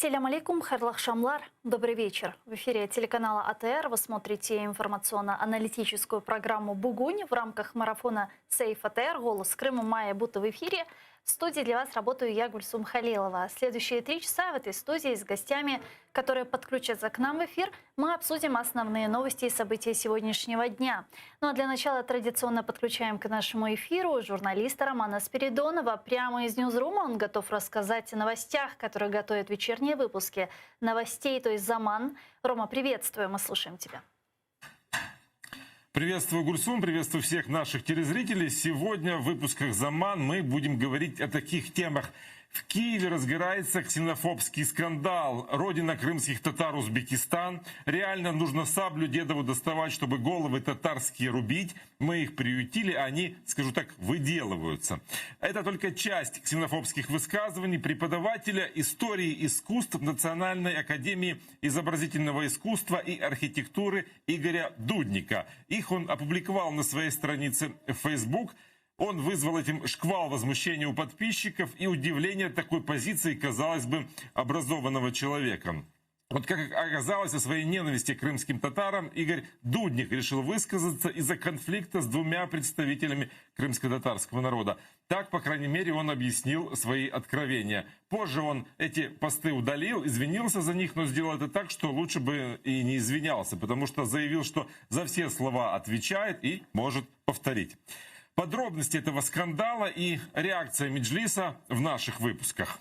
Селям алейкум, хайрлах шамлар. Добрый вечер. В эфире телеканала АТР вы смотрите информационно-аналитическую программу «Бугунь» в рамках марафона «Сейф АТР. Голос Крыма». Майя Бута в эфире. В студии для вас работаю я, Гульсум Халилова. Следующие 3 часа в этой студии с гостями, которые подключатся к нам в эфир, мы обсудим основные новости и события сегодняшнего дня. Ну а для начала традиционно подключаем к нашему эфиру журналиста Романа Спиридонова. Прямо из Ньюзрума он готов рассказать о новостях, которые готовят вечерние выпуски новостей, то есть «Заман». Рома, приветствую, мы слушаем тебя. Приветствую, Гульсум, приветствую всех наших телезрителей. Сегодня в выпусках «Заман» мы будем говорить о таких темах. В Киеве разгорается ксенофобский скандал. Родина крымских татар — Узбекистан. Реально нужно саблю дедову доставать, чтобы головы татарские рубить. Мы их приютили, а они, скажу так, выделываются. Это только часть ксенофобских высказываний преподавателя истории искусств Национальной академии изобразительного искусства и архитектуры Игоря Дудника. Их он опубликовал на своей странице в Facebook. Он вызвал этим шквал возмущения у подписчиков и удивления такой позиции, казалось бы, образованного человека. Вот как оказалось, о своей ненависти к крымским татарам Игорь Дудник решил высказаться из-за конфликта с 2 представителями крымско-татарского народа. Так, по крайней мере, он объяснил свои откровения. Позже он эти посты удалил, извинился за них, но сделал это так, что лучше бы и не извинялся, потому что заявил, что за все слова отвечает и может повторить. Подробности этого скандала и реакция Меджлиса в наших выпусках.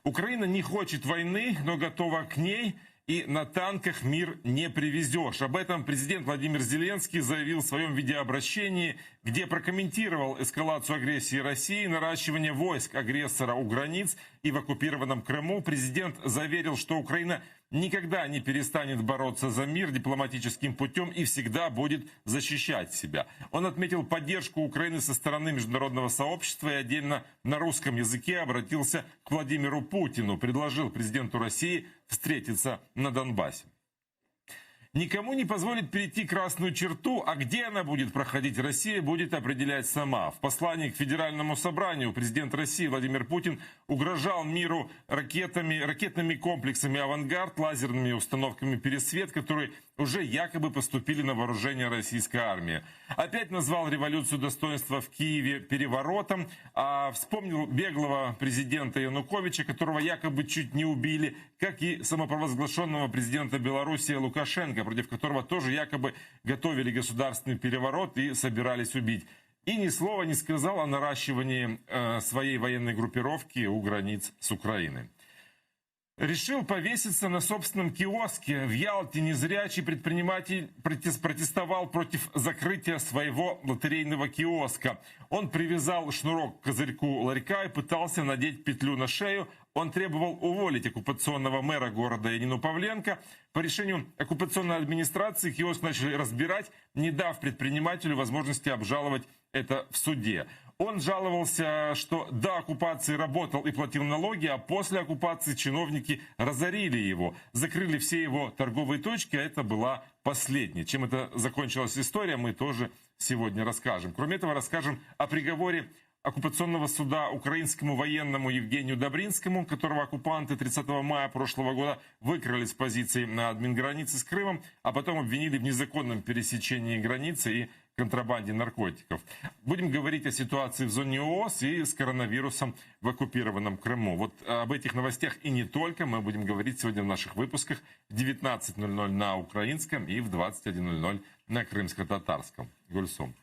Украина не хочет войны, но готова к ней, и на танках мир не привезешь. Об этом президент Владимир Зеленский заявил в своем видеообращении, где прокомментировал эскалацию агрессии России, наращивание войск агрессора у границ и в оккупированном Крыму. Президент заверил, что Украина никогда не перестанет бороться за мир дипломатическим путем и всегда будет защищать себя. Он отметил поддержку Украины со стороны международного сообщества и отдельно на русском языке обратился к Владимиру Путину, предложил президенту России встретиться на Донбассе. Никому не позволит перейти красную черту, а где она будет проходить, Россия будет определять сама. В послании к Федеральному собранию президент России Владимир Путин угрожал миру ракетными комплексами «Авангард», лазерными установками «Пересвет», которые уже якобы поступили на вооружение российской армии. Опять назвал революцию достоинства в Киеве переворотом, а вспомнил беглого президента Януковича, которого якобы чуть не убили, как и самопровозглашенного президента Беларуси Лукашенко, против которого тоже якобы готовили государственный переворот и собирались убить. И ни слова не сказал о наращивании своей военной группировки у границ с Украиной. Решил повеситься на собственном киоске. В Ялте незрячий предприниматель протестовал против закрытия своего лотерейного киоска. Он привязал шнурок к козырьку ларька и пытался надеть петлю на шею. Он требовал уволить оккупационного мэра города Янину Павленко. По решению оккупационной администрации киоск начали разбирать, не дав предпринимателю возможности обжаловать это в суде. Он жаловался, что до оккупации работал и платил налоги, а после оккупации чиновники разорили его, закрыли все его торговые точки, а это была последняя. Чем это закончилась история, мы тоже сегодня расскажем. Кроме этого, расскажем о приговоре оккупационного суда украинскому военному Евгению Добринскому, которого оккупанты 30 мая прошлого года выкрали с позиций на админгранице с Крымом, а потом обвинили в незаконном пересечении границы и контрабанде наркотиков. Будем говорить о ситуации в зоне ООС и с коронавирусом в оккупированном Крыму. Вот об этих новостях и не только мы будем говорить сегодня в наших выпусках в 19:00 на украинском и в 21:00 на крымско-татарском. Гульсум.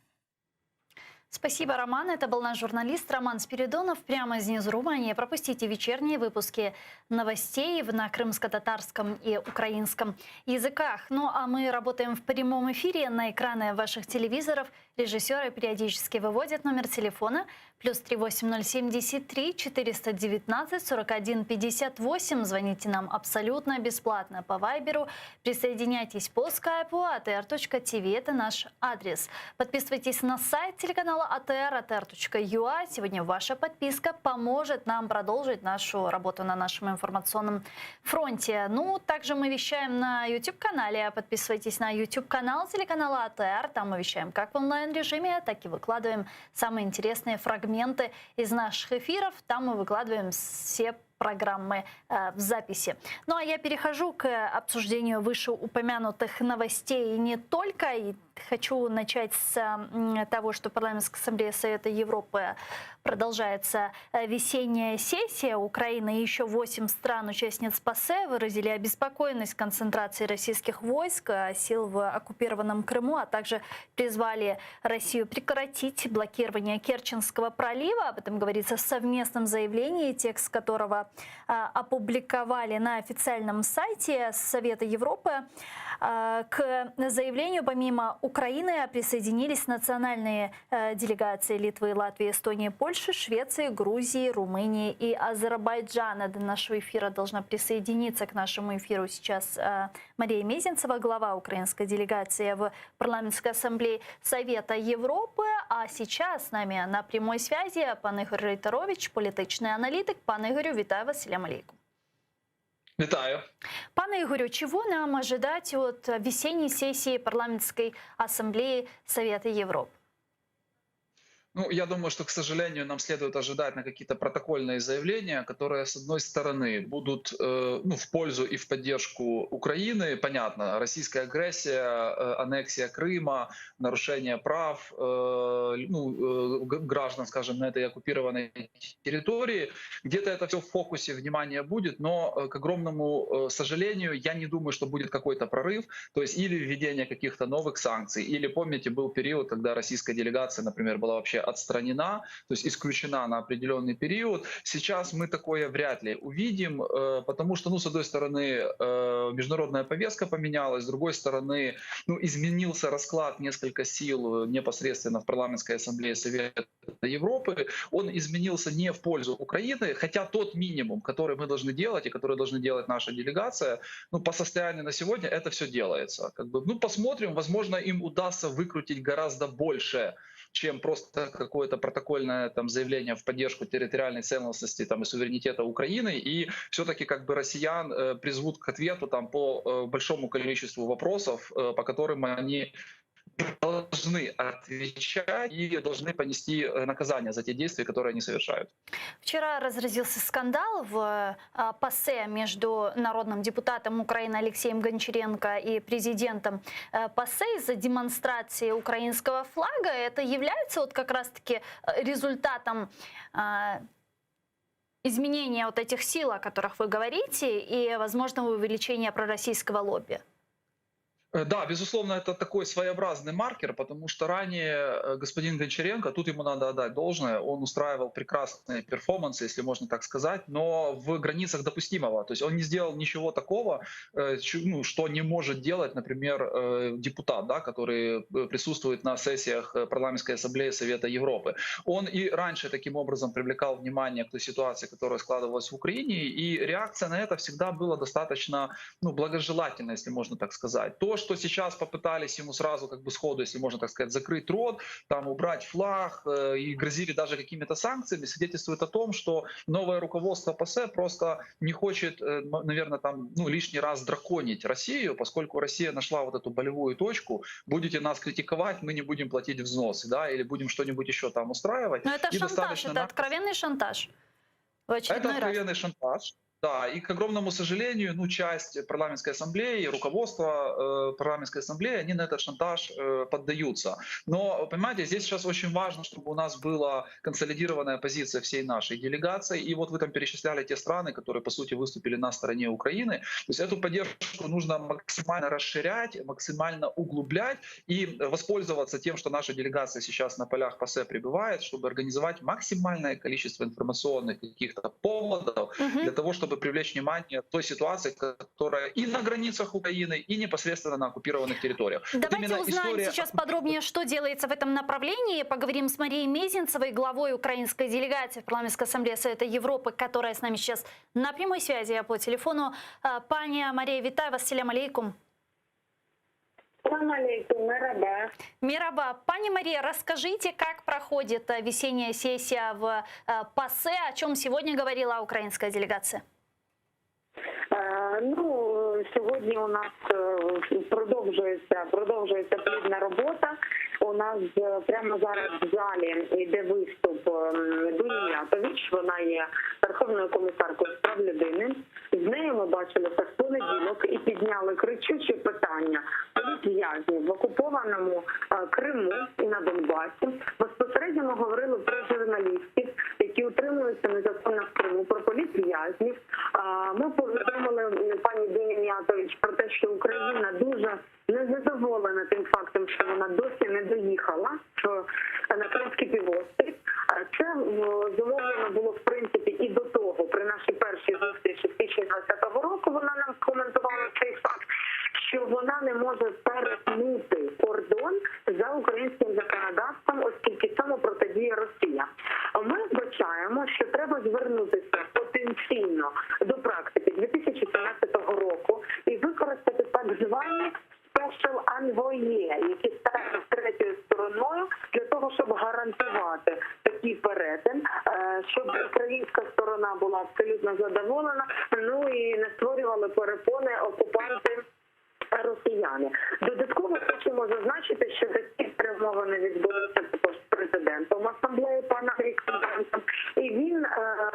Спасибо, Роман. Это был наш журналист Роман Спиридонов. Прямо из Ньюзрума. Не пропустите вечерние выпуски новостей на крымско-татарском и украинском языках. Ну а мы работаем в прямом эфире на экраны ваших телевизоров. Режиссеры периодически выводят номер телефона +3 8073 419 41 58. Звоните нам абсолютно бесплатно по Вайберу. Присоединяйтесь по скайпу atr.tv. Это наш адрес. Подписывайтесь на сайт телеканала atr.ua. Сегодня ваша подписка поможет нам продолжить нашу работу на нашем информационном фронте. Ну, также мы вещаем на YouTube-канале. Подписывайтесь на YouTube-канал телеканала АТР. Там мы вещаем как в онлайн-режиме, так и выкладываем самые интересные фрагменты из наших эфиров. Там мы выкладываем все программы в записи. Ну а я перехожу к обсуждению вышеупомянутых новостей и не только. И хочу начать с того, что в Парламентской ассамблее Совета Европы продолжается весенняя сессия. Украина и еще 8 стран-участниц ПАСЕ выразили обеспокоенность концентрацией российских войск, сил в оккупированном Крыму, а также призвали Россию прекратить блокирование Керченского пролива. Об этом говорится в совместном заявлении, текст которого опубликовали на официальном сайте Совета Европы. К заявлению помимо Украины присоединились национальные делегации Литвы, Латвии, Эстонии, Польши, Швеции, Грузии, Румынии и Азербайджана. До нашего эфира должна присоединиться к нашему эфиру сейчас Мария Мезенцева, глава украинской делегации в Парламентской ассамблее Совета Европы. А сейчас с нами на прямой связи пан Ігор Рейтерович, політичний аналітик. Пане Ігорю, вітаю вас, селям алейкум. Витаю. Пане Игорю, чего нам ожидать от весенней сессии Парламентской ассамблеи Совета Европы? Ну, я думаю, что, к сожалению, нам следует ожидать на какие-то протокольные заявления, которые, с одной стороны, будут в пользу и в поддержку Украины. Понятно, российская агрессия, аннексия Крыма, нарушение прав граждан, скажем, на этой оккупированной территории. Где-то это все в фокусе внимания будет, но, к огромному сожалению, я не думаю, что будет какой-то прорыв, то есть или введение каких-то новых санкций, или, помните, был период, когда российская делегация, например, была вообще отстранена, то есть исключена на определенный период. Сейчас мы такое вряд ли увидим, потому что, с одной стороны, международная повестка поменялась, с другой стороны, изменился расклад несколько сил непосредственно в Парламентской ассамблее Совета Европы. Он изменился не в пользу Украины, хотя тот минимум, который мы должны делать и который должна делать наша делегация, по состоянию на сегодня это все делается. Посмотрим, возможно, им удастся выкрутить гораздо больше, чем просто какое-то протокольное заявление в поддержку территориальной целостности и суверенитета Украины, и все-таки россиян призвут к ответу по большому количеству вопросов, по которым они должны отвечать и должны понести наказание за те действия, которые они совершают. Вчера разразился скандал в ПАСЕ между народным депутатом Украины Алексеем Гончаренко и президентом ПАСЕ из-за демонстрации украинского флага. Это является как раз-таки результатом изменения этих сил, о которых вы говорите, и возможного увеличения пророссийского лобби? Да, безусловно, это такой своеобразный маркер, потому что ранее господин Гончаренко, тут ему надо отдать должное, он устраивал прекрасные перформансы, если можно так сказать, но в границах допустимого. То есть он не сделал ничего такого, что не может делать, например, депутат, который присутствует на сессиях Парламентской ассамблеи Совета Европы. Он и раньше таким образом привлекал внимание к той ситуации, которая складывалась в Украине, и реакция на это всегда была достаточно благожелательной, если можно так сказать. То, что сейчас попытались ему сразу сходу, если можно так сказать, закрыть рот, убрать флаг и грозили даже какими-то санкциями, свидетельствует о том, что новое руководство ПАСЕ просто не хочет, наверное, лишний раз драконить Россию, поскольку Россия нашла эту болевую точку. Будете нас критиковать, мы не будем платить взносы, или будем что-нибудь еще устраивать. Но это шантаж, это откровенный шантаж. Это откровенный шантаж. Да, и, к огромному сожалению, часть парламентской ассамблеи, руководство парламентской ассамблеи, они на этот шантаж поддаются. Но, понимаете, здесь сейчас очень важно, чтобы у нас была консолидированная позиция всей нашей делегации. И вы там перечисляли те страны, которые, по сути, выступили на стороне Украины. То есть эту поддержку нужно максимально расширять, максимально углублять и воспользоваться тем, что наша делегация сейчас на полях ПАСЕ пребывает, чтобы организовать максимальное количество информационных каких-то поводов для того, чтобы привлечь внимание той ситуации, которая и на границах Украины, и непосредственно на оккупированных территориях. Давайте узнаем сейчас подробнее, что делается в этом направлении. Поговорим с Марией Мезенцевой, главой украинской делегации в Парламентской ассамблее Совета Европы, которая с нами сейчас на прямой связи по телефону. Пани Мария, витаю вас, селям алейкум. Салам алейкум, мираба. Мираба. Пани Мария, расскажите, как проходит весенняя сессия в ПАСЕ, о чем сегодня говорила украинская делегация? Сьогодні у нас продовжується плідна робота. У нас прямо зараз в залі йде виступ Дуні Мятович. Вона є Верховною комісаркою з прав бачилися в понеділок і підняли кричучі питання політв'язнів в окупованому Криму і на Донбасі. Безпосередньо ми говорили про журналістів, які утримуються незаконно в Криму, про політв'язнів. Ми повідомили пані Дині Міятович про те, що Україна дуже незадоволена тим фактом, що вона досі не доїхала на Кримський півострів. Це зумовлено було, в принципі, і до того. При нашій першій зустрічі в січні 2020 року вона нам коментувала цей факт, що вона не може перетнути кордон за українським законодавством, оскільки цьому протидіє Росія. Ми вбачаємо, що треба звернутися потенційно до практики 2017 року і використати так звані Special Envoy, які стають третьою стороною для того, щоб гарантувати такий перетин, щоб українська сторона була абсолютно задоволена, ну і не створювали перепони окупанти росіяни. Додатково хочемо зазначити, що такі перемовини відбулися також з президентом асамблеї паном Ріксенбергом, і він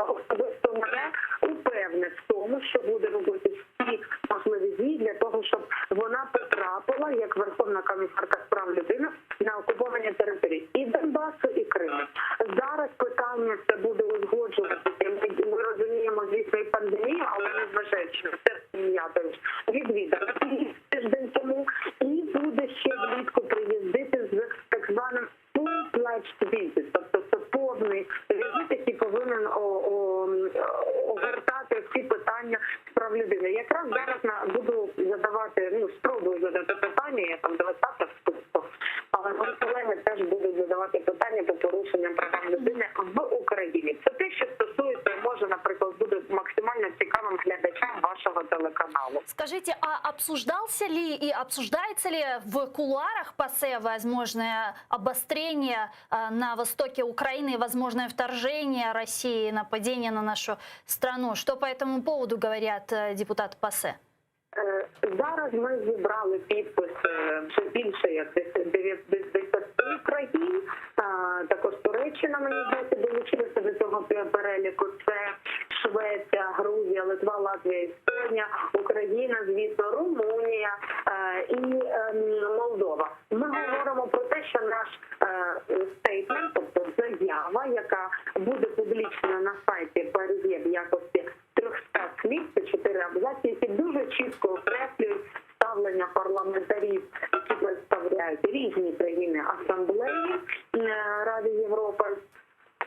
особисто мене упевнив в тому, що буде робити всі можливі дії для того, щоб вона потрапила, як Верховна комісарка з прав людини, на окуповані території і Донбасу, і Криму. Зараз питання це буде узгоджуватися. Ми розуміємо, звісно, і пандемію, але незважаючи на це, Міятович відвідав тиждень тому, і буде ще влітку приїздити з так званим full-fledged visit, тобто це повний візит, який повинен огортати всі питання з прав людини. Якраз зараз буду задавати, спробую задати питання, я там 20-та в списку, але мої колеги теж будуть задавати питання по порушенням прав людини в Україні. Це те, що стосується, може, наприклад, буде максимально цікавим глядачам вашого телеканалу. Скажите, а обсуждался ли и обсуждается ли в кулуарах ПАСЕ возможное обострение на востоке Украины и возможное вторжение России, нападение на нашу страну? Что по этому поводу говорят депутаты ПАСЕ? Зараз ми зібрали підписи вже більше як 10 країн. Також Туреччина, мені здається, долучилася до цього переліку. Це Швеція, Грузія, Литва, Латвія, Естонія, Україна, звісно, Румунія і Молдова. Ми говоримо про те, що наш стейтмент, тобто заява, яка буде публічна на сайті ПРЄ в якості 300 слів, це 4 абзаці, які дуже чітко окреслюють ставлення парламентарів, які представляють різні країни асамблеї Ради Європи,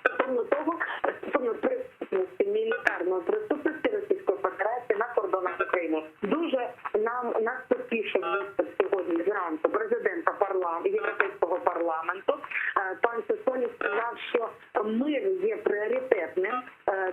стосовно того, стосовно присутності, мілітарної присутності Російської Федерації на кордонах України. Дуже нас потішив виступ сьогодні зранку президента Європейського парламенту. Пан Сасолі сказав, що мир є пріоритетним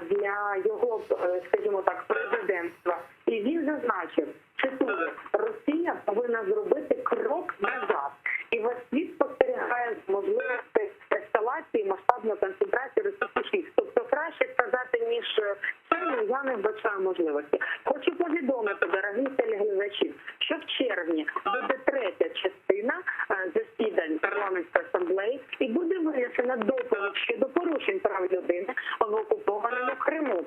для його, скажімо так, президентства. І він зазначив, цитую, Росія повинна зробити крок назад. І весь світ спостерігає можливості ескалації, масштабної концентрації російських військ. Тобто краще сказати, ніж це, я не вбачаю можливості. Хочу повідомити, дорогі телеглядачі, що в червні буде третя частина засідань парламентської асамблеї і буде винесена доповідь щодо порушень прав людини в окупованому Криму.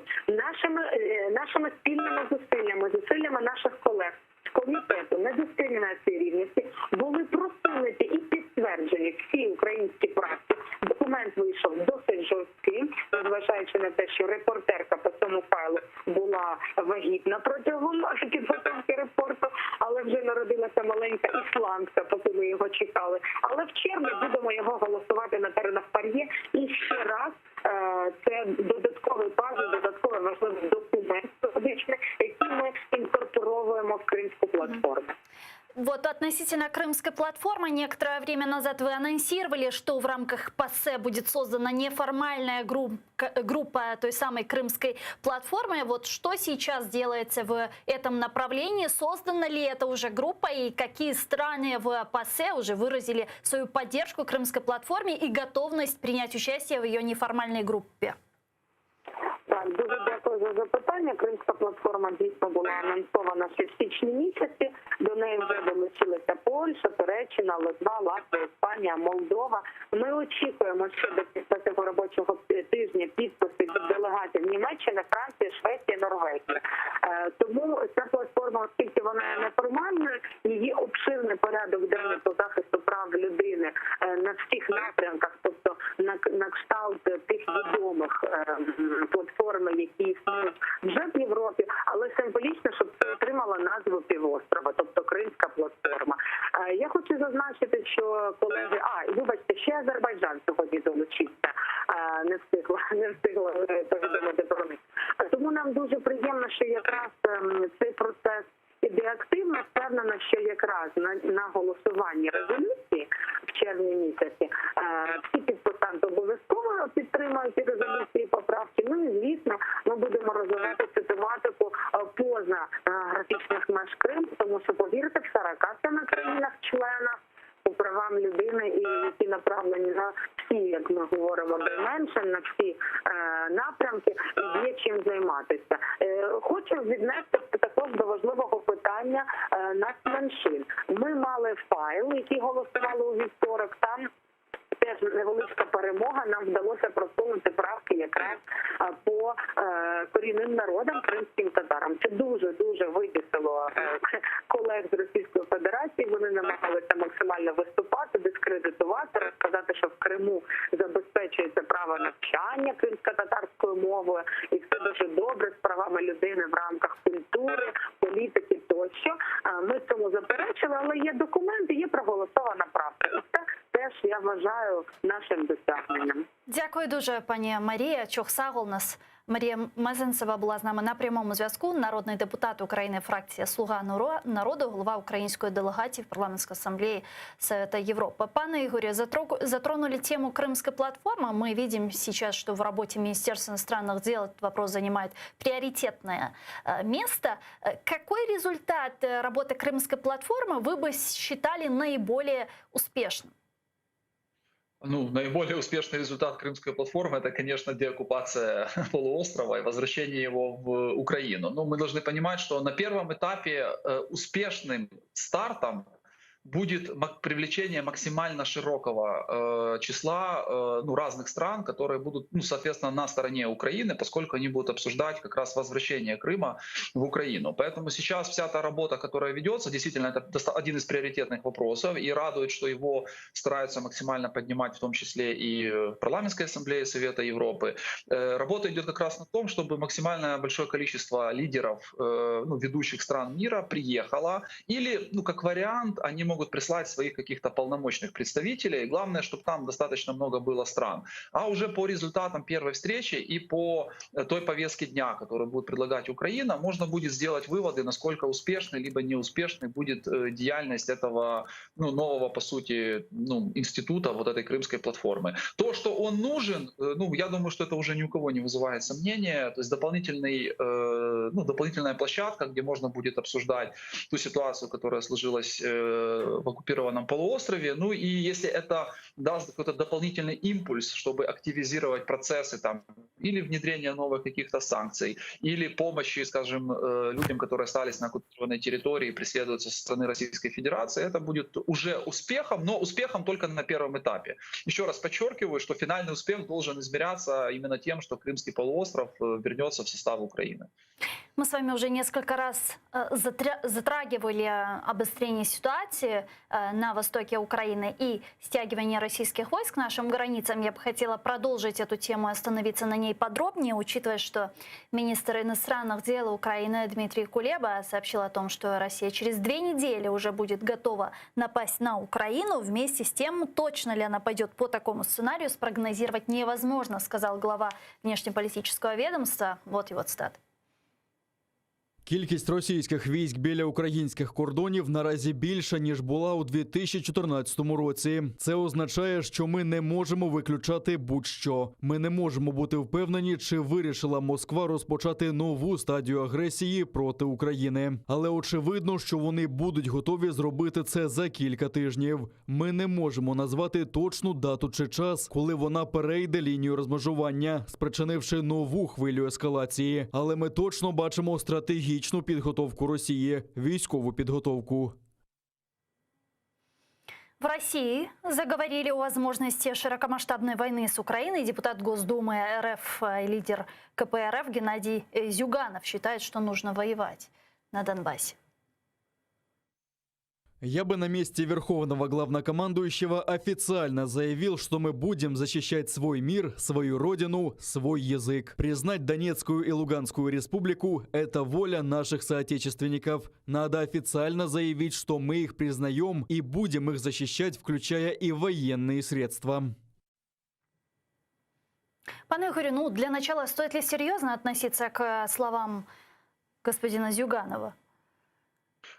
Нашими спільними зусиллями наших колег з комітету недискримінації рівності були просунуті і підтверджені всі українські практики. Документ вийшов досить жорстким, незважаючи на те, що репортерка по цьому файлу була вагітна протягом підготовки репорту, але вже народилася маленька ісландка, поки ми його чекали. Але в червні будемо його голосувати на теренах ПАРЄ. І ще раз це додатковий пазл, додатковий важливий документ, який ми інкорпоровуємо в Кримську платформу. Вот относительно Крымской платформы, некоторое время назад вы анонсировали, что в рамках ПАСЕ будет создана неформальная группа той самой Крымской платформы. Вот что сейчас делается в этом направлении? Создана ли эта уже группа и какие страны в ПАСЕ уже выразили свою поддержку Крымской платформе и готовность принять участие в ее неформальной группе? Так, дуже дякую за запитання. Кримська платформа дійсно була анонсована ще в січні місяці. До неї вже долучилися Польща, Туреччина, Литва, Латвія, Іспанія, Молдова. Ми очікуємо, що до цього робочого тижня підписи від делегатів Німеччини, Франції, Швеції, Норвегії. правоведні. Тому ця платформа, оскільки вона є неформальною, її обширний порядок денний по захисту прав людини на всіх напрямках, тобто на кшталт тих відомих платформ, які існують вже в Європі, але символічно, щоб це отримало назву півострова, тобто Кримська платформа. Я хочу зазначити, що колеги, вибачте, ще Азербайджан сьогодні долучився, не встигла повідомити про них. Тому нам дуже приємно, що якраз цей процес іде активно. Впевнена, що якраз на голосуванні резолюції в червні місяці всі підписанти обов'язково підтримують ці резолюції, поправки. Ну і звісно, ми будемо розвивати цю тематику поза графічних меж Криму, тому що, повірте, в 47 країнах-членах по правам людини, і які направлені на всі, як ми говоримо, dimension, на всі напрямки, є чим займатися. Хочу віднести також до важливого питання нацменшин. Ми мали файл, який голосували у вівторок, там теж невеличка перемога, нам вдалося просунути правки якраз по корінним народам, кримським татарам. Це дуже вибісило колег з Російської Федерації. Вони намагалися максимально виступати, дискредитувати, розказати, що в Криму забезпечується право навчання кримсько-татарською мовою, і все дуже добре з правами людини в рамках культури, політики тощо. Ми цьому заперечили, але є документи, є проголосована правка. І це теж, я вважаю, нашим досягненням. Дякую дуже, пані Марія Чохсагол. Нас Марія Мезенцева була з нами на прямому зв'язку. Народний депутат України, фракція «Слуга народу», голова української делегації в парламентской ассамблее Совета Европы. Пане Игоре, затронули тему Крымской платформы. Мы видим сейчас, что в работе Министерства иностранных дел этот вопрос занимает приоритетное место. Какой результат работы Крымской платформы вы бы считали наиболее успешным? Наиболее успешный результат Крымской платформы — это, конечно, деоккупация полуострова и возвращение его в Украину. Но мы должны понимать, что на первом этапе успешным стартом будет привлечение максимально широкого числа разных стран, которые будут, соответственно, на стороне Украины, поскольку они будут обсуждать как раз возвращение Крыма в Украину. Поэтому сейчас вся та работа, которая ведется, действительно, это один из приоритетных вопросов, и радует, что его стараются максимально поднимать, в том числе и в парламентской ассамблее Совета Европы. Работа идет как раз на том, чтобы максимально большое количество лидеров ведущих стран мира приехало, или, как вариант, они могут прислать своих каких-то полномочных представителей. Главное, чтобы там достаточно много было стран. А уже по результатам первой встречи и по той повестке дня, которую будет предлагать Украина, можно будет сделать выводы, насколько успешной либо неуспешной будет деятельность этого нового, по сути, института, вот этой Крымской платформы. То, что он нужен, я думаю, что это уже ни у кого не вызывает сомнения. То есть дополнительная площадка, где можно будет обсуждать ту ситуацию, которая сложилась в оккупированном полуострове. И если это даст какой-то дополнительный импульс, чтобы активизировать процессы там, или внедрения новых каких-то санкций, или помощи, скажем, людям, которые остались на оккупированной территории и преследуются со стороны Российской Федерации, это будет уже успехом, но успехом только на первом этапе. Еще раз подчеркиваю, что финальный успех должен измеряться именно тем, что Крымский полуостров вернется в состав Украины. Мы с вами уже несколько раз затрагивали обострение ситуации на востоке Украины и стягивание российских войск к нашим границам. Я бы хотела продолжить эту тему и остановиться на ней подробнее, учитывая, что министр иностранных дел Украины Дмитрий Кулеба сообщил о том, что Россия через 2 недели уже будет готова напасть на Украину. Вместе с тем, точно ли она пойдет по такому сценарию, спрогнозировать невозможно, сказал глава внешнеполитического ведомства. Вот его цитата. Кількість російських військ біля українських кордонів наразі більша, ніж була у 2014 році. Це означає, що ми не можемо виключати будь-що. Ми не можемо бути впевнені, чи вирішила Москва розпочати нову стадію агресії проти України. Але очевидно, що вони будуть готові зробити це за кілька тижнів. Ми не можемо назвати точну дату чи час, коли вона перейде лінію розмежування, спричинивши нову хвилю ескалації. Але ми точно бачимо стратегічну підготовку Росії, військову підготовку. В России заговорили о возможности широкомасштабной войны с Украиной. Депутат Госдумы РФ и лидер КПРФ Геннадий Зюганов считает, что нужно воевать на Донбассе. Я бы на месте верховного главнокомандующего официально заявил, что мы будем защищать свой мир, свою родину, свой язык. Признать Донецкую и Луганскую республику – это воля наших соотечественников. Надо официально заявить, что мы их признаем и будем их защищать, включая и военные средства. Пане Игорю, для начала стоит ли серьезно относиться к словам господина Зюганова?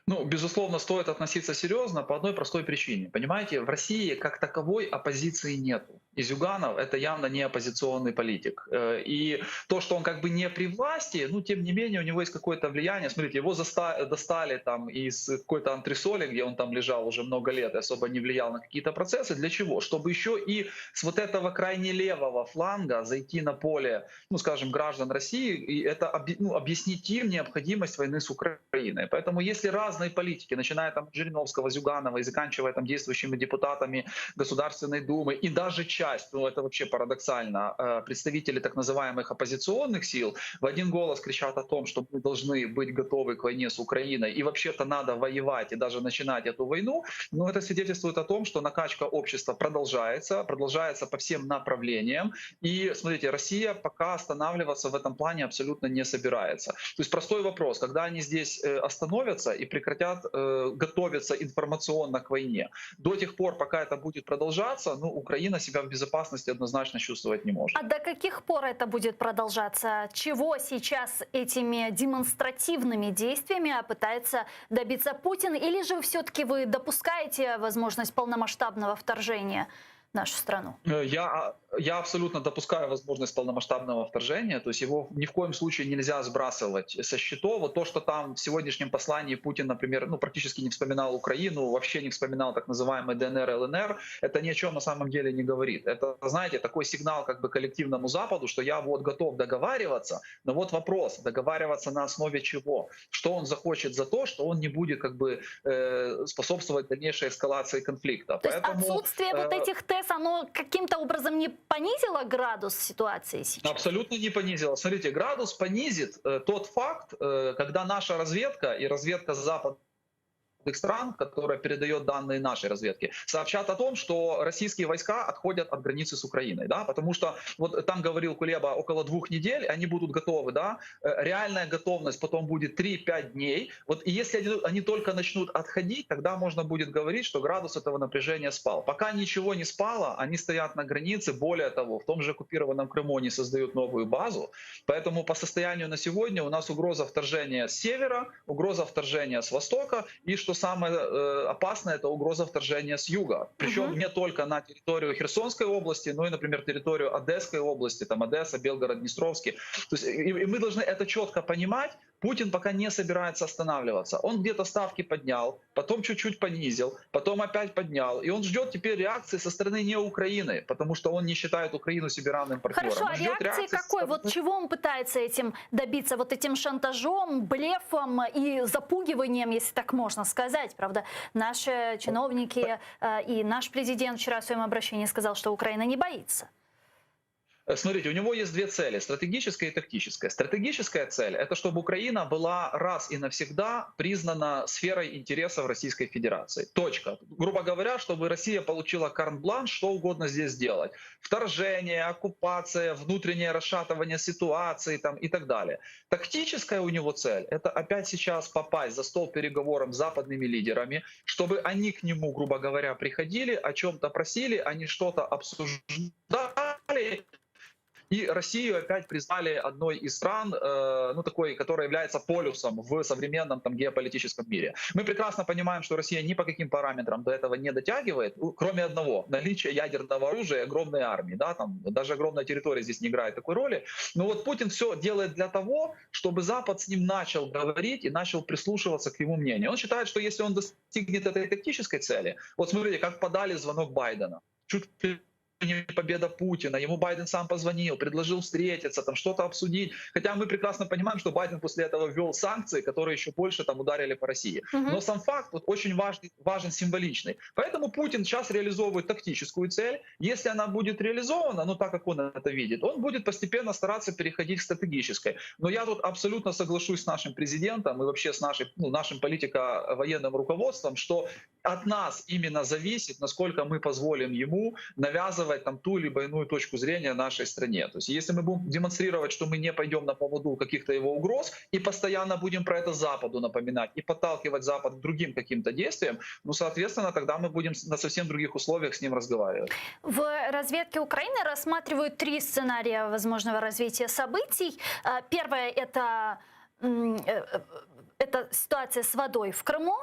Безусловно, стоит относиться серьезно по одной простой причине. Понимаете, в России как таковой оппозиции нету. И Зюганов — это явно не оппозиционный политик. И то, что он как бы не при власти, тем не менее у него есть какое-то влияние. Смотрите, его достали там из какой-то антресоли, где он там лежал уже много лет и особо не влиял на какие-то процессы. Для чего? Чтобы еще и с вот этого крайне левого фланга зайти на поле, скажем, граждан России, и это объяснить им необходимость войны с Украиной. Поэтому если разные политики, начиная там от Жириновского, Зюганова и заканчивая там действующими депутатами Государственной Думы и даже часть, это вообще парадоксально, представители так называемых оппозиционных сил в один голос кричат о том, что мы должны быть готовы к войне с Украиной и вообще-то надо воевать и даже начинать эту войну, это свидетельствует о том, что накачка общества продолжается по всем направлениям. И смотрите, Россия пока останавливаться в этом плане абсолютно не собирается. То есть простой вопрос, когда они здесь остановятся и прекратят готовиться информационно к войне. До тех пор, пока это будет продолжаться, Украина себя в безопасности однозначно чувствовать не может. А до каких пор это будет продолжаться? Чего сейчас этими демонстративными действиями пытается добиться Путин? Или же все-таки вы допускаете возможность полномасштабного вторжения в нашу страну? Я абсолютно допускаю возможность полномасштабного вторжения, то есть его ни в коем случае нельзя сбрасывать со счетов. Вот то, что там в сегодняшнем послании Путин, например, практически не вспоминал Украину, вообще не вспоминал так называемый ДНР, ЛНР, это ни о чем на самом деле не говорит. Это, знаете, такой сигнал как бы коллективному Западу, что я вот готов договариваться, но вот вопрос, договариваться на основе чего? Что он захочет за то, что он не будет как бы способствовать дальнейшей эскалации конфликта. То есть отсутствие вот этих тез, оно каким-то образом не понизило градус ситуации сейчас? Абсолютно не понизило. Смотрите, градус понизит тот факт, когда наша разведка и разведка западных стран, которая передает данные нашей разведки, сообщат о том, что российские войска отходят от границы с Украиной. Да? Потому что, вот там говорил Кулеба, около 2 недель они будут готовы. Да? Реальная готовность потом будет 3-5 дней. Вот, и если они только начнут отходить, тогда можно будет говорить, что градус этого напряжения спал. Пока ничего не спало, они стоят на границе. Более того, в том же оккупированном Крыму они создают новую базу. Поэтому по состоянию на сегодня у нас угроза вторжения с севера, угроза вторжения с востока и, что самое опасное, это угроза вторжения с юга. Причем не только на территорию Херсонской области, но и, например, территорию Одесской области, там Одесса, Белгород, Днестровский. То есть, и мы должны это четко понимать. Путин пока не собирается останавливаться. Он где-то ставки поднял, потом чуть-чуть понизил, потом опять поднял. И он ждет теперь реакции со стороны не Украины, потому что он не считает Украину себе равным партнером. Хорошо, а реакции какой? Вот чего он пытается этим добиться? Вот этим шантажом, блефом и запугиванием, если так можно сказать. Правда, наши чиновники и наш президент вчера в своем обращении сказал, что Украина не боится. Смотрите, у него есть две цели – стратегическая и тактическая. Стратегическая цель – это чтобы Украина была раз и навсегда признана сферой интересов Российской Федерации. Точка. Грубо говоря, чтобы Россия получила карт-бланш, что угодно здесь делать. Вторжение, оккупация, внутреннее расшатывание ситуации там, и так далее. Тактическая у него цель – это опять сейчас попасть за стол переговоров с западными лидерами, чтобы они к нему, грубо говоря, приходили, о чем-то просили, они что-то обсуждали, и Россию опять признали одной из стран, такой, которая является полюсом в современном геополитическом мире. Мы прекрасно понимаем, что Россия ни по каким параметрам до этого не дотягивает, кроме одного – наличия ядерного оружия и огромной армии. Да, даже огромная территория здесь не играет такой роли. Но вот Путин все делает для того, чтобы Запад с ним начал говорить и начал прислушиваться к его мнению. Он считает, что если он достигнет этой тактической цели, вот смотрите, как подали звонок Байдена. Чуть не победа Путина. Ему Байден сам позвонил, предложил встретиться, там что-то обсудить. Хотя мы прекрасно понимаем, что Байден после этого ввел санкции, которые еще больше там ударили по России. Но сам факт вот очень важен символичный. Поэтому Путин сейчас реализовывает тактическую цель. Если она будет реализована, ну так как он это видит, он будет постепенно стараться переходить к стратегической. Но я тут абсолютно соглашусь с нашим президентом и вообще с нашим политико-военным руководством, что от нас именно зависит, насколько мы позволим ему навязывать там ту либо иную точку зрения нашей стране. То есть если мы будем демонстрировать, что мы не пойдем на поводу каких-то его угроз и постоянно будем про это Западу напоминать и подталкивать Запад к другим каким-то действиям, ну, соответственно, тогда мы будем на совсем других условиях с ним разговаривать. В разведке Украины рассматривают 3 сценария возможного развития событий. Первое — это ситуация с водой в Крыму,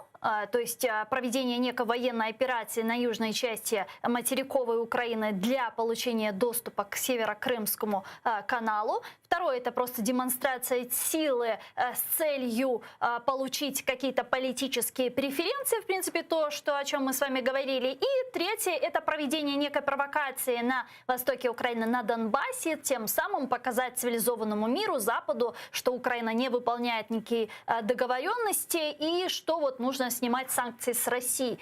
то есть проведение некой военной операции на южной части материковой Украины для получения доступа к Северо-Крымскому каналу. Второе — это просто демонстрация силы с целью получить какие-то политические преференции, в принципе, то, о чем мы с вами говорили. И третье — это проведение некой провокации на востоке Украины, на Донбассе, тем самым показать цивилизованному миру, Западу, что Украина не выполняет никакие договоренности и что вот нужно снимать санкции с России.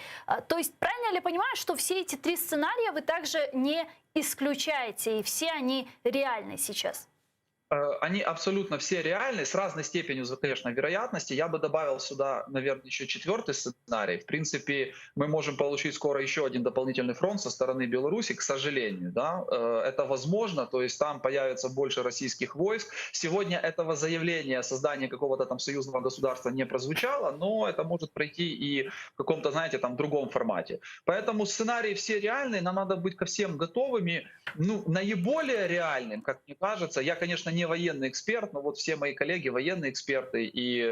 То есть правильно ли понимаю, что все эти 3 сценария вы также не исключаете, и все они реальны сейчас? Они абсолютно все реальны, с разной степенью, конечно, вероятности. Я бы добавил сюда, наверное, еще 4-й сценарий. В принципе, мы можем получить скоро еще один дополнительный фронт со стороны Беларуси, к сожалению. Да? Это возможно, то есть там появится больше российских войск. Сегодня этого заявления о создании какого-то там союзного государства не прозвучало, но это может пройти и в каком-то, знаете, там другом формате. Поэтому сценарии все реальные, нам надо быть ко всем готовыми. Ну, наиболее реальным, как мне кажется, я, конечно, не военный эксперт, но вот все мои коллеги военные эксперты и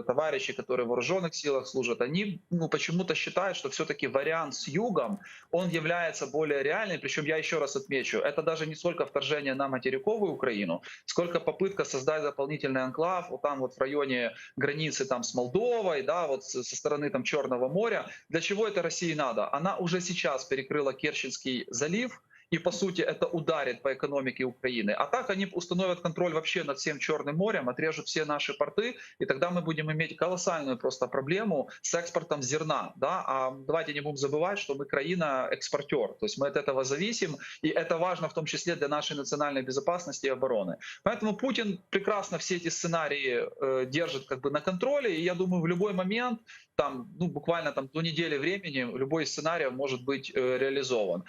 товарищи, которые в вооруженных силах служат, они почему-то считают, что все-таки вариант с югом, он является более реальным. Причем я еще раз отмечу, это даже не столько вторжение на материковую Украину, сколько попытка создать дополнительный анклав вот там вот в районе границы там с Молдовой, да, вот со стороны там Черного моря. Для чего это России надо? Она уже сейчас перекрыла Керченский залив, и, по сути, это ударит по экономике Украины. А так они установят контроль вообще над всем Черным морем, отрежут все наши порты, и тогда мы будем иметь колоссальную просто проблему с экспортом зерна. Да? А давайте не будем забывать, что мы краина-экспортер, то есть мы от этого зависим, и это важно в том числе для нашей национальной безопасности и обороны. Поэтому Путин прекрасно все эти сценарии держит как бы на контроле, и я думаю, в любой момент, там, буквально там, до недели времени, любой из сценариев может быть реализован.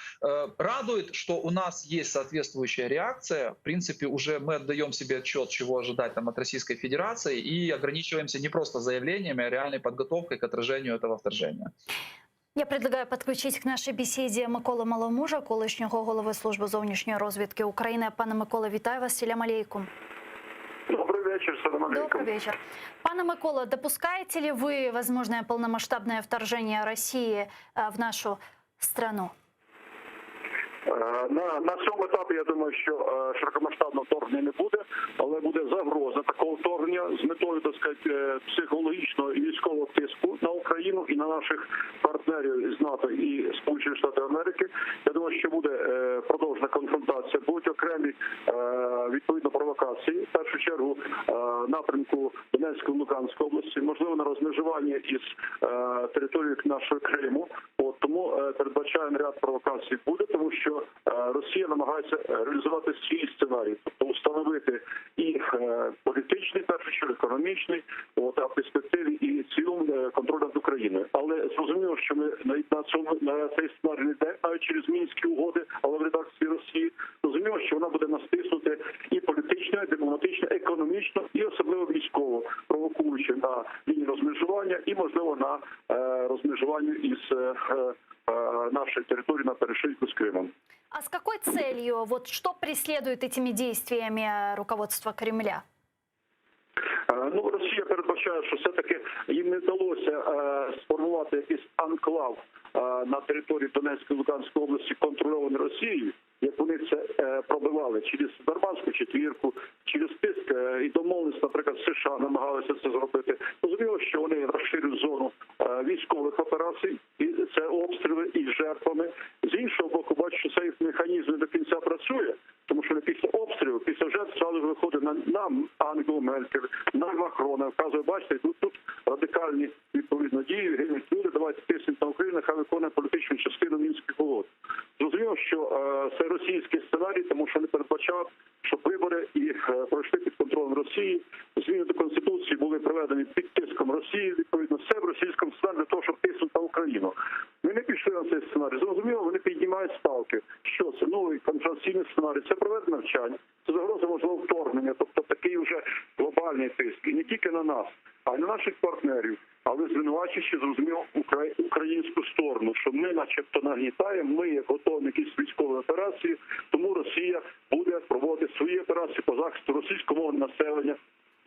Радует, что у нас есть соответствующая реакция. В принципе, уже мы отдаем себе отчет, чего ожидать там от Российской Федерации, и ограничиваемся не просто заявлениями, а реальной подготовкой к отражению этого вторжения. Я предлагаю підключити к нашій бесіді Миколу Маломужа, колишнього голови Служби зовнішньої розвідки України. Пане Миколо, вітаю вас. Салям алейкум. Добрый вечер, салам алейкум. Добрый вечер. Пане Миколо, допускаете ли вы возможное полномасштабное вторжение России в нашу страну? На цьому етапі, я думаю, що широкомасштабного вторгнення не буде, але буде загроза такого вторгнення з метою, так сказати, психологічного і військового тиску на Україну і на наших партнерів із НАТО і Сполучених Штатів Америки. Я думаю, що буде продовжена конфронтація, будуть окремі відповідно провокації, в першу чергу напрямку Донецької, Луганської області, можливо, на розмежування із територією нашого Криму. Тому передбачаємо ряд провокацій буде, тому що Росія намагається реалізувати свій сценарій, тобто встановити і політичний, в першу чергу, економічний, а в перспективі і цілому контроль над Україною. Але зрозуміло, що ми на цей сценарій не йде навіть через Мінські угоди, але в редакції Росії. Зрозуміло, що вона буде нас тиснути і політично, і дипломатично, економічно, і особливо військово, провокуючи на лінії розмежування і, можливо, на розмежуванні із нашей территории на перешейку с Крымом. А с какой целью? Вот что преследует этими действиями руководство Кремля? Росія передбачає, що все-таки їм не вдалося сформувати якийсь анклав на території Донецької, Луганської області, контрольований Росією. як вони це пробивали через Нормандську четвірку, через тиск і домовленість, наприклад, США намагалися це зробити. Зрозуміло, що вони розширюють зону військових операцій, і це обстріли із жертвами. З іншого боку, бачу, що цей механізм не до кінця працює, тому що після обстрілів, після жертв зразу виходить на Ангелу Меркель, на Макрона, вказує, бачите, тут радикальні відповідно дії, гинуть люди, давайте тиснуть на Україну, нехай виконує політичну частину Мінських угод. Зрозуміло, що це російський сценарій, тому що не передбачав, щоб вибори їх пройшли під контролем Росії, зміни до Конституції були проведені під тиском Росії, відповідно, все в російському сценарії для того, щоб тиснути на Україну. Ми не пішли на цей сценарій. Зрозуміло, вони піднімають ставки. Що це? Новий конференційний сценарій. Це проведення навчань, це загроза можливого вторгнення, тобто такий вже глобальний тиск. І не тільки на нас, а й на наших партнерів. Але звинувачуючи, зрозуміло, українську сторону, що ми начебто нагнітаємо, ми готові якісь військові операції, тому Росія буде проводити свої операції по захисту російськомовного населення.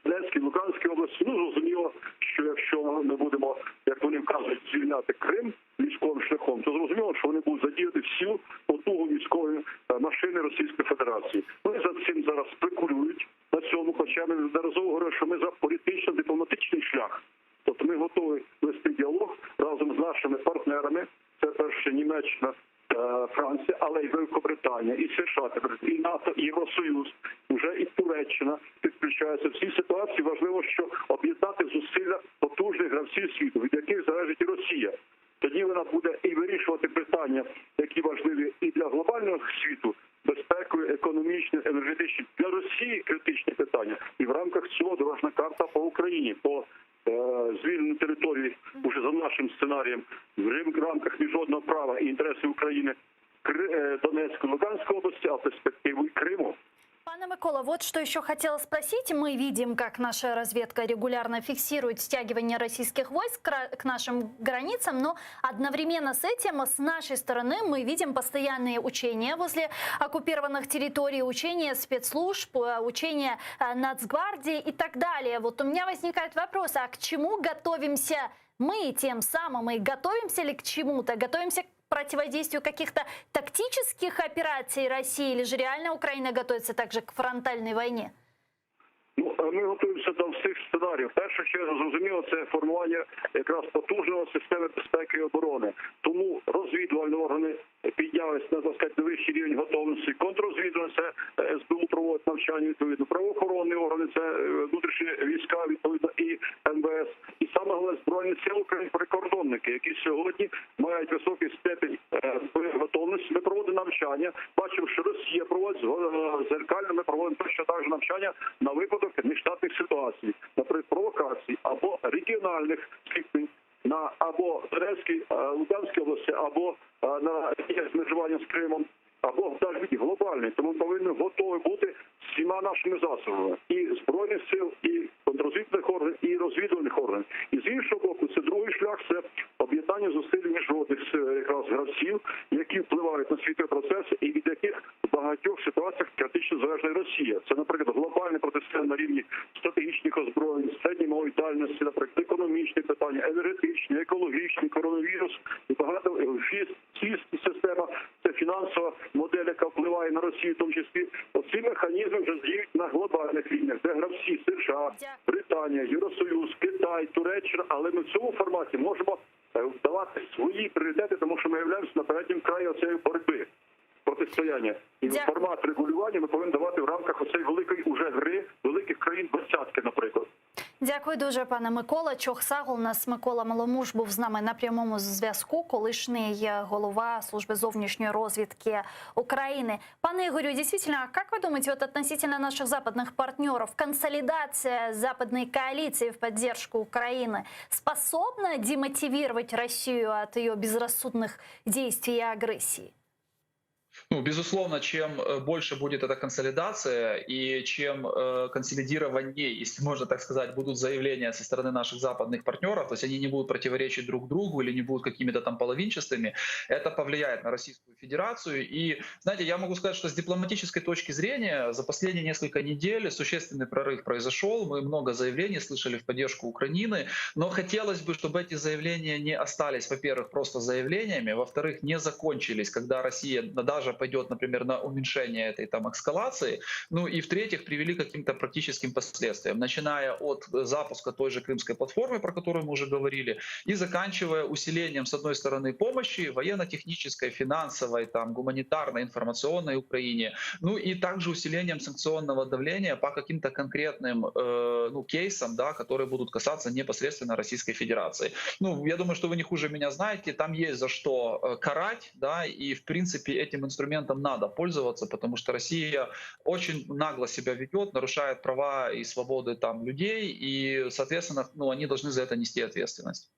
Донецькій, Луганській області. Зрозуміло, що якщо ми будемо, як вони вказують, звільняти Крим військовим шляхом, то зрозуміло, що вони будуть задіяти всю потугу військової машини Російської Федерації. Вони за цим зараз спекулюють на цьому, хоча ми неодноразово говоримо, що ми за політично-дипломатичний шлях. Тобто ми готові вести діалог разом з нашими партнерами, це перше Німеччина, Франція, але й Великобританія, і США, і НАТО, і Євросоюз, вже і Туреччина підключаються. В цій ситуації важливо, що об'єднати зусилля потужних гравців світу, від яких залежить і Росія. Тоді вона буде і вирішувати питання, які важливі і для глобального світу, безпекові, економічні, енергетичні, для Росії критичні питання. І в рамках цього дорожна карта по Україні, по звільненню території, уже за нашим сценарієм, в рамках міжнародного права і інтересів України, Донецької, Луганської області, а перспективу і Криму. Пане Микола, вот что еще хотела спросить. Мы видим, как наша разведка регулярно фиксирует стягивание российских войск к нашим границам, но одновременно с этим, с нашей стороны, мы видим постоянные учения возле оккупированных территорий, учения спецслужб, учения Нацгвардии и так далее. Вот у меня возникает вопрос, а к чему готовимся мы тем самым? И готовимся ли к чему-то? Готовимся к противодействию каких-то тактических операций России, или же реально Украина готовится также к фронтальной войне? Ми готуємося до всіх сценаріїв. В першу чергу, зрозуміло, це формування якраз потужного системи безпеки і оборони. Тому розвідувальні органи піднялися на, так сказати, вищий рівень готовності. Контррозвідувальні, це СБУ проводить навчання, відповідно. Правоохоронні органи, це внутрішні війська, відповідно, і МВС. І саме головне, Збройні сили України, прикордонники, які сьогодні мають високий степень готовності. Ми проводимо навчання. Бачимо, що Росія проводить зеркально, ми проводимо точно так же навчання на випадок нештатних ситуацій, наприклад, провокацій або регіональних зіткнень на або Донецькій, Луганській області, або на межування з Кримом, або навіть глобальний. Тому ми повинні готові бути всіма нашими засобами. І Збройних сил, і контррозвідувальних органів, і розвідувальних органів. І з іншого боку, це другий шлях, це об'єднання зусиль міжнародних якраз гравців, які впливають на світові процеси і від яких в багатьох ситуаціях критично залежна Росія. Це, наприклад, глобальне протистояння на рівні стратегічних озброєнь, середньої дальності, наприклад, економічні питання, енергетичні, екологічні, коронавірус і багато система, це фінансова модель, яка впливає на Росію, в тому числі. Оці механізми вже діють на глобальних рівнях, де гравці США, Британія, Євросоюз, Китай, Туреччина, але ми в цьому форматі можемо давати свої пріоритети, тому що ми являємося на передньому краї оцієї боротьби, протистояння. І формат регулювання ми повинні давати в рамках оцеї великої уже гри великих країн двадцятки, наприклад. Дякую дуже, пане Микола. Чохсагл, у нас Микола Маломуж був з нами на прямому зв'язку, колишній голова служби зовнішньої розвідки України. Пане Игорю, действительно, как вы думаете, вот относительно наших западных партнеров, консолидация западной коалиции в поддержку Украины способна демотивировать Россию от ее безрассудных действий и агрессии? Ну, безусловно, чем больше будет эта консолидация и чем консолидированнее, если можно так сказать, будут заявления со стороны наших западных партнеров, то есть они не будут противоречить друг другу или не будут какими-то там половинчатыми, это повлияет на Российскую Федерацию. И, знаете, я могу сказать, что с дипломатической точки зрения за последние несколько недель существенный прорыв произошел. Мы много заявлений слышали в поддержку Украины, но хотелось бы, чтобы эти заявления не остались, во-первых, просто заявлениями, во-вторых, не закончились, когда Россия даже даже пойдет, например, на уменьшение этой там эскалации. Ну и в-третьих, привели к каким-то практическим последствиям, начиная от запуска той же крымской платформы, про которую мы уже говорили, и заканчивая усилением, с одной стороны, помощи военно-технической, финансовой, там, гуманитарной, информационной Украине, ну и также усилением санкционного давления по каким-то конкретным кейсам, да, которые будут касаться непосредственно Российской Федерации. Ну, я думаю, что вы не хуже меня знаете, там есть за что карать, да, и в принципе этим инструментом надо пользоваться, потому что Россия очень нагло себя ведет, нарушает права и свободы там людей, и, соответственно, ну, они должны за это нести ответственность.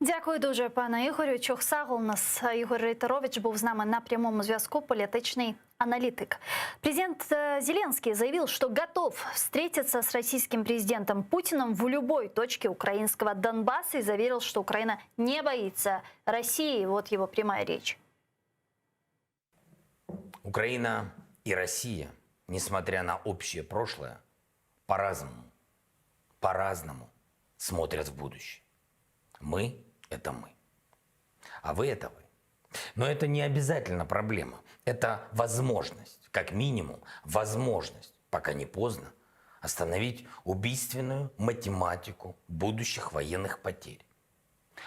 Дякую дуже, пане Ігорю. Чохсагл, у нас Ігор Рейтерович був з нами на прямому зв'язку, політичний аналитик. Президент Зеленский заявил, что готов встретиться с российским президентом Путиным в любой точке украинского Донбасса и заверил, что Украина не боится России. Вот его прямая речь. Украина и Россия, несмотря на общее прошлое, по-разному смотрят в будущее. Мы – это мы, а вы – это вы. Но это не обязательно проблема. Это возможность, как минимум, возможность, пока не поздно, остановить убийственную математику будущих военных потерь.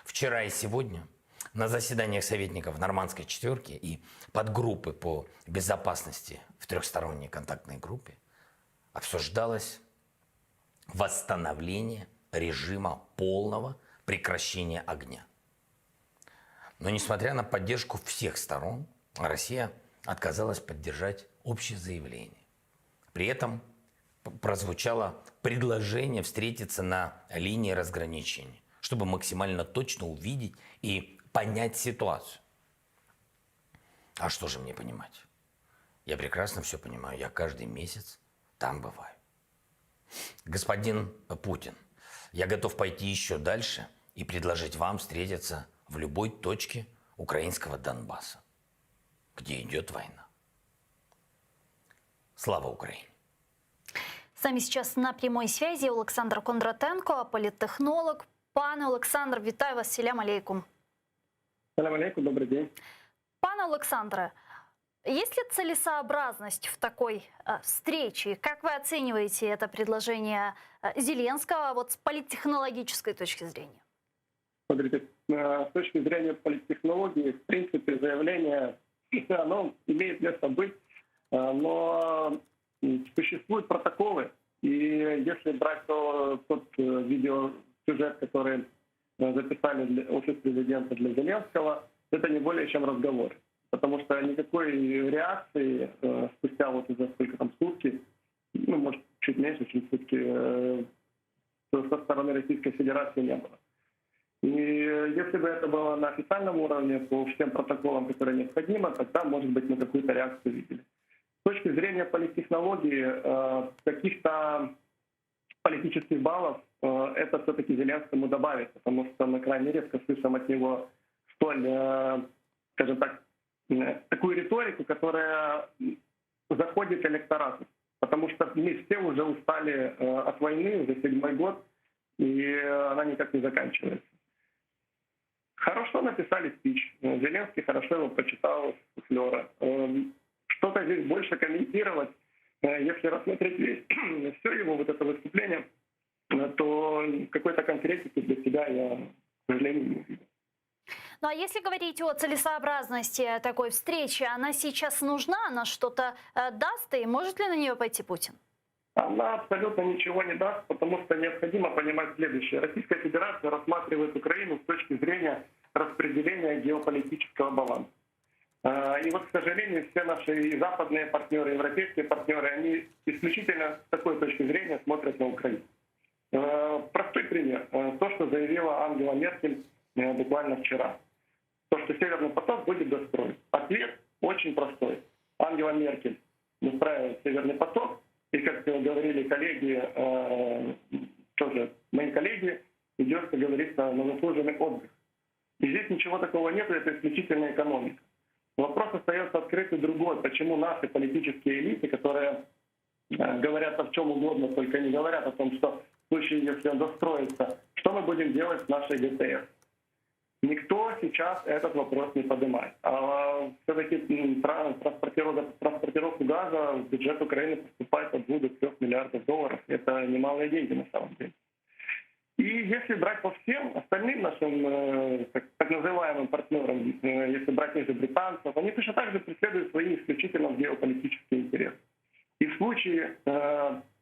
Вчера и сегодня на заседаниях советников Нормандской четверки и подгруппы по безопасности в трехсторонней контактной группе обсуждалось восстановление режима полного прекращения огня. Но несмотря на поддержку всех сторон, Россия отказалась поддержать общее заявление. При этом прозвучало предложение встретиться на линии разграничения, чтобы максимально точно увидеть и понять ситуацию. А что же мне понимать? Я прекрасно все понимаю, я каждый месяц там бываю. Господин Путин, я готов пойти еще дальше и предложить вам встретиться в любой точке украинского Донбасса, где идет война. Слава Украине! С нами сейчас на прямой связи Олександр Кондратенко, політтехнолог. Пане Олександр, вітаю вас, селям алейкум. Салам алейкум, добрый день. Пане Александре, есть ли целесообразность в такой встрече? Как вы оцениваете это предложение Зеленского вот с политтехнологической точки зрения? Смотрите, с точки зрения политтехнологии, в принципе, заявление, оно имеет место быть, но существуют протоколы, и если брать тот видеосюжет, который записали офис президента для Зеленского, это не более чем разговор. Потому что никакой реакции спустя вот уже сколько там сутки, ну, может, чуть меньше, чем сутки, со стороны Российской Федерации не было. И если бы это было на официальном уровне, по всем протоколам, которые необходимо, тогда, может быть, мы какую-то реакцию видели. С точки зрения политтехнологии, каких-то политических баллов это все-таки Зеленскому добавит, потому что мы крайне редко слышим от него столь, скажем так, такую риторику, которая заходит электорату. Потому что мы все уже устали от войны, уже 7-й год, и она никак не заканчивается. Хорошо написали спич. Зеленский хорошо его прочитал с суфлера. Что-то здесь больше комментировать, если рассмотреть все его вот это выступление, то какой-то конкретики для себя я, к сожалению, не увидел. Ну а если говорить о целесообразности такой встречи, она сейчас нужна, она что-то даст, и может ли на нее пойти Путин? Она абсолютно ничего не даст, потому что необходимо понимать следующее. Российская Федерация рассматривает Украину с точки зрения распределения геополитического баланса. И вот, к сожалению, все наши и западные партнеры, европейские партнеры, они исключительно с такой точки зрения смотрят на Украину. Простой пример. То, что заявила Ангела Меркель буквально вчера. То, что Северный поток будет достроен. Ответ очень простой. Ангела Меркель достраивает Северный поток, и, как говорили коллеги, тоже мои коллеги, идет, как говорится, на заслуженный отдых. И здесь ничего такого нет, это исключительно экономика. Вопрос остается открытый другой. Почему наши политические элиты, которые говорят о чем угодно, только не говорят о том, что в случае, если он достроится, что мы будем делать с нашей ГТС? Никто сейчас этот вопрос не поднимает. А все-таки транспортировку газа в бюджет Украины поступает от 2 до 3 миллиардов долларов. Это немалые деньги на самом деле. И если брать по всем остальным нашим так называемым партнерам, если брать тех же британцев, они точно так же преследуют свои исключительно геополитические интересы. И в случае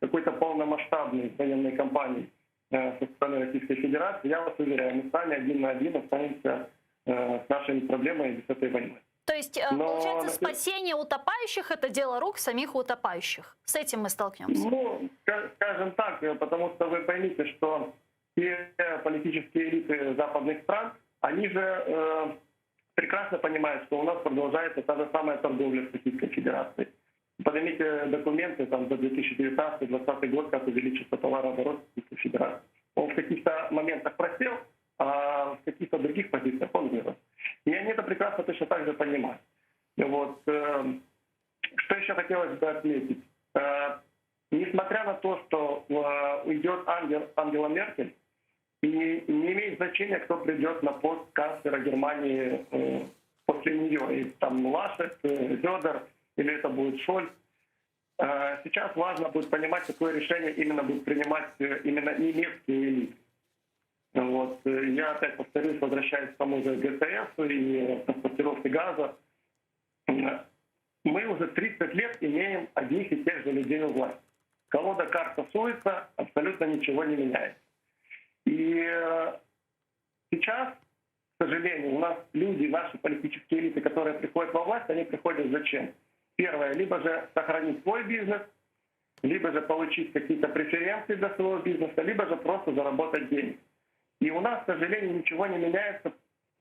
какой-то полномасштабной военной кампании со стороны Российской Федерации, я вас уверяю, мы сами один на один останемся с нашими проблемами с этой войной. То есть, получается, спасение утопающих – это дело рук самих утопающих. С этим мы столкнемся. Ну, скажем так, потому что вы поймите, что все политические элиты западных стран, они же прекрасно понимают, что у нас продолжается та же самая торговля с Российской Федерацией. Поднимите документы там, за 2019-2020 год, как увеличится товарооборот Российской Федерации. Он в каких-то моментах просел, а в каких-то других позициях он вырос. И они это прекрасно точно так же понимают. Вот. Что еще хотелось бы отметить? Несмотря на то, что уйдет Ангела Меркель, и не имеет значения, кто придет на пост канцлера Германии после нее. И там Лашет, Зёдер, или это будет Шольц. Сейчас важно будет понимать, какое решение именно будут принимать именно немецкие элиты. Вот. Я опять повторюсь, возвращаясь к тому же ГТС и транспортировке газа. Мы уже 30 лет имеем одних и тех же людей у власти. Колода карт тасуется, абсолютно ничего не меняется. И сейчас, к сожалению, у нас люди, наши политические элиты, которые приходят во власть, они приходят зачем? Первое, либо же сохранить свой бизнес, либо же получить какие-то преференции для своего бизнеса, либо же просто заработать денег. И у нас, к сожалению, ничего не меняется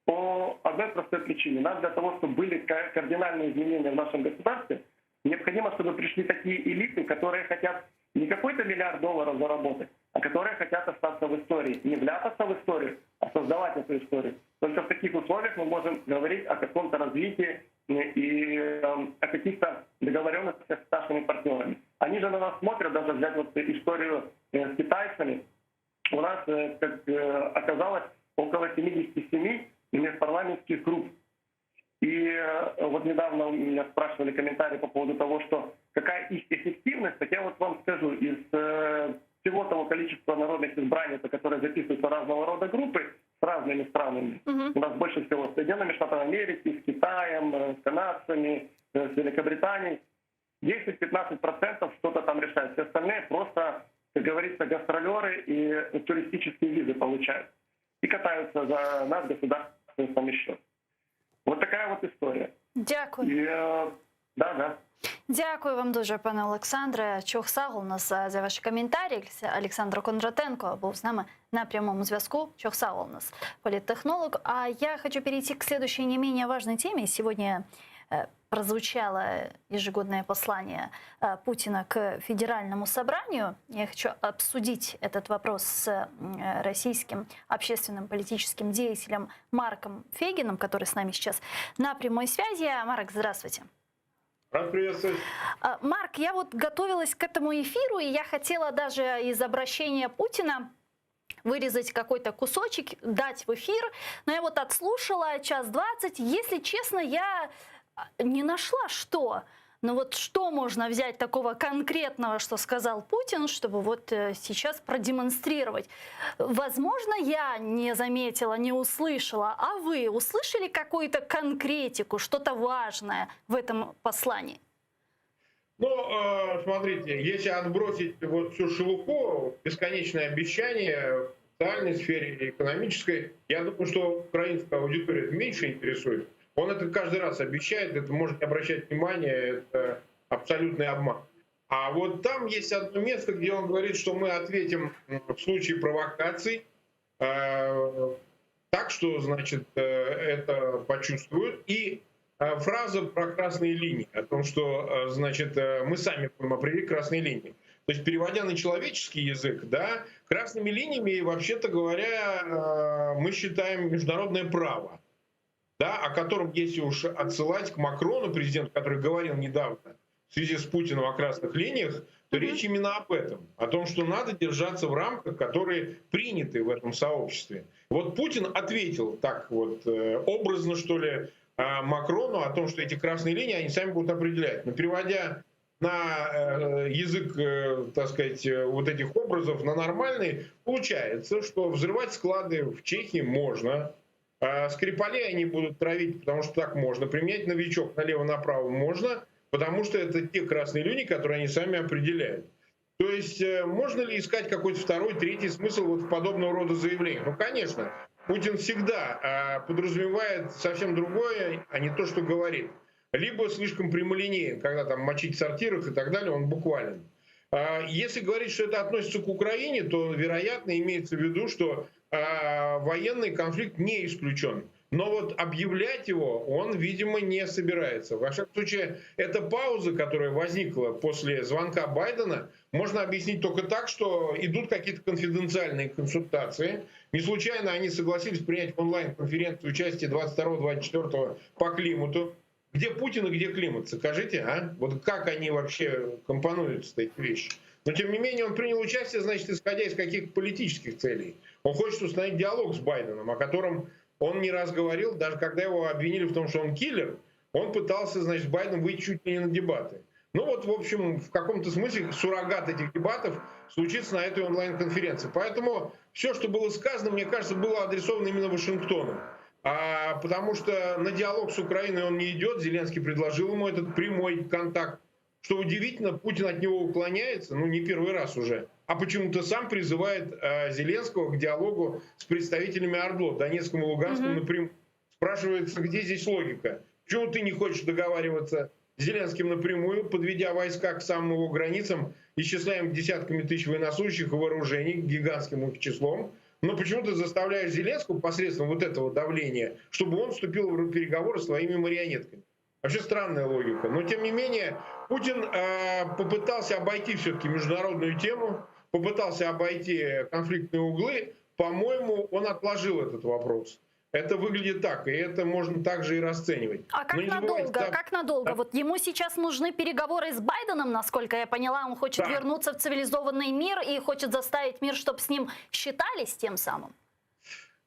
по одной простой причине. Нам для того, чтобы были кардинальные изменения в нашем государстве, необходимо, чтобы пришли такие элиты, которые хотят не какой-то $1 миллиард заработать, а которые хотят остаться в истории. Не вляпаться в историю, а создавать эту историю. Только в таких условиях мы можем говорить о каком-то развитии и о каких-то договоренностях с нашими партнерами. Они же на нас смотрят, даже взять вот историю с китайцами. У нас, как оказалось, около 77 межпарламентских групп. И вот недавно у меня спрашивали комментарии по поводу того, что какая их эффективность, так я вот вам скажу, из всего того количества народных избраний, которые записываются разного рода группы с разными странами, у нас больше всего с Соединенными Штатами Америки, с Китаем, с канадцами, с Великобританией, 10-15% что-то там решают. Все остальные просто, как говорится, гастролеры и туристические визы получают. И катаются за наш государственный счет. Вот така от історія. Дякую. Да. Дякую вам дуже, пане Олександре. Чохсагл у нас за ваші коментарі. Олександр Кондратенко був з нами на прямому зв'язку. Чохсагл у нас политтехнолог. А я хочу перейти к следующей не менее важной теме. Сегодня прозвучало ежегодное послание Путина к Федеральному собранию. Я хочу обсудить этот вопрос с российским общественным политическим деятелем Марком Фейгиным, который с нами сейчас на прямой связи. Марк, здравствуйте. Рад приветствовать. Марк, я вот готовилась к этому эфиру, и я хотела даже из обращения Путина вырезать какой-то кусочек, дать в эфир. Но я вот отслушала 1:20. Если честно, я не нашла, что. Но вот что можно взять такого конкретного, что сказал Путин, чтобы вот сейчас продемонстрировать? Возможно, я не заметила, не услышала, а вы услышали какую-то конкретику, что-то важное в этом послании? Ну, смотрите, если отбросить вот всю шелуху, бесконечное обещание в социальной сфере и экономической, я думаю, что украинская аудитория это меньше интересует. Он это каждый раз обещает, это может не обращать внимания, это абсолютный обман. А вот там есть одно место, где он говорит, что мы ответим в случае провокаций так, что, значит, это почувствуют. И фраза про красные линии, о том, что, значит, мы сами будем определить красные линии. То есть, переводя на человеческий язык, да, красными линиями, вообще-то говоря, мы считаем международное право, да, о котором, если уж отсылать к Макрону, президенту, который говорил недавно, в связи с Путиным о красных линиях, то речь именно об этом. О том, что надо держаться в рамках, которые приняты в этом сообществе. Вот Путин ответил так вот образно, что ли, Макрону о том, что эти красные линии они сами будут определять. Но переводя на язык, так сказать, вот этих образов, на нормальный, получается, что взрывать склады в Чехии можно, Скрипалей они будут травить, потому что так можно, применять новичок налево-направо можно, потому что это те красные линии, которые они сами определяют. То есть можно ли искать какой-то второй, третий смысл вот в подобного рода заявлениях? Ну, конечно, Путин всегда подразумевает совсем другое, а не то, что говорит. Либо слишком прямолинеен, когда там мочить в сортирах и так далее, он буквален. Если говорить, что это относится к Украине, то, вероятно, имеется в виду, что военный конфликт не исключен. Но вот объявлять его он, видимо, не собирается. Во всяком случае, эта пауза, которая возникла после звонка Байдена, можно объяснить только так, что идут какие-то конфиденциальные консультации. Не случайно они согласились принять в онлайн-конференцию участие 22-24 по климату. Где Путин и где климат? Скажите, а? Вот как они вообще компонуются, эти вещи? Но, тем не менее, он принял участие, значит, исходя из каких политических целей. Он хочет установить диалог с Байденом, о котором он не раз говорил, даже когда его обвинили в том, что он киллер, он пытался, значит, с Байденом выйти чуть ли не на дебаты. Ну вот, в общем, в каком-то смысле суррогат этих дебатов случится на этой онлайн-конференции. Поэтому все, что было сказано, мне кажется, было адресовано именно Вашингтону. Потому что на диалог с Украиной он не идет. Зеленский предложил ему этот прямой контакт. Что удивительно, Путин от него уклоняется, ну не первый раз уже, а почему-то сам призывает Зеленского к диалогу с представителями ОРДЛО, Донецком и Луганском напрямую. Спрашивается, где здесь логика? Почему ты не хочешь договариваться с Зеленским напрямую, подведя войска к самым его границам, исчисляем десятками тысяч военнослужащих и вооружений, гигантским их числом, но почему ты заставляешь Зеленского посредством вот этого давления, чтобы он вступил в переговоры с своими марионетками? Вообще странная логика. Но, тем не менее, Путин попытался обойти все-таки международную тему, попытался обойти конфликтные углы. По-моему, он отложил этот вопрос. Это выглядит так, и это можно также и расценивать. А как надолго? Как надолго? Вот ему сейчас нужны переговоры с Байденом, насколько я поняла. Он хочет вернуться в цивилизованный мир и хочет заставить мир, чтобы с ним считались тем самым.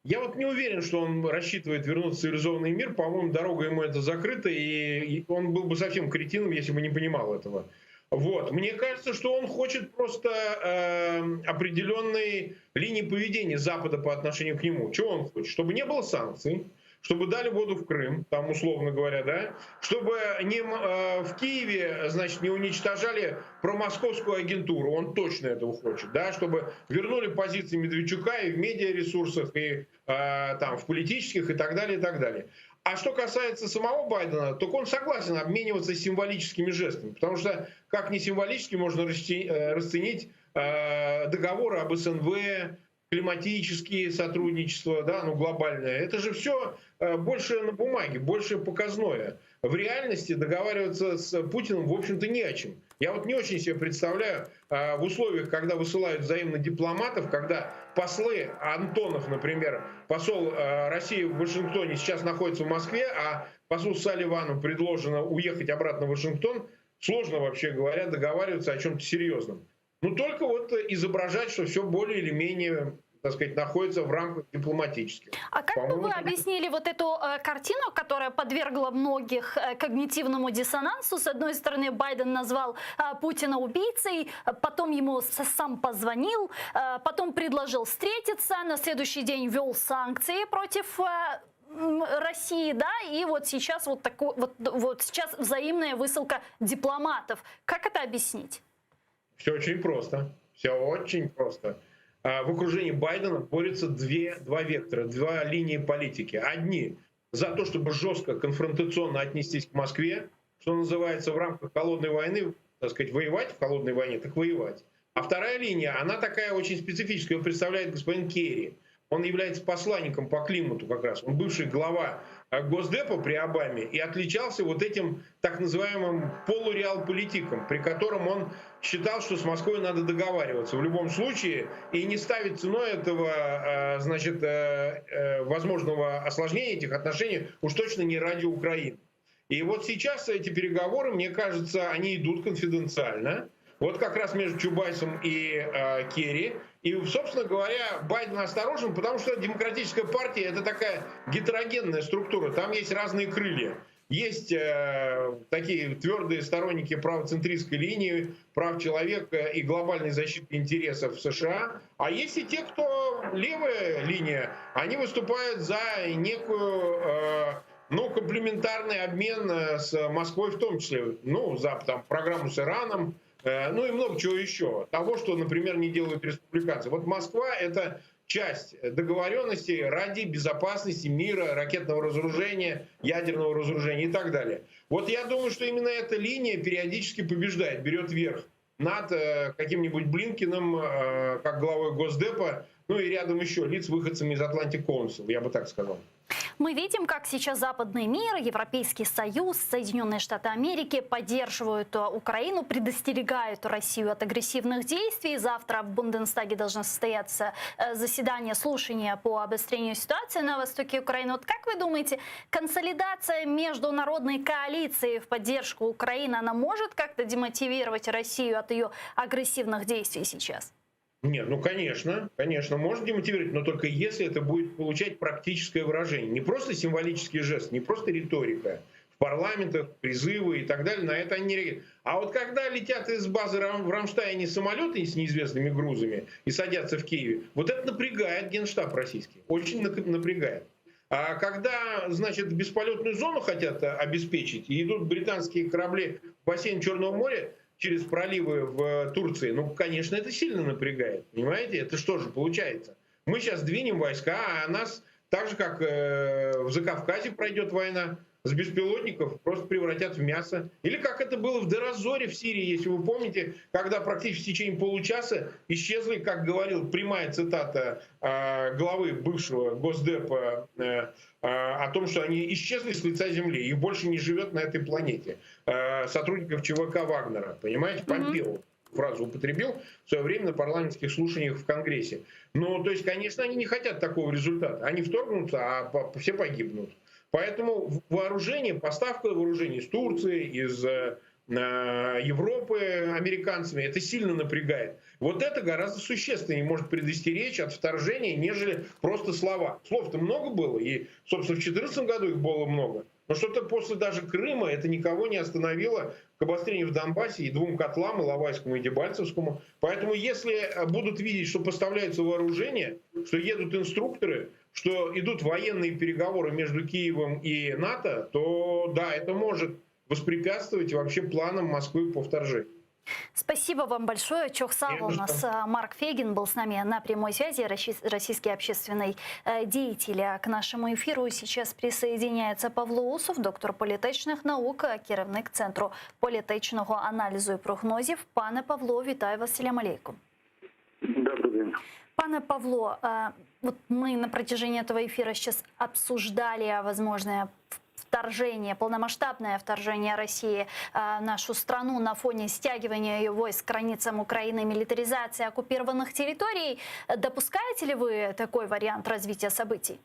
Я вот не уверен, что он рассчитывает вернуться в цивилизованный мир. По-моему, дорога ему это закрыта, и он был бы совсем кретином, если бы не понимал этого. Вот. Мне кажется, что он хочет просто определенной линии поведения Запада по отношению к нему. Чего он хочет? Чтобы не было санкций, чтобы дали воду в Крым, там условно говоря, да, чтобы в Киеве, значит, не уничтожали промосковскую агентуру, он точно этого хочет, да, чтобы вернули позиции Медведчука и в медиаресурсах, и там в политических, и так далее, и так далее. А что касается самого Байдена, то он согласен обмениваться символическими жестами, потому что как не символически можно расценить договоры об СНВ, климатические сотрудничества, да, ну глобальное. Это же все больше на бумаге, больше показное. В реальности договариваться с Путиным, в общем-то, не о чем. Я вот не очень себе представляю в условиях, когда высылают взаимно дипломатов, когда послы, Антонов, например, посол России в Вашингтоне сейчас находится в Москве, а послу Салливану предложено уехать обратно в Вашингтон, сложно, вообще говоря, договариваться о чем-то серьезном. Ну, только вот изображать, что все более или менее, так сказать, находится в рамках дипломатических. А как бы вы объяснили вот эту картину, которая подвергла многих когнитивному диссонансу? С одной стороны, Байден назвал Путина убийцей, потом ему сам позвонил, потом предложил встретиться, на следующий день ввел санкции против России, да, и вот сейчас вот такой вот сейчас взаимная высылка дипломатов. Как это объяснить? Все очень просто. Все очень просто. В окружении Байдена борются два вектора, две линии политики. Одни за то, чтобы жестко, конфронтационно отнестись к Москве, что называется, в рамках холодной войны, так сказать, воевать в холодной войне, так воевать. А вторая линия, она такая очень специфическая, ее представляет господин Керри. Он является посланником по климату как раз. Он бывший глава Госдепа при Обаме и отличался вот этим так называемым полуреалполитиком, при котором он считал, что с Москвой надо договариваться в любом случае и не ставить ценой этого, значит, возможного осложнения этих отношений уж точно не ради Украины. И вот сейчас эти переговоры, мне кажется, они идут конфиденциально. Вот как раз между Чубайсом и Керри. И, собственно говоря, Байден осторожен, потому что демократическая партия — это такая гетерогенная структура. Там есть разные крылья. Есть такие твердые сторонники правоцентристской линии, прав человека и глобальной защиты интересов США. А есть и те, кто левая линия. Они выступают за некую... комплементарный обмен с Москвой в том числе, за там, программу с Ираном, и много чего еще. Того, что, например, не делают республиканцы. Вот Москва — это часть договоренностей ради безопасности мира, ракетного разоружения, ядерного разоружения и так далее. Вот я думаю, что именно эта линия периодически побеждает, берет верх над каким-нибудь Блинкеном, как главой Госдепа, и рядом еще лиц, выходцами из Atlantic Council, я бы так сказал. Мы видим, как сейчас западный мир, Европейский Союз, Соединенные Штаты Америки поддерживают Украину, предостерегают Россию от агрессивных действий. Завтра в Бундестаге должно состояться заседание, слушания по обострению ситуации на востоке Украины. Вот как вы думаете, консолидация международной коалиции в поддержку Украины, она может как-то демотивировать Россию от ее агрессивных действий сейчас? Нет, конечно, может демотивировать, но только если это будет получать практическое выражение. Не просто символический жест, не просто риторика в парламентах, призывы и так далее, на это они не реагируют. А вот когда летят из базы в Рамштайне самолеты с неизвестными грузами и садятся в Киеве, вот это напрягает Генштаб российский, очень напрягает. А когда, бесполетную зону хотят обеспечить, и идут британские корабли в бассейн Черного моря, через проливы в Турции, конечно, это сильно напрягает. Понимаете? Это что же получается? Мы сейчас двинем войска, а нас, так же, как в Закавказье пройдет война, с беспилотников просто превратят в мясо. Или как это было в Дер-аз-Зоре в Сирии, если вы помните, когда практически в течение получаса исчезли, как говорил прямая цитата главы бывшего Госдепа, о том, что они исчезли с лица земли, их больше не живет на этой планете. Сотрудников ЧВК Вагнера, понимаете, Помпео фразу употребил в свое время на парламентских слушаниях в Конгрессе. То есть, конечно, они не хотят такого результата. Они вторгнутся, а все погибнут. Поэтому вооружение, поставка вооружений из Турции, из Европы американцами, это сильно напрягает. Вот это гораздо существеннее может предостеречь от вторжения, нежели просто слова. Слов-то много было, и, собственно, в 2014 году их было много. Но что-то после даже Крыма это никого не остановило к обострению в Донбассе и двум котлам, Иловайскому и Дебальцевскому. Поэтому если будут видеть, что поставляется вооружение, что едут инструкторы, что идут военные переговоры между Киевом и НАТО, то да, это может воспрепятствовать вообще планам Москвы по вторжению. Спасибо вам большое. Чохсава у нас Марк Фегин был с нами на прямой связи, российский общественный деятель. К нашему эфиру сейчас присоединяється Павло Усов, доктор політичних наук, керівник Центру політичного аналізу і прогнозів. Пане Павло, вітаю вас, селям алейкум. Добрый день. Пане Павло, вот мы на протяжении этого эфира сейчас обсуждали возможное вторжение, полномасштабное вторжение России в нашу страну на фоне стягивания войск к границам Украины, милитаризации оккупированных территорий. Допускаете ли вы такой вариант развития событий?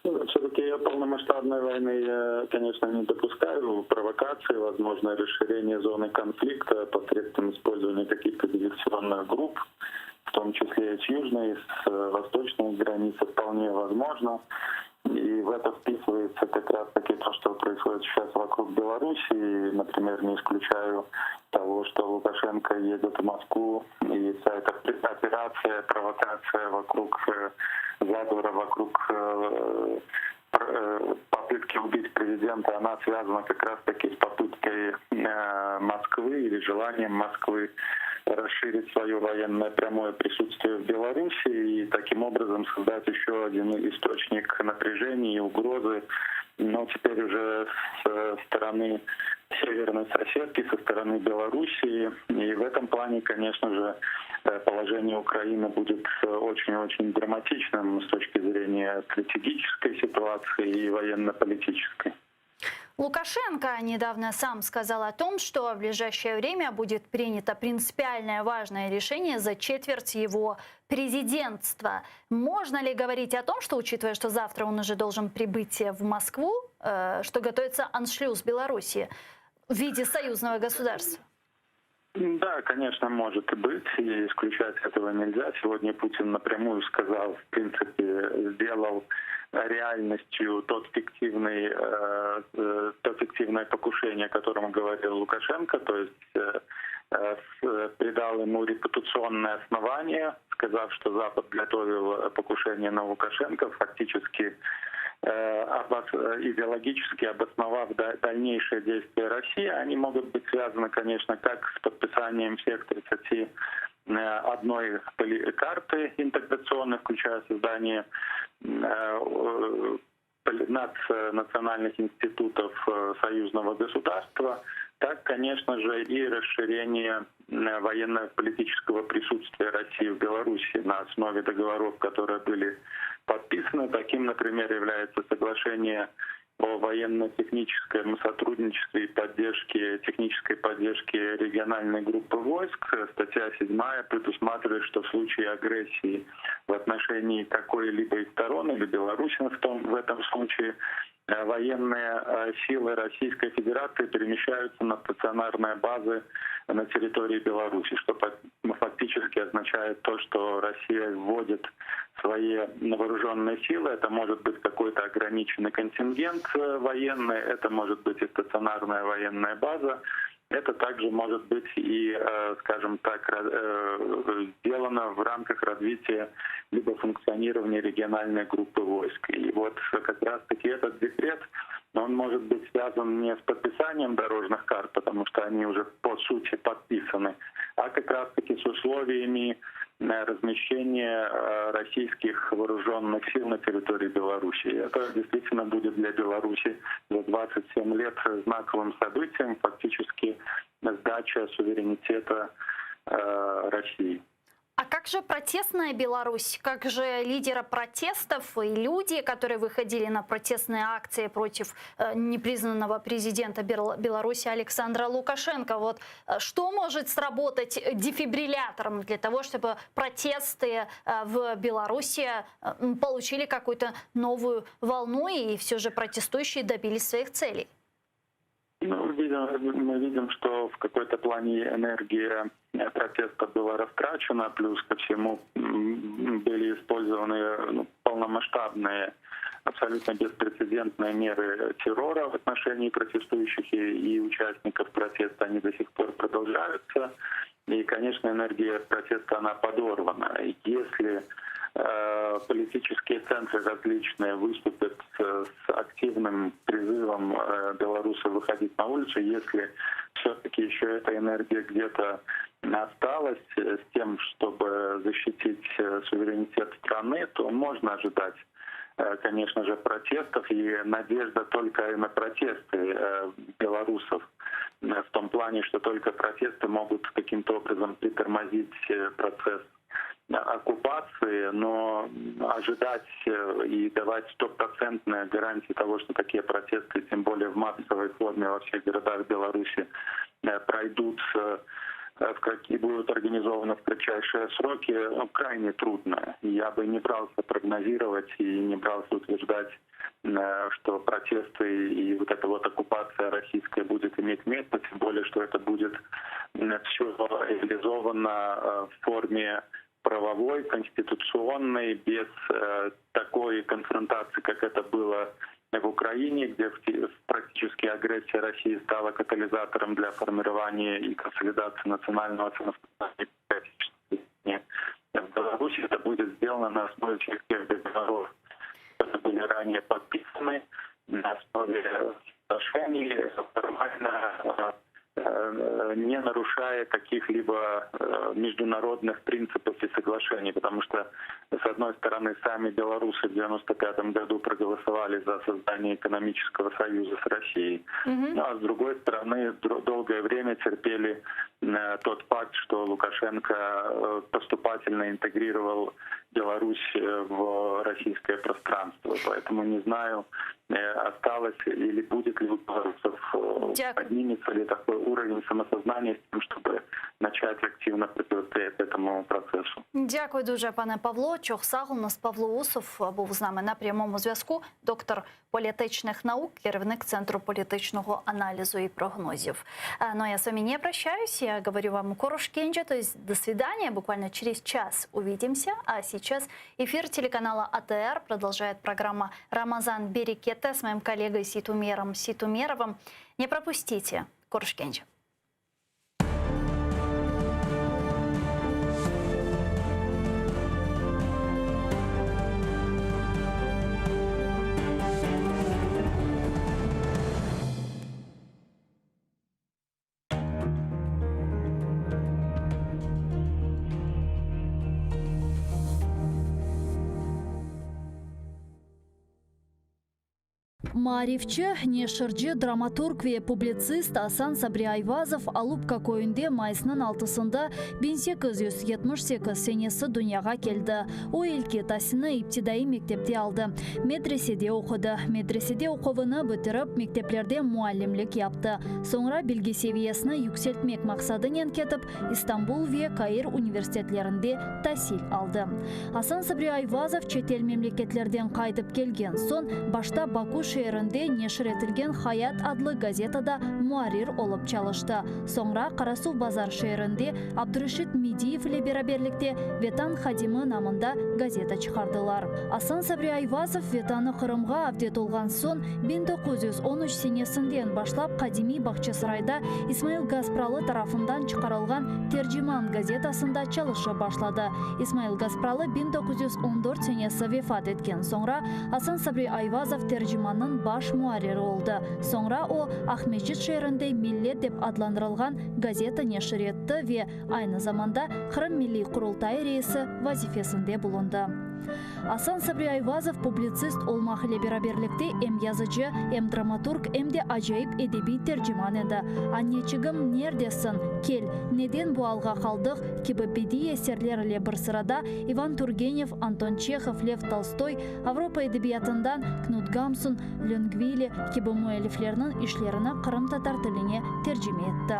Все-таки полномасштабной войны я, конечно, не допускаю. Провокации, возможно, расширение зоны конфликта посредством использования каких-то диверсионных групп, в том числе и с южной, и с восточной границы, вполне возможно. И в это вписывается как раз-таки то, что происходит сейчас вокруг Белоруссии. Например, не исключаю того, что Лукашенко едет в Москву, и вся эта операция, провокация вокруг заговора, вокруг попытки убить президента, она связана как раз-таки с попыткой Москвы или желанием Москвы расширить свое военное прямое присутствие в Беларуси и таким образом создать еще один источник напряжения и угрозы, но теперь уже с стороны северной соседки, со стороны Белоруссии. И в этом плане, конечно же, положение Украины будет очень-очень драматичным с точки зрения стратегической ситуации и военно-политической. Лукашенко недавно сам сказал о том, что в ближайшее время будет принято принципиальное важное решение за четверть его президентства. Можно ли говорить о том, что, учитывая, что завтра он уже должен прибыть в Москву, что готовится аншлюз Беларуси в виде союзного государства? Да, конечно, может и быть, и исключать этого нельзя. Сегодня Путин напрямую сказал, в принципе, сделал реальностью то фиктивное покушение, о котором говорил Лукашенко, то есть придал ему репутационное основание, сказав, что Запад готовил покушение на Лукашенко, фактически идеологически обосновав дальнейшие действия России. Они могут быть связаны, конечно, как с подписанием всех 31 карты интеграционной, включая создание национальных институтов союзного государства, так, конечно же, и расширение военно-политического присутствия России в Беларуси на основе договоров, которые были подписаны. Таким, например, является соглашение о военно-техническом сотрудничестве и технической поддержке региональной группы войск. Статья 7 предусматривает, что в случае агрессии в отношении какой-либо из сторон или Беларуси в этом случае военные силы Российской Федерации перемещаются на стационарные базы на территории Беларуси, что фактически означает то, что Россия вводит свои вооруженные силы. Это может быть какой-то ограниченный контингент военный, это может быть и стационарная военная база. Это также может быть и, скажем так, сделано в рамках развития либо функционирования региональной группы войск. И вот как раз-таки этот декрет, он может быть связан не с подписанием дорожных карт, потому что они уже по сути подписаны, а как раз-таки с условиями размещения российских вооруженных сил на территории Беларуси. Это действительно будет для Беларуси за 27 лет знаковым событием, фактически сдача суверенитета России. А как же протестная Беларусь? Как же лидера протестов и люди, которые выходили на протестные акции против непризнанного президента Беларуси Александра Лукашенко? Вот что может сработать дефибриллятором для того, чтобы протесты в Беларуси получили какую-то новую волну и все же протестующие добились своих целей? Мы видим, что в какой-то плане энергия протеста была растрачена, плюс ко всему были использованы полномасштабные, абсолютно беспрецедентные меры террора в отношении протестующих и участников протеста. Они до сих пор продолжаются. И, конечно, энергия протеста, она подорвана. И если политические центры различные выступят с активным призывом белорусов выходить на улицу, если все-таки еще эта энергия где-то осталась с тем, чтобы защитить суверенитет страны, то можно ожидать, конечно же, протестов, и надежда только на протесты белорусов, в том плане, что только протесты могут каким-то образом притормозить процесс оккупации, но ожидать и давать стопроцентные гарантии того, что такие протесты, тем более в массовой форме во всех городах Беларуси, пройдут и будут организованы в кратчайшие сроки, крайне трудно. Я бы не брался прогнозировать и не брался утверждать, что протесты и вот эта вот оккупация российская будет иметь место, тем более, что это будет все реализовано в форме правовой, конституционной, без такой конфронтации, как это было в Украине, где практически агрессия России стала катализатором для формирования и консолидации национального самостоятельного. В Беларуси это будет сделано на основе тех договоров, которые были ранее подписаны, на основе соглашений, формально не нарушая каких-либо международных принципов и соглашений, потому что, с одной стороны, сами белорусы в 1995 году проголосовали за создание экономического союза с Россией, а с другой стороны, долгое время терпели тот факт, что Лукашенко поступательно интегрировал Беларусь в российское пространство. Поэтому не знаю, осталось или будет ли у белорусов, поднимется ли такой уровень самосознания с тем, чтобы начать активно противостоять этому процессу. Дякую дуже, пане Павло. Чохсаг, у нас Павло Усов був з нами на прямому зв'язку. Доктор політичних наук, керівник Центру політичного аналізу и прогнозов. Но я с вами не прощаюсь, я говорю вам корошкенджа, то есть до свидания, буквально через час увидимся. А сейчас эфир телеканала АТР продолжает программа «Рамазан Берекета» с моим коллегой Ситумером Ситумеровым. Не пропустите корошкенджа. Маарифчы, нешырчы, драматург ве публицист Асан Сабри Айвазов Алупка көйінде майысының 6-сында 1878 сенесі дүнияға келді. О елке тасыны иптидаи мектепте алды. Медреседе оқыды. Медреседе оқуыны бітіріп, мектеплерде муалlimlik yaptı. Sonra bilgi seviyesini yükseltmek maqsadıyla ketip, İstanbul ve Kayır üniversitetlerinde tahsil aldı. Асан Сабри Айвазов çetel memleketlerden qaydıp kelgen son, başta Baku şehrinde neşir etilgen Hayat adlı gazetada muarir olup çalıştı. Sonra Karasu Bazar şehrinde Abdurashid Mediyev ile beraberlikte Vetan Hadimi namında gazeta çıkardılar. Асан Сабри Айвазов Vetanı Kırımға avdet olgan son 1913 senesinden başlap Kadimi Bahçesaray'da İsmail Gazpralı tarafından çıkarılgan Tercüman gazetasında çalışa başladı. İsmail Gazpralı 1914 senesi vefat etken sonra Асан Сабри Айвазов tercümanın baş muariri oldu. Sonra o Ahmetçit şehrinde Millet dep adlandırılgan gazeta neşir etti ve aynı zamanda Kırım Milli Kurultayı reisi vazifesinde bulundu. Асан Сабри Айвазов publitsist olmak ile beraberlikte hem yazıcı, hem dramaturg, hem de acayip edebi tercüman edi. Anneciğim neredesin? Kel, neden bu alga kaldık? Gibi bedi eserlerle bir sırada Ivan Turgenev, Anton Çekhov, Lev Tolstoy, Avrupa edebiyatından Knut Gamsun, Longvili gibi müelliflerinin işlerini Kırım Tatar tiline tercüme etti.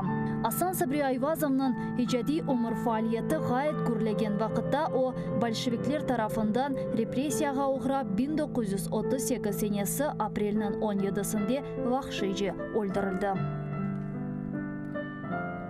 Асан Сабри Айвазов'ның icadi umur faaliyeti gayet gürlegen vakitte o Bolşevikler tarafından repressiyaga uğrab 1938 senesi aprelinin 17'sinde vahşice öldürüldü.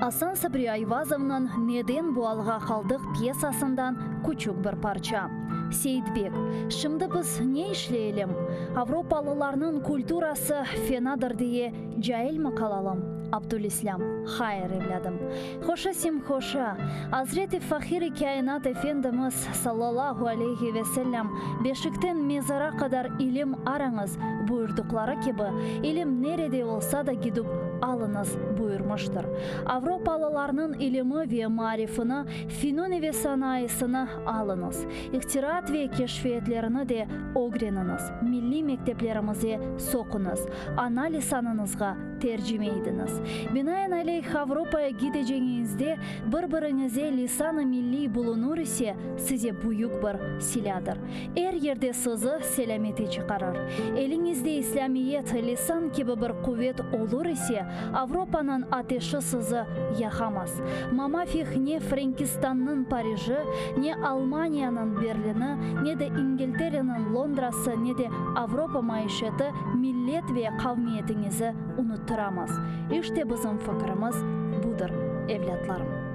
Асан Сабри Айвазов'ның Neden bu alga kaldık piyasasından küçük bir parça. Seyitbek, şimdi biz ne işleyelim? Avrupalılarının kulturası fenadır diye cahil mi kalalım? Abdülislam, hayır evladım. Hoşa sim hoşa. Hazreti Fahir-i Kainat Efendimiz sallallahu aleyhi ve sellem beşikten mezara kadar ilim aranız buyurdukları gibi ilim nerede olsa da gidip alınız buyurmuştur. Avrupalılarının ilimi ve marifini, fenoni ve sanayisini alınız. İhtirat ve keşfiyetlerini de öğreniniz. Milli mekteplerimize sokunuz. Ana lisanınızga tercüme ediniz. Binaenaleyh Avrupa'ya gideceğinizde birbirinize lisan-ı milli bulunur ise size büyük bir siladır. Her yerde sizi selamete çıkarır. Elinizde İslamiyet, lisan gibi bir kuvvet olur ise Avrupa'nın ateşi sizi yakamaz. Mamafih ne Frankistan'ın Paris'i, ne Almanya'nın Berlin'i, ne de İngiltere'nin Londra'sı, ne de Avrupa maişeti millet ve kavmiyetinizi unutturamaz. İşte bizim fikrimiz budur evlatlarım.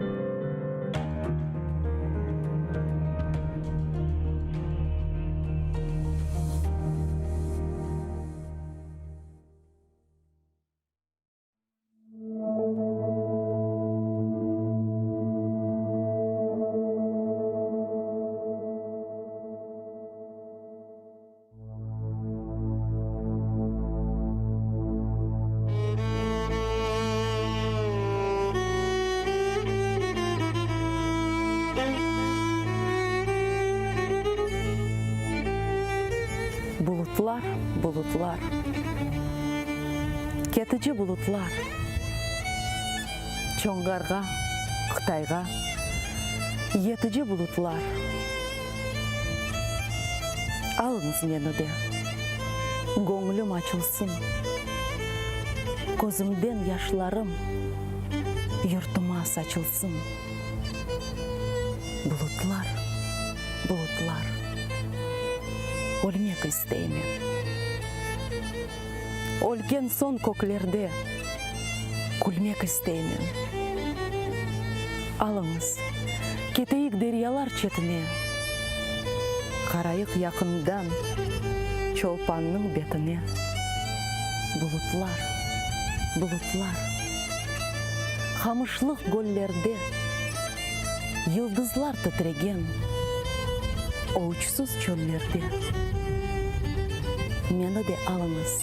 Bulutlar, bulutlar, ketici bulutlar, çoңғарға Қытайға, етіде бұлытлар. Алыңыз мені де, көңілім açılсын. Көзімден яшларым, yurtuma saçılsın. Bulutlar, bulutlar, ölmek isteymen. Ölgen son köklerde, gülmek isteymen. Alınız, keteyik deryalar çetine, karayık yakından, çolpanның betine. Bulutlar, bulutlar, Хамышлық гөллерде yıldızlar titregen, uçsuz çöllerde. Meni de alınız,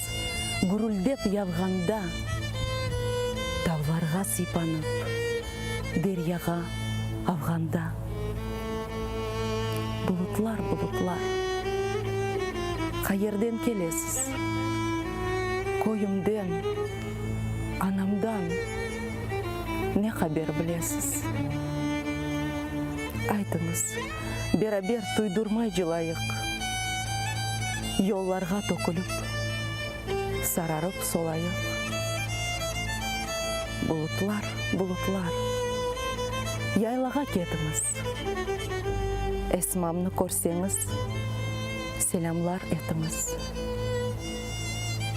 gürüldep yağganda, tavlarga sıypanıp, deryaga avganda. Bulutlar, bulutlar, kayerden kelesiz, koyumden, anamdan, ne haber bilesiz? Айтыңыз, beraber туйдурмай жылайық. Yollarga tökülüp, sararıp solayıq. Bulutlar, bulutlar, yaylaga ketіңіз. Esmamны көрсеңіз, selamlar etіңіз.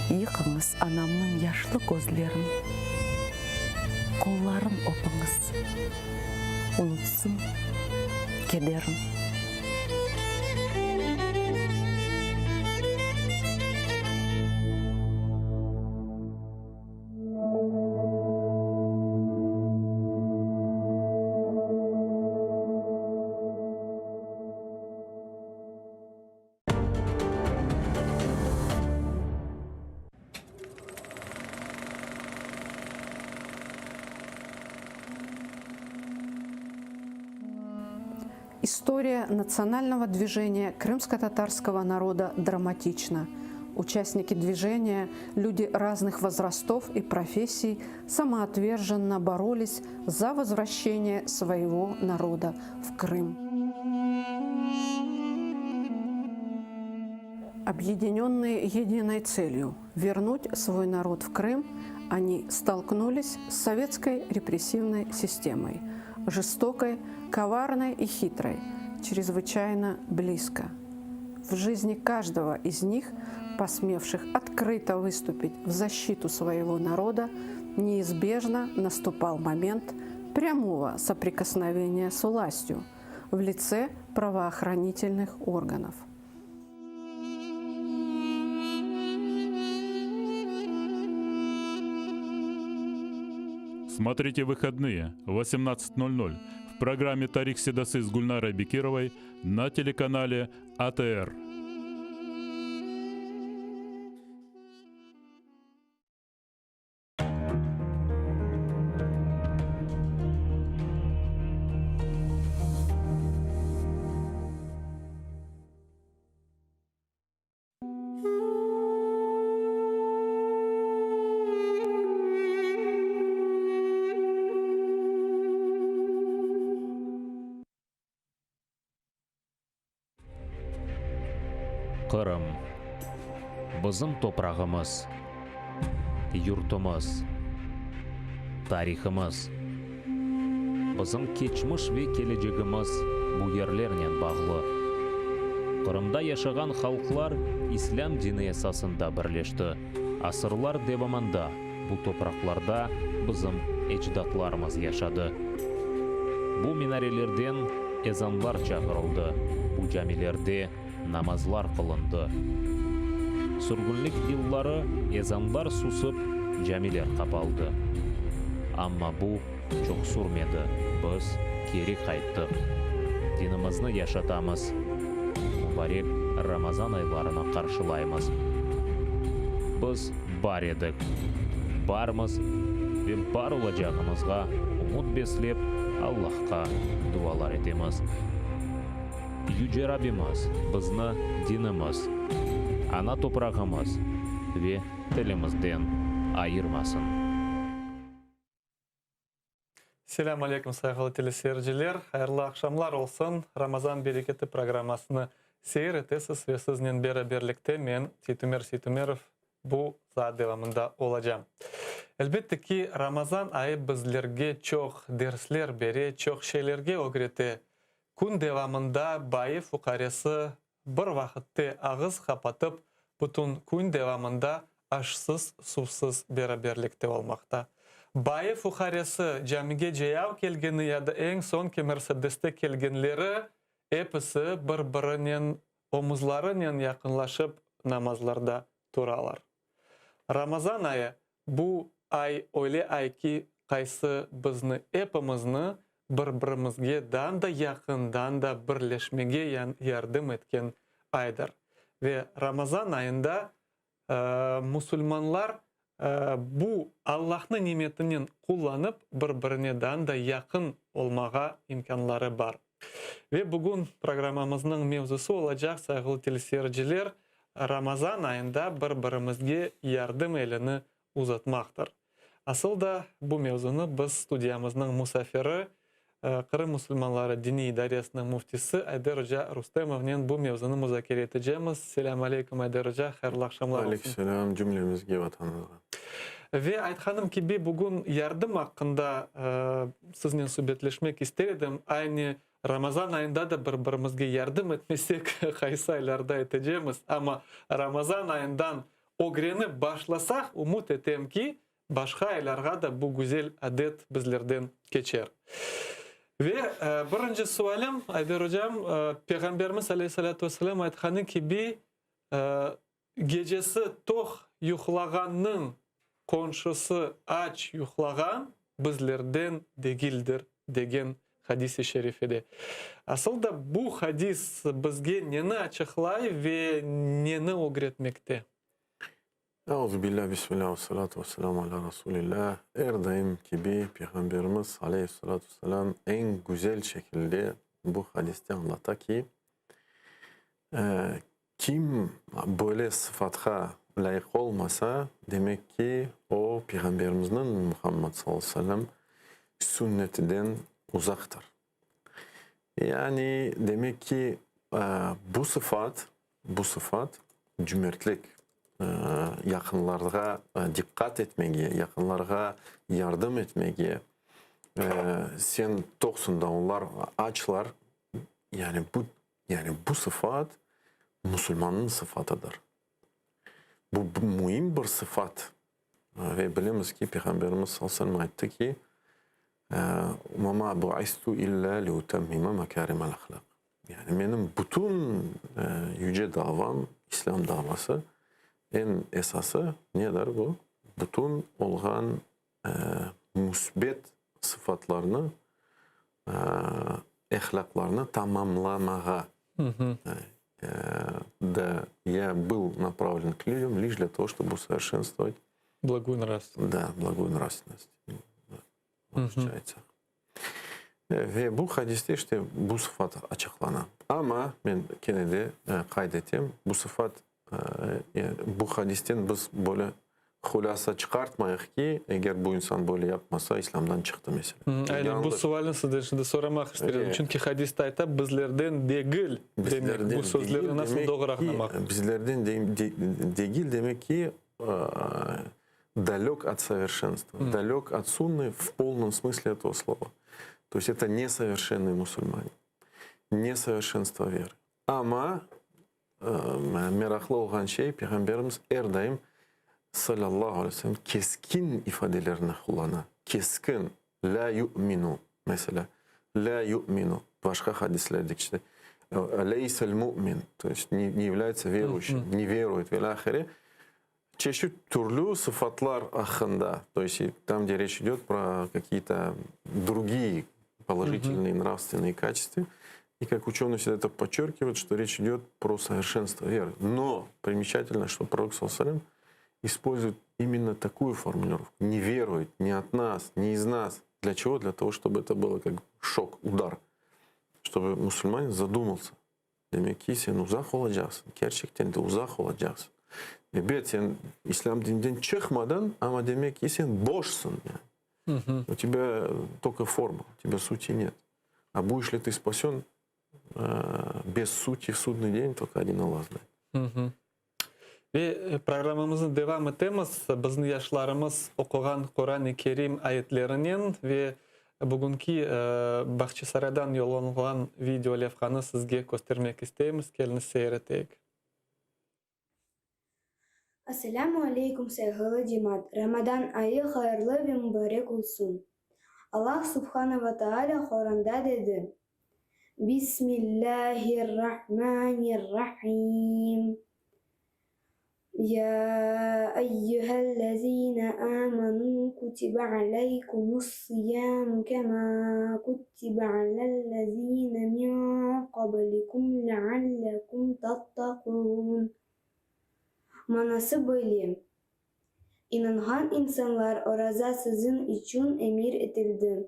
Yıkыңыз anamның yaşlı gözlerin. Kollarım opыңыз, unutsun kederim. История национального движения крымско-татарского народа драматична. Участники движения, люди разных возрастов и профессий, самоотверженно боролись за возвращение своего народа в Крым. Объединенные единой целью вернуть свой народ в Крым, они столкнулись с советской репрессивной системой, жестокой, коварной и хитрой, чрезвычайно близко. В жизни каждого из них, посмевших открыто выступить в защиту своего народа, неизбежно наступал момент прямого соприкосновения с властью в лице правоохранительных органов. Смотрите выходные в 18:00 в программе «Тарих Седасы» с Гульнарой Бекировой на телеканале АТР. Қырым, біздің топрағымыз, юртымыз, тарихымыз, біздің кечміш ве келечегіміз бұл ерлерінен бағлы. Қырымда яшаған халқлар ислам діні есасында бірлешті. Асырлар деваманда бұл топрақларда біздің ечдатларымыз яшады. Бұл минарелерден ezanlar çağırıldı. Bu camilerde namazlar kılındı. Sürgünlük yılları ezanlar susup camiler kapaldı. Ama bu çok sürmedi. Biz geri kayttık. Dinimizni yaşatamız. Mübarek Ramazan aylarına karşılayımız. Biz bar edik. Barmız ve bar olacağımızga umut beslep Allah'a dualar etimiz. Yüce Rabbimiz bizni dinimiz, ana toprağımız ve tilimizden ayırmasın. Селам алейкум, сайғылы телесерджилер. Хайырлы ақшамлар олсын. Рамазан берекеті программасыны сейір етесіз ве сізнен бері берлікте мен Титумер Ситумеров бұл задевамында олажам. Әлбетті ки Рамазан айы біздерге чоқ дерслер бере, чоқ шейлерге огрете. Күн девамында байы фуқаресі бір вақытты ағыз қапатып, бұтын күн девамында ашсыз, сусыз бері берлікте олмақта. Байы фухаресі жамиге жаяу келгені яды ең сон Мерседесте келгенлері эпісі бір-бірінен омызларынен яқынлашып намазларда туралар. Рамазан айы бұл ай ойлы айки қайсы бізні эпімізні бір-бірімізге данда яқын, данда бірлешмеге ярдым еткен айдар. Ве Рамазан айында мұсылманлар бұл Аллахны неметінен құланып, бір-біріне данда яқын олмаға имканлары бар. Ве бүгін программамыздың мевзусы олacak сайғылы телесерджилер Рамазан айында бір-бірімізге ярдым еліні ұзатмақтыр. Асылда бұл мевзуны біз студиямыздың мұсафері Қырым мұсылманлары дини идариясының муфтисі Айдар Ожа Рустемовнен бұл мевзуны музакер етежеміз. Селам алейкум, Айдар Ожа, хайырлы ақшамлар. Алейкум, жүмлемізге ватанымызға. Ве айтқаным кебе бүгін ярдым ақында сізнен сөбетлешмек истередім. Айны Рамазан айында да бір-бірімізге ярдым етмесек қайсы айларда етежеміз. Ама Рамазан айындан огрені башласақ, умут етем ки, башқа айларға да бұл güzel әдет біздерден кечер. Ve birinci sualım Ayдар hocam, Peygamberimiz aleyhissalatu vesselam aytqаны кеби gecesi toq yuxlağanның konşusu aç yuxlağan bizlerden degildir деген hadisi şerifede. Asılda bu hadis bizge neni açıqlay ve neni ogretmekte? Euzubillah, bismillah, salatu vesselamu ala Resulillah. Daim gibi Peygamberimiz aleyhissalatu vesselam en güzel şekilde bu hadiste anlattı ki kim böyle sıfatha layık olmasa demek ki o Peygamberimizin Muhammed sallallahu aleyhi ve sellem sünnetinden uzaktır. Yani demek ki bu sıfat cömertlik, yakınlarga dikkat etmeye, yakınlarga yardım etmeye, sen toksun da onlar açlar. Yani bu sıfat Müslümanın sıfatıdır. Bu mühim bir sıfat. Ve biliriz ki Peygamberimiz sallallahu aleyhi ve sellem ayıttı ki "Mama bu'istu illa liutemmime mekarimal ahlak." Yani benim bütün yüce davam, İslam davası en esası nedir bu? Bütün olğan müsbet sıfatlarını, ahlaklarını tamamlamağa. Да, я был направлен к людям лишь для того, чтобы усовершенствовать благую нравственность. Да, благую нравственность. Получается. Ve bu hadiste işte bu sıfat açıklanan. Ama ben gene de kaydettim. Bu sıfat yani bu hadisten biz böyle hulasa çıkartmayız ki eğer bu insan böyle yapmasa İslam'dan çıktı mesela. Aynen bu sualını sizden şimdi soramak istedim. Çünkü hadiste ayta bizlerden değil demek. Bu sözleri nasıl doğru anlamak? Bizlerden değil demek ki далек от совершенства, далек от сунны в полном смысле этого слова. То есть это несовершенные мусульмане, несовершенство веры. Ama meraklı olan şey Peygamberimiz daim sallallahu aleyhi ve sellem keskin ifadelerini kullanır. Keskin. La yu'minu mesela. La yu'minu. Başka hadislerde işte. Leysel mu'min. То есть не является верующим, не верует. В ахире. Чаще türlü sıfatlar hakkında. То есть там, где речь идет про какие-то другие положительные нравственные качества. И как ученые всегда это подчеркивают, что речь идет про совершенство веры. Но примечательно, что пророк саллаллаху алейхи ва саллям использует именно такую формулировку. Не верует ни от нас, ни из нас. Для чего? Для того, чтобы это было как шок, удар. Чтобы мусульманин задумался. Demek ki sen uzak olacaksın. Gerçekten de uzak olacaksın. Evet sen İslam dininden çıkmadın ama demek ki sen boşsun. Yani. У тебя только форма, у тебя сути нет. А будешь ли ты спасен без сути в судный день, только один Аллах знает. Ve programımızın devam etemiz. Bizning yoshlarimiz o'qigan Qur'oni Karim oyatlarining ve bugungi Baxçısaraydan yo'llangan video lavhani sizga ko'rsatmak istaymiz. Keliniz seyretaylik. Assalamu alaikum sevgili cemaat. Ramazan ayı hayırlı ve mübarek olsun. Allah subhanahu ve teala Kur'an'da dedi. Bismillahirrahmanirrahim. Ya eyyühellezine amanu kutibe aleykumus siyamu kema kutibe alellezine min qablikum leallekum tattakun. Manası böyle. İnangan insanlar oraza sizin için emir edildi.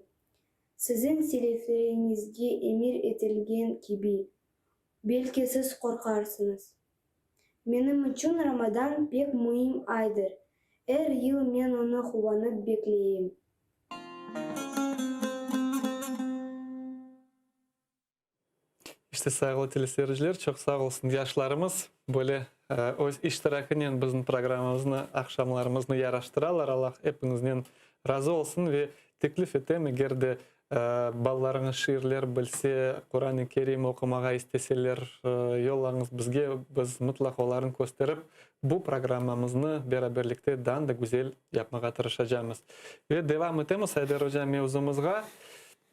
Sizin seleflerinizge emir edilgen gibi. Belki siz korkarsınız. Benim için Ramazan pek mühim aydır. Her yıl ben onu kuvanıp bekleyeyim. İşte sevgili teleseyirciler, çok sağ olsun yaşlarımız böyle öz iştirakinen bizim programımızı, akşamlarımızı yaraştıralar. Allah hepinizden razı olsun ve teklif etem eğer de ballarınız şiirler bilse, Kur'an-ı Kerim okumağa isteseler yollarınız bizge, biz mutlak onların gösterip bu programımızı beraberlikte daha da güzel yapmaya tırışacağız. Ve devam etemiz Haydar Hocam mevzumuzga.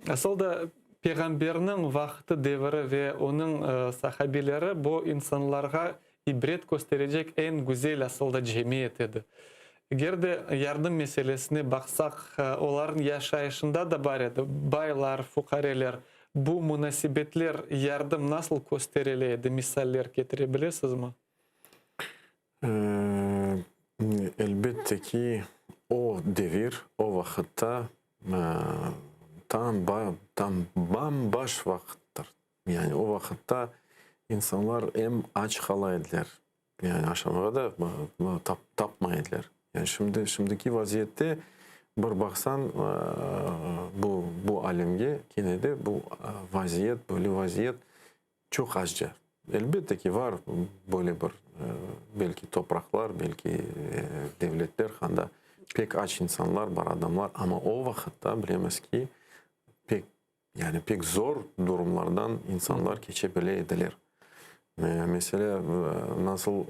Aslında Peygamberinin vakti devri ve onun sahabileri bu insanlara ibret gösterecek en güzel aslında cemiyet idi. Eğer de yardım meselesine baksak, onların yaşayışında da var idi. Baylar, fukareler, bu münasebetler yardım nasıl gösteriliydi? Misaller getirebilirsiniz mi? Elbette ki o devir, o vakitte tam bambaş vakittır. Yani o vakitte insanlar hem aç kalaydılar. Yani aşamağa da tapmaydılar. Yani şimdiki vaziyette bir baksan bu alemge yine de bu vaziyet, böyle vaziyet çok azca. Elbette ki var böyle bir belki topraklar, belki devletler handa pek aç insanlar var, adamlar, ama o vakitte bilemez ki pek zor durumlardan insanlar geçebilirler. Mesela nasıl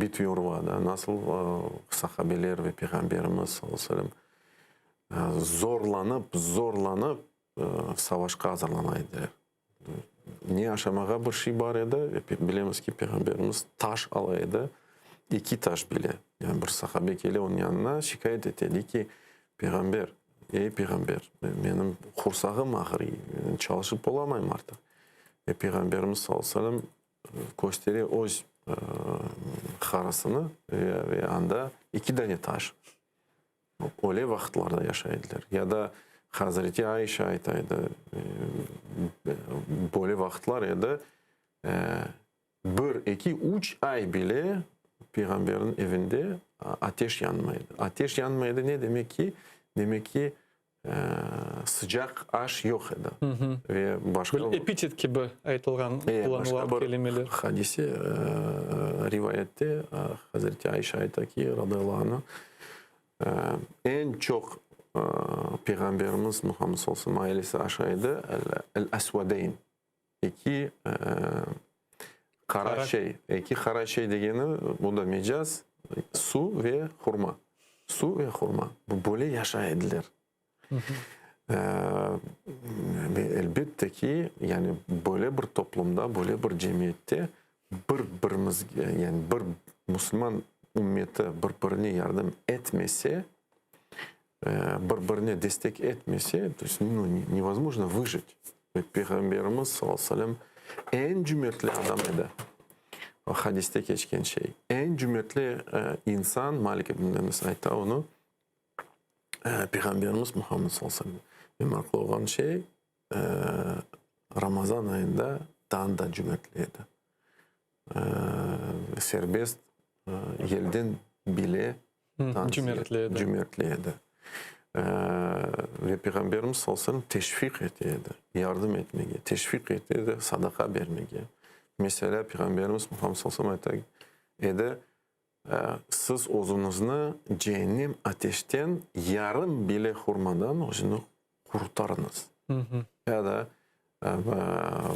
bitiyor da nasıl sahabeler ve Peygamberimiz sallallahu aleyhi ve sellem zorlanıp savaşa hazırlanaydılar. Ne yaşamağa bir şey var idi, bilemiz ki Peygamberimiz taş alaydı, 2 taş bile. Yani bir sahabe geldi onun yanına şikayet etti ki Peygamber, ey Peygamber, benim kursağım ağrıyor, çalışıp olamayım artık. Peygamberimiz sallallahu aleyhi ve sellem gösteriyor öz harasını ve anda 2 tane taş. Öyle vakitlarda yaşaydılar. Ya da Hazreti Ayşe aytaydı, böyle vakitler ya da 1, 2, 3 ay bile Peygamberin evinde ateş yanmaydı. Ateş yanmaydı ne demek ki? Demek ki sıcak aş yok idi. Ve başka bir epitet gibi aytılgan kullanılan kelimeler. Hadisi rivayette Hazreti Ayşe ayta ki radıyallahu anh en çok Peygamberimiz Muhammed sallallahu aleyhi ve sellem ailesi aşağıda el-Esvedeyn. 2 kara şey. 2 kara şey degeni bu da mecaz, su ve hurma. Su ve hurma. Bu böyle yaşaydılar. Elbette ki yani böyle bir toplumda, böyle bir cemiyette bir Müslüman ümmeti birbirine yardım etmese, birbirine destek etmese, невозможно выжить. Peygamberimiz sallallahu aleyhi ve sellem en cömertli adam idi. O hadiste geçen şey. En cömertli insan, Malik ibn Enes ayta onu, Peygamberimiz Muhammed sallallahu aleyhi ve sellem. Marklı olan şey Ramazan ayında daha da cömertliydi. Serbest yelden bile cömertliydi. Ve Peygamberimiz sallallahu aleyhi ve sellem teşvik etiydi. Yardım etmeye, teşvik etiydi, sadaka vermeye. Mesela Peygamberimiz Muhammed sallallahu aleyhi ve sellem siz ozunuzu cehennem ateşten yarım bile hurmadan özünü kurtarınız. Ya da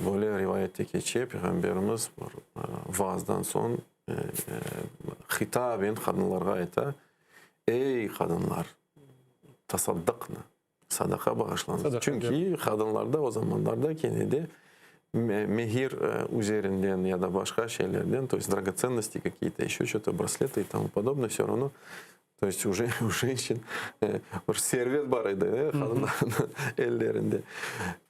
böyle rivayette geçiyor Peygamberimiz vaazdan son hitaben kadınlara ayta, ey kadınlar tasaddakna, sadaka bağışlanız. Çünkü kadınlarda o zamanlarda kendine mehir üzerinden ya da başka şeylerden, то есть драгоценности какие-то, еще что-то, браслеты и тому подобное, все равно, то есть уже у женщин servet barıydı kadınların ellerinde.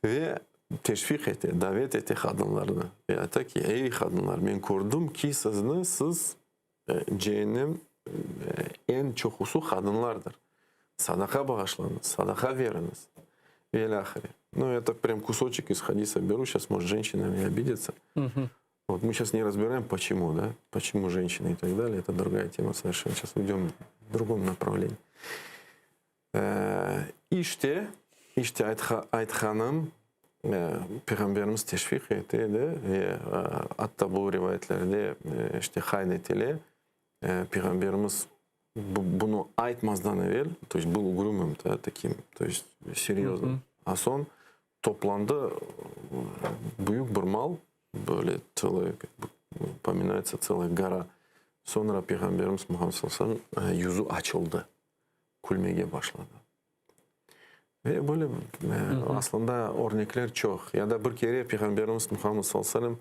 Ve teşvik etti, davet etti kadınlarını. Ve hatta ki ey kadınlar ben kurdum ki siz cehennem en çokusu kadınlardır. Sadaka bağışlanız, sadaka veriniz. И ляхари. Ну, я так прям кусочек из хадиса беру, сейчас, может, женщина не обидится. Вот мы сейчас не разбираем, почему, да, почему женщины и так далее. Это другая тема совершенно. Сейчас уйдем в другом направлении. İşte Aythan'ım Peygamberimiz teşvik etti ve hatta bu rivayetlerde işte kaydetiyle Peygamberimiz bunu aytmazdan evvel, то есть был угрюмым, да, таким, то есть серьезным. А сон toplandı büyük bir mal, böyle упоминается целая гора. Sonra Peygamberimiz Muhammed sallallahu aleyhi ve sellem yüzü açıldı. Gülmeye başladı. Ve böyle aslında örnekler çok. Ya da bir kere Peygamberimiz Muhammed sallallahu aleyhi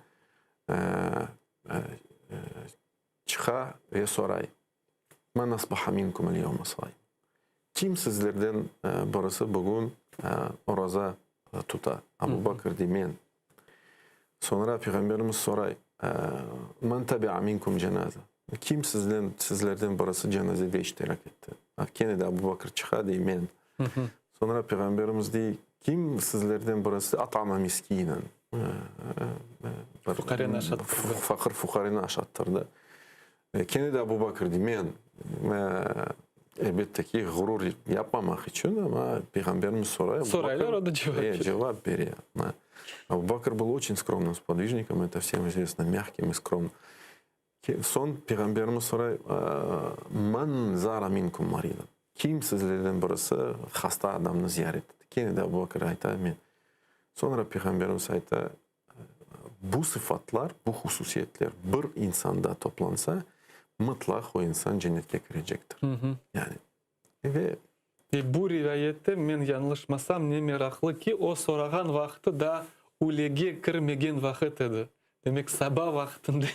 ve sellem çıka ve soray. Men asbaha minkum el-yevme saim. Kim sizlerden birisi bugün oraza tutar? Abu Bakr demen. Sonra Peygamberimiz soray. Men tabi'a minkum cenaze. Kim sizlerden birisi cenazede iştirak etti? Gene de Abu Bakr çıka demen. Sonra Peygamberimiz diyor, kim sizlerden birisi at'ama miskinen? Fakir fukarını aşattırdı. Gene de Abu Bakr demen. Elbette ki gurur yapmamak için ama Peygamberimiz Soraylar, o da cevap veriyor. Abu Bakr был очень скромным сподвижником, это всем известно, мягким и скромным. Son Peygamberimiz soray, man zara minkum maridan. Kim sizlerden birisi hasta adamını ziyaret etti? Gene de Abu Bakr ayta men. Sonra Peygamberimiz ayta, bu sıfatlar, bu hususiyetler bir insanda toplansa mutlak o insan cennete girecektir. Yani ve bu rivayette men yanlışmasam ne meraklı ki o soragan vakti da ulege kirmegen vakit edi. Demek sabah vaktinde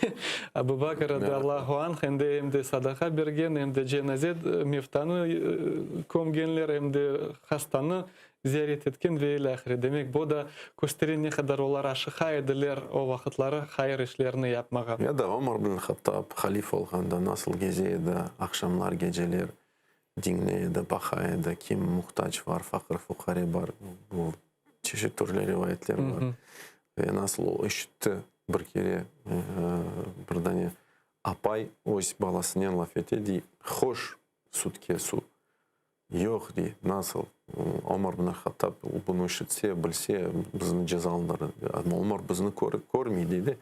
Abu Bakr radıyallahu anh hem de sadaka bergen hem de cenazet meftanı komgenler hem de hastаны ziyaret etken ve ilahire. Demek bu da gösterir ne kadar onlar aşığa ediler o vakitleri hayır işlerini yapmağa. Ya da Ömer bin Hattab halife olganda nasıl gezeydi, akşamlar geceler dinleydi, bakaydı, kim muhtaç var, fakir fukare var, bu çeşit türlü rivayetler var. Ve nasıl o işitti bir kere bir tane apay öz balasından laf etti, hoş sutke su. Yok diye nasıl Ömer bin Hattab bunu işitse, bilse bizni cezalanır. Ömer bizni görmeydi dedi.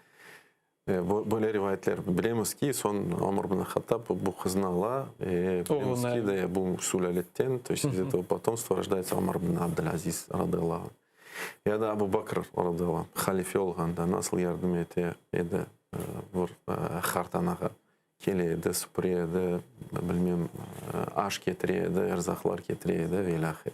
Böyle rivayetler bilemiz ki son Ömer bin Hattab bu kızını ala, bilemiz ki de bu sülaletten, то есть из этого потомства рождается Ömer bin Abdülaziz radıyallahu anh. Ya da Abu Bakr radıyallahu anh halife olganda nasıl yardım etti bir hartanaga keledi, süpüredi, bilmem aş getiredi, erzaklar getiredi ve ilahi.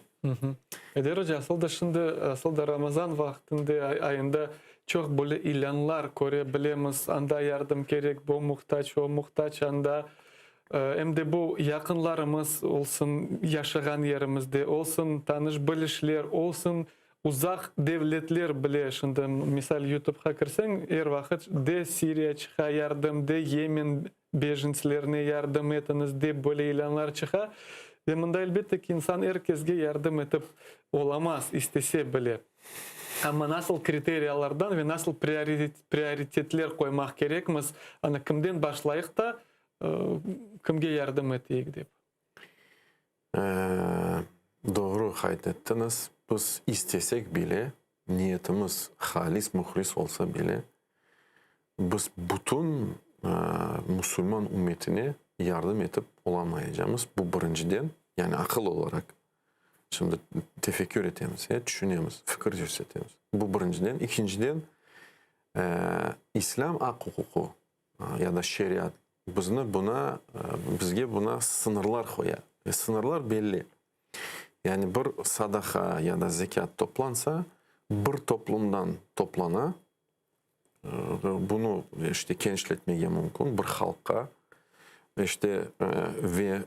Ederece aslında Ramazan vaktinde ayında çok böyle ilanlar görebiliriz. Anda yardım gerek, bu muhtaç, o muhtaç anda. Hem de bu yakınlarımız olsun, yaşayan yerimizde olsun, tanış bilişler olsun, uzak devletler bile. Şimdi misal YouTube'a girsen, her vakit de Suriye çıka yardım, de Yemen bejinçlerine yardım etiniz, de böyle ilanlar çıka. Ve bunda elbette ki insan herkesge yardım edip olamaz, istese bile. Ama nasıl kriteriyalardan ve nasıl prioritetler koymak gerekmez, ana kimden başlayık da kimge yardım eteyik deyip. Doğru haydettiniz. Biz istesek bile, niyetimiz halis, muhlis olsa bile, biz bütün Müslüman ümmetine yardım edip olamayacağımız bu birinciden, yani akıl olarak. Şimdi tefekkür etemiz, düşünemiz, fikir yürütemiz. Bu birinciden. İkinciden, İslam hak hukuku ya da şeriat bizge buna sınırlar koyar. Ve sınırlar belli. Yani bir sadaka ya da zekat toplansa, bir toplumdan toplana, bunu işte genişletmeye mümkün, bir halka, işte ve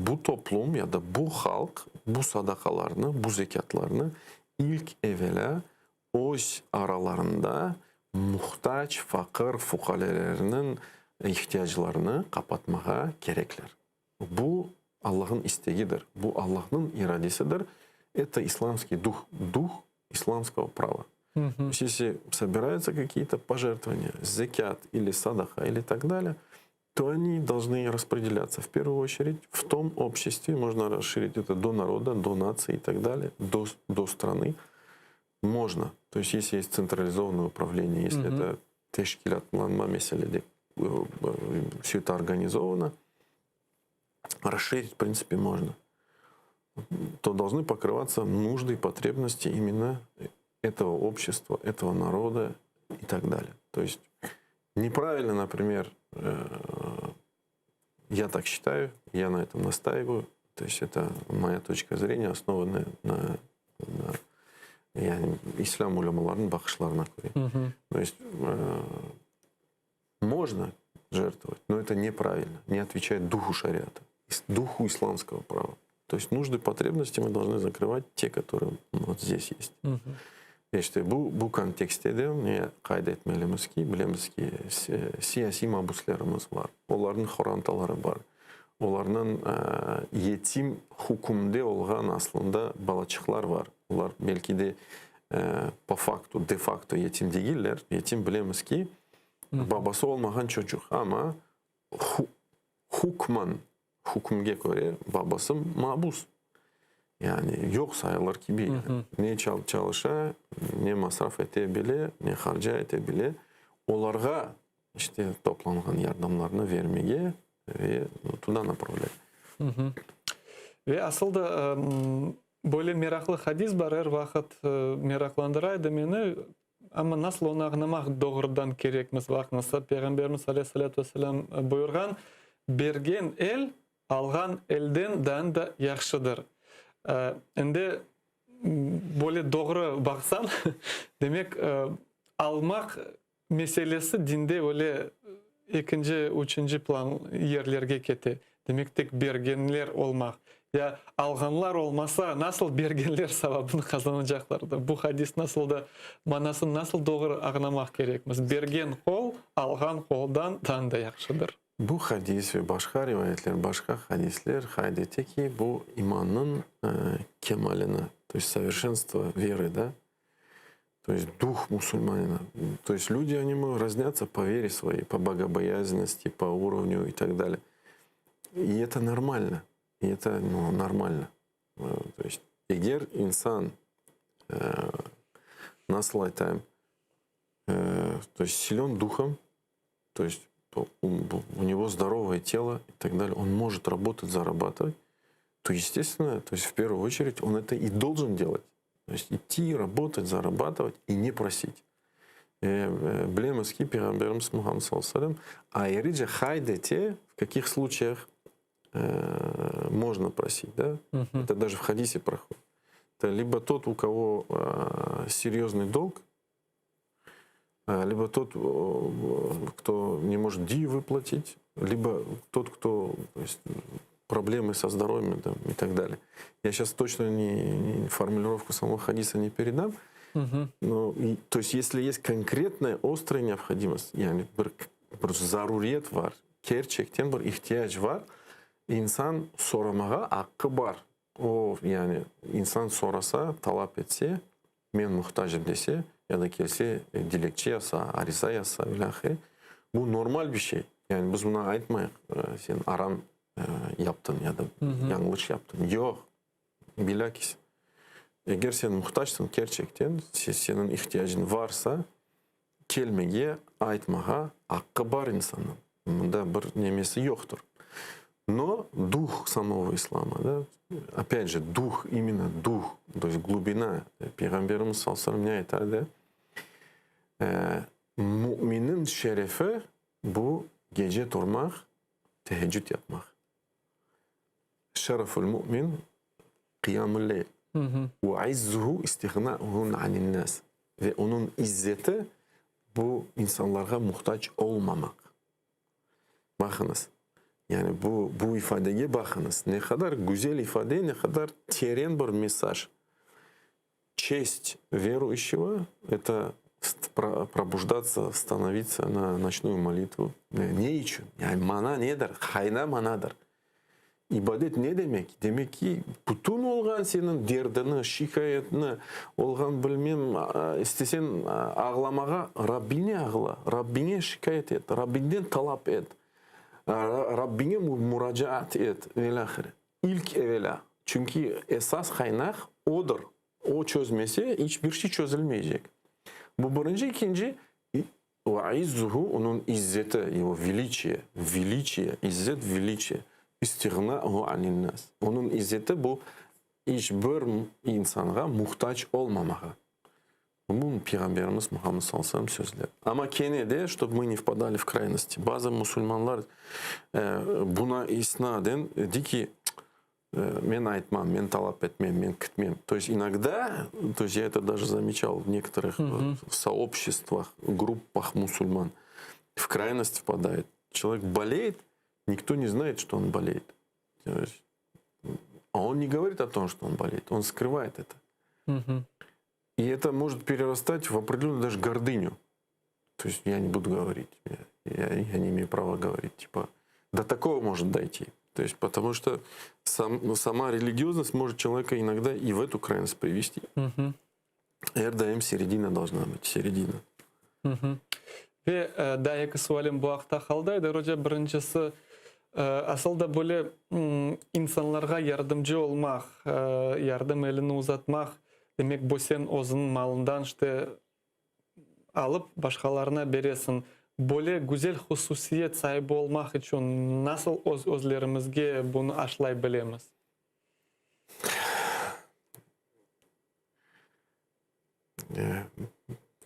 bu toplum ya da bu halk bu sadakalarını, bu zekatlarını ilk evvela öz aralarında muhtaç, fakir, fuqarelerinin ihtiyaçlarını kapatmaya gerekler. Bu Allah'ın isteğidir. Bu Allah'ın iradesidir. Это исламский дух исламского права. Если собираются какие-то пожертвования, закят или садаха или так далее, то они должны распределяться в первую очередь в том обществе, можно расширить это до народа, до нации и так далее, до страны. Можно. То есть если есть централизованное управление, если это тешкилатланма меселеде, все это организовано, расширить в принципе можно. То должны покрываться нужды и потребности именно этого общества, этого народа и так далее. То есть неправильно, например, я так считаю, я на этом настаиваю, то есть это моя точка зрения, основанная на ислам уламаларының бақшыларына көре. То есть можно жертвовать, но это неправильно, не отвечает духу шариата, духу исламского права. То есть нужды, потребности мы должны закрывать те, которые вот здесь есть. İşte bu kontekste de ne kayda etmelimiz ki, bilemiz ki siyasi mabuslarımız var. Onların xorantaları var. Onların yetim hukumda olgan aslında balaçıklar var. Onlar belki de de facto yetim değiller. Yetim bilemiz ki babası olmayan çocuk ama hukmge göre babası mabus. Yani yok sayılır gibi. Yani. Ne çalışa, ne masraf edebilir, ne harca edebilir. Onlara işte toplanan yardımlarını vermeye ve tuna направлять. Ve asıl da böyle meraklı hadis var, her vakit meraklandıraydı beni. Ama nasıl onu anlamak doğrudan gerekmez vaknasa. Peygamberimiz Aleyhisselatü Vesselam buyurgan, bergen el, algan elden da yaxşıdır. Endi böyle doğru baksan demek almak meselesi dinde öyle ikinci, üçüncü plan yerlerge kete. Demek tek bergenler olmak. Ya alganlar olmasa nasıl bergenler sevabını kazanacaklardı? Bu hadis nasıl da manasını nasıl doğru anlamak gerekmez? Bergen kol, algan koldan da yaxşıdır. Bu hadis ve başka rivayetler, başka hadisler haydete ki bu imanın kemaline, то есть совершенство веры, да, то есть дух мусульманина. То есть люди, они могут разнятся по вере своей, по богобоязненности, по уровню и так далее. И это нормально. И это нормально. То есть егер инсан nasıl айтайым, то есть силен духом, то есть у него здоровое тело и так далее, он может работать, зарабатывать, то, естественно, то есть в первую очередь он это и должен делать. То есть идти, работать, зарабатывать и не просить. Bilemiz ki Peygamberimiz Muhammed sallallahu aleyhi ve sellem ayrıca haydete в каких случаях можно просить, да? Это даже в хадисе проходит. Это либо тот, у кого серьезный долг, либо тот, кто не может дию выплатить, либо тот, кто то есть, проблемы со здоровьем там, и так далее. Я сейчас точно формулировку самого хадиса не передам, но, то есть если есть конкретная острая необходимость, yani bir zaruriyet var, gerçekten bir ihtiyaç var, insan soramağa hakkı var. O yani insan sorasa, talep etse, men muhtacım dese, ya da kelse dilekçe yazsa, ariza yazsa, bu normal bir şey. Yani biz buna aytmayız, sen aram yaptın ya da yanlış yaptın. Yok. Bilakis. Егер сен мұқтажсың gerçekten, senin ihtiyacın varsa, kelmege, айтмаға hakkı бар insanın. Bunda bir nemesi yoktur. Но дух самого ислама, да, опять же, дух, именно дух, то есть глубина, Peygamberimiz sallallahu aleyhi ve sellem ne айтады? Müminin şerefi bu gece durmak, teheccüd yapmak. Şereful mümin kıyamul leyl. Ve izzuhu istihna'uhun anil nas. Ve onun izzeti bu insanlara muhtaç olmamak. Bakınız. Yani bu ifadeye bakınız. Ne kadar güzel ifade, ne kadar terin bir mesaj. Честь верующего – это пробуждаться, становиться на ночную молитву. Ne için? Yani mana nedir? Hayna manadır. İbadet ne demek? Demek ki bütün olgan senin derdini, şikayetini, olgan bilmem, istesen ağlamağa Rabbine ağla, Rabbine şikayet et, Rabbinden talap et, Rabbine müracaat et ve İlk evvela. Çünkü esas kaynak odur. O çözmesi hiçbir şey çözülmeyecek. Bu birinci, ikinci ve izzuhu onun izzeti, o величие, izzet, величие. İstiğna'hu anil nas. Onun izzeti bu hiçbir insana muhtaç olmamağa. Bu Peygamberimiz Muhammed sallallahu aleyhi ve sellem sözleri. Ama gene de, чтобы мы не впадали в крайности. Bazı Müslümanlar buna isnaden dedi ki мен айтмам, мен талап etmem, мен kütmem. То есть иногда, то есть я это даже замечал в некоторых сообществах, группах мусульман, в крайность впадает. Человек болеет, никто не знает, что он болеет. А он не говорит о том, что он болеет, он скрывает это. И это может перерастать в определенную даже гордыню. То есть я не буду говорить, я не имею права говорить. Типа, до такого может дойти. То есть потому что сама религиозность может человека иногда и в эту крайность привести. РДМ середина должна быть, середина. Ve daha iki sualim bu haqda qaldaydı. Roja birincisi aslında böyle insanlarga yardımcı olmak, yardım elini uzatmak demek bu sen özünün malından işte alıp başkalarına beresin. Böyle güzel hususiyet sahibi olmak için nasıl özlerimizge bunu aşılay bilemiz?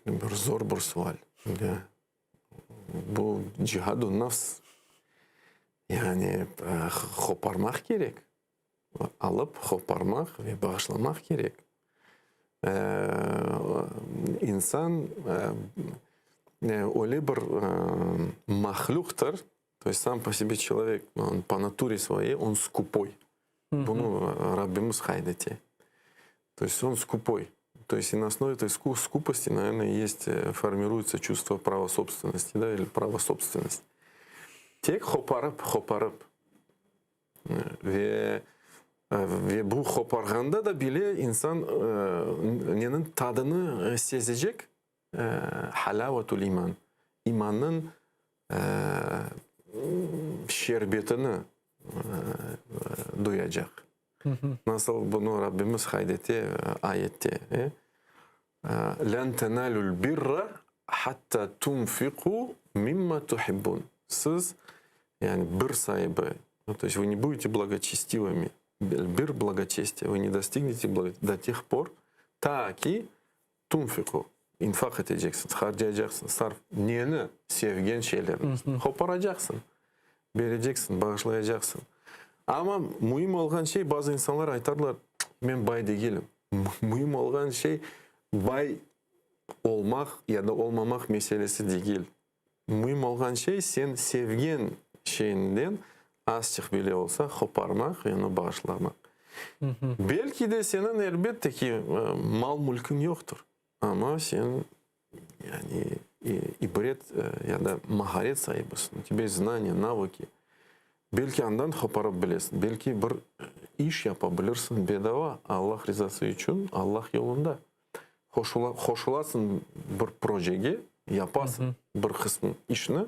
Bir zor bir sual. Bu cihad-ı nafs. Yani koparmak gerek. Alıp koparmak ve bağışlamak gerek. İnsan öyle bir mahluktur. То есть сам по себе человек, он по натуре своей, он скупой. Bunu Rabbimiz хайдете. То есть он скупой. То есть и на основе этой скупости, наверное, есть, формируется чувство права собственности, да, или право собственности. Тек хопарып. Ve bu hoparganda da bile insan nenin tadını sezecek. Halavatul iman. İmanın şerbetini duyacak. Nasıl bunu Rabbimiz haydetti ayette. لَنْ تَنَالُوا الْبِرَّ حَتَّى تُنْفِقُوا مِمَّا تُحِبُّونَ. Siz yani bir sahibi, то есть вы не будете благочестивыми. Bir благочестие вы не достигнете до тех пор, ta ki tunfiku. İnfak edeceksin, harcayacaksın, sarf. Neyini? Sevgen şeylerini. Koparacaksın, vereceksin, bağışlayacaksın. Ama mühim olan şey, bazı insanlar aytarlar, ben bay değilim. Mühim olan şey bay olmak ya da olmamak meselesi değil. Mühim olan şey sen sevgen şeyinden azıcık bile olsa koparmak ve onu bağışlamak. Belki de senin elbette ki mal mülkün yoktur. Ama sen yani ibret ya da maharet sahibisin. У тебя знания, навыки. Belki ondan koparıp bilesin. Belki bir iş yapabilirsin bedava. Allah rızası için, Allah yolunda. Hoşulasın bir projeye, yapasın bir kısmı işini.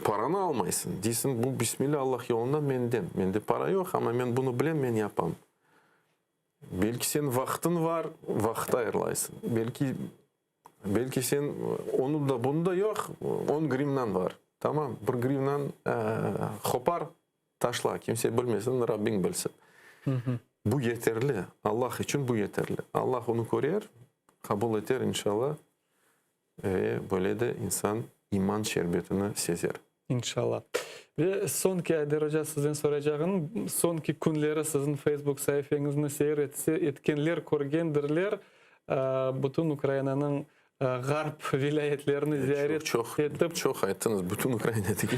Paranı almaysın. Deysin bu Bismillah Allah yolunda menden. Mende para yok ama ben bunu bilem, ben yapam. Belki sen vaktin var, vakit ayırlaysın. Belki sen onu da bunu da yok, 10 grimnan var. Tamam, 1 grimnan kopar, taşla. Kimse bilmesin, Rabbin bilsin. Bu yeterli. Allah için bu yeterli. Allah onu koruyor, kabul eder inşallah. Ve böyle de insan iman şerbetini sezer. İnşallah. Ve sonki Aydar Hoca sizden soracağım, sonki günleri sizin Facebook sayfanızını etkenler ko'rgandirlar. Bütün Ukrayna'nın Garp vilayetlerini ziyaret etip... Çok ayttınız bütün Ukrayna'daki.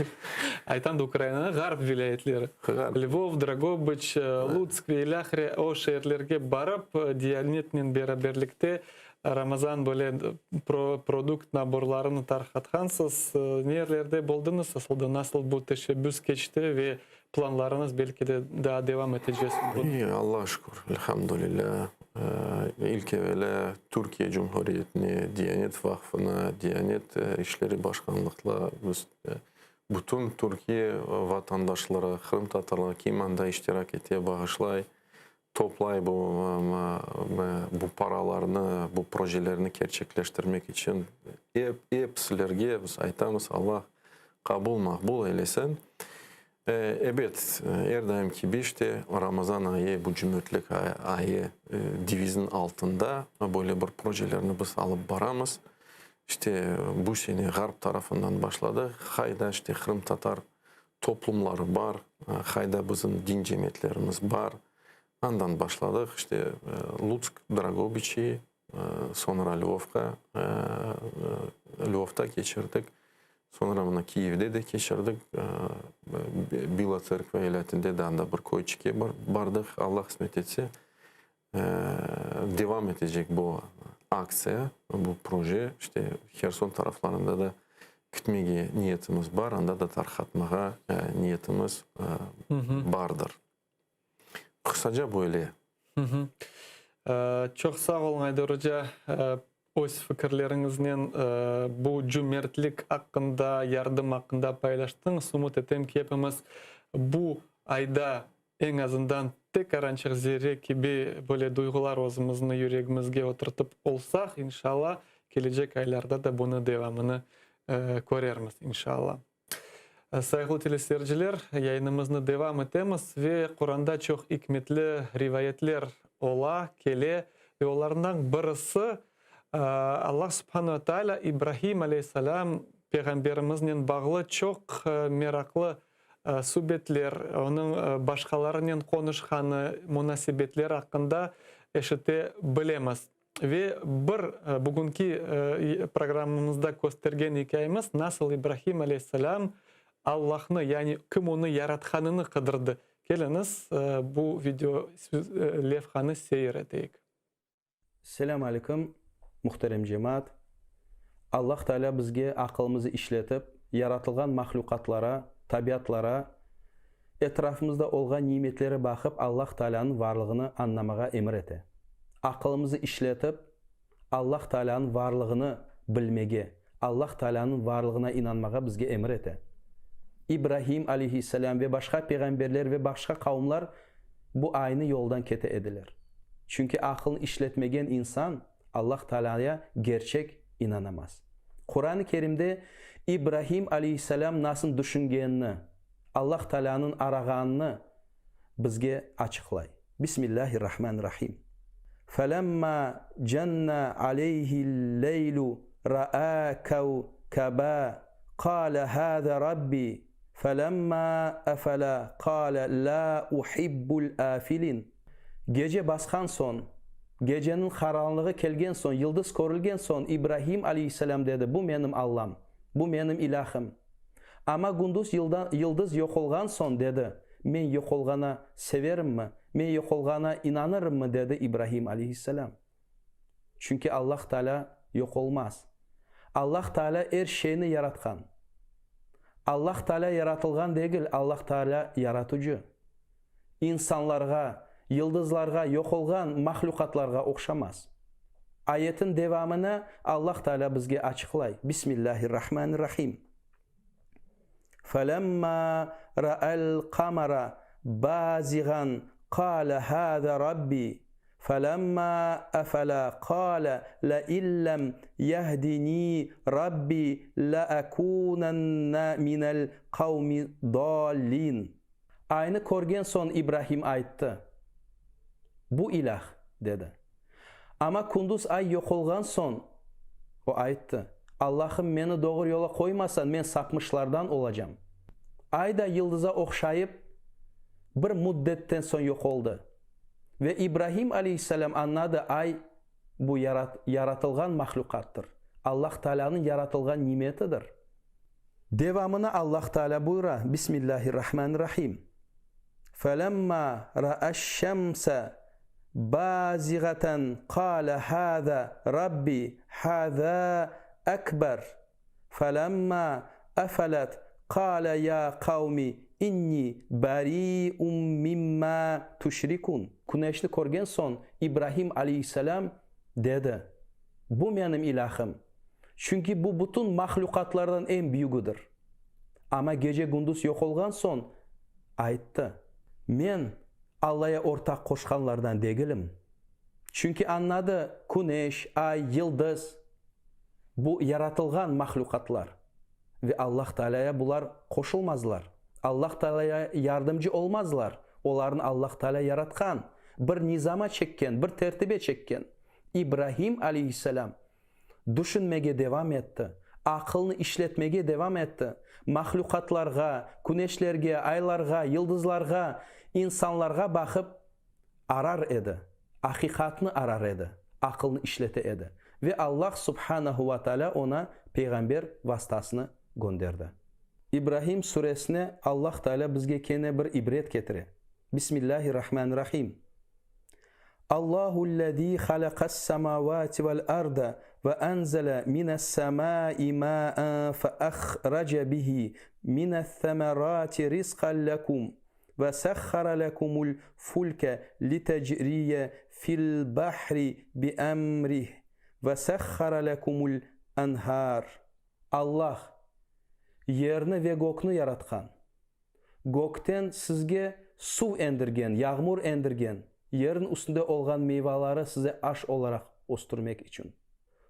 Aytan da Ukrayna'nın Garp vilayetleri. Lvov, Dragobich, Lutsk ve ilahre o şehirlerge barıp Diyanet'nin beraberlikte Ramazan böyle produkt naborlarını tarqatkansız. Nerelerde buldunuz? Nasıl bu teşebbüs geçti ve planlarınız belki de daha devam edeceğiz? İyi, Allah'a şükür. Elhamdülillah. İlk evvela Türkiye Cumhuriyeti'ne, Diyanet Vakfı'na, Diyanet İşleri Başkanlık'la bütün Türkiye vatandaşları, Kırım Tatarları kim anda iştirak ettiğe bağışlay, toplay bu paralarını, bu projelerini gerçekleştirmek için hepsilerge biz aytamız Allah kabul makbul eylesin. Evet, her daimki işte Ramazan ayı, bu cümletlik ayı divizin altında böyle bir projelerini biz alıp baramız. İşte bu sene Garp tarafından başladı. Hayda işte Kırım Tatar toplumları var. Hayda bizim din cemiyetlerimiz var. Andan başladık. İşte Lutsk, Dragobiçi, sonra Lvov'da geçirdik. Sonra buna Kiev'de de geçirdik. Bila Cerkve eyaletinde de anda bir koyçike bardık. Allah kısmet etse devam edecek bu aksiya, bu proje. İşte Kherson taraflarında da gitmeye niyetimiz var. Anda da tarqatmağa niyetimiz vardır. Kısaca böyle. Çok sağ olun Aydar Hoca. Öz fikirlerinizden bu cömertlik hakkında, yardım hakkında paylaştınız. Umut etem ki hepimiz bu ayda en azından tek arançık zerre gibi böyle duygular özümüzün yüreğimizge oturtup olsak inşallah gelecek aylarda da bunu devamını görürüz inşallah. Saygılı teleseyirciler, yayınımızı devam etemiz ve Kur'an'da çok hikmetli rivayetler ola, kele ve onlardan birisi Allah subhanahu wa ta'ala İbrahim aleyhisselam peygamberimizle bağlı çok meraklı sübetler, onun başkalarının konuşkanı münasebetler hakkında eşite bilemiz. Ve bugünkü programımızda göstergen hikayemiz nasıl İbrahim aleyhisselam Allah'ını yani kim onu yaratkanını kıdırdı. Geliniz bu video levhanı seyredeyik. Selamun aleyküm. Muhterem cemaat, Allah Teala bizge akılımızı işletip, yaratılgan mahlukatlara, tabiatlara, etrafımızda olgan nimetlere bakıp Allah Teala'nın varlığını anlamağa emir ete. Akılımızı işletip, Allah Teala'nın varlığını bilmege, Allah Teala'nın varlığına inanmağa bizge emir ete. İbrahim aleyhisselam ve başka peygamberler ve başka kavimler bu aynı yoldan kete ediler. Çünkü aklını işletmegen insan, Allah Teala'ya gerçek inanamaz. Kur'an-ı Kerim'de İbrahim aleyhisselam nasıl düşüngenini, Allah Teala'nın arağanını bizge açıklay. Bismillahirrahmanirrahim. فَلَمَّا جَنَّ عَلَيْهِ اللَّيْلُ رَآ كَوْكَبًا قَالَ هَذَا رَبِّي فَلَمَّا أَفَلَا قَالَ لَا أُحِبُّ الْآفِلِينَ. Gece baskan son, gecenin karanlığı kelgen son, yıldız korulgen son İbrahim aleyhisselam dedi, bu benim Allah'ım, bu benim ilahım. Ama gündüz yıldız yok olgan son dedi, men yok olgana severim mi, men yok olgana inanırım mı dedi İbrahim aleyhisselam. Çünkü Allah Teala yok olmaz. Allah Teala her şeyini yaratkan. Allah Teala yaratılgan değil, Allah Teala yaratıcı. İnsanlarga, yıldızlarga, yok olgan mahlukatlarga okşamaz. Ayetin devamını Allah Teala bizge açıklay. Bismillahirrahmanirrahim. فَلَمَّا رَأَى الْقَمَرَ بَازِغًا قَالَ هَذَا رَبِّي فَلَمَّا أَفَلَا قَالَ لَئِن لَّمْ يَهْدِنِي رَبِّي لَأَكُونَنَّ مِنَ الْقَوْمِ الضَّالِّينَ. Ayni ko'rgan so'ng İbrahim aytdi: "Bu ilah" dedi. Ama kunduz ay yo'qolgan so'ng o aytdi: "Allohim meni doğru yo'la qo'ymasan, men sapmışlardan olacağım." Ay da yıldıza o'xshayib bir muddatdan so'ng yo'qoldi. Ve İbrahim aleyhisselam anladı, ay bu yaratılgan mahlukattır. Allah Teala'nın yaratılgan nimetidir. Devamını Allah Teala buyura. Bismillahirrahmanirrahim. فَلَمَّا رَأَى الشَّمْسَ بَازِغَةً قَالَ هَذَا رَبِّي هَذَا أَكْبَرُ فَلَمَّا أَفَلَتْ قَالَ يَا قَوْمِ İnni bari'um mimma tuşrikun. Güneşni ko'rgan so'ng İbrahim aleyhisselam dedi: "Bu benim ilahım. Çünkü bu bütün mahlukatlardan en büyüğüdür." Ama gece gündüz yo'qolgan so'ng aytdi: "Men Allah'a ortak koşkanlardan değilim." Çünkü anladı, güneş, ay, yıldız bu yaratılgan mahlukatlar ve Allah Teala'ya bunlar koşulmazlar. Allah Teala'ya yardımcı olmazlar. Onların Allah Teala yaratkan, bir nizama çekken, bir tertibe çekken. İbrahim aleyhisselam düşünmeye devam etti. Akılını işletmeye devam etti. Mahlukatlarga, güneşlerge, aylarga, yıldızlarga, insanlarga bakıp arar edi. Hakikatını arar edi. Akılını işlete edi. Ve Allah subhanahu wa ta'ala ona peygamber vasıtasını gönderdi. İbrahim suresine Allah Teala bizge kene bir ibret getire. Bismillahirrahmanirrahim. Allahu'llezî halakas semâvâti vel arda ve enzele mines semâi mâ'an fe ahrace bihi mines semerâti rizqan lekum ve sahhara lekumul fulke litecriye fil bahri bi emrih ve sahhara lekumul enhar. Allah yerini ve göknü yaratkan. Gökten sizge su endirgen, yağmur endirgen. Yerin üstünde olgan meyveleri size aş olarak osturmak için.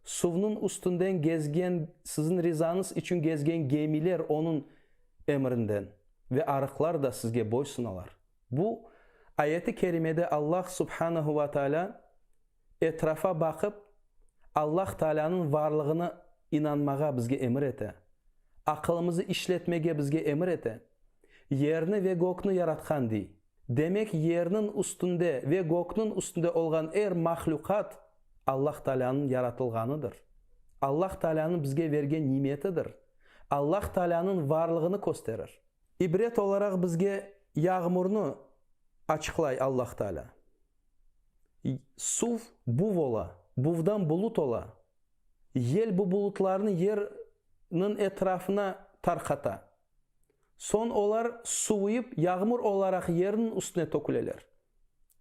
Suvun üstünden gezgen, sizin rızanız için gezgen gemiler onun emrinden. Ve arıklar da sizge boysunalar. Bu ayeti kerimede Allah subhanahu wa ta'ala etrafa bakıp Allah Teala'nın varlığına inanmağa bizge emir ete. Akılımızı işletmeye bizge emir ete. Yerini ve göknü yaratkan dey. Demek yerinin üstünde ve göknün üstünde olgan mahlukat Allah Teala'nın yaratılganıdır. Allah Teala'nın bizge vergen nimetidir. Allah Teala'nın varlığını gösterir. İbret olarak bizge yağmurunu açıklay Allah Teala. Suv buv ola, buvdan bulut ola. Yel bu bulutlarını yerin etrafına tarkata. Son olar suvuyup yağmur olarak yerin üstüne tokuleler.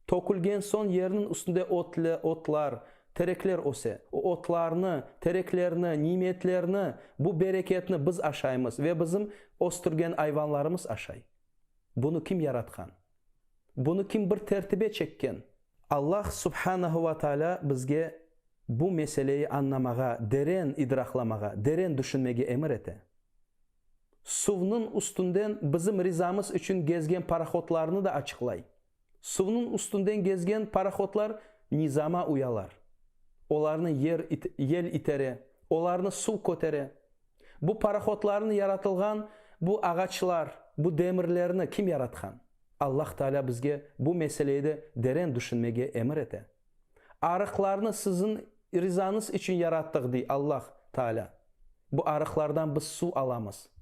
Tokulgen son yerin üstünde otlar, terekler ose. O otlarını, tereklerini, nimetlerini, bu bereketini biz aşayımız ve bizim osturgen hayvanlarımız aşay. Bunu kim yaratkan? Bunu kim bir tertibe çekken? Allah subhanahu wa ta'ala bizge bu meseleyi anlamağa, derin idraklamağa, derin düşünmeye emir ete. Suvunun üstünden bizim rızamız için gezgen paraxotlarını da açıklay. Suvunun üstünden gezgen paraxotlar nizama uyalar. Onlarını yel itere, onlarını su kotere. Bu paraxotlarını yaratılgan bu ağaçlar, bu demirlerini kim yaratkan? Allah Teala bizge bu meseleyi de derin düşünmeye emir ete. Arıklarını sizin rızanız için yarattık dey Allah Teala. Bu arıklardan biz su alamız.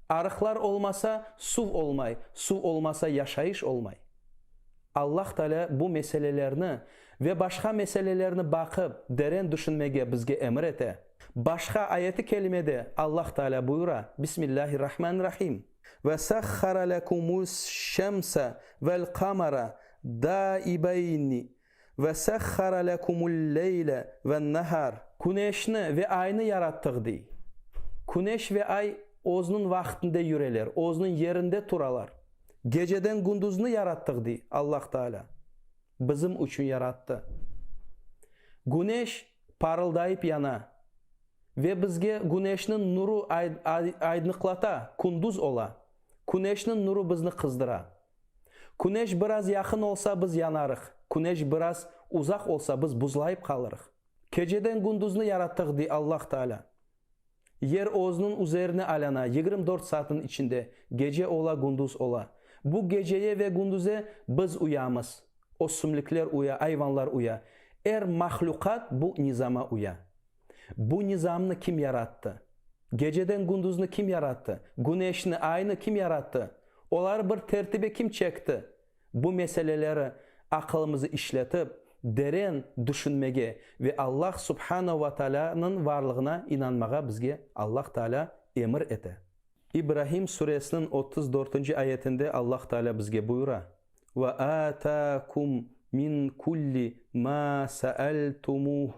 Arıklar olmasa su olmay, su olmasa yaşayış olmay. Allah Teala bu meselelerini ve başka meselelerini bakıp derin düşünmeye bizge emir ete. Başka ayeti kelimede Allah Teala buyura. Bismillahirrahmanirrahim. Ve sahhara lekumus şemse vel kamera daibayni ve sahhara lekumul leyle ve nehar. Güneşni ve ayını yarattık dey. Güneş ve ay o'zining vaqtida yureler, o'zining yerinde turalar. Geceden gündüzünü yarattık dey Allah Teala. bizim üçün yaratdı. Güneş parıldayıp yana ve bizge güneşnin nuru aydınlıklata, kunduz ola. Güneşnin nuru bizni kızdıra. Güneş biraz yakın olsa biz yanarıq. Güneş biraz uzak olsa biz buzlayıp kalırıq. Geceden gündüzünü yarattık di Allah Teala. Yer özünün üzerine alana 24 saatin içinde gece ola gündüz ola. Bu geceye ve gündüze biz uyamız. O sümlükler uya, hayvanlar uya. Mahlukat bu nizama uya. Bu nizamını kim yarattı? Geceden gündüzünü kim yarattı? Güneşini, ayını kim yarattı? Onları bir tertibe kim çekti? Bu meseleleri akılımızı işletip derin düşünmege ve Allah Subhanahu wa Taala'nın varlığına inanmaga bizge Allah Teala emir ete. İbrahim suresinin 34. ayetinde Allah Teala bizge buyura: "Ve atakum min kulli ma sa'altumuh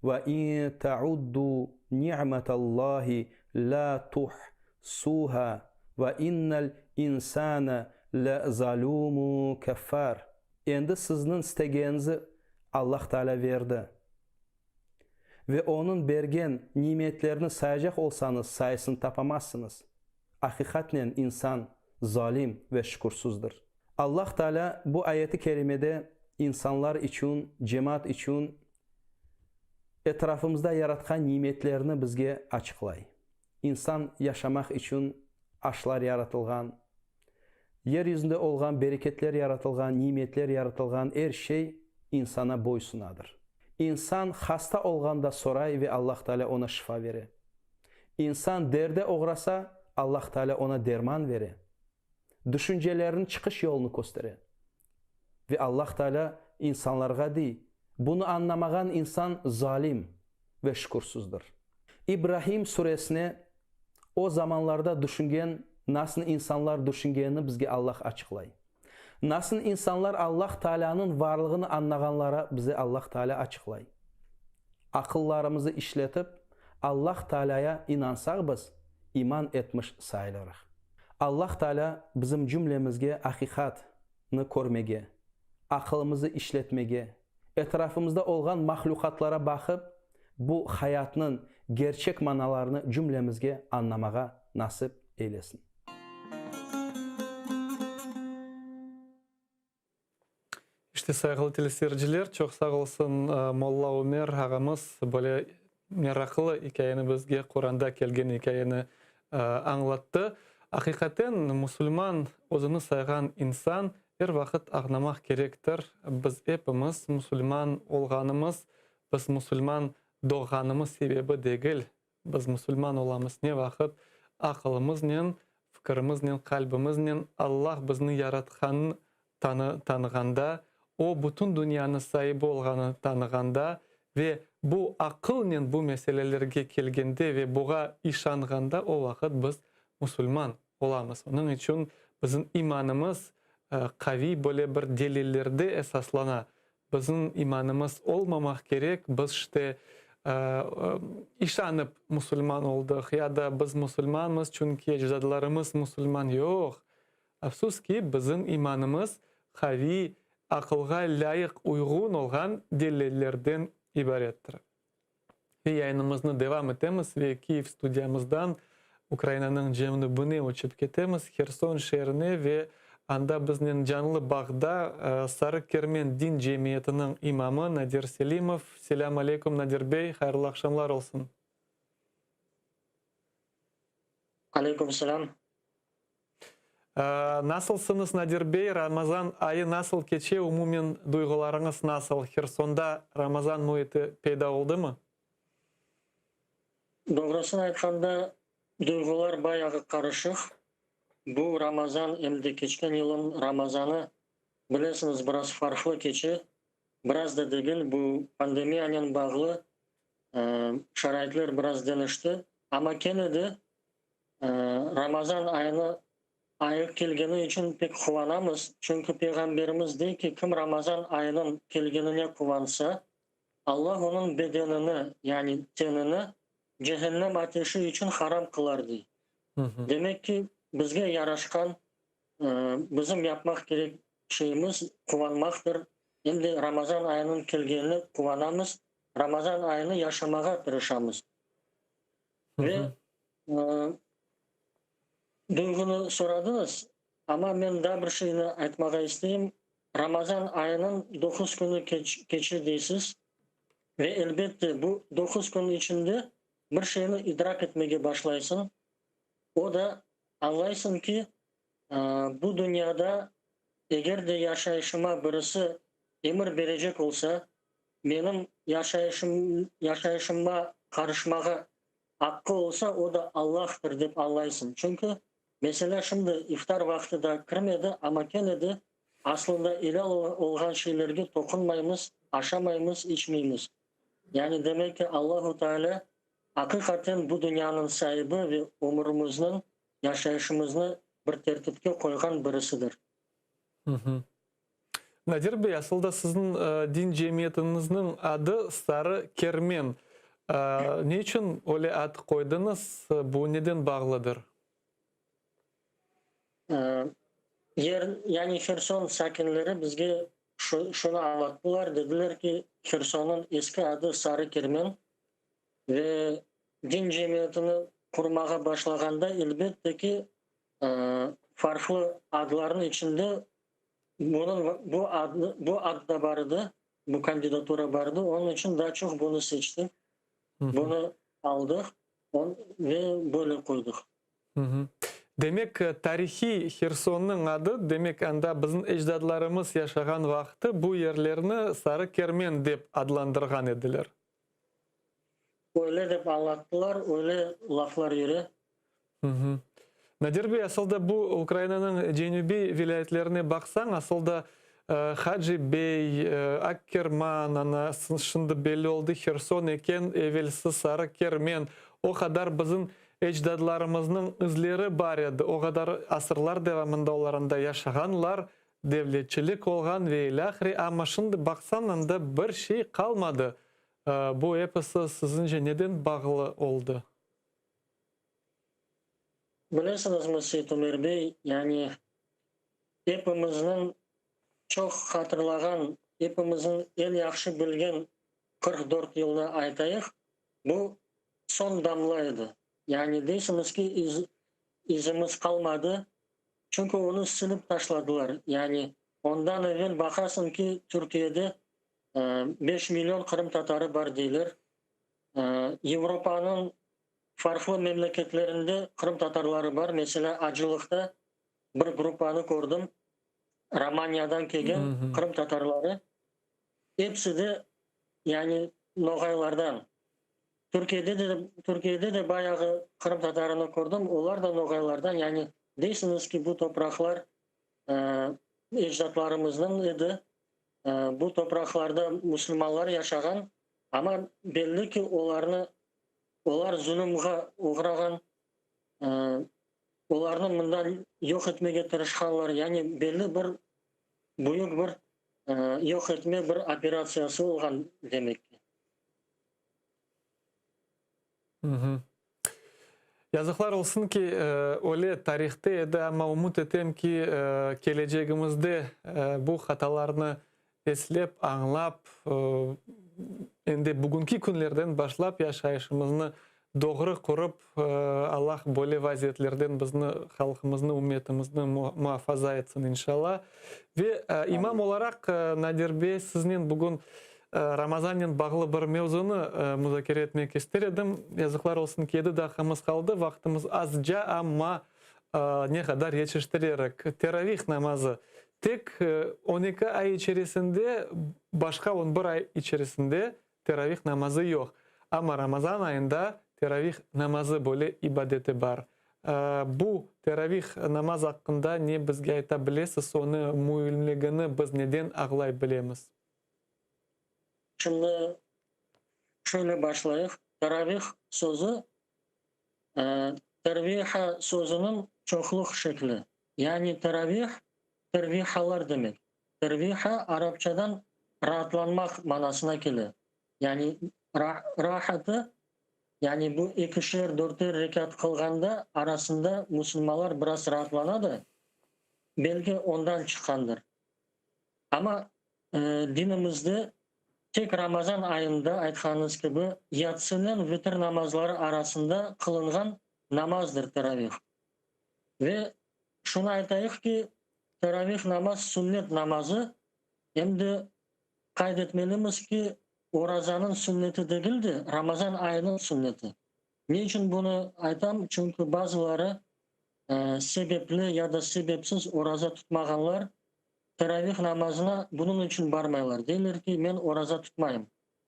ve in ta'uddu ni'metallahi la tuhsuha ve innel insana la zalumu keffar." Endi sizning istagenizni Allah Teala verdi. Ve onun bergen nimetlerini sayacak olsanız sayısını tapamazsınız. Hakikaten insan zalim ve şükürsüzdür. Allah Teala bu ayeti kerimede insanlar için, cemaat için etrafımızda yaratkan nimetlerini bizge açıklay. İnsan yaşamak için aşlar yaratılgan, yeryüzünde olgan bereketler yaratılgan, nimetler yaratılgan her şey insana boysunadır. İnsan hasta olganda soray ve Allah Teala ona şifa verir. İnsan derde uğrasa Allah Teala ona derman verir. Düşüncelerinin çıkış yolunu gösterir. Ve Allah Teala insanlarga değil, bunu anlamagan insan zalim ve şükürsüzdür. İbrahim suresine o zamanlarda düşüngen, nasıl insanlar düşüngenini bizge Allah açıklay. Nasıl insanlar Allah Teala'nın varlığını anlaganlara bize Allah Teala açıklay. Akıllarımızı işletip Allah Teala'ya inansak biz iman etmiş sayılırıq. Allah Teala bizim cümlemizge hakikatını görmege, akılımızı işletmege, etrafımızda olgan mahlukatlara bakıp bu hayatının gerçek manalarını cümlemizge anlamaga nasip eylesin. İşte saygılı teleseyirciler, çok sağ olsun Molla Ömer ağamız böyle meraklı hikayeni bizge, Kur'an'da kelgen hikayeni anlattı. Hakikaten Müslüman, özünü saygan insan her vakit ağlamak gerektir. Biz hepimiz Müslüman olganımız, biz Müslüman doğanımız sebebi değil. Biz Müslüman olamız ne vakit akılımızla, fikrimizle, kalbimizle Allah bizni yaratkanını tanıganda, o bütün dünyanın sahibi olganı tanıganda ve bu akılla bu meselelerge kelgende ve buğa işanganda o vakit biz Müslüman olamız. Onun için bizim imanımız kavi böyle bir delillerde esaslana. Bizim imanımız olmamak gerek. Biz işte işanıp Müslüman olduk ya da biz Müslümanız çünkü ecdadlarımız Müslüman yok. Afsus ki bizim imanımız kavi, akılga layık uygun olan delillerden ibarettir. Ve yayınımızı devam etemiz ve Kiev stüdyamızdan Ukrayna'nın cemnubunu uçup ketemiz. Kherson şehrine ve anda bizden canlı bağda Sarı Kermen Din Cemiyeti'nin imamı Nadir Selimov. Selamun aleyküm Nadir Bey, hayırlı akşamlar olsun. Aleyküm selam. Nasılsınız Nadir Bey? Ramazan ayı nasıl geçiyor? Umumen duygularınız nasıl? Kherson'da Ramazan muhiti peyda oldu mu? Doğrusunu aytkanda duygular bayağı karışık. Bu Ramazan elde geçken yılın Ramazanı bilesiniz biraz farklı geçi. Biraz da değil bu pandemiyanın bağlı şarayitler biraz değişti. Ama gene de Ramazan ayı kelgeni için pek kuvanamız. Çünkü Peygamberimiz diyor ki kim Ramazan ayının kelgenine kuvansa Allah onun bedenini yani tenini cehennem ateşi için haram kılar diyor. Demek ki bizge yaraşkan bizim yapmak gerek şeyimiz kuvanmaktır. Енді Рамазан айының келгеніне қуанамыз, Рамазан айını yaşamağa тырышамыз. Ve Duygunu soradınız ama ben daha bir şeyini айтmağa isteyeyim. Ramazan ayının 9 günü geçirdiysiz ve elbette bu 9 gün içinde bir şeyini idrak etmeye başlaysın. O da anlaysın ki bu dünyada eğer de yaşayışıma birisi emir verecek olsa benim yaşayışıma karışmağa hakkı olsa o da Allah'tır deyip anlaysın. Çünkü mesela şimdi iftar vakti de kirmedi ama gene de aslında ele olgan şeylerge dokunmayımız, aşamayımız, içmeyimiz. Yani demek ki Allahu Teala hakikaten bu dünyanın sahibi ve umurumuzun, yaşayışımızını bir tertipke koygan birisidir. Nadir Bey, aslında sizin din cemiyetinizin adı Sarı Kermen. Ne için öyle ad koydunuz? Bu neden bağlıdır? Yani Kherson sakinleri bizge şunu anlattılar. Dediler ki Kherson'un eski adı Sarı Kermen ve din cemiyetini kurmaya başlaganda elbette ki farklı adların içinde bu ad da vardı, bu kandidatura vardı. Onun için daha çok bunu seçtik. Bunu aldık ve böyle koyduk. Demek tarihi Kherson'un adı, demek anda bizim ecdadlarımız yaşagan vakti bu yerlerini Sarı Kermen dep adlandırgan ediler. Öyle dep anlattılar, öyle laflar yürü. Nadir Bey, aslında bu Ukrayna'nın cenubi vilayetlerine baksan, aslında Hacı Bey, Akkerman, ana şimdi belli oldu Kherson eken, evvelsi Sarı Kermen. O kadar bizim ecdadlarımızın izleri var edi. O kadar asırlar devamında olarında yaşaganlar, devletçilik olgan ve ilahri, ama şimdi baksan anda bir şey kalmadı. Bu eposu sizince neden bağlı oldu? Bilirsiniz mi Seyit Ömer Bey, yani hepimizin çok hatırlagan, hepimizin en yaxşı bilgen 44 yılını aytayık, bu son damlaydı. Yani deysiniz ki izimiz kalmadı. Çünkü onu silip taşladılar. Yani ondan evvel bakarsın ki Türkiye'de 5 milyon Kırım Tatarı var deyler. Avrupa'nın farklı memleketlerinde Kırım Tatarları var. Mesela Acılık'ta bir gruppanı gördüm. Romanya'dan gelen Kırım Tatarları. Hepsi de yani Nogaylardan. Türkiye'de de bayağı Kırım Tatarını gördüm. Onlar da Nogaylardan. Yani deysiniz ki bu topraklar ecdatlarımızın idi. Bu topraklarda Müslümanlar yaşagan ama belli ki onlar zulümge uğragan, onlarını bundan yok etmeye tırışkanlar. Yani belli bir büyük bir yok etme bir operasyası olgan demek. Yazıklar olsun ki öyle tarihte edi ama umut etem ki geleceğimizde bu hatalarını eslep, anlap, endi bugünkü günlerden başlap yaşayışımızı doğru kurup Allah böyle vaziyetlerden bizni, halkımızı, ümmetimizi muhafaza etsin inşallah. Ve imam olarak Nadir Bey, sizin bugün Ramazan'ın bağlı bir mevzunu müzakere etmek istedim. Yazıklar olsun ki 7 dakikamız kaldı. Vaktimiz azca ama ne kadar yetiştirerek. Teravih namazı. Tek 12 ay içerisinde, başka 11 ay içerisinde teravih namazı yok. Ama Ramazan ayında teravih namazı böyle ibadeti var. Bu teravih namaz hakkında ne bizge aytabilirsiniz? Onu mühimligini biz neden ağlay bilemiz? Şimdi şöyle başlayık. Teravih sözü, terviha sözünün çokluk şekli. Yani teravih, tervihalar demek. Terviha Arapçadan rahatlanmak manasına gelir. Yani rahatı, yani bu 2'şer 4'er rekat kılganda arasında Müslümanlar biraz rahatlanadı. Belki ondan çıkandır. Ama dinimizde tek Ramazan ayında aytkanınız gibi yatsının vitir namazları arasında kılıngan namazdır teravih. Ve şunu aytayık ki teravih namaz sünnet namazı hem de kaydetmelimiz ki orazanın sünneti değildi, Ramazan ayının sünneti. Niçin bunu aytam? Çünkü bazıları sebepli ya da sebepsiz oraza tutmaganlar teravih namazına bunun için barmaylar. Deyirler ki men oraza tutmayım.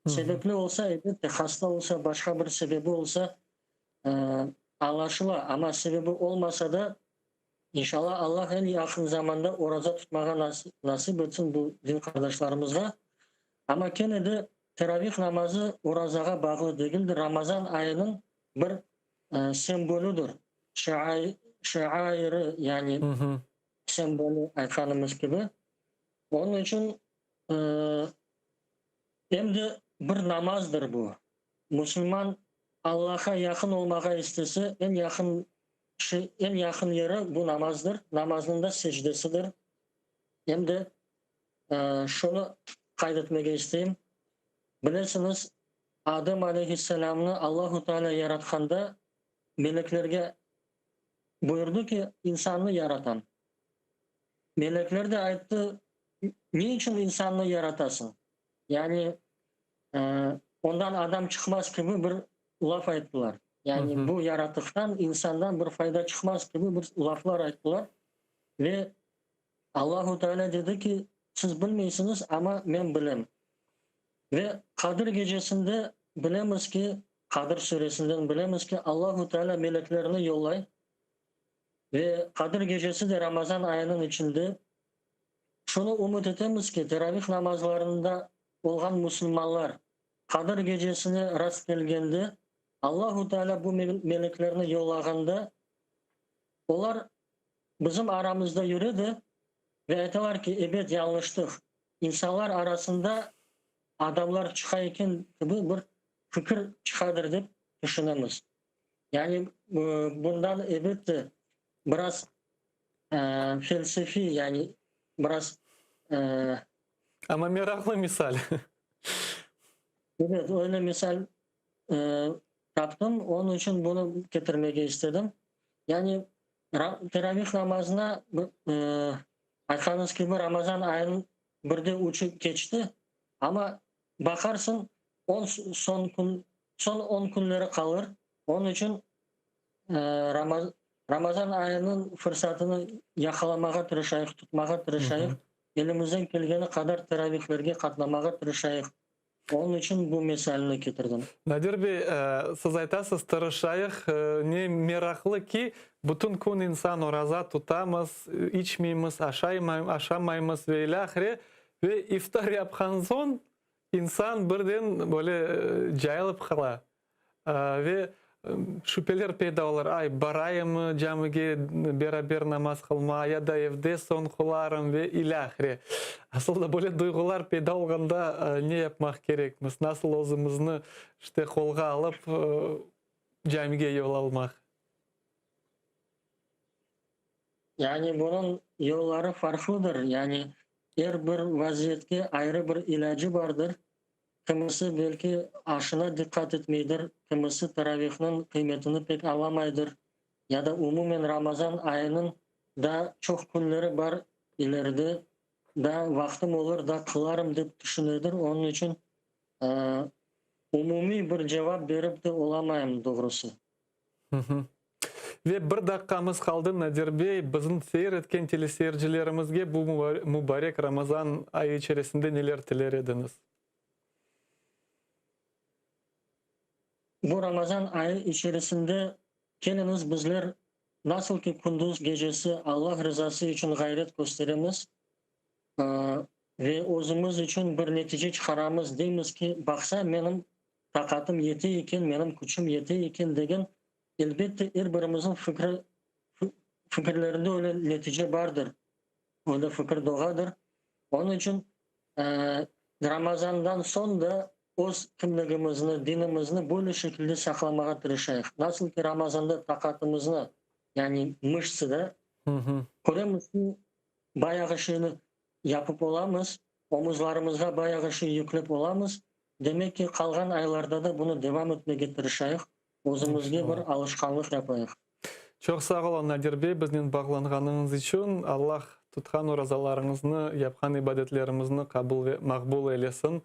Sebepli olsa elbette, hasta olsa, başka bir sebebi olsa anlaşıla, ama sebebi olmasa da inşallah Allah en yakın zamanda oraza tutmağa nasip etsin bu din kardeşlerimize. Ama gene de teravih namazı orazaga bağlı değildir. Ramazan ayının bir sembolüdür. Şairi yani sembolü aytkanımız gibi. Onun için hem de bir namazdır bu. Müslüman Allah'a yakın olmaya istese en yakın yeri bu namazdır. Namazın da secdesidir. Hem de şunu kaydetmek isteyeyim. Bilirsiniz Adem Aleyhisselam'ı Allahu Teala yaratkanda meleklerge buyurdu ki insanlığı yaratan. Melekler de ayıttı, niçin insanlığı yaratasın? Yani ondan adam çıkmaz gibi bir laf ayttılar. Yani bu yaratıktan, insandan bir fayda çıkmaz gibi bir laflar ayttılar. Ve Allahu Teala dedi ki siz bilmiyorsunuz ama ben bilem. Ve Kadir gecesinde bilemiz ki, Kadir suresinden bilemiz ki Allahu Teala meleklerini yollay. Ve Kadir gecesi de Ramazan ayının içinde. Şunu umut etemiz ki teravih namazlarında olan Müslümanlar Kadir gecesine rast gelgende Allahu Teala bu meleklerini yollaganda onlar bizim aramızda yürüdü ve aytılar ki evet yanlıştık. İnsanlar arasında adamlar çıkayken gibi bir fikir çıkardır deyip düşünemiz. Yani bundan elbette biraz felsefi yani biraz ama meraklı misal. Evet öyle misal yaptım. Onun için bunu getirmek istedim. Yani teravih namazına aytkanız gibi Ramazan ayının birde uçup geçti. Ama bakarsın son 10 günleri kalır. Onun için Ramazan ayının fırsatını yakalamaya tırışayık, tutmaya tırışayık. Elimizden gelgeni kadar teravihlerge katlamaya tırışayık. Onun için bu meseleni getirdim. Nadir Bey, siz aytasız tırışayık, ne meraklı ki bütün gün insan oraza tutamız, içmeyimiz, aşamayımız ve ilahire. Ve iftar yapkan son insan birden böyle cayılıp kala. Ve şüpheler peyda olur. Ay barayım mı camiye beraber namaz kılma ya da evde son kılarım ve ilahire. Aslında böyle duygular peyda olganda ne yapmak gerekmiz? Nasıl özümüzü işte kolga alıp camiye yol almak? Yani bunun yolları farklıdır. Yani her bir vaziyetke ayrı bir ilacı vardır. Kimisi belki aşına dikkat etmeydir. Kimisi teravihinin kıymetini pek alamaydır. Ya da umumen Ramazan ayının da çok günleri var ileride. Da vaktim olur da kılarım deyip düşünüyordur. Onun için umumi bir cevap verip de olamayım doğrusu. Ve bir dakikamız kaldı Nadir Bey. Bizim seyretken teleseyircilerimizge bu mübarek Ramazan ayı içerisinde neler diler ediniz? Bu Ramazan ayı içerisinde geliniz bizler nasıl ki kunduz gecesi Allah rızası için gayret gösteremiz ve özümüz için bir netice çıkaramız deymiz ki baksa benim takatım yeti iken, benim gücüm yeti iken degen elbette her birimizin fikirlerinde öyle netice vardır. Öyle fikir doğadır. Onun için Ramazan'dan sonra öz kimligimizni, dinimizni böyle şekilde saklamaya tırışayıq. Nasıl ki Ramazan'da takatımızı yani mышцada göremiz ki bayağı şeyini yapıp olamız. омызларымызға баяғышы yüklеп боламыз. Демек ки қалған айларда да бұны девам етмеге тырышайық. Өзімізге бір алышқанлық yapayық. Çok sağ olun Nadir Bey, bizden bağlanğanınız için. Allah tutkan orazalарыңызны, yapkan ibadetlerimizni kabul ve maqbul eylesin.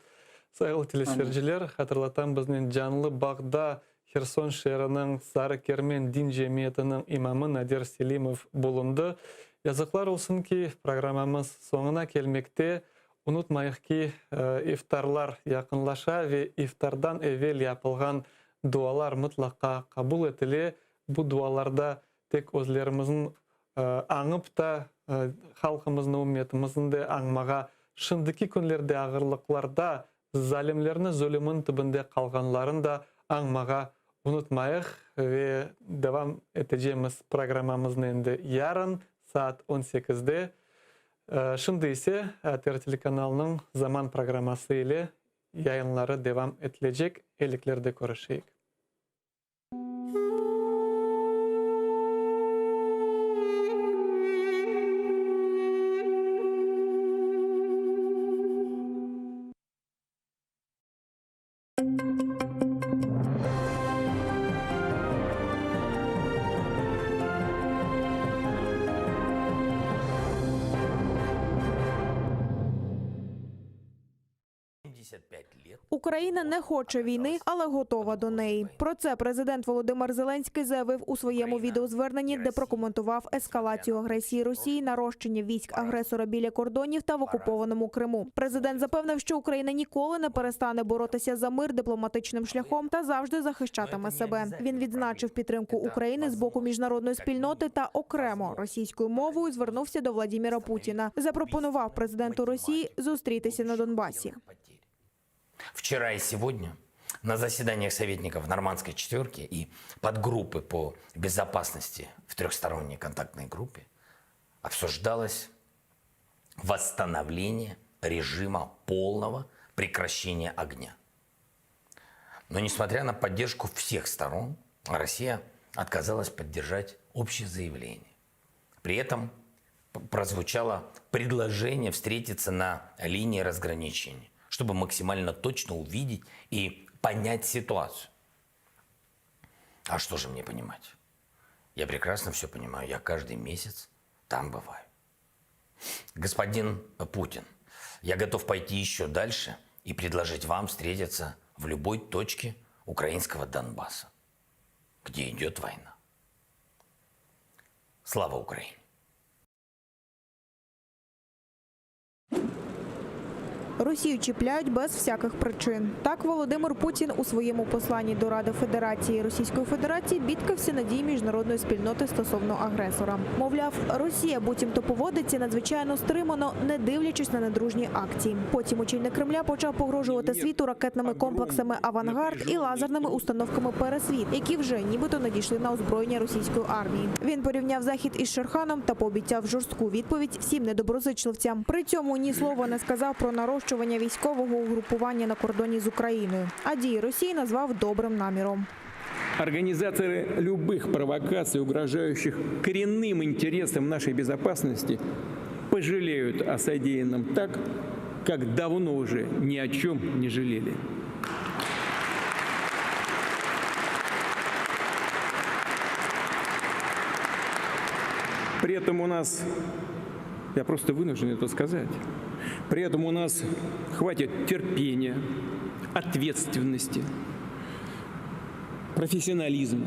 Sayılı telesverciler, hatırlatan bizden canlı Bağda Херсон şehrinin Sarı Kermen din cemiyetinin imamı Nadir Selimov bulundu. Yazıklar olsun ki programımız sonuna gelmekte. Unutmayıq ki iftarlar yakınlaşa ve iftardan evvel yapılgan dualar mutlaka kabul etili. Bu dualarda tek özlerimizin anıp da halkımızın, ümmetimizin de anmağa, şındaki günlerde ağırlıklarda zalimlerini zulümün tübünde kalganların da anmağa unutmayıq ve devam edeceğimiz programımızın endi yarın saat 18'de. Şimdi ise ATR telekanalının Zaman programması ile yayınları devam edilecek. Eliklerde görüşeyik. Україна не хоче війни, але готова до неї. Про це президент Володимир Зеленський заявив у своєму відеозверненні, де прокоментував ескалацію агресії Росії, нарощення військ агресора біля кордонів та в окупованому Криму. Президент запевнив, що Україна ніколи не перестане боротися за мир дипломатичним шляхом та завжди захищатиме себе. Він відзначив підтримку України з боку міжнародної спільноти та окремо російською мовою звернувся до Владимира Путіна. Запропонував президенту Росії зустрітися на Донбасі. Вчера и сегодня на заседаниях советников Нормандской четверки и подгруппы по безопасности в трехсторонней контактной группе обсуждалось восстановление режима полного прекращения огня. Но несмотря на поддержку всех сторон, Россия отказалась поддержать общее заявление. При этом прозвучало предложение встретиться на линии разграничения, чтобы максимально точно увидеть и понять ситуацию. А что же мне понимать? Я прекрасно все понимаю, я каждый месяц там бываю. Господин Путин, я готов пойти еще дальше и предложить вам встретиться в любой точке украинского Донбасса, где идет война. Слава Украине! Росію чіпляють без всяких причин. Так Володимир Путін у своєму посланні до Ради Федерації Російської Федерації бідкався надій міжнародної спільноти стосовно агресора. Мовляв, Росія буцімто поводиться надзвичайно стримано, не дивлячись на недружні акції. Потім очільник Кремля почав погрожувати світу ракетними комплексами «Авангард» і лазерними установками «Пересвіт», які вже нібито надійшли на озброєння російської армії. Він порівняв Захід із Шерханом та пообіцяв жорстку відповідь всім недоброзичливцям. При цьому ні слова не сказав про нарощування військового угрупування на кордоні з Україною, а дії Росії назвав добрим наміром. Организаторы любых провокаций, угрожающих коренным интересам нашей безопасности, пожалеют о содеянном так, как давно уже ни о чем не жалели. При этом у нас, я просто вынужден это сказать, при этом у нас хватит терпения, ответственности, профессионализма,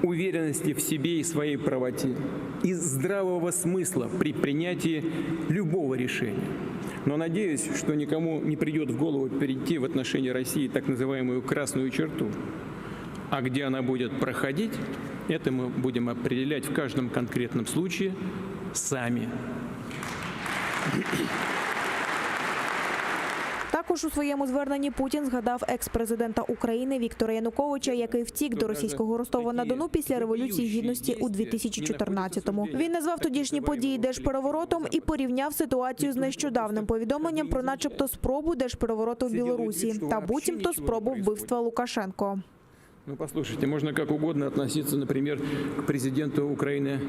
уверенности в себе и своей правоте и здравого смысла при принятии любого решения. Но надеюсь, что никому не придет в голову перейти в отношении России так называемую красную черту. А где она будет проходить, это мы будем определять в каждом конкретном случае сами. Також у своєму зверненні Путін згадав екс-президента України Віктора Януковича, який втік до російського Ростова-на-Дону після Революції Гідності у 2014-му. Він назвав тодішні події держпереворотом і порівняв ситуацію з нещодавним повідомленням про начебто спробу держперевороту в Білорусі та буцімто спробу вбивства Лукашенко. Ну, послушайте, можно как угодно относиться, например, к президенту Украины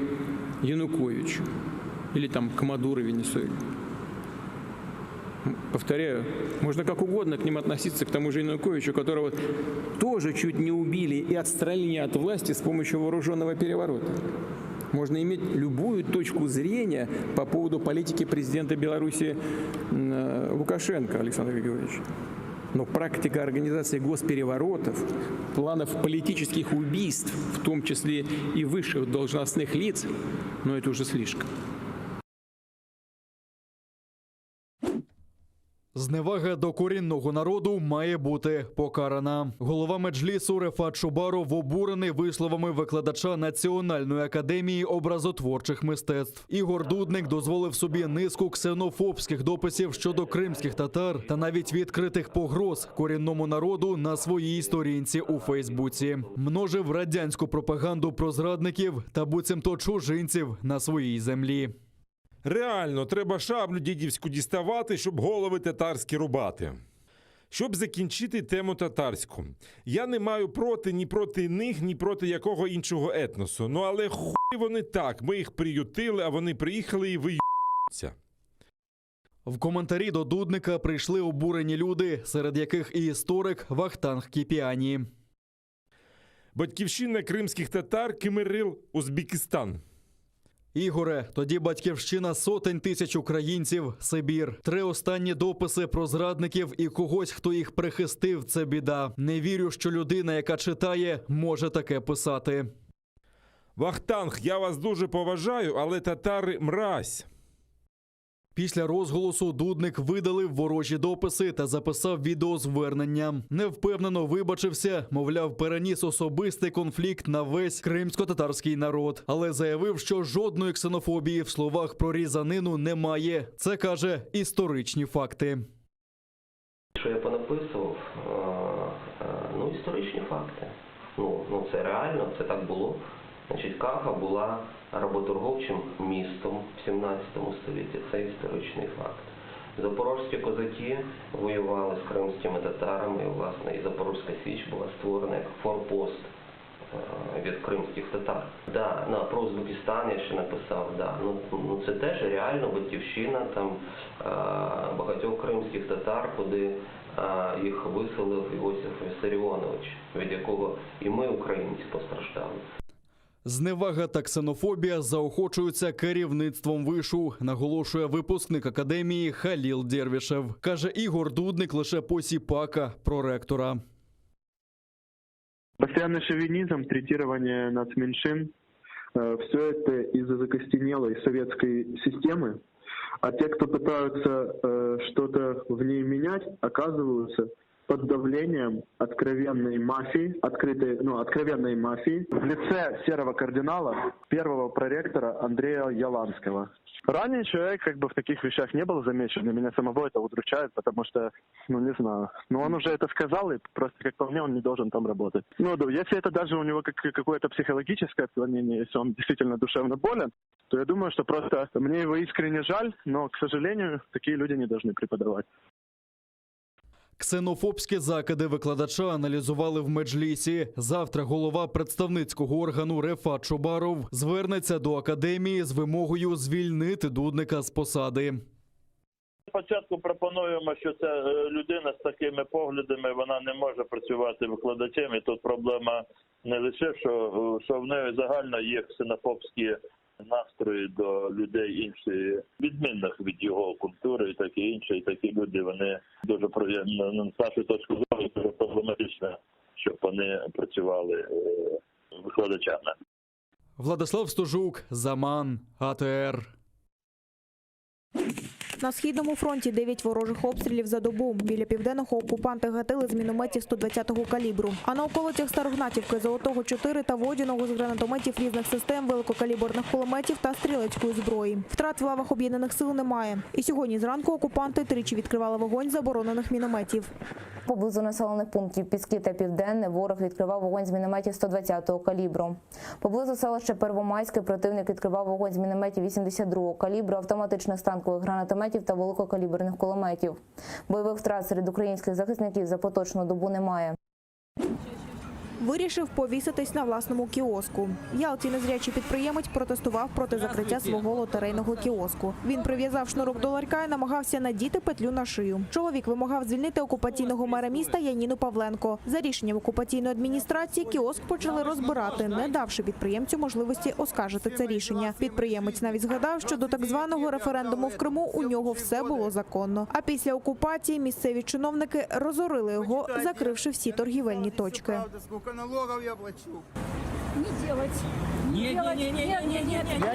Януковичу или там к Мадуро в Венесуэле. повторяю, можно как угодно к ним относиться, к тому же Януковичу, которого тоже чуть не убили и отстранили от власти с помощью вооруженного переворота. Можно иметь любую точку зрения по поводу политики президента Беларуси Лукашенко Александра Григорьевича. Но практика организации госпереворотов, планов политических убийств, в том числе и высших должностных лиц, но это уже слишком. Зневага до корінного народу має бути покарана. Голова Меджлісу Рефат Чубаров обурений висловами викладача Національної академії образотворчих мистецтв. Ігор Дудник дозволив собі низку ксенофобських дописів щодо кримських татар та навіть відкритих погроз корінному народу на своїй сторінці у Фейсбуці. Множив радянську пропаганду про зрадників та буцімто чужинців на своїй землі. Реально, треба шаблю дідівську діставати, щоб голови татарські рубати. Щоб закінчити тему татарську. Я не маю проти ні проти них, ні проти якого іншого етносу. Ну але хуй вони так, ми їх приютили, а вони приїхали і виються. В коментарі до Дудника прийшли обурені люди, серед яких і історик Вахтанг Кіпіані. Батьківщина кримських татар – Кимирил, Узбекистан. Ігоре, тоді батьківщина сотень тисяч українців – Сибір. 3 останні дописи про зрадників і когось, хто їх прихистив – це біда. Не вірю, що людина, яка читає, може таке писати. Вахтанг, я вас дуже поважаю, але татари – мразь. Після розголосу Дудник видалив ворожі дописи та записав відеозвернення. Невпевнено вибачився, мовляв, переніс особистий конфлікт на весь кримсько-татарський народ. Але заявив, що жодної ксенофобії в словах про різанину немає. Це, каже, історичні факти. Що я понаписував? Історичні факти. Це реально, це так було. Значить, Каха була работорговчим містом в 17 столітті. Це історичний факт. Запорозькі козаки воювали з кримськими татарами, і, власне, і Запорозька Січ була створена як форпост від кримських татар. Про Узбекистан я ще написав. Це теж реально батьківщина там багатьох кримських татар, куди їх виселив Іосиф Вісаріонович, від якого і ми, українці, постраждали. Зневага та ксенофобія заохочуються керівництвом вишу, наголошує випускник академії Халіл Дервішев. Каже, Ігор Дудник лише посіпака проректора. Постоянный шовинизм, третирование нацменьшин – все это из-за закостенелой советской системы. А те, кто пытаются что-то в ней менять, оказываются под давлением откровенной мафии, откровенной мафии в лице серого кардинала, первого проректора Андрея Яланского. Ранее человек в таких вещах не был замечен, и меня самого это удручает, потому что, не знаю, он уже это сказал, и просто, как по мне, он не должен там работать. Если это даже у него какое-то психологическое отклонение, если он действительно душевно болен, то я думаю, что просто мне его искренне жаль, но, к сожалению, такие люди не должны преподавать. Ксенофобські закиди викладача аналізували в Меджлісі. Завтра голова представницького органу Рефат Чубаров звернеться до академії з вимогою звільнити Дудника з посади. Спочатку пропонуємо, що ця людина з такими поглядами, вона не може працювати викладачем. І тут проблема не лише, що в неї загально є ксенофобські настрої до людей іншої, відмінних від його культури і таке інше. І такі люди, вони дуже, з нашої точки зору, дуже проблематично, щоб вони працювали викладачами. Владислав Стожук, Заман, АТР. На Східному фронті 9 ворожих обстрілів за добу. Біля Південного окупанти гатили з мінометів 120-го калібру. А на околицях Старогнатівки, Золотого 4 та Водяного з гранатометів різних систем, великокаліберних кулеметів та стрілецької зброї. Втрат в лавах Об'єднаних сил немає. І сьогодні зранку окупанти тричі відкривали вогонь з заборонених мінометів. Поблизу населених пунктів Піски та Південне ворог відкривав вогонь з мінометів 120-го калібру. Поблизу селища Первомайське противник відкривав вогонь з мінометів 82-го калібру, автоматичних станкових гранатометів та великокаліберних кулеметів. Бойових втрат серед українських захисників за поточну добу немає. вирішив повіситись на власному кіоску. В Ялті незрячий підприємець протестував проти закриття свого лотерейного кіоску. Він прив'язав шнурок до ларька і намагався надіти петлю на шию. Чоловік вимагав звільнити окупаційного мера міста Яніну Павленко. За рішенням окупаційної адміністрації кіоск почали розбирати, не давши підприємцю можливості оскаржити це рішення. Підприємець навіть згадав, що до так званого референдуму в Криму у нього все було законно. А після окупації місцеві чиновники розорили його, закривши всі торгівельні точки. Сколько налогов я плачу? Не делать. Я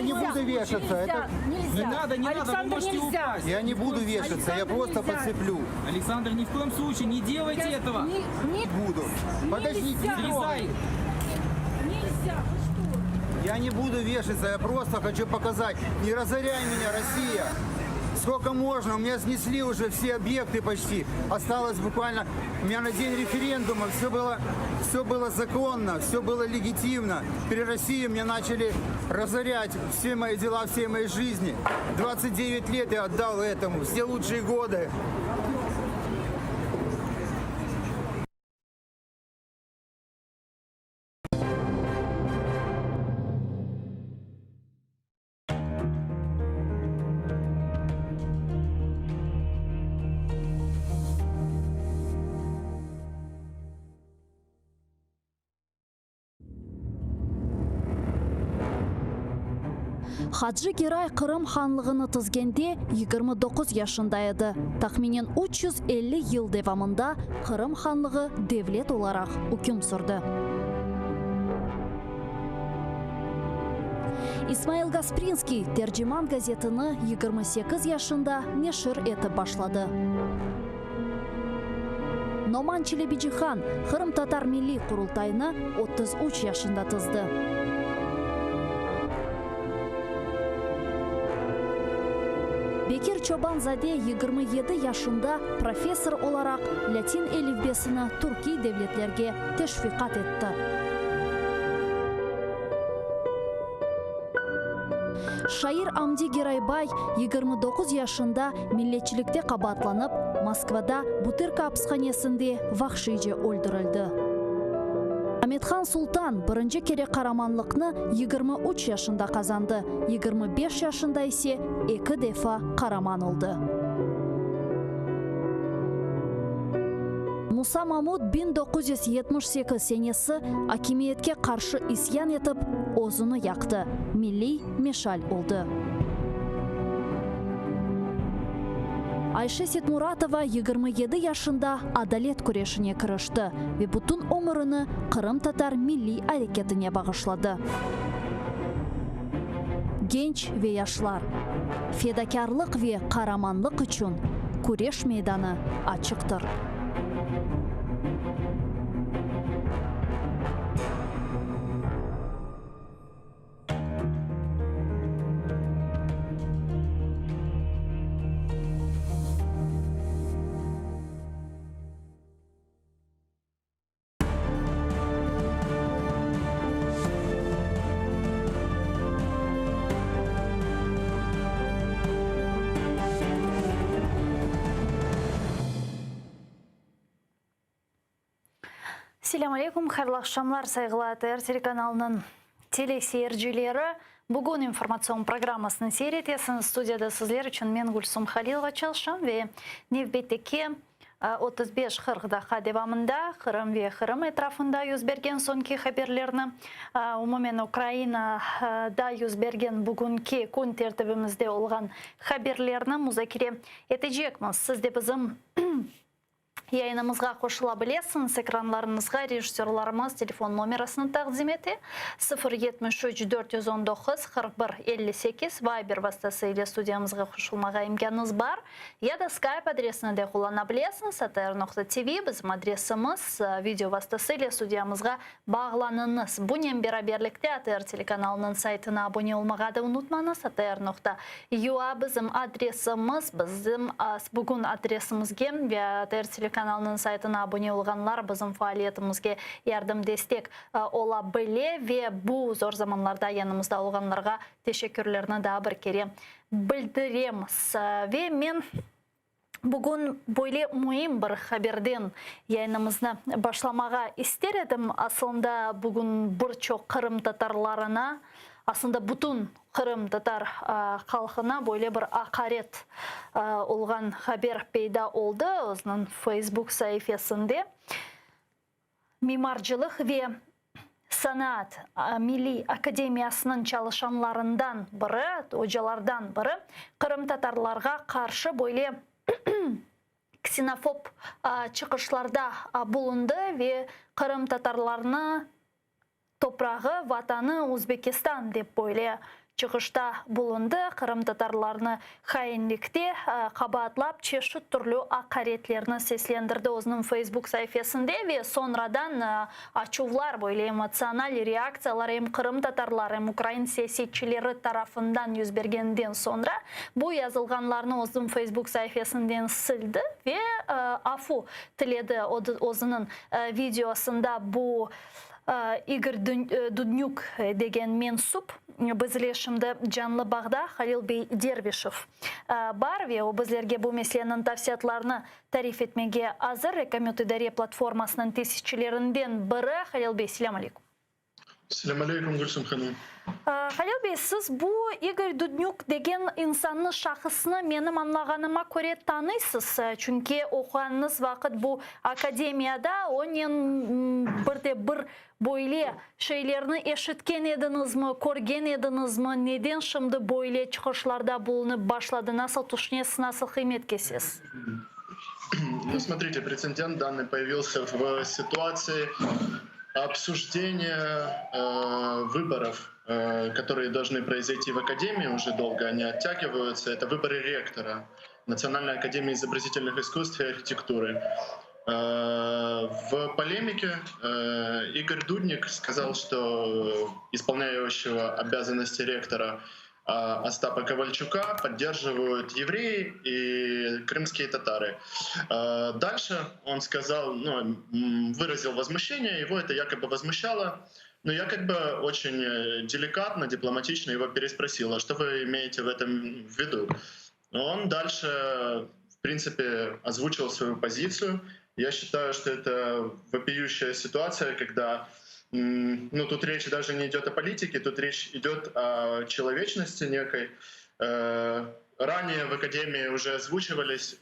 не буду вешаться. Это... Не надо, вы можете упасть. Я не буду вешаться, я просто подцеплю. Александр, ни в коем случае не делайте этого. Не буду. Подождите, не трогай. Нельзя, вы что? Я не буду вешаться, я просто хочу показать. Не разоряй меня, Россия. Сколько можно? У меня снесли уже все объекты почти. Осталось буквально... У меня на день референдума все было законно, все было легитимно. При России меня начали разорять все мои дела, все мои жизни. 29 лет я отдал этому, все лучшие годы. Хаджи Герай Қырым ханлығыны тізгенде 29 yaşında еді. Тахминен 350 ел девамында Қырым ханлығы девлет оларақ үкім сүрді. Исмаил Гаспринский Терджиман газетіні 28 yaşında нешір етіп башлады. Номан Челебиджихан Қырым татар милли құрылтайны 33 yaşında тізді. Бекир Чобанзаде 27 yaşında профессор olarak Latin әлифбесini Türkiye devletlerге teşviqat etті. Шайыр Амди Герайбай 29 yaşında milletçilikte qabatlanıp, Moskvada Butyrka hapisxanesinde vahşice öldürüldü. Ahmetxan Sultan birinci kere qaramanlıqni 23 yaşında kazandı. 25 yaşında ise 2 defa qaraman oldu. Musa Mahmud 1978 senesi hakimiyetke qarşı isyan etip o'zini yaktı. Milli meşal oldu. Ayşe Setmuratova 27 yaşında adalet күрешіне кірішті ve bütün ömrünü Kırım Tatar milli hareketine bağışladı. Genç ve yaşlar, fedakarlık ve kahramanlık için күреш meydanı açıktır. Selam aleykum, hayırlı akşamlar saygılı ATR телеканалының телесейіржілері. Бүгін информацион программасының сейретесін студияда сізлер үшін мен Гүлсум Халилова çalışам ve Nevbet'teki 35-40 dakika devamında Kırım ve Kırım etrafında yüz bergen sonki haberlerini, umumen Ukrayna'da yüz bergen bugünkü kun tertibimizde olgan haberlerini müzakere edecekmiz. Siz de bizim yayınımızға қосыла білесіңіз, экранларыңызға режиссерларымыз телефон номерасын тақдим еті 073-419-41-58 Viber vasıtasıyla студиямызға қосылмаға imkanınız бар. Ya da Skype adresini de kullanabilirsiniz. atr.tv bizim adresimiz. Video vasıtasıyla studiyamızға bağlanınız. Bunun beraberlikte ATR telekanalının saytına abone olmağa da unutmanız. atr.ua bizim adresimiz. Bizim bugün adresimizge ve ATR telekanalının saytına abone olganlar bizim faaliyetimize yardım destek olabilir ve bu zor zamanlarda yanımızda olganlarga teşekkürlerini daha bir kere bildiremiz. Ve men Бүгін бойле мұйым бір хаберден яйнымызны башламаға істер едім. Асылында бүгін бір чоқ Қырым татарларына, асында бүтін Қырым татар халқына бойле бір ақарет олған хабер пейда олды өзінің Facebook сайфесінде. Мимарчылық ве Санат Милли Академиясының çalışanlarından бірі, ожалардан бірі, Қырым татарларға қаршы бойле ксенофоб çıkışlarda bulundu ve Kırım Tatarlarını toprağı, vatanı Uzbekistan deyip böyle çıkışta bulundu. Kırım Tatarlarını hainlikte kabahatlap çeşit türlü hakaretlerini seslendirdi özünün Facebook sayfasında ve sonradan açuvlar böyle emosyonel reaksiyalar hem Kırım Tatarları hem Ukrayna siyasetçileri tarafından yüz bergenden sonra bu yazılganlarını özünün Facebook sayfasından sildi ve afu tiledi özünün videosunda bu Игорь Дуднюк деген менсуп bizleşimde canlı bağda Halil Bey Dervişov бар ve o bizlerge bu meselenin tavsiyatlarını tarif etmeye hazır. Rekamut İdare Platformasının tesisçilerinden biri Halil Bey. Selam aleyküm. Selam aleyküm Gülsüm Hanım. Halil Bey, siz bu Igor Dudnyuk degen insanın şahısını benim anlağanıma göre tanıysınız. Çünkü okuğanınız vakit bu akademiyada onun bir böyle şeylerini eşitken ediniz mi, görgen ediniz mi? Neden şimdi böyle çıkışlarda bulunup başladı? Nasıl düşünüyorsunuz, nasıl kıymet kesiyorsunuz? Ну, смотрите, прецедент данный появился в ситуации обсуждения выборов, которые должны произойти в Академии уже долго, они оттягиваются. Это выборы ректора Национальной Академии изобразительных искусств и архитектуры. В полемике Игорь Дудник сказал, что исполняющего обязанности ректора Остапа Ковальчука поддерживают евреи и крымские татары. Дальше он сказал, выразил возмущение, его это якобы возмущало. Но я как бы очень деликатно, дипломатично его переспросил, а что вы имеете в этом в виду? Он дальше, в принципе, озвучил свою позицию. Я считаю, что это вопиющая ситуация, когда тут речь даже не идет о политике, тут речь идет о человечности некой. Ранее в Академии уже озвучивались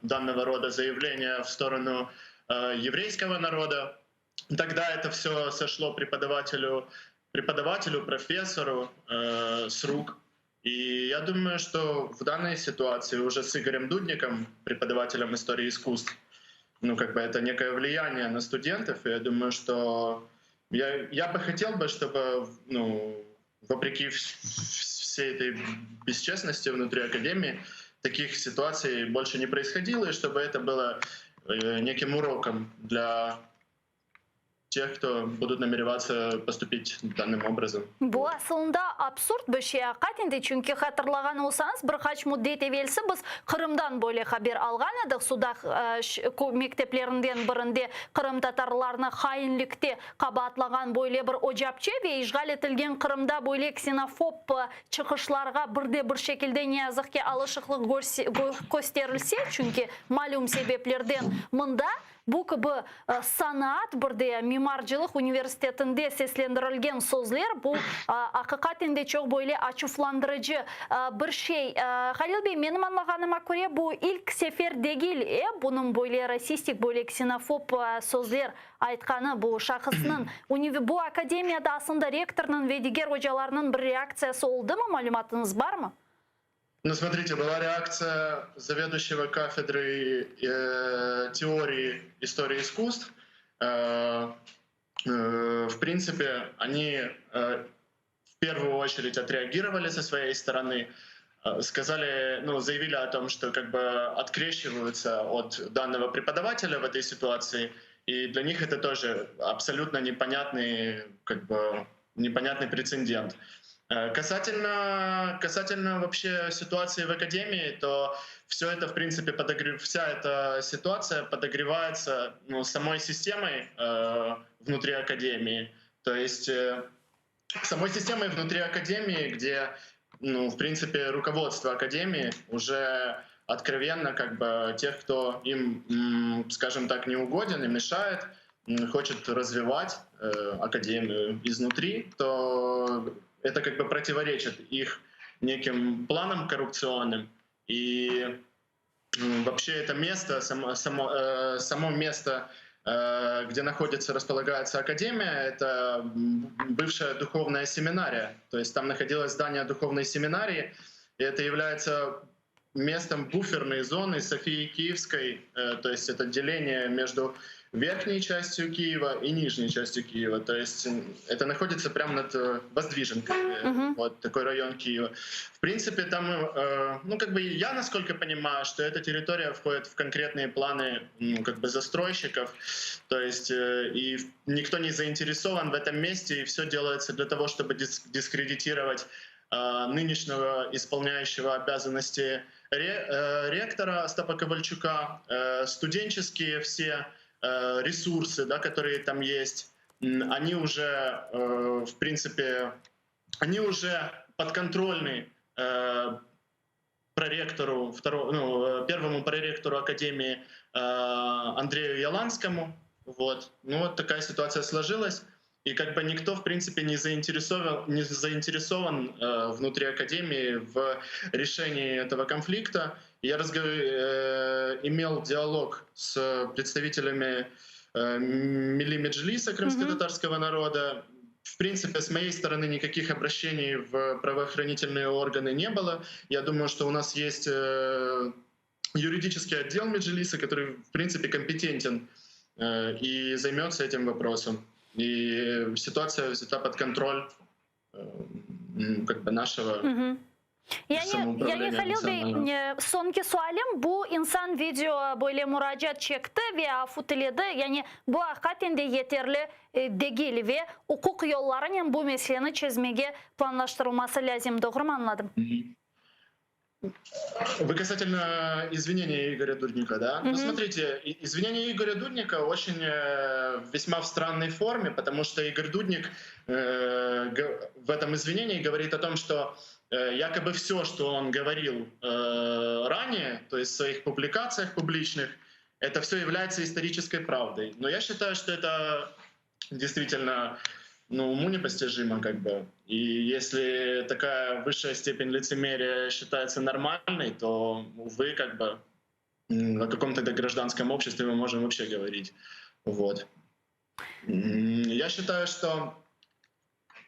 данного рода заявления в сторону еврейского народа. Тогда это все сошло преподавателю, профессору с рук. И я думаю, что в данной ситуации уже с Игорем Дудником, преподавателем истории искусств, это некое влияние на студентов. И я думаю, что я бы хотел, чтобы, вопреки всей этой бесчестности внутри Академии, таких ситуаций больше не происходило, и чтобы это было неким уроком для тех, кто будут намереваться поступить данным образом. Bu aslında absurd bir şey hakikaten, çünkü hatırlagan olsanız birkaç müddet evvelsi biz Kırım'dan böyle haber algan edik. Suda mekteplerinden birinde Kırım Tatarlarını hainlikte kabahatlagan böyle bir ocapçı ve işgal etilgen Kırım'da böyle ksenofob çıkışlarga bir şekilde ne yazık ki alışıklık gösterilse, çünkü malum sebeplerden mında bu gibi sanat birde mimarcılık üniversitetinde seslendirilgen sözler bu hakikaten de çok böyle açıflandırıcı bir şey. Halil Bey, benim anlağanıma göre bu ilk sefer değil, bunun böyle rasistik, böyle ksenofob sözler aytkanı bu şahısının bu akademiyada aslında rektorunun ve diğer hocalarının bir reaksiyası oldu mu? Malumatınız var mı? Смотрите, была реакция заведующего кафедрой теории истории искусств. В принципе, они в первую очередь отреагировали со своей стороны, заявили о том, что открещиваются от данного преподавателя в этой ситуации, и для них это тоже абсолютно непонятный прецедент. Касательно вообще ситуации в Академии, то все это, в принципе, вся эта ситуация подогревается самой системой внутри Академии. То есть самой системой внутри Академии, где, в принципе, руководство Академии уже откровенно как бы тех, кто им, скажем так, не угоден и мешает, хочет развивать академию изнутри, то это как бы противоречит их неким планам коррупционным. И вообще это место, само место, где находится, располагается академия, это бывшая духовная семинария. То есть там находилось здание духовной семинарии, и это является местом буферной зоны Софии Киевской. То есть это деление между верхней частью Киева и нижней частью Киева. То есть это находится прямо над Воздвиженкой, вот такой район Киева. В принципе, там, ну как бы я насколько понимаю, что эта территория входит в конкретные планы как бы застройщиков. То есть и никто не заинтересован в этом месте, и все делается для того, чтобы дискредитировать нынешнего исполняющего обязанности ректора Остапа Ковальчука, студенческие все ресурсы, да, которые там есть, они уже, в принципе, они уже подконтрольны проректору, первому проректору Академии Андрею Яланскому. Вот. Ну вот такая ситуация сложилась. И как бы никто, в принципе, не заинтересован внутри Академии в решении этого конфликта. Я имел диалог с представителями Милли Меджлиса, крымско-татарского народа. В принципе, с моей стороны никаких обращений в правоохранительные органы не было. Я думаю, что у нас есть юридический отдел Меджлиса, который, в принципе, компетентен и займется этим вопросом. И ситуация взята под контроль как бы нашего Yani Halil Bey, sonki sualim bu insan video böyle müracaat çekti ve afutladı. Yani bu hakikaten de yeterli değil ve hukuk yollarının bu meseleni çözmeye planlaştırılması lazım. Doğru mu anladım? Вы касательно извинения Игоря Дудника, да? Ну, смотрите, извинения Игоря Дудника очень весьма в странной форме, потому что Игорь Дудник в этом извинении говорит о том, что якобы все, что он говорил ранее, то есть в своих публикациях публичных, это все является исторической правдой. Но я считаю, что это действительно уму непостижимо как бы. И если такая высшая степень лицемерия считается нормальной, то, увы, как бы о каком-то гражданском обществе мы можем вообще говорить. Вот. Я считаю, что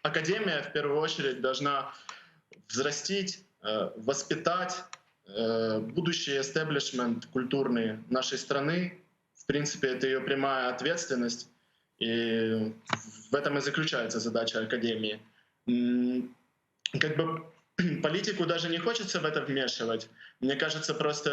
Академия в первую очередь должна взрастить, воспитать будущий эстеблишмент культурный нашей страны. В принципе, это ее прямая ответственность. И в этом и заключается задача Академии. Как бы политику даже не хочется в это вмешивать. Мне кажется, просто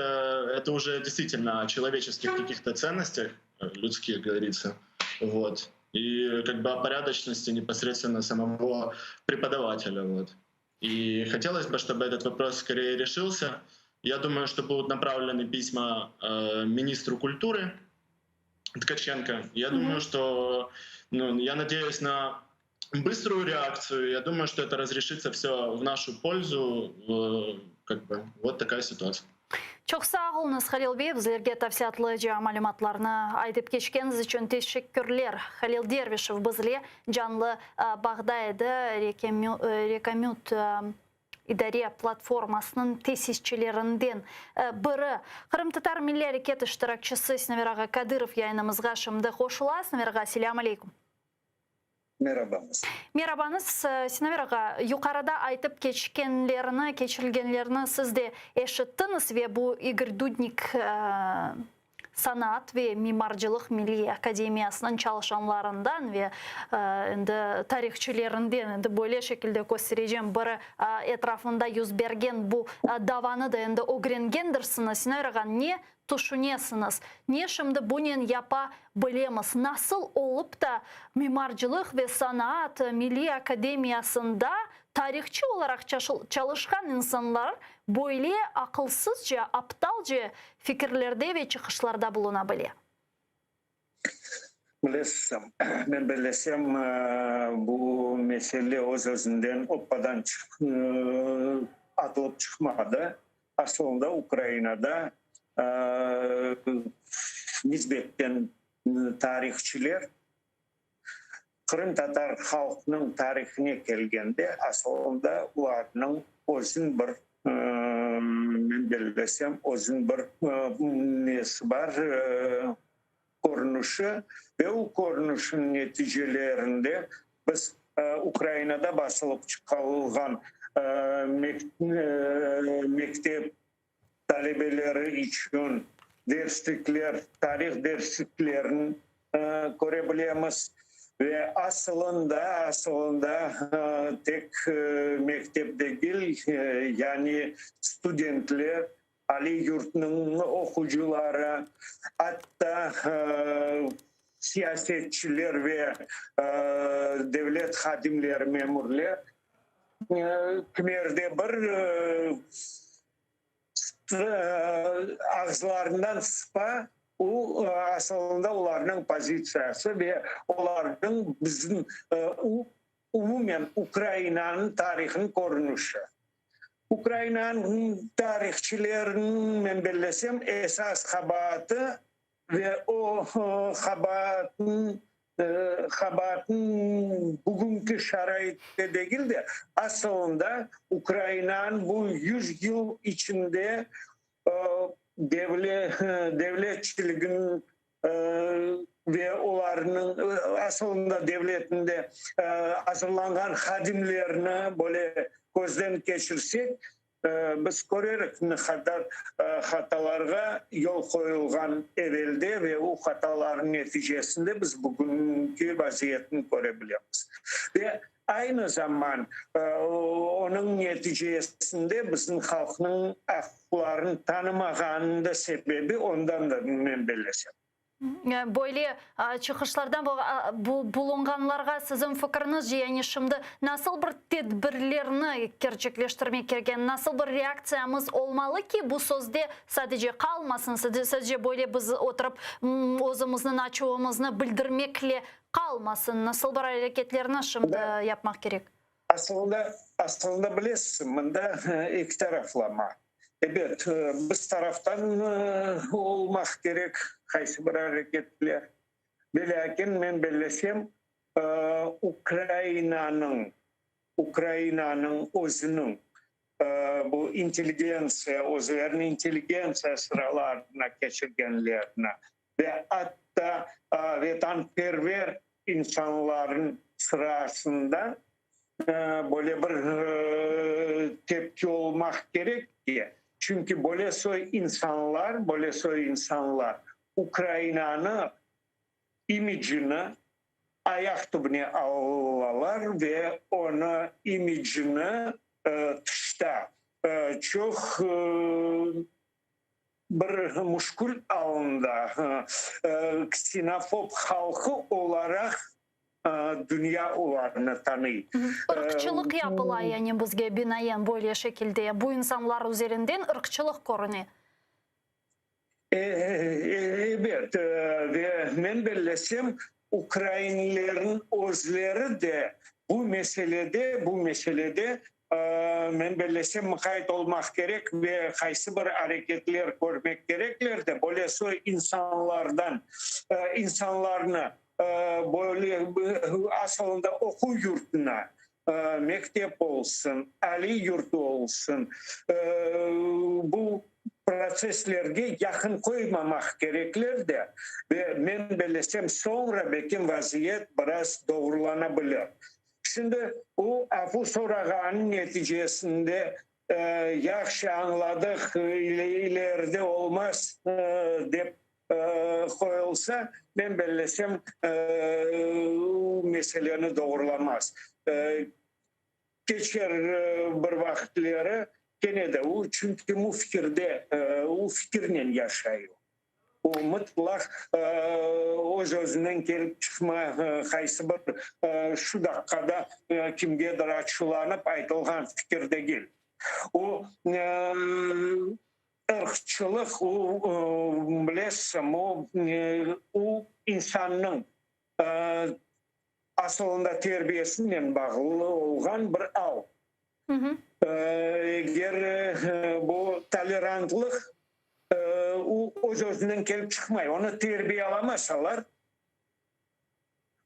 это уже действительно о человеческих каких-то ценностях, людских, говорится. Вот. И как бы о порядочности непосредственно самого преподавателя. Вот. И хотелось бы, чтобы этот вопрос скорее решился. Я думаю, что будут направлены письма министру культуры Ткаченко. Я думаю, что, я надеюсь на быструю реакцию. Я думаю, что это разрешится все в нашу пользу. Как бы вот такая ситуация. Çok sağ olunuz Halil Bey, bizlerge tafsiyatlıca malumatlarını aytıp geçkeniz için teşekkürler. Halil Dervişev bizle canlı Bağday'da Rekamut İdare Platformasının tesisçilerinden biri. Kırım Tatar Milli Hareket iştirakçısı Sinaveraga Kadyrov yayınımızga şimdi hoşula. Sinaveraga, selamun aleyküm. Merhabamız. Merhabanız. Sinaveraga, yukarıda aytıp geçirilgenlerini siz de eşittiniz ve bu Igor Dudnik Sanat ve Mimarcılık Milli Akademiyasının çalışanlarından ve tarihçilerinden böyle şekilde göstereceğim bir etrafında yüz bergen bu davanı da öğrengendirsiniz. Sinaveraga, ne düşünüyorsunuz? Ne şimdi bunun yapabiliriz? Nasıl olup da Mimarcılık ve Sanat Milli Akademiyasında tarihçi olarak çalışkan insanlar böyle akılsızca, aptalca fikirlerde ve çıkışlarda bulunabilir? Bilesem, ben bilesem bu mesele öz-özünden oppadan atılıp çıkmadı. aslında Ukrayna'da nisbetten tarihçiler Kırım Tatar halkının tarihine gelgende aslında ularning özün bir men bilsem özün bir nesi var ko'rinishi ve o ko'rinishning neticelerinde biz Ukrayna'da basılıp çıkarılgan mektep talebeleri için derslikler, tarih dersliklerini görebiliriz. Ve aslında tek mektep değil, yani studentler, Ali Yurt'un okuyucuları, hatta siyasetçiler ve devlet hadimleri, memurlar, kimerde bir ağızlarından sıpa, o aslında onların pozisiyası ve onların bizim umumen Ukrayna'nın tarihinin korunuşu. Ukrayna'nın tarihçilerinin men bilsem esas kabahatı ve o kabahatın bugünkü şaraitte değil de aslında Ukrayna'nın bu 100 yıl içinde devletçiliğin ve onların aslında devletinde hazırlanan hadimlerini böyle gözden geçirsek biz görürük ne kadar hatalarga yol koyulgan evvelde ve o hataların neticesinde biz bugünkü vaziyetini görebiliyoruz. Ve aynı zaman onun neticesinde bizim halkının haklarını tanımağının da sebebi ondan da ben bilesem. Böyle çıkışlardan bulunganlarga sizin fikriniz, yani şimdi nasıl bir tedbirlerini gerçekleştirmek gereken, nasıl bir reaksiyamız olmalı ki bu sözde sadece kalmasın, sadece böyle biz oturup özümüzün açığımızı bildirmekle kalmasın, nasıl bir hareketlerini şimdi yapmak gerek? Aslında bilirsin, bunda iki taraflama. Evet, biz taraftan olmak gerek kaysi bir hareketler. Lakin men bilsem Ukrayna'nın özünün bu inteligensiya, özlerinin inteligensiya sıralarına geçirgenlerine ve hatta vatanperver insanların sırasında böyle bir tepki olmak gerek ki. Çünkü böyle soy insanlar Ukrayna'nın imajını ayak tübüne alırlar ve onu imajını dışta çok bir muşkul alında ksenofob halkı olarak dünya olarını tanıyor. Irkçılık yapıla, yani bizge binaen böyle şekilde bu insanlar üzerinden ırkçılık korunuyor. Evet ve men bilsem Ukraynalıların özleri de bu meselede men bilsem mukayyet olmak gerek ve kaysi bir hareketler görmek gerekler de böyle soy insanlarını böyle aslında oku yurtuna, mektep olsun, Ali yurtu olsun, bu proseslerge yakın koymamak gerekler de ve men bilsem sonra belki vaziyet biraz doğrulanabilir. Şimdi o afu sorağının neticesinde yaxşı anladık, ileride olmaz deyip koyulsa ben bilsem meseleni doğrulamaz. Geçer bir vakitleri gene de o çünkü o fikirle yaşıyor. O mutlak özünden gelip çıkma kaysı bir şu dakikada kimgedir açılanıp aytılgan fikirde değil. O ırkçılık, bilesem o insanın aslında terbiyesinden bağlı olan bir av. Eğer bu толерантлық өз-өзінен келіп шықмай. Оны тербияламасалар,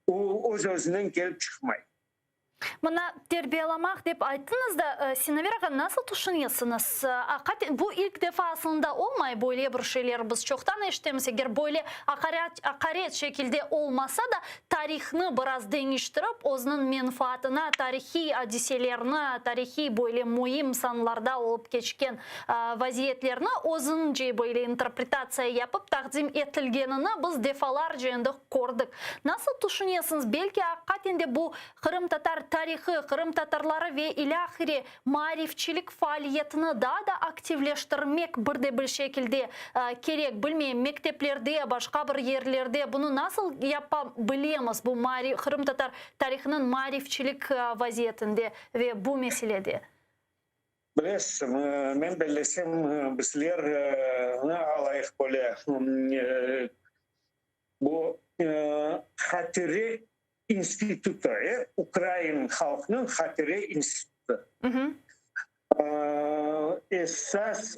өз-өзінен келіп шықмай. Мына тербияламақ деп айттыңыз да, Синавер аға, насыл тұшынесіңіз? Бұл ilk defasında olmay böyle bir şeyler biz çoktan eşitemiz. Eğer böyle akaret şekilde olmasa da tarihini biraz değiştirip, onun menfaatına, tarihi hadiselerini, tarihi böyle mühim sanlarda olup geçken vaziyetlerini özünce böyle interpretasiya yapıp takdim etilgenini biz defalarca ende gördük. Nasıl düşünüyorsunuz? Belki hakikaten bu Kırım Tatar tarihi, Kırım Tatarları ve ilahiri marifçilik faaliyetini daha da aktifleştirmek bir şekilde gerek. Bilmeyeyim, mekteplerde, başka bir yerlerde bunu nasıl yapabiliriz bu Kırım Tatar tarihinin marifçilik vaziyetinde ve bu meselede? Білесің, мен білесем, біздер алайық боле. Бұл хатире институты, Украин халқының хатире институты. Esas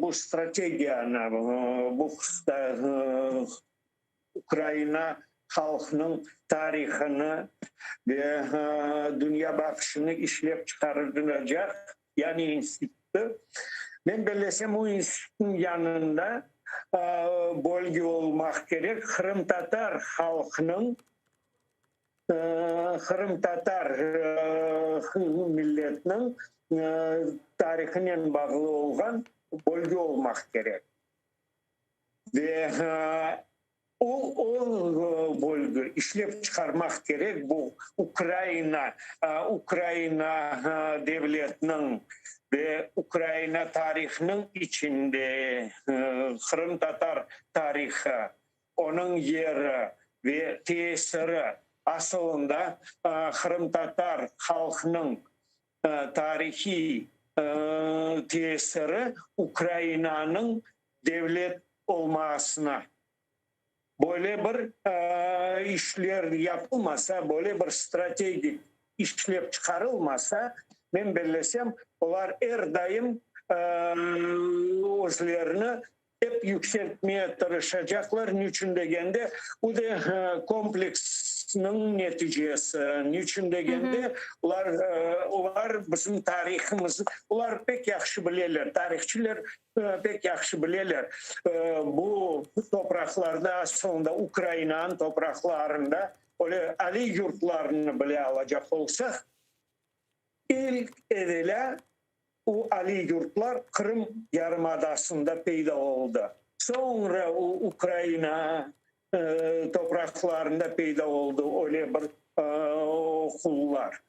bu stratejiyana, bu Ukrayna halkının tarihini ve dünya bakışını işlep çıkarılacak yani enstitü. Ben bilesem o enstitünün yanında bölge olmak gerek. Kırım Tatar halkının Kırım Tatar milletinin tarihinin bağlı olan bölge olmak gerek. Ve o bölge işlep çıkarmak gerek. Bu Ukrayna devletinin ve Ukrayna tarihinin içinde Kırım Tatar tarihi, onun yeri ve tesiri aslında Kırım Tatar halkının tarihi tesiri Ukrayna'nın devlet olmasına. Böyle bir işler yapılmasa, böyle bir stratejik işlep çıkarılmasa, ben bilesem, onlar her daim özlerini hep yükseltmeye çalışacaklar. Niçin degende, o da kompleksinin neticesi. Niçin degende, onlar bizim tarihimiz, onlar pek yaxşı bilirler. Tarihçiler pek yaxşı bilirler. Bu topraklarda aslında Ukrayna'nın topraklarında öyle Ali yurtlarını bile alacak olsak, ilk evvela o Ali yurtlar Kırım Yarımadası'nda peyda oldu. Sonra o Ukrayna topraklarında peyda oldu öyle bir kullar.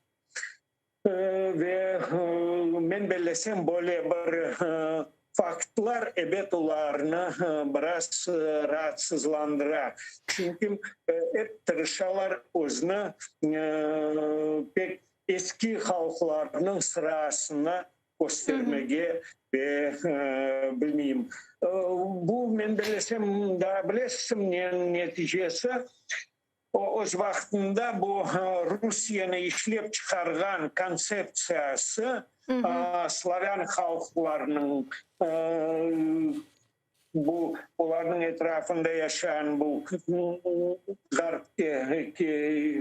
Ve ben bilesem böyle bir faktlar ebetolarını biraz rahatsızlandırar. Çünkü hep tırışalar özünü pek eski halklarının sırasına göstermeye ve bilmeyeyim. Bu ben bilesem daha bilesem neticesi o vaktinde bu Rusya'nın işlep çıkargan konsepsiyası Slavyan halklarının bu onların etrafında yaşayan bu garp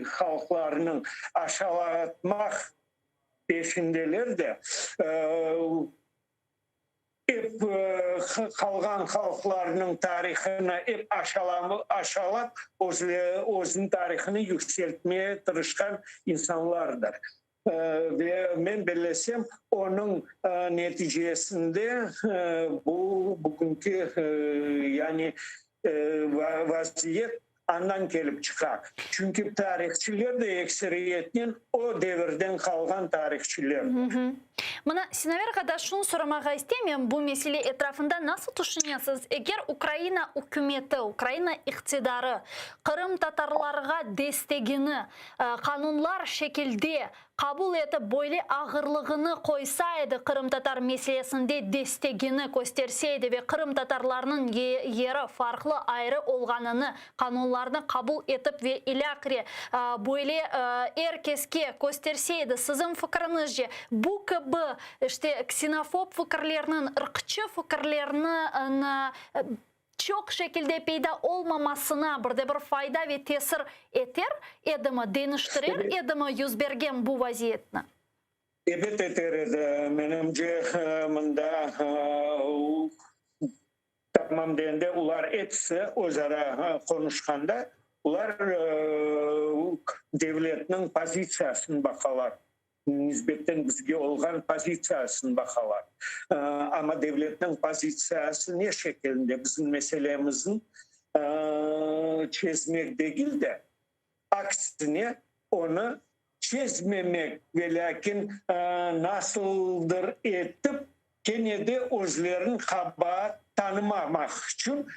halklarının aşağılatmak peşindeler de hep kalgan halklarının tarihini hep aşağılap özünün tarihini yükseltmeye çalışan insanlardır. Ve ben bilesem onun neticesinde bugünkü yani vaziyet andan gelip çıkar. Çünkü tarihçiler de ekseriyetten o devirden kalgan tarihçiler. Mına Sinaver kadar şunu sormağa istemiyorum. Bu mesele etrafında nasıl düşünüyorsunuz? Eğer Ukrayna hükümeti, Ukrayna iktidarı Kırım Tatarlarına destekini kanunlar şekilde kabul etip böyle ağırlığını koysaydı, Kırım Tatar meselesinde destegini gösterseydi ve Kırım Tatarlarının yeri farklı ayrı olganını, kanunlarını kabul etip ve ilakri böyle herkeske gösterseydi, sizin fikrinizce bu gibi işte ksenofob fikirlerinin, ırkçı fikirlerinin çok şekilde peyda olmamasına bir fayda ve tesir eter, edimi değiştirir, edimi yüz bergen bu vaziyetini? Evet eter, menimce mında tamam deyende ular etse o'zara konuşkanda ular devletinin pozitsiyasını bakalar. Nisbetten bizge olgan pozitsiyasını bakalar. Ama devletin pozitsiyası ne şekilde bizim meselemizin çözmek değil de aksine onu çözmemek ve lakin nasıldır etip gene de özlerin kabahat tanımamak için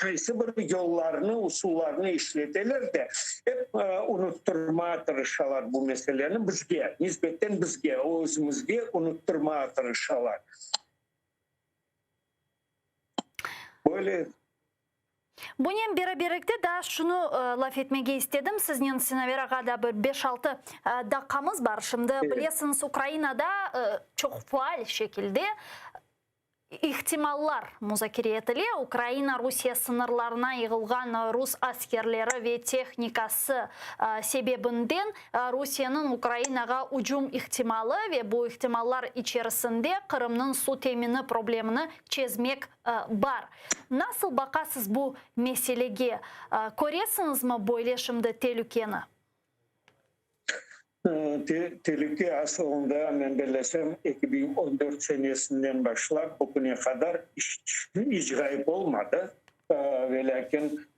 kaysı bir yollarını, usullarını işleteler de hep unutturmaya tırışalar bu meselenin bizge, nisbetten bizge, özümüzge unutturmaya tırışalar. Böyle. Bunun birlikte de şunu laf etmege istedim. Sizin Sinaveraga da 5-6 dakikamız var. Şimdi biliyorsunuz Ukrayna'da çok faal şekilde ihtimallar müzakere ediliyor. Ukrayna Rusya sınırlarına yığılgan Rus askerleri ve teknikası sebebinden Rusya'nın Ukrayna'ya hücum ihtimali ve bu ihtimallar içerisinde Kırım'ın su temini problemini çözmek var. Nasıl bakasınız bu meseleye? Koruyorsunuz mu böyle şimdi tehlikeni? Tehlike aslında ben belesem 2014 senesinden başlayıp bugüne kadar hiç gayb olmadı. Ve lakin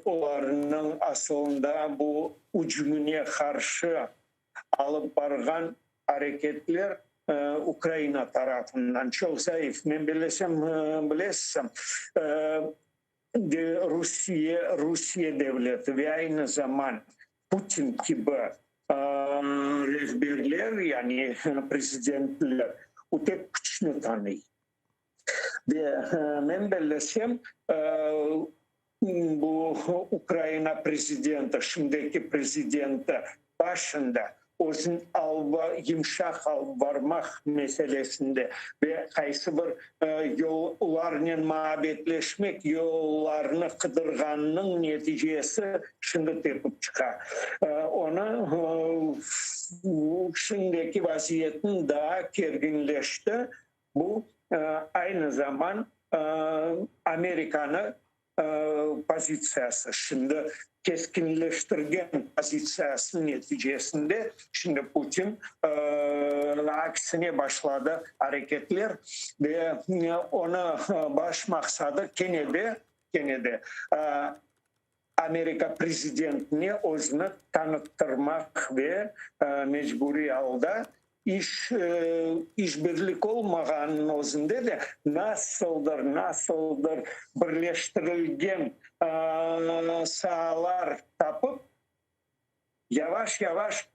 onların aslında bu hücumuna karşı alıp bargan hareketler Ukrayna tarafından çok zayıf. Ben bilesem Rusya devleti ve aynı zaman Putin gibi rehberler yani prezidentler o tek güçlü tanıyor. Ve ben bilesem bu Ukrayna prezidenti, şimdiki prezidenti başında özün yumuşak varmak meselesinde ve kaysı bir yollarla muhabbetleşmek, yollarını kıdırganının neticesi şimdi tepip çıkar. Onu şimdiki vaziyetin daha gerginleşti. Bu aynı zaman Amerika'nın pozisyası. Şimdi keskinleştirgen pozisyasının neticesinde şimdi Putin aksine başladı hareketler ve ona baş maksadı Kennedy Amerika prezidentine özünü tanıttırmak ve mecburi halde işbirlik olmaganın özünde de nasıldır birleştirilgen sahalar tapıp yavaş yavaş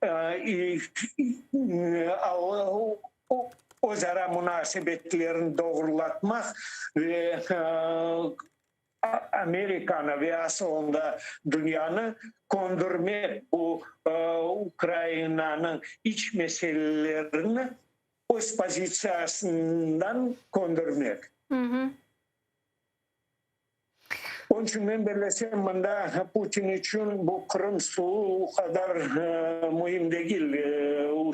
özara münasebetlerini doğrulatmak ve Amerika'nı ve aslında dünyanı kondurmak bu Ukrayna'nın iç meselelerini öz pozisyasından kondurmak. Onun için ben belirlesem bunda Putin için bu Kırım suyu o kadar mühim değil.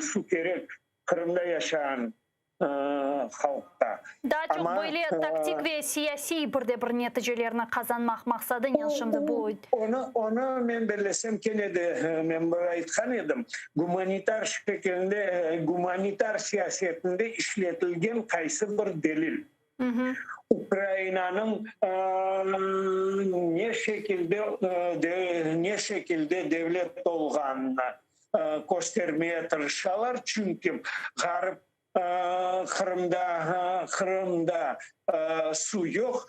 Su gerek Kırım'da yaşayan halkta. Daha çok böyle taktik ve siyasi bir neticelerini kazanmak maksadı ne şimdi bu? Onu ben belirlesem gene de ben aytkan edim. Humanitar şekilde, humanitar siyasetinde işletilgen kaysı bir delil. Ukrayna'nın ne şekilde devlet olganını göstermeye tırışalar. Çünkü Garip Kırım'da su yok.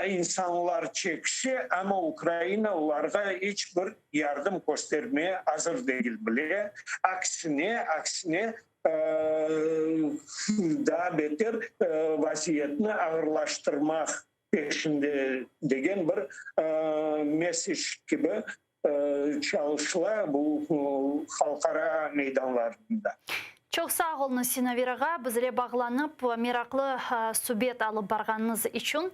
insanlar çekse ama Ukrayna onlara hiçbir yardım göstermeye hazır değil bile. Aksine daha beter vaziyetini ağırlaştırmak peşinde degen bir mesaj gibi çalışılar bu halkara meydanlarında. Çok sağ olun Синавираға бізле бағланып мерақлы субет алып барғаныңыз үшін.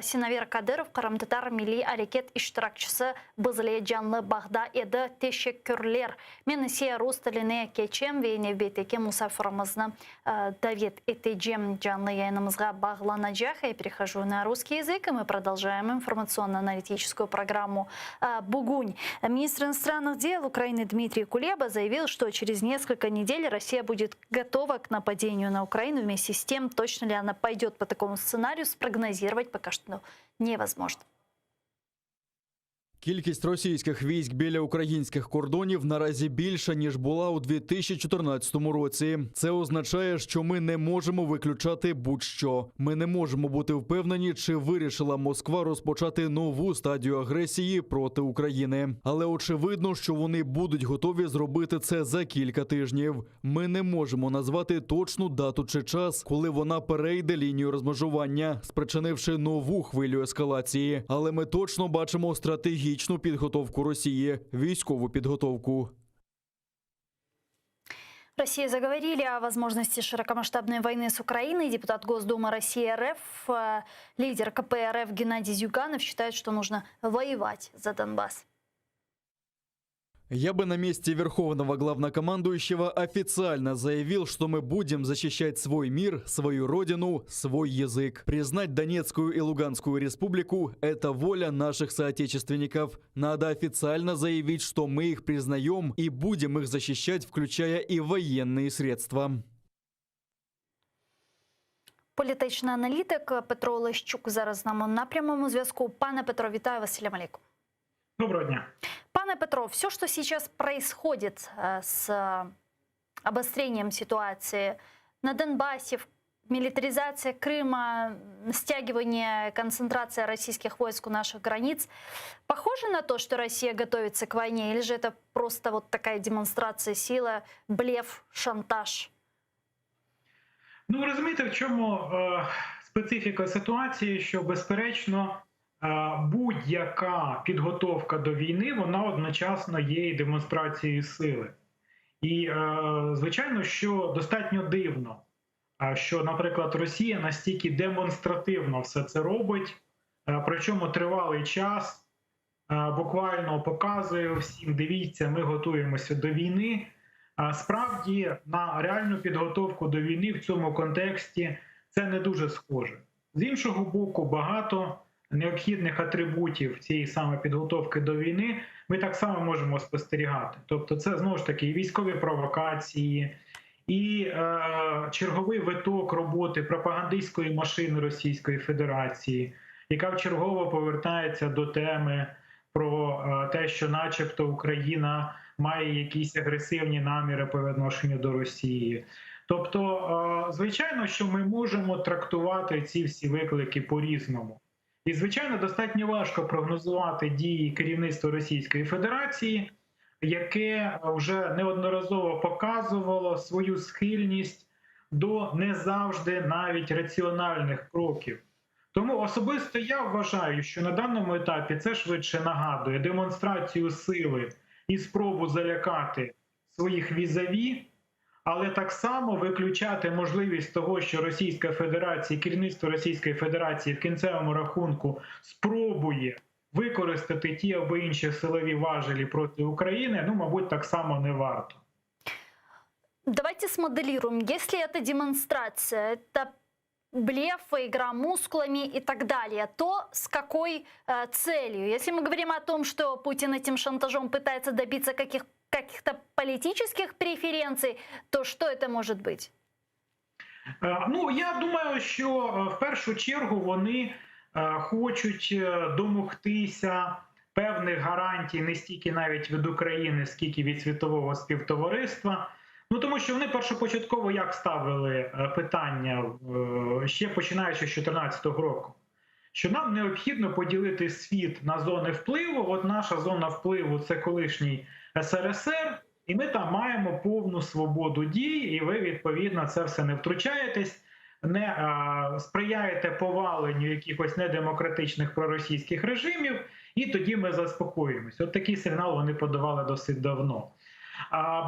Синавир Кадыров, Қырым-Татар Милли Әрекет иштиракчысы бізле жанлы бағда еді. Teşekkürler. Мен ise Rus тіліне keçем ve nevbeteki musafirimizni davet edeceğim. Canlı yayınımızға bağlanacak. Я перехожу на русский язык, и мы продолжаем информационно-аналитическую программу «Бугунь». Министр иностранных дел Украины Дмитрий Кулеба заявил, что через несколько недель Россия будет готова к нападению на Украину. Вместе с тем, точно ли она пойдет по такому сценарию, спрогнозировать пока что невозможно. Кількість російських військ біля українських кордонів наразі більша, ніж була у 2014 році. Це означає, що ми не можемо виключати будь-що. Ми не можемо бути впевнені, чи вирішила Москва розпочати нову стадію агресії проти України. Але очевидно, що вони будуть готові зробити це за кілька тижнів. Ми не можемо назвати точну дату чи час, коли вона перейде лінію розмежування, спричинивши нову хвилю ескалації. Але ми точно бачимо стратегічну підготовку Росії, військову підготовку. России заговорили о возможности широкомасштабной войны с Украиной. Депутат Госдумы России РФ, лидер КПРФ Геннадий Зюганов считает, что нужно воевать за Донбасс. Я бы на месте верховного главнокомандующего официально заявил, что мы будем защищать свой мир, свою родину, свой язык. Признать Донецкую и Луганскую республику – это воля наших соотечественников. Надо официально заявить, что мы их признаем и будем их защищать, включая и военные средства. Політичний аналітик Петро Олещук зараз з нами на прямому зв'язку. Пане Петро, вітаю вас. Ассаламу алейкум. Доброго дня. Пане Петро, все, что сейчас происходит с обострением ситуации на Донбассе, милитаризация Крыма, стягивание, концентрация российских войск у наших границ, похоже на то, что Россия готовится к войне, или же это просто вот такая демонстрация силы, блеф, шантаж? Ну, ви розумієте, в чому специфіка ситуації, що, безперечно, будь-яка підготовка до війни, вона одночасно є і демонстрацією сили. І, звичайно, що достатньо дивно, що, наприклад, Росія настільки демонстративно все це робить, причому тривалий час буквально показує всім, дивіться, ми готуємося до війни. Справді, на реальну підготовку до війни в цьому контексті це не дуже схоже. З іншого боку, багато необхідних атрибутів цієї саме підготовки до війни ми так само можемо спостерігати. Тобто це, знову ж таки, і військові провокації, і черговий виток роботи пропагандистської машини Російської Федерації, яка вчергово повертається до теми про те, що начебто Україна має якісь агресивні наміри по відношенню до Росії. Тобто, звичайно, що ми можемо трактувати ці всі виклики по-різному. І, звичайно, достатньо важко прогнозувати дії керівництва Російської Федерації, яке вже неодноразово показувало свою схильність до не завжди навіть раціональних кроків. Тому особисто я вважаю, що на даному етапі це швидше нагадує демонстрацію сили і спробу залякати своїх візаві, але так само виключати можливість того, що Російська Федерація, керівництво Російської Федерації в кінцевому рахунку спробує використати ті або інші силові важелі проти України, ну, мабуть, так само не варто. Давайте смоделируем. Если это демонстрация, это блеф, игра мускулами и так далее, то с какой целью? Если мы говорим о том, что Путин этим шантажом пытается добиться каких-то политических преференций, то что это может быть? Ну, я думаю, що в першу чергу вони хочуть домогтися певних гарантій не стільки навіть від України, скільки від світового співтовариства. Ну, тому що вони першопочатково як ставили питання, ще починаючи з 2014 року, що нам необхідно поділити світ на зони впливу. От наша зона впливу – це колишній СРСР, і ми там маємо повну свободу дій, і ви, відповідно, це все не втручаєтесь, не сприяєте поваленню якихось недемократичних проросійських режимів, і тоді ми заспокоїмось. От такий сигнал вони подавали досить давно.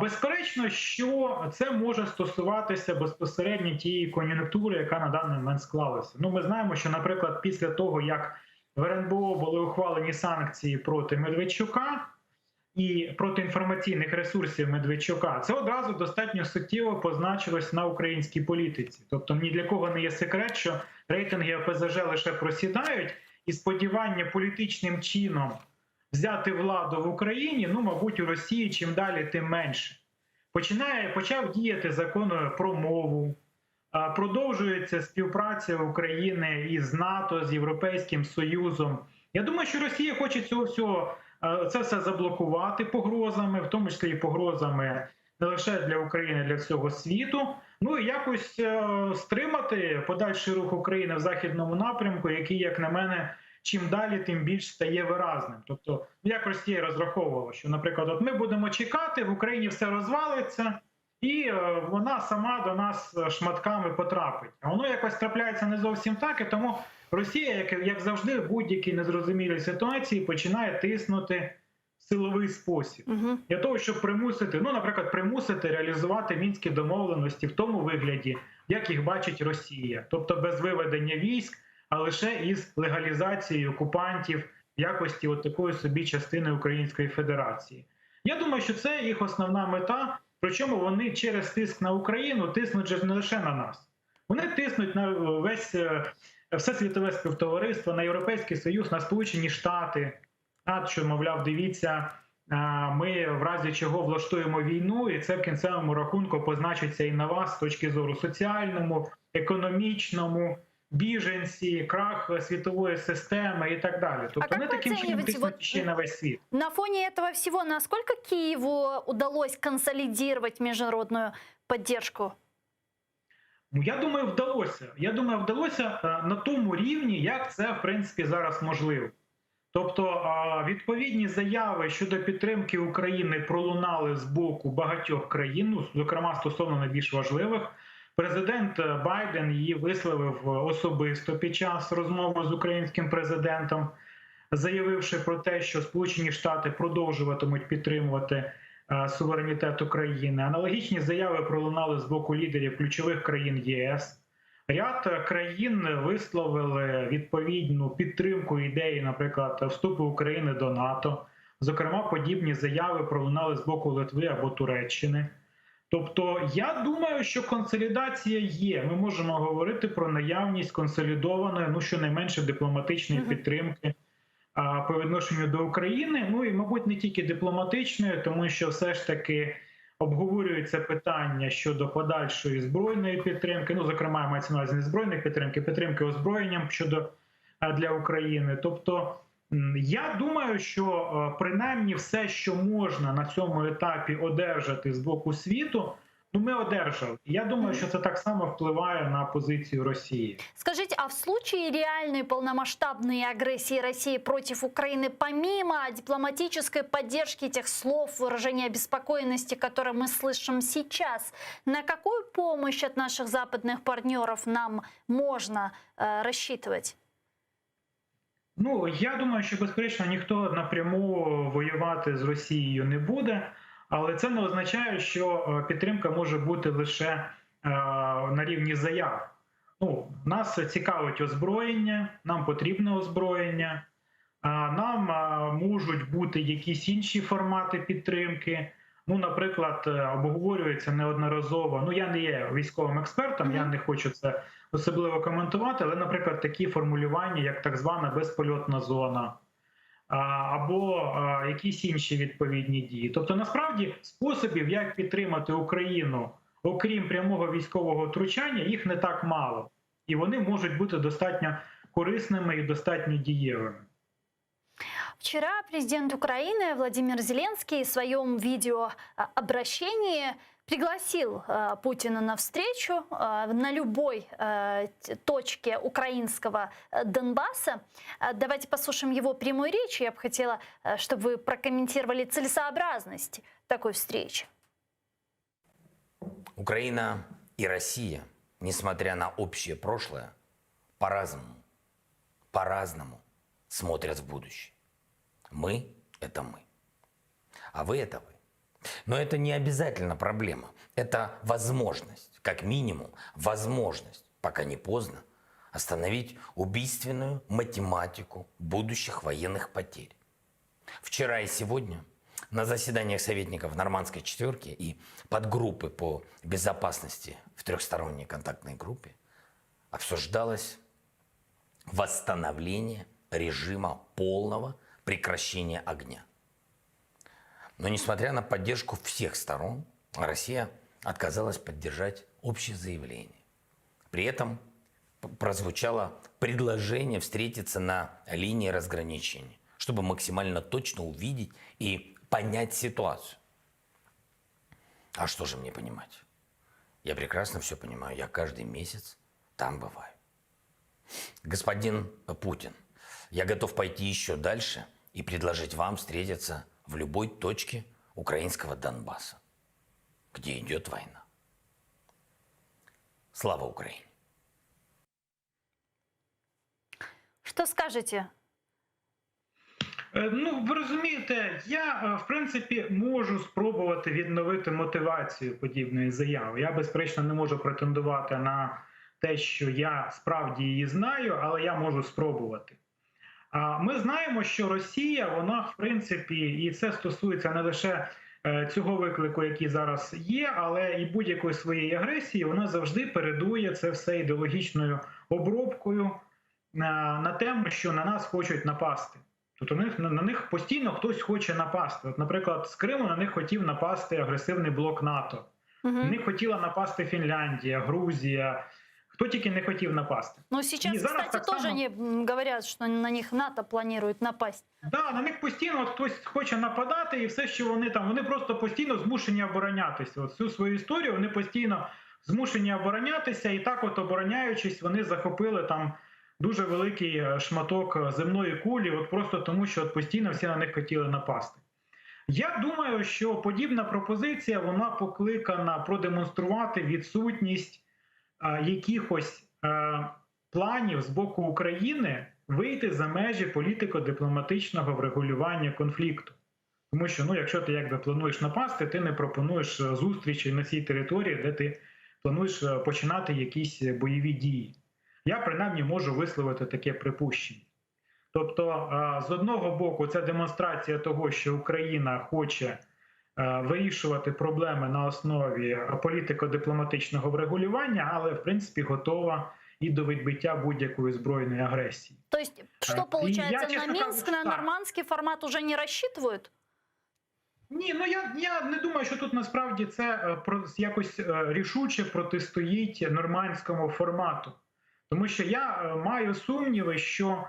Безперечно, що це може стосуватися безпосередньо тієї кон'юнктури, яка на даний момент склалася. Ну, ми знаємо, що, наприклад, після того, як в РНБО були ухвалені санкції проти Медведчука і проти інформаційних ресурсів Медведчука, це одразу достатньо суттєво позначилось на українській політиці. Тобто ні для кого не є секрет, що рейтинги ОПЗЖ лише просідають, і сподівання політичним чином взяти владу в Україні, ну, мабуть, у Росії чим далі, тим менше. Почав діяти закон про мову, продовжується співпраця України із НАТО, з Європейським Союзом. Я думаю, що Росія хоче це все заблокувати погрозами, в тому числі і погрозами не лише для України, а для всього світу. Ну і якось стримати подальший рух України в західному напрямку, який, як на мене, чим далі, тим більш стає виразним. Тобто, як Росія розраховувала, що, наприклад, от ми будемо чекати, в Україні все розвалиться, і вона сама до нас шматками потрапить. А воно якось трапляється не зовсім так, і тому Росія, як завжди, в будь-якій незрозумілій ситуації починає тиснути в силовий спосіб. Для того, щоб примусити, ну, наприклад, примусити реалізувати Мінські домовленості в тому вигляді, як їх бачить Росія. Тобто без виведення військ, а лише із легалізацією окупантів в якості от такої собі частини Української Федерації. Я думаю, що це їх основна мета, причому вони через тиск на Україну тиснуть же не лише на нас. Вони тиснуть на все світове співтовариство, на Європейський Союз, на Сполучені Штати, що, мовляв, дивіться, ми в разі чого влаштуємо війну, і це в кінцевому рахунку позначиться і на вас з точки зору соціальному, економічному, біженці, крах світової системи і так далі. Тобто вони таким чином тиснуть ще на весь світ. На фоне этого всего, насколько Киеву удалось консолидировать международную поддержку? Я думаю, вдалося. Я думаю, вдалося на тому рівні, як це, в принципі, зараз можливо. Тобто відповідні заяви щодо підтримки України пролунали з боку багатьох країн, зокрема стосовно найбільш важливих. Президент Байден її висловив особисто під час розмови з українським президентом, заявивши про те, що Сполучені Штати продовжуватимуть підтримувати суверенітет України. Аналогічні заяви пролунали з боку лідерів ключових країн ЄС. Ряд країн висловили відповідну підтримку ідеї, наприклад, вступу України до НАТО. Зокрема, подібні заяви пролунали з боку Литви або Туреччини. Тобто, я думаю, що консолідація є. Ми можемо говорити про наявність консолідованої, ну, щонайменше дипломатичної підтримки по відношенню до України. Ну і, мабуть, не тільки дипломатичної, тому що все ж таки обговорюється питання щодо подальшої збройної підтримки, ну, зокрема, мається на увазі не збройної підтримки, підтримки озброєнням для України. Тобто, я думаю, що принаймні все, що можна на цьому етапі одержати з боку світу, ну, ми одержали. Я думаю, що це так само впливає на позицію Росії. Скажите, а в случае реальной полномасштабной агрессии России против Украины, помимо дипломатической поддержки, тех слов, выражения обеспокоенности, которые мы слышим сейчас, на какую помощь от наших западных партнеров нам можно рассчитывать? Ну, я думаю, що, безперечно, ніхто напряму воювати з Росією не буде, але це не означає, що підтримка може бути лише на рівні заяв. Ну, нас цікавить озброєння, нам потрібне озброєння, нам можуть бути якісь інші формати підтримки. Ну, наприклад, обговорюється неодноразово, ну, я не є військовим експертом, я не хочу це особливо коментувати, але, наприклад, такі формулювання, як так звана безпольотна зона, або якісь інші відповідні дії. Тобто, насправді, способів, як підтримати Україну, окрім прямого військового втручання, їх не так мало. І вони можуть бути достатньо корисними і достатньо дієвими. Вчера президент Украины Владимир Зеленский в своем видеообращении пригласил Путина на встречу на любой точке украинского Донбасса. Давайте послушаем его прямую речь. Я бы хотела, чтобы вы прокомментировали целесообразность такой встречи. Украина и Россия, несмотря на общее прошлое, по-разному смотрят в будущее. Мы – это мы, а вы – это вы. Но это не обязательно проблема. Это возможность, как минимум, возможность, пока не поздно, остановить убийственную математику будущих военных потерь. Вчера и сегодня на заседаниях советников Нормандской четверки и подгруппы по безопасности в трехсторонней контактной группе обсуждалось восстановление режима полного прекращения огня. Но несмотря на поддержку всех сторон, Россия отказалась поддержать общее заявление. При этом прозвучало предложение встретиться на линии разграничения, чтобы максимально точно увидеть и понять ситуацию. А что же мне понимать? Я прекрасно все понимаю, я каждый месяц там бываю. Господин Путин, я готов пойти еще дальше и предложить вам встретиться в любой точке украинского Донбасса, где идет война. Слава Украине! Что скажете? Ну, ви розумієте, я, в принципі, можу спробувати відновити мотивацію подібної заяви. Я, безперечно, не можу претендувати на те, що я справді її знаю, але я можу спробувати. Ми знаємо, що Росія, вона, в принципі, і це стосується не лише цього виклику, який зараз є, але і будь-якої своєї агресії, вона завжди передує це все ідеологічною обробкою на тему, що на нас хочуть напасти. Тобто на них постійно хтось хоче напасти. От, наприклад, з Криму на них хотів напасти агресивний блок НАТО. На них хотіла напасти Фінляндія, Грузія. Хто тільки не хотів напасти. Ну, сейчас, кстати, тоже они говорят, что на них НАТО планирует напасть. Да, на них постійно от хтось хоче нападати, і все, що вони там, вони просто постійно змушені оборонятися. От всю свою історію вони постійно змушені оборонятися, і так от обороняючись, вони захопили там дуже великий шматок земної кулі, от просто тому, що от постійно всі на них хотіли напасти. Я думаю, що подібна пропозиція, вона покликана продемонструвати відсутність якихось планів з боку України вийти за межі політико-дипломатичного врегулювання конфлікту. Тому що, ну, якщо ти якби плануєш напасти, ти не пропонуєш зустрічі на цій території, де ти плануєш починати якісь бойові дії. Я, принаймні, можу висловити таке припущення. Тобто, з одного боку, це демонстрація того, що Україна хоче вирішувати проблеми на основі політико-дипломатичного врегулювання, але, в принципі, готова і до відбиття будь-якої збройної агресії. То есть, что получается, на Минск, на нормандский формат уже не рассчитывают? Ні, ну я не думаю, що тут насправді це якось рішуче протистоїть нормандському формату. Тому що я маю сумніви, що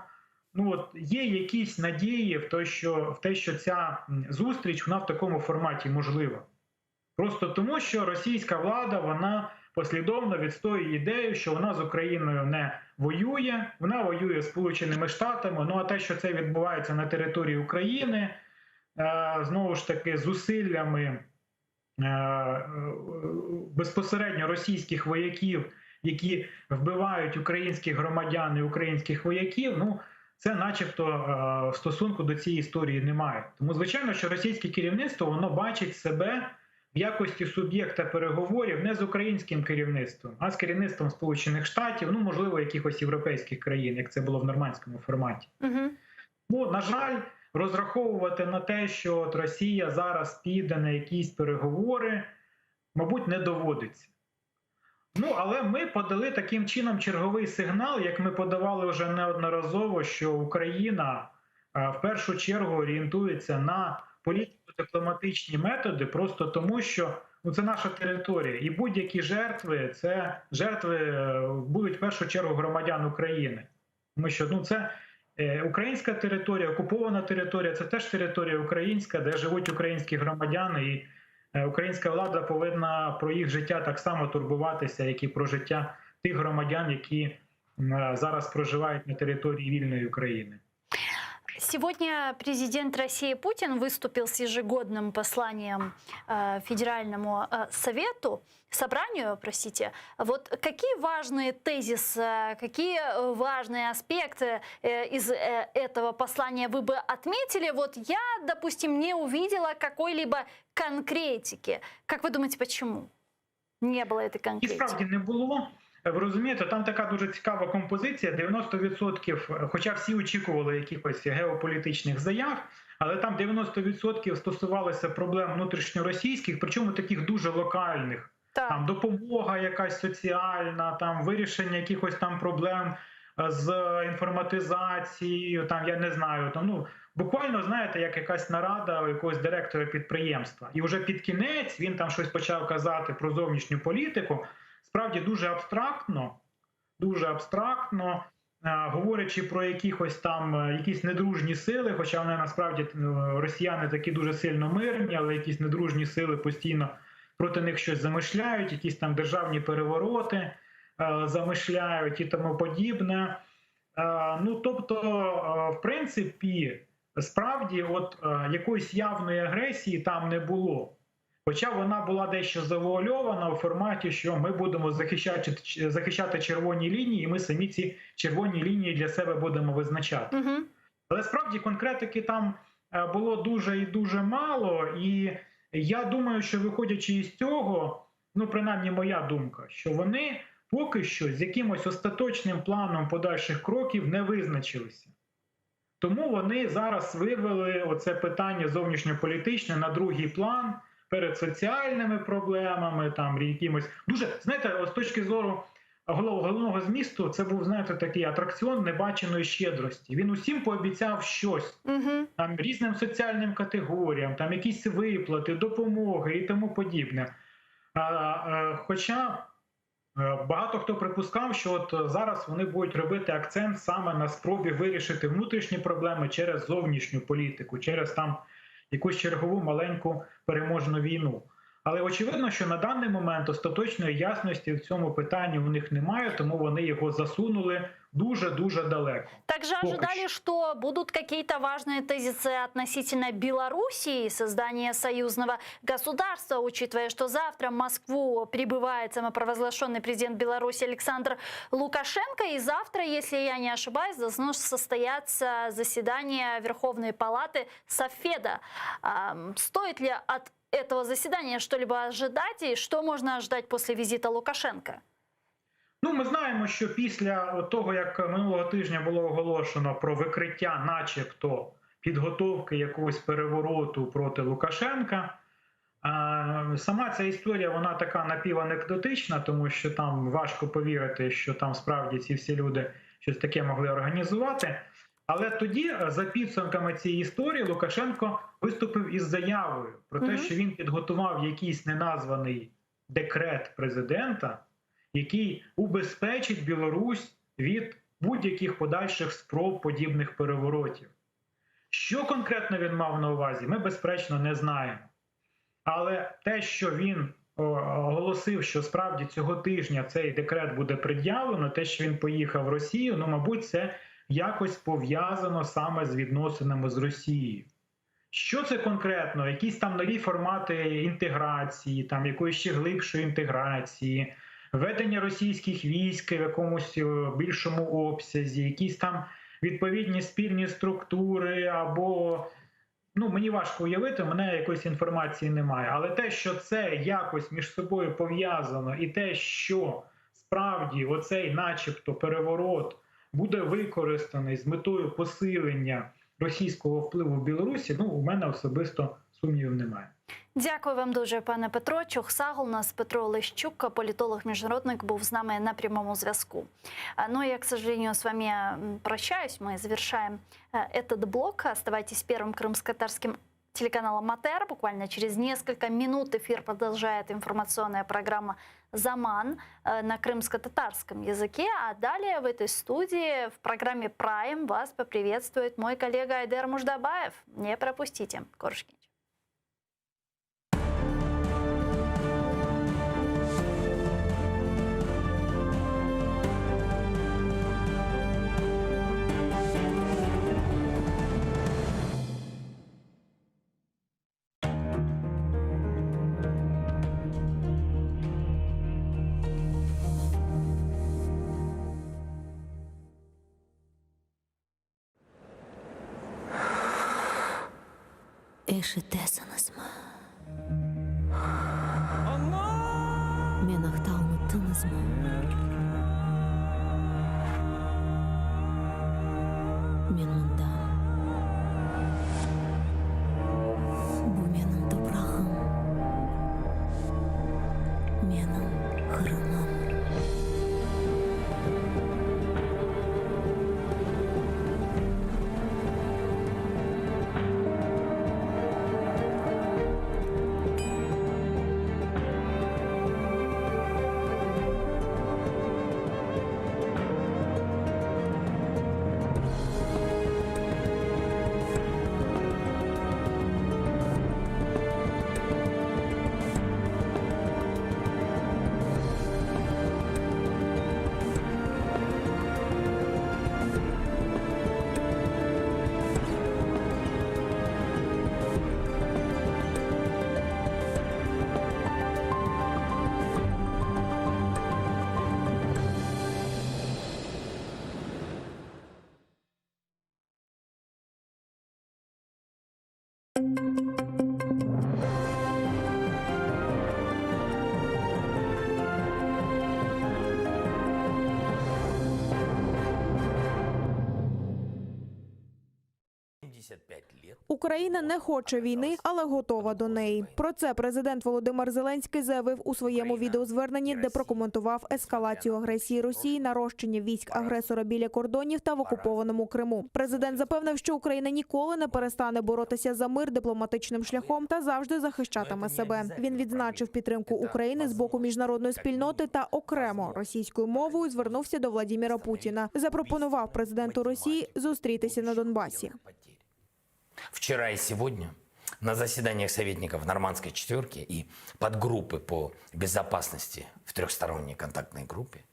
ну, от, є якісь надії в те, що ця зустріч вона в такому форматі можлива. Просто тому, що російська влада, вона послідовно відстоює ідею, що вона з Україною не воює, вона воює з Сполученими Штатами. Ну а те, що це відбувається на території України, знову ж таки, зусиллями безпосередньо російських вояків, які вбивають українських громадян і українських вояків, ну, це начебто в стосунку до цієї історії немає. Тому, звичайно, що російське керівництво, воно бачить себе в якості суб'єкта переговорів не з українським керівництвом, а з керівництвом Сполучених Штатів, ну, можливо, якихось європейських країн, як це було в нормандському форматі. Ну, на жаль, розраховувати на те, що от Росія зараз піде на якісь переговори, мабуть, не доводиться. Ну, але ми подали таким чином черговий сигнал, як ми подавали вже неодноразово, що Україна в першу чергу орієнтується на політико-дипломатичні методи, просто тому, що ну, це наша територія. І будь-які жертви, це жертви будуть в першу чергу громадян України. Тому що ну, це українська територія, окупована територія, це теж територія українська, де живуть українські громадяни. І Українська влада повинна про їх життя так само турбуватися, як і про життя тих громадян, які зараз проживають на території вільної України. Сегодня президент России Путин выступил с ежегодным посланием Федеральному собранию, простите. Вот какие важные тезисы, какие важные аспекты из этого послания вы бы отметили? Вот я, допустим, не увидела какой-либо конкретики. Как вы думаете, почему не было этой конкретики? І справді не було. Ви розумієте, там така дуже цікава композиція, 90%, хоча всі очікували якихось геополітичних заяв, але там 90% стосувалося проблем внутрішньоросійських, причому таких дуже локальних. Там допомога якась соціальна, там вирішення якихось там проблем з інформатизацією, там я не знаю, там, ну, буквально, знаєте, як якась нарада у якогось директора підприємства. І вже під кінець він там щось почав казати про зовнішню політику, справді дуже абстрактно, говорячи про якісь недружні сили, хоча вони насправді, росіяни такі дуже сильно мирні, але якісь недружні сили постійно проти них щось замишляють, якісь там державні перевороти замишляють і тому подібне. Ну, тобто, в принципі, справді, от якоїсь явної агресії там не було. Хоча вона була дещо завуальована у форматі, що ми будемо захищати червоні лінії, і ми самі ці червоні лінії для себе будемо визначати. Але справді конкретики там було дуже і дуже мало, і я думаю, що виходячи із цього, ну принаймні моя думка, що вони поки що з якимось остаточним планом подальших кроків не визначилися. Тому вони зараз вивели оце питання зовнішньополітичне на другий план, перед соціальними проблемами, там якимось дуже, знаєте, з точки зору головного змісту, це був, знаєте, такий атракціон небаченої щедрості. Він усім пообіцяв щось, там різним соціальним категоріям, там якісь виплати, допомоги і тому подібне. Хоча багато хто припускав, що от зараз вони будуть робити акцент саме на спробі вирішити внутрішні проблеми через зовнішню політику, через там якусь чергову маленьку переможну війну. Але очевидно, що на даний момент остаточної ясності в цьому питанні у них немає, тому вони його засунули дуже-дуже далеко. Также ожидали, что будут какие-то важные тезисы относительно Белоруссии, создания союзного государства, учитывая, что завтра в Москву прибывает самопровозглашенный президент Беларуси Александр Лукашенко, и завтра, если я не ошибаюсь, должно состояться заседание Верховной Палаты Совфеда. Стоит ли от этого заседания что-либо ожидать, и что можно ожидать после визита Лукашенко? Ну, ми знаємо, що після того, як минулого тижня було оголошено про викриття начебто підготовки якогось перевороту проти Лукашенка, сама ця історія, вона така напіванекдотична, тому що там важко повірити, що там справді ці всі люди щось таке могли організувати. Але тоді, за підсумками цієї історії, Лукашенко виступив із заявою про те, що він підготував якийсь неназваний декрет президента, який убезпечить Білорусь від будь-яких подальших спроб подібних переворотів. Що конкретно він мав на увазі, ми, безперечно, не знаємо. Але те, що він оголосив, що справді цього тижня цей декрет буде пред'явлено, те, що він поїхав в Росію, ну, мабуть, це якось пов'язано саме з відносинами з Росією. Що це конкретно? Якісь там нові формати інтеграції, там якоїсь ще глибшої інтеграції, ведення російських військ в якомусь більшому обсязі, якісь там відповідні спільні структури або... Ну, мені важко уявити, у мене якоїсь інформації немає. Але те, що це якось між собою пов'язано, і те, що справді оцей начебто переворот буде використаний з метою посилення російського впливу в Білорусі, ну, у мене особисто сумнівів немає. Дякую вам дуже, пане Петро. Чухсагл, у нас Петро Лещук, політолог-міжнародник, був з нами на прямому зв'язку. Ну, я, к сожалению, с вами прощаюсь. Мы завершаем этот блок. Оставайтесь первым крымско-татарским телеканалом МАТЭР. Буквально через несколько минут эфир продолжает информационная программа «Заман» на крымско-татарском языке. А далее в этой студии в программе «Прайм» вас поприветствует мой коллега Айдер Муждабаев. Не пропустите. Коршкин. Эшитесанасма. Менахтаунутынызма. Мен мындам. Бу менің топрағым. Менің қырымым. Україна не хоче війни, але готова до неї. Про це президент Володимир Зеленський заявив у своєму відеозверненні, де прокоментував ескалацію агресії Росії, нарощення військ агресора біля кордонів та в окупованому Криму. Президент запевнив, що Україна ніколи не перестане боротися за мир дипломатичним шляхом та завжди захищатиме себе. Він відзначив підтримку України з боку міжнародної спільноти та окремо російською мовою звернувся до Владіміра Путіна. Запропонував президенту Росії зустрітися на Донбасі. Вчера и сегодня на заседаниях советников Нормандской четверки и подгруппы по безопасности в трехсторонней контактной группе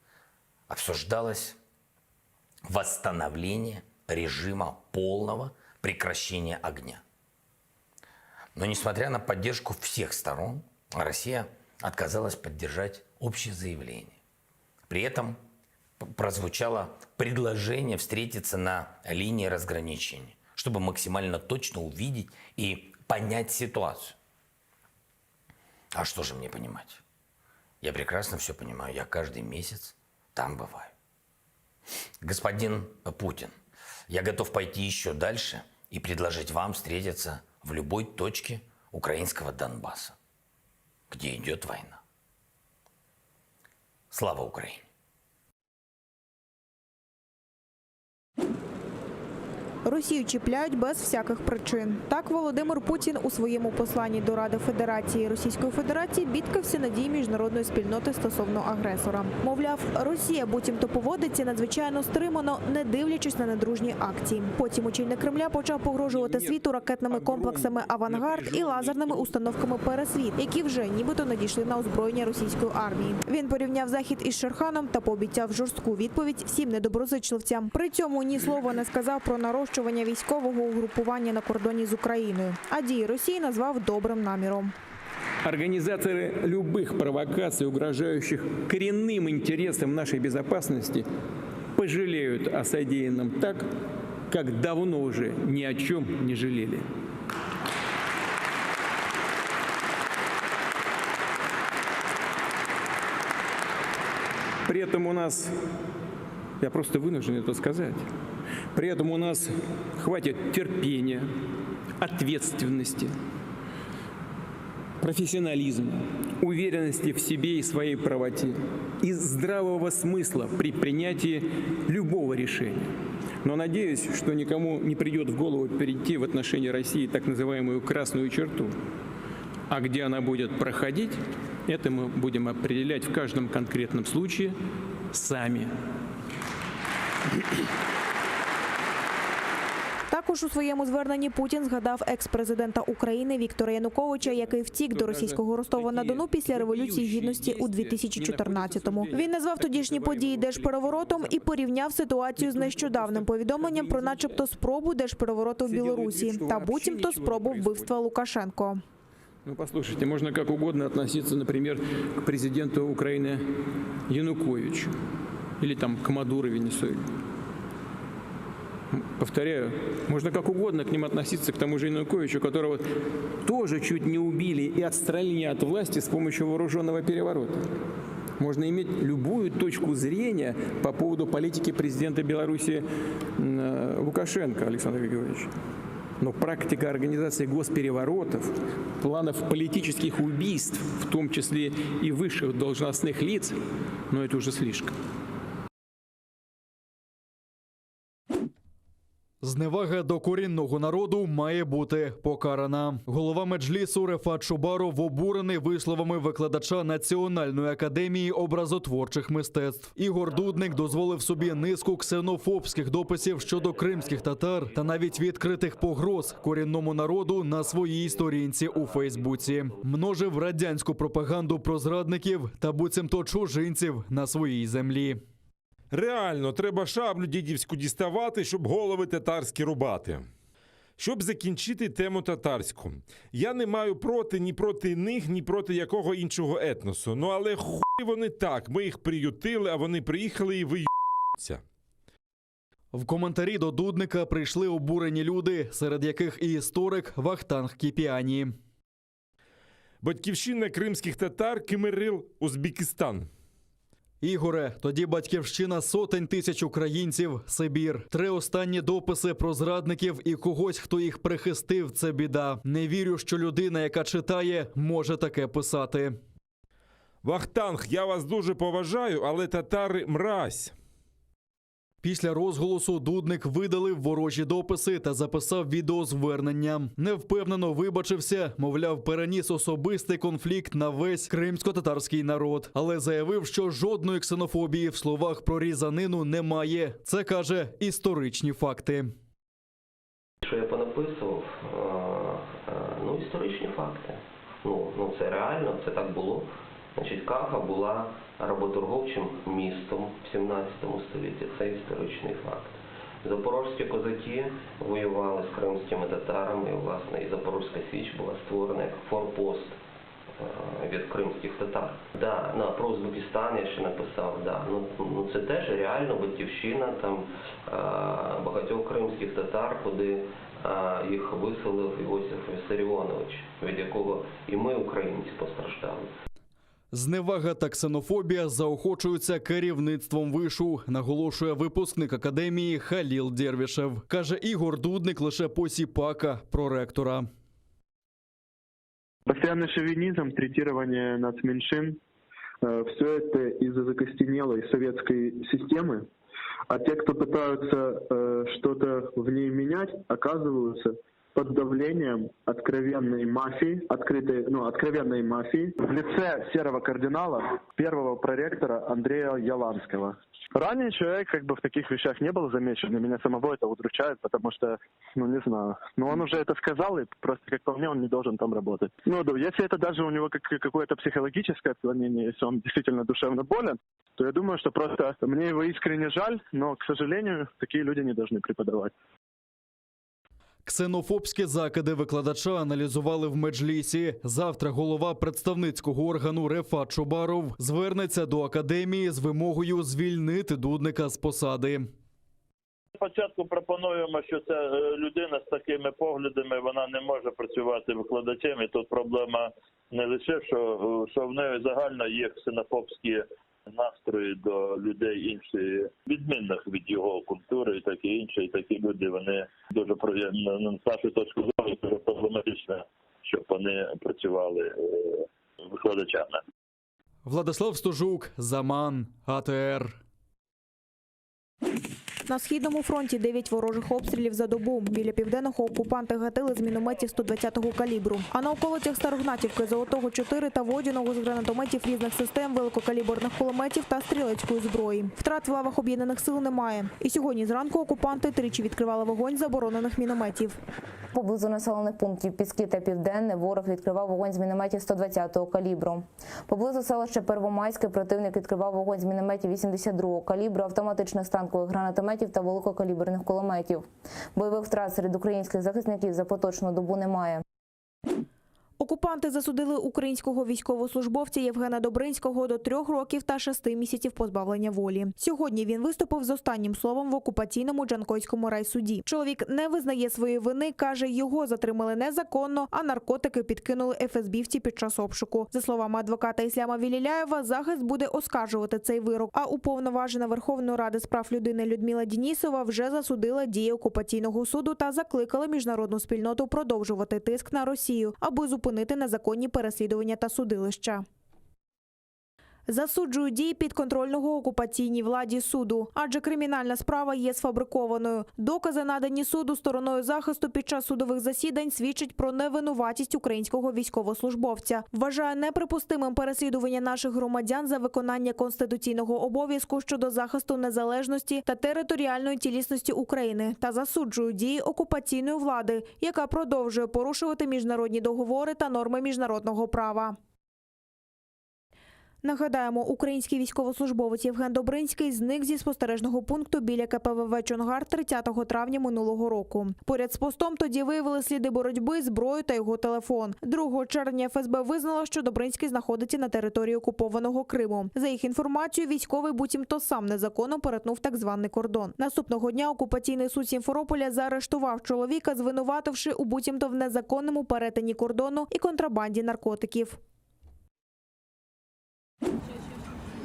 обсуждалось восстановление режима полного прекращения огня. Но несмотря на поддержку всех сторон, Россия отказалась поддержать общее заявление. При этом прозвучало предложение встретиться на линии разграничения, чтобы максимально точно увидеть и понять ситуацию. А что же мне понимать? Я прекрасно все понимаю, я каждый месяц там бываю. Господин Путин, я готов пойти еще дальше и предложить вам встретиться в любой точке украинского Донбасса, где идет война. Слава Украине! Росію чіпляють без всяких причин. Так Володимир Путін у своєму посланні до Ради Федерації Російської Федерації бідкався надії міжнародної спільноти стосовно агресора. Мовляв, Росія буцімто поводиться надзвичайно стримано, не дивлячись на недружні акції. Потім очільник Кремля почав погрожувати світу ракетними комплексами «Авангард» і лазерними установками «Пересвіт», які вже нібито надійшли на озброєння російської армії. Він порівняв Захід із Шерханом та пообіцяв жорстку відповідь всім недоброзичливцям. При цьому ні слова не сказав про нарощування військового угрупування на кордоні з Україною, а дії Росії назвав добрим наміром. Организаторы любых провокаций, угрожающих коренным интересам нашей безопасности, пожалеют о содеянном так, как давно уже ни о чем не жалели. При этом у нас, я просто вынужден это сказать, при этом у нас хватит терпения, ответственности, профессионализма, уверенности в себе и своей правоте и здравого смысла при принятии любого решения. Но надеюсь, что никому не придет в голову перейти в отношении России так называемую красную черту. А где она будет проходить, это мы будем определять в каждом конкретном случае сами. Також у своєму зверненні Путін згадав екс-президента України Віктора Януковича, який втік до російського Ростова-на-Дону після Революції Гідності у 2014-му. Він назвав тодішні події держпереворотом і порівняв ситуацію з нещодавним повідомленням про начебто спробу держперевороту в Білорусі та буцімто спробу вбивства Лукашенко. Ну, послушайте, можно как угодно относиться, например, к президенту Украины Януковичу или там к Мадуро в Венесуэле. Повторяю, можно как угодно к ним относиться, к тому же Януковичу, которого тоже чуть не убили и отстранили от власти с помощью вооруженного переворота. Можно иметь любую точку зрения по поводу политики президента Беларуси Лукашенко Александра Григорьевича. Но практика организации госпереворотов, планов политических убийств, в том числе и высших должностных лиц, но это уже слишком. Зневага до корінного народу має бути покарана. Голова Меджлісу Рефат Чубаров обурений висловами викладача Національної академії образотворчих мистецтв. Ігор Дудник дозволив собі низку ксенофобських дописів щодо кримських татар та навіть відкритих погроз корінному народу на своїй сторінці у Фейсбуці. Множив радянську пропаганду про зрадників та буцімто чужинців на своїй землі. Реально, треба шаблю дідівську діставати, щоб голови татарські рубати. Щоб закінчити тему татарську. Я не маю проти ні проти них, ні проти якого іншого етносу. Ну але хуй вони так, ми їх приютили, а вони приїхали і виються. В коментарі до Дудника прийшли обурені люди, серед яких і історик Вахтанг Кіпіані. Батьківщина кримських татар – Кимирил, Узбекистан. Ігоре, тоді батьківщина сотень тисяч українців – Сибір. 3 останні дописи про зрадників і когось, хто їх прихистив – це біда. Не вірю, що людина, яка читає, може таке писати. Вахтанг, я вас дуже поважаю, але татари – мразь. Після розголосу Дудник видалив ворожі дописи та записав відеозвернення. Невпевнено вибачився, мовляв, переніс особистий конфлікт на весь кримсько-татарський народ. Але заявив, що жодної ксенофобії в словах про різанину немає. Це, каже, історичні факти. Що я понаписував? Історичні факти. Це реально, це так було. Значить, Каха була работорговчим містом в 17 столітті. Це історичний факт. Запорозькі козаки воювали з кримськими татарами, і, власне, і Запорозька Січ була створена як форпост від кримських татар. Про Узбекистан я ще написав, це теж реально батьківщина там багатьох кримських татар, куди їх виселив Іосиф Вісаріонович, від якого і ми, українці, постраждали. Зневага та ксенофобія заохочуються керівництвом вишу, наголошує випускник академії Халіл Дервішев. Каже, Ігор Дудник лише посіпака проректора. Постоянный шовинизм, третирование нацменьшин – все это из-за закостенелой советской системы. А те, кто пытаются что-то в ней менять, оказываются под давлением откровенной мафии, откровенной мафии в лице серого кардинала, первого проректора Андрея Яланского. Ранее человек в таких вещах не был замечен, и меня самого это удручает, потому что, не знаю, он уже это сказал, и просто, как по мне, он не должен там работать. Если это даже у него какое-то психологическое отклонение, если он действительно душевно болен, то я думаю, что просто мне его искренне жаль, но, к сожалению, такие люди не должны преподавать. Ксенофобські закиди викладача аналізували в Меджлісі. Завтра голова представницького органу Рефат Чубаров звернеться до академії з вимогою звільнити Дудника з посади. Спочатку пропонуємо, що ця людина з такими поглядами, вона не може працювати викладачем. І тут проблема не лише, що в неї загально є ксенофобські настрої до людей іншої, відмінних від його культури і таке інше. І такі люди, вони дуже, з нашої точки зору, дуже проблематично, щоб вони працювали викладачами. Владислав Стожук, Заман, АТР. На Східному фронті 9 ворожих обстрілів за добу. Біля Південного окупанти гатили з мінометів 120-го калібру. А на околицях Старогнатівки, Золотого 4 та Водяного з гранатометів різних систем, великокаліберних кулеметів та стрілецької зброї. Втрат в лавах Об'єднаних сил немає. І сьогодні зранку окупанти тричі відкривали вогонь заборонених мінометів. Поблизу населених пунктів Піски та Південне ворог відкривав вогонь з мінометів 120-го калібру. Поблизу селища Первомайське противник відкривав вогонь з мінометів 82-го калібру, автоматичних станкових гранатометів та великокаліберних кулеметів. Бойових втрат серед українських захисників за поточну добу немає. Окупанти засудили українського військовослужбовця Євгена Добринського до 3 років та 6 місяців позбавлення волі. Сьогодні він виступив з останнім словом в окупаційному Джанкойському райсуді. Чоловік не визнає своєї вини, каже, його затримали незаконно, а наркотики підкинули ФСБівці під час обшуку. За словами адвоката Ісляма Віліляєва, захист буде оскаржувати цей вирок, а уповноважена Верховної Ради з прав людини Людмила Денісова вже засудила дії окупаційного суду та закликала міжнародну спільноту продовжувати тиск на Росію, аби зупинити незаконні переслідування та судилища. Засуджую дії підконтрольного окупаційній владі суду, адже кримінальна справа є сфабрикованою. Докази, надані суду стороною захисту під час судових засідань, свідчать про невинуватість українського військовослужбовця. Вважаю неприпустимим переслідування наших громадян за виконання конституційного обов'язку щодо захисту незалежності та територіальної цілісності України та засуджую дії окупаційної влади, яка продовжує порушувати міжнародні договори та норми міжнародного права. Нагадаємо, український військовослужбовець Євген Добринський зник зі спостережного пункту біля КПВВ «Чонгар» 30 травня минулого року. Поряд з постом тоді виявили сліди боротьби, зброю та його телефон. 2 червня ФСБ визнало, що Добринський знаходиться на території окупованого Криму. За їх інформацією, військовий буцімто сам незаконно перетнув так званий кордон. Наступного дня окупаційний суд Сімферополя заарештував чоловіка, звинувативши у буцімто в незаконному перетині кордону і контрабанді наркотиків.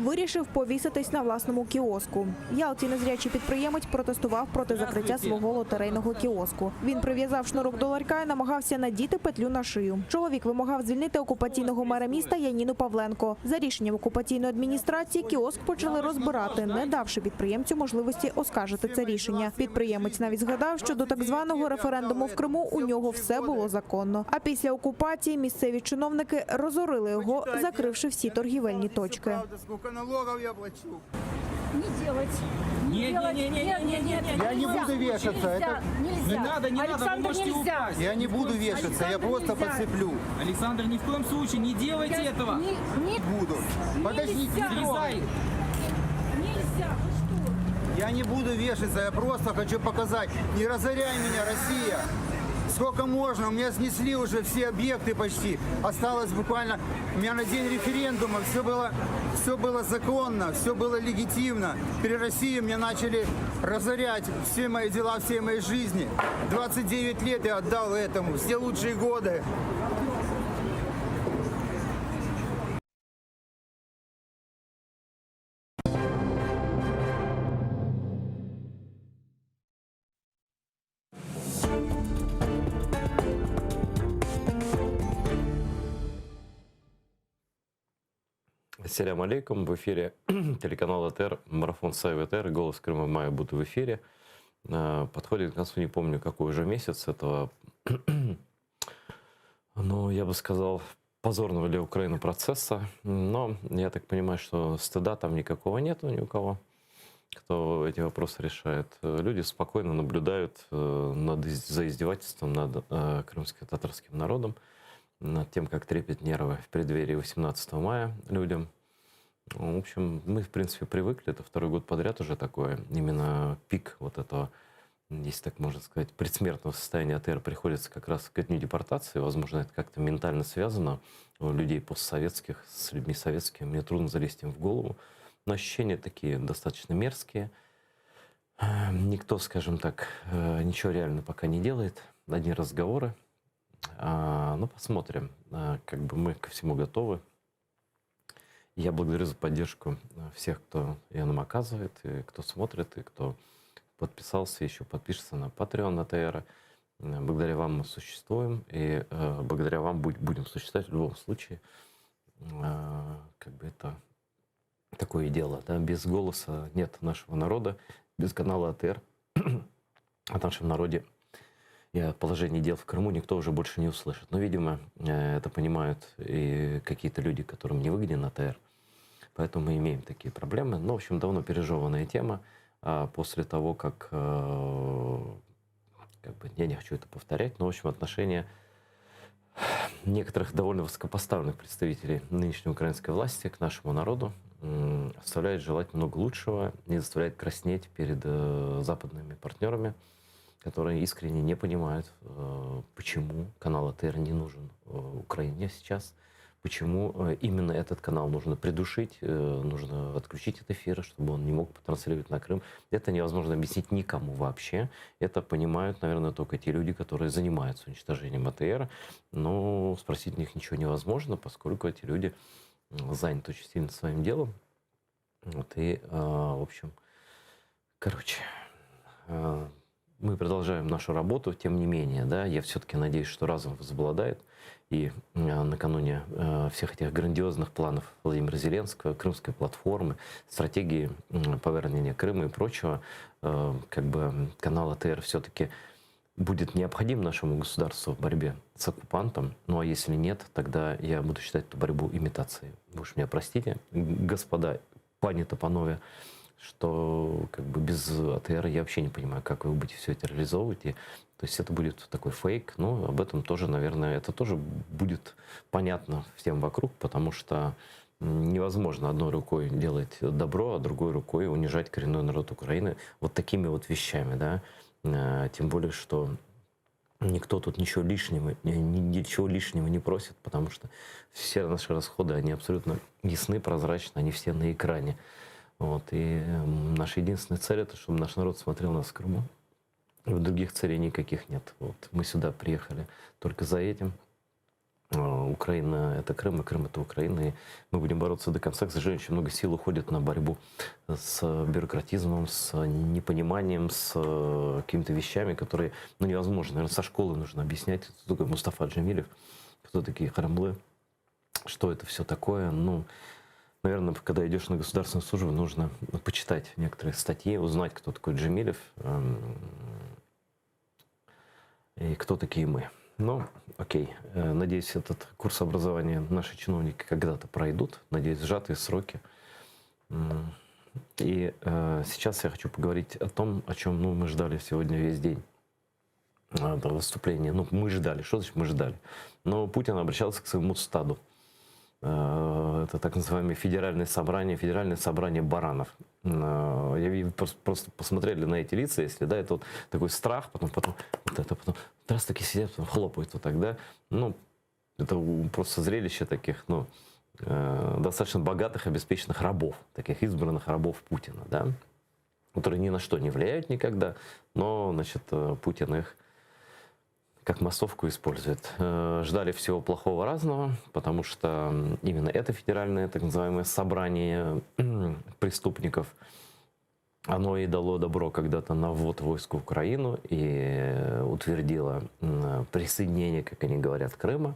Вирішив повіситись на власному кіоску. В Ялті незрячий підприємець протестував проти закриття свого лотерейного кіоску. Він прив'язав шнурок до ларька і намагався надіти петлю на шию. Чоловік вимагав звільнити окупаційного мера міста Яніну Павленко. За рішенням окупаційної адміністрації кіоск почали розбирати, не давши підприємцю можливості оскаржити це рішення. Підприємець навіть згадав, що до так званого референдуму в Криму у нього все було законно. А після окупації місцеві чиновники розорили його, закривши всі торгівельні точки. Налогов я плачу. Не делать. Я не буду вешаться. Это... Не надо, вы можете упасть. Я не буду вешаться, я просто подцеплю. Александр, ни в коем случае не делайте этого. Не буду. Подождите, не трогай. Нельзя, вы что? Я не буду вешаться, я просто хочу показать. Не разоряй меня, Россия. Сколько можно? У меня снесли уже все объекты почти. Осталось буквально... У меня на день референдума все было законно, все было легитимно. При России мне начали разорять все мои дела, всей моей жизни. 29 лет я отдал этому, все лучшие годы. Ассаляму алейкум. В эфире телеканал АТР, марафон Сайв АТР, «Голос Крыма» мая буду в эфире. Подходит к концу, не помню, какой уже месяц этого, ну, я бы сказал, позорного для Украины процесса. Но я так понимаю, что стыда там никакого нету ни у кого, кто эти вопросы решает. Люди спокойно наблюдают за издевательством над крымско-татарским народом, над тем, как трепет нервы в преддверии 18 мая людям. В общем, мы, в принципе, привыкли. Это 2-й год подряд уже такое. Именно пик вот этого, если так можно сказать, предсмертного состояния АТР приходится как раз к дню депортации. Возможно, это как-то ментально связано у людей постсоветских с людьми советскими. Мне трудно залезть им в голову. Но ощущения такие достаточно мерзкие. Никто, скажем так, ничего реально пока не делает. Одни разговоры. Ну, посмотрим. Как бы мы ко всему готовы. Я благодарю за поддержку всех, кто ее нам оказывает, и кто смотрит, и кто подписался, еще подпишется на Patreon АТР. Благодаря вам мы существуем, и благодаря вам будем существовать в любом случае. Как бы это такое дело. Да? Без голоса нет нашего народа, без канала АТР о нашем народе и о положении дел в Крыму никто уже больше не услышит. Но, видимо, это понимают и какие-то люди, которым не выгоден АТР. Поэтому мы имеем такие проблемы. Но, в общем, давно пережеванная тема. После того, как бы, я не хочу это повторять, но, в общем, отношения некоторых довольно высокопоставленных представителей нынешней украинской власти к нашему народу оставляет желать много лучшего, не заставляет краснеть перед западными партнерами. которые искренне не понимают, почему канал АТР не нужен Украине сейчас, почему именно этот канал нужно придушить, нужно отключить от эфира, чтобы он не мог транслировать на Крым. Это невозможно объяснить никому вообще. Это понимают, наверное, только те люди, которые занимаются уничтожением АТР. Но спросить у них ничего невозможно, поскольку эти люди заняты очень сильно своим делом. Вот, и, в общем, короче, мы продолжаем нашу работу, тем не менее, да, я все-таки надеюсь, что разум возобладает. И накануне всех этих грандиозных планов Владимира Зеленского, Крымской платформы, стратегии повернения Крыма и прочего, как бы канал АТР все-таки будет необходим нашему государству в борьбе с оккупантом. Ну а если нет, тогда я буду считать эту борьбу имитацией. Вы уж меня простите, господа, пани Топанове, что как бы без АТР я вообще не понимаю, как вы будете все это реализовывать. И, то есть это будет такой фейк, но об этом тоже, наверное, это тоже будет понятно всем вокруг, потому что невозможно одной рукой делать добро, а другой рукой унижать коренной народ Украины вот такими вот вещами, да. Тем более, что никто тут ничего лишнего не просит, потому что все наши расходы, они абсолютно ясны, прозрачны, они все на экране. Вот. И наша единственная цель — это чтобы наш народ смотрел нас в Крыму. И других целей никаких нет. Вот. Мы сюда приехали только за этим. Украина — это Крым, и Крым — это Украина. И мы будем бороться до конца. К сожалению, очень много сил уходит на борьбу с бюрократизмом, с непониманием, с какими-то вещами, которые невозможно. Наверное, со школы нужно объяснять, кто такой Мустафа Джемилев, кто такие Харамлы, что это все такое. Ну, наверное, когда идешь на государственную службу, нужно почитать некоторые статьи, узнать, кто такой Джемилев и кто такие мы. Ну, окей. Надеюсь, этот курс образования наши чиновники когда-то пройдут. Надеюсь, в сжатые сроки. И сейчас я хочу поговорить о том, о чем мы ждали сегодня весь день. Выступление. Ну, мы ждали. Что значит мы ждали? Но Путин обращался к своему стаду. Это так называемое федеральное собрание баранов. Я просто посмотрели на эти лица, если да, это вот такой страх, потом вот это, потом раз таки сидят, потом хлопают вот так, да. Ну, это просто зрелище таких, ну, достаточно богатых, обеспеченных рабов, таких избранных рабов Путина, да, которые ни на что не влияют никогда, но, значит, Путин их как массовку использует. Ждали всего плохого разного, потому что именно это федеральное так называемое собрание преступников, оно и дало добро когда-то на ввод войск в Украину и утвердило присоединение, как они говорят, Крыма.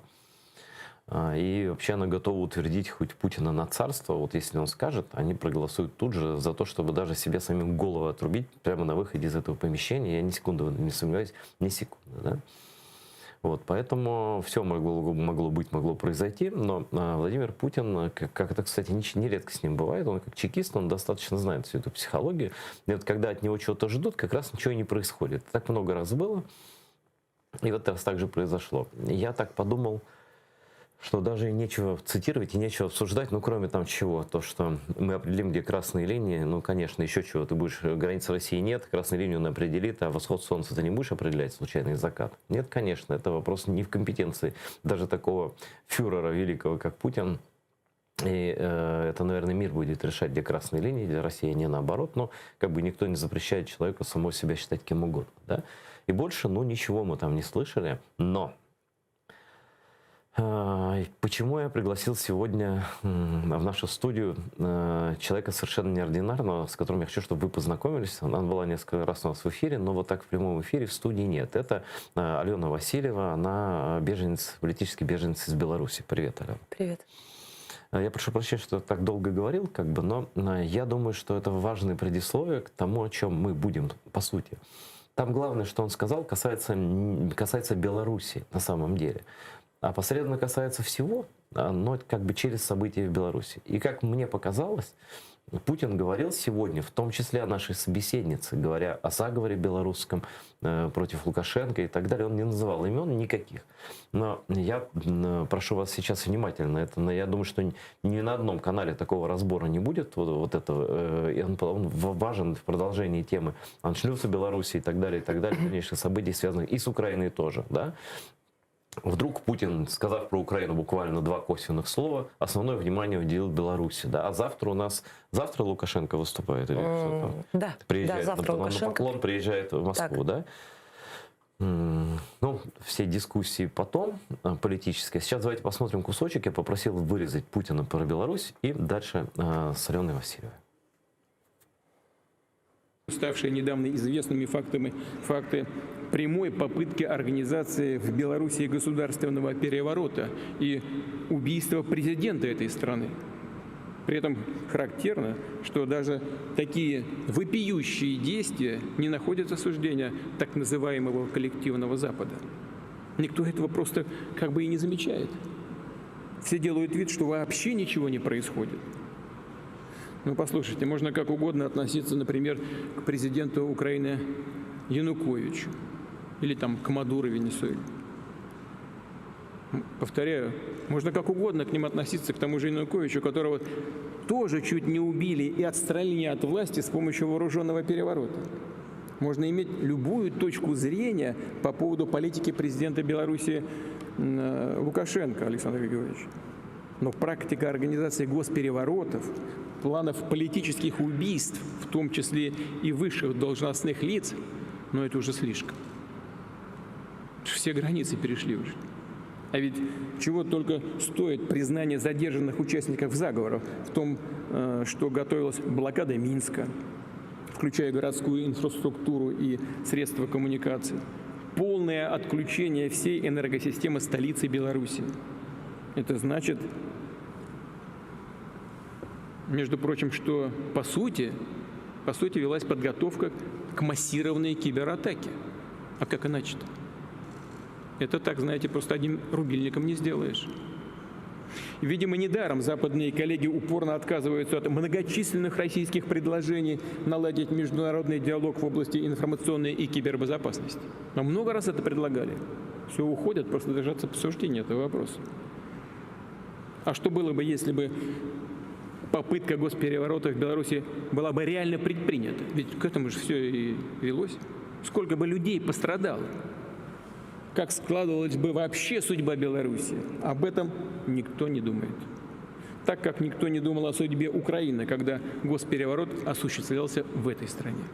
И вообще она готова утвердить хоть Путина на царство. Вот если он скажет, они проголосуют тут же за то, чтобы даже себе самим голову отрубить прямо на выходе из этого помещения. Я ни секунды не сомневаюсь, ни секунды, да? Вот, поэтому все могло произойти, но Владимир Путин, как это, кстати, нередко с ним бывает, он как чекист, он достаточно знает всю эту психологию. И вот когда от него чего-то ждут, как раз ничего и не происходит. Так много раз было, и вот раз так же произошло. Я так подумал, что даже и нечего цитировать, и нечего обсуждать, ну, кроме там чего, то, что мы определим, где красные линии, ну, конечно, еще чего, ты будешь, границы России нет, красную линию он определит, а восход солнца ты не будешь определять, случайный закат? Нет, конечно, это вопрос не в компетенции даже такого фюрера великого, как Путин, и это, наверное, мир будет решать, где красные линии, для России, не наоборот, но как бы никто не запрещает человеку самого себя считать кем угодно, да, и больше, ну, ничего мы там не слышали, но почему я пригласил сегодня в нашу студию человека совершенно неординарного, с которым я хочу, чтобы вы познакомились. Она была несколько раз у нас в эфире, но вот так в прямом эфире в студии нет. Это Алена Васильева, она беженец, политический беженец из Беларуси. Привет, Алена. Привет. Я прошу прощения, что я так долго говорил, как бы, но я думаю, что это важное предисловие к тому, о чем мы будем, по сути. Там главное, что он сказал, касается Беларуси на самом деле. А посредственно касается всего, но как бы через события в Беларуси. И как мне показалось, Путин говорил сегодня, в том числе о нашей собеседнице, говоря о заговоре белорусском против Лукашенко и так далее. Он не называл имен никаких. Но я прошу вас сейчас внимательно. Я думаю, что ни на одном канале такого разбора не будет. Вот этого. И он важен в продолжении темы аншлюса Беларуси и так далее, дальнейших событий, связанных и с Украиной тоже. Да? Вдруг Путин, сказав про Украину буквально 2 косвенных слова, основное внимание уделил Беларуси. Да? А завтра Лукашенко выступает? Или да, приезжает, завтра на Лукашенко. поклон приезжает в Москву, да? Ну, все дискуссии потом политические. Сейчас давайте посмотрим кусочек. Я попросил вырезать Путина про Беларусь и дальше с Аленой Васильевой. Ставшие недавно известными факты прямой попытки организации в Беларуси государственного переворота и убийства президента этой страны. При этом характерно, что даже такие вопиющие действия не находят осуждения так называемого коллективного Запада. Никто этого просто как бы и не замечает. Все делают вид, что вообще ничего не происходит. Ну, послушайте, можно как угодно относиться, например, к президенту Украины Януковичу или там к Мадуро в Венесуэле. Повторяю, можно как угодно к ним относиться, к тому же Януковичу, которого тоже чуть не убили и отстранили от власти с помощью вооруженного переворота. Можно иметь любую точку зрения по поводу политики президента Беларуси Лукашенко Александра Григорьевича. Но практика организации госпереворотов, планов политических убийств, в том числе и высших должностных лиц, но это уже слишком. Все границы перешли уже. А ведь чего только стоит признание задержанных участников заговора в том, что готовилась блокада Минска, включая городскую инфраструктуру и средства коммуникации, полное отключение всей энергосистемы столицы Беларуси. Это значит, между прочим, что по сути велась подготовка к массированной кибератаке. А как иначе-то? Это так, знаете, просто одним рубильником не сделаешь. Видимо, недаром западные коллеги упорно отказываются от многочисленных российских предложений наладить международный диалог в области информационной и кибербезопасности. Но много раз это предлагали. Все уходят, просто дождаться обсуждения этого вопроса. А что было бы, если бы попытка госпереворота в Беларуси была бы реально предпринята? Ведь к этому же все и велось. Сколько бы людей пострадало? Как складывалась бы вообще судьба Беларуси? Об этом никто не думает. Так как никто не думал о судьбе Украины, когда госпереворот осуществлялся в этой стране.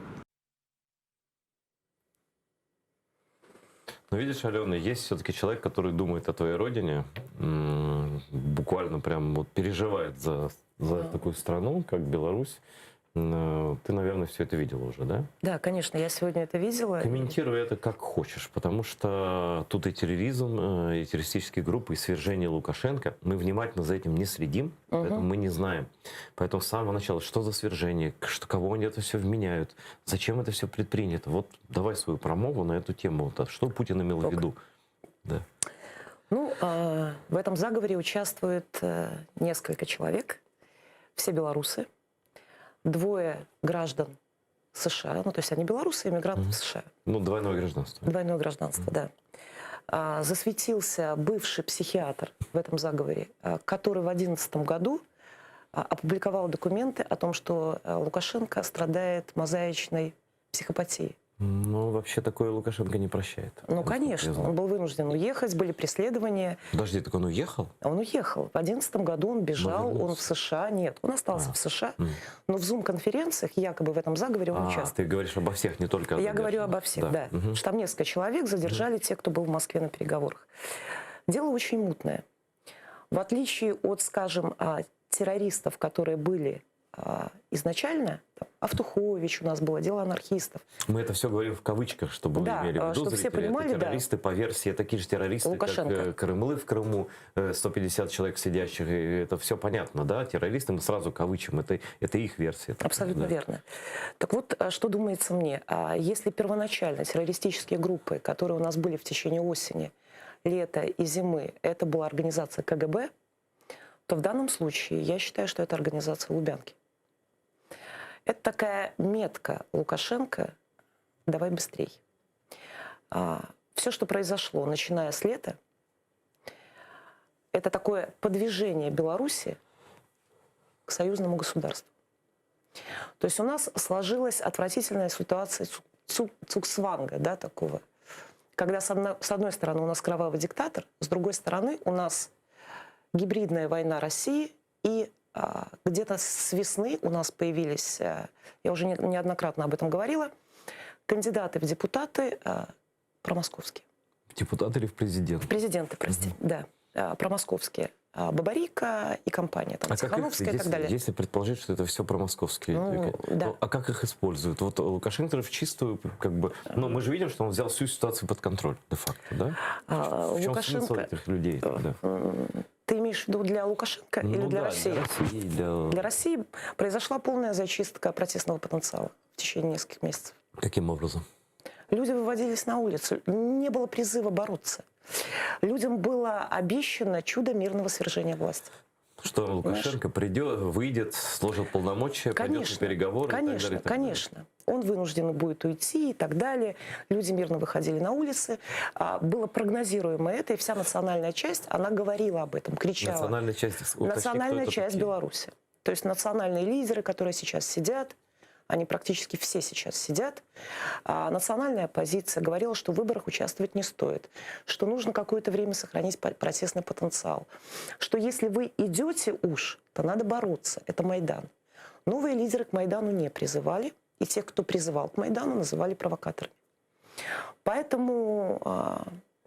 Но видишь, Алена, есть все-таки человек, который думает о твоей родине, буквально прям вот переживает за такую страну, как Беларусь. Ты, наверное, все это видела уже, да? Да, конечно, я сегодня это видела. Комментируй это как хочешь, потому что тут и терроризм, и террористические группы, и свержение Лукашенко. Мы внимательно за этим не следим, поэтому мы не знаем. Поэтому с самого начала, что за свержение, кого они это все вменяют, зачем это все предпринято. Вот давай свою промову на эту тему. Вот, что Путин имел в виду? Да. Ну, в этом заговоре участвует несколько человек, все белорусы. 2 граждан США, ну то есть они белорусы, иммигранты в США. Ну, двойное гражданство. Двойное гражданство, да. Засветился бывший психиатр в этом заговоре, который в 2011 году опубликовал документы о том, что Лукашенко страдает мозаичной психопатией. Ну, вообще такое Лукашенко не прощает. Ну, конечно. Он был вынужден уехать, были преследования. Подожди, так он уехал? Он уехал. В 2011 году он бежал, он в США. Нет, он остался в США. Но в Zoom-конференциях, якобы в этом заговоре, он участвовал. Ты говоришь обо всех, не только о Я говорю обо всех, да. Что там несколько человек задержали, те, кто был в Москве на переговорах. Дело очень мутное. В отличие от, скажем, террористов, которые были изначально, Автухович у нас было, дело анархистов. Мы это все говорим в кавычках, чтобы вы имели в виду, чтобы все понимали, это террористы по версии, такие же террористы, Лукашенко. как Крымлы в Крыму, 150 человек сидящих, и это все понятно, да? Террористы мы сразу кавычим, это их версия. Абсолютно верно. Так вот, что думается мне, если первоначально террористические группы, которые у нас были в течение осени, лета и зимы, это была организация КГБ, то в данном случае я считаю, что это организация Лубянки. Это такая метка Лукашенко «давай быстрей». Все, что произошло, начиная с лета, это такое подвижение Беларуси к союзному государству. То есть у нас сложилась отвратительная ситуация цуксванга, да, такого. Когда с одной стороны у нас кровавый диктатор, с другой стороны у нас гибридная война России, и где-то с весны у нас появились, я уже неоднократно об этом говорила, кандидаты в депутаты промосковские. Депутаты или в президенты? Президенты, прости, да, промосковские. Бабарика и компания, там, Тихановская и так далее. Если предположить, что это все промосковские, да. А как их используют? Вот Лукашенко в чистую, как бы, но мы же видим, что он взял всю ситуацию под контроль, де-факто, да? В чем смысл этих людей? Да. Ты имеешь в виду для Лукашенко или для России? Для России. Для России произошла полная зачистка протестного потенциала в течение нескольких месяцев. Каким образом? Люди выводились на улицу, не было призыва бороться. Людям было обещано чудо мирного свержения власти. Что Лукашенко придет, выйдет, сложит полномочия, пойдет на переговоры и так далее, и так далее. Конечно. Он вынужден будет уйти и так далее. Люди мирно выходили на улицы. Было прогнозируемо это, и вся национальная часть, она говорила об этом, кричала. Национальная часть Беларуси. То есть национальные лидеры, которые сейчас сидят, они практически все сейчас сидят. Национальная оппозиция говорила, что в выборах участвовать не стоит, что нужно какое-то время сохранить протестный потенциал, что если вы идете уж, то надо бороться. Это Майдан. Новые лидеры к Майдану не призывали, и тех, кто призывал к Майдану, называли провокаторами. Поэтому,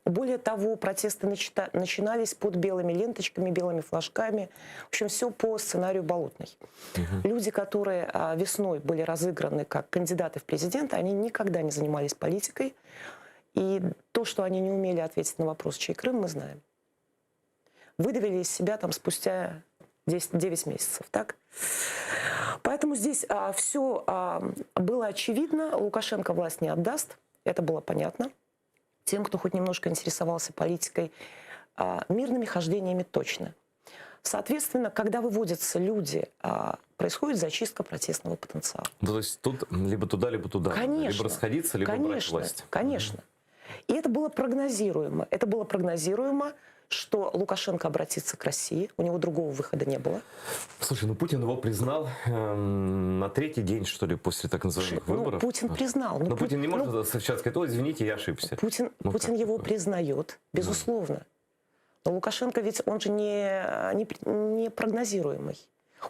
более того, протесты начинались под белыми ленточками, белыми флажками. В общем, все по сценарию Болотной. Люди, которые весной были разыграны как кандидаты в президенты, они никогда не занимались политикой. И то, что они не умели ответить на вопрос, чей Крым, мы знаем. Выдавили из себя там спустя 9 месяцев. Так? Поэтому здесь все было очевидно. Лукашенко власть не отдаст. Это было понятно. Тем, кто хоть немножко интересовался политикой, мирными хождениями точно. Соответственно, когда выводятся люди, происходит зачистка протестного потенциала. То есть тут либо туда, либо туда. Конечно. Либо расходиться, либо брать власть. Конечно. И это было прогнозируемо. Это было прогнозируемо, что Лукашенко обратится к России. У него другого выхода не было. Слушай, ну Путин его признал на третий день, что ли, после так называемых выборов. Путин признал. Но Путин не может сейчас сказать: ой, извините, я ошибся. Путин его признает, безусловно. Но Лукашенко ведь он же не прогнозируемый.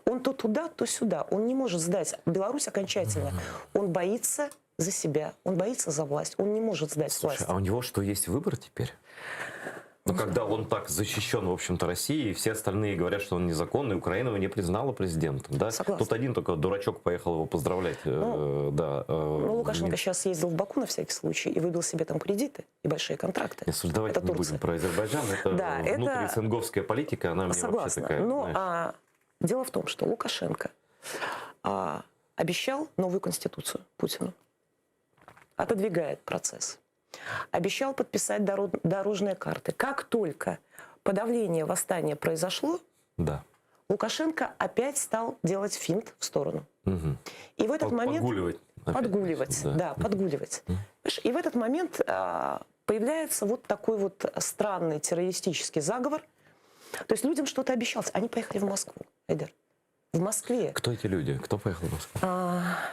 Он то туда, то сюда. Он не может сдать Беларусь окончательно. Он боится за себя, он боится за власть. Он не может сдать власть. А у него что, есть выбор теперь? Ну, когда он так защищен, в общем-то, Россией, и все остальные говорят, что он незаконный, Украина его не признала президентом. Да? Тут один только дурачок поехал его поздравлять. Лукашенко сейчас ездил в Баку на всякий случай и выбил себе там кредиты и большие контракты. Давайте не будем про Азербайджан. Это внутрисенговская политика, она мне вообще такая. Но дело в том, что Лукашенко обещал новую конституцию Путину. Отодвигает процесс. Обещал подписать дорожные карты. Как только подавление восстания произошло, Лукашенко опять стал делать финт в сторону. И в этот момент... Подгуливать. И в этот момент появляется вот такой вот странный террористический заговор. То есть людям что-то обещалось. Они поехали в Москву, Айдар. В Москве. Кто эти люди? Кто поехал в Москву?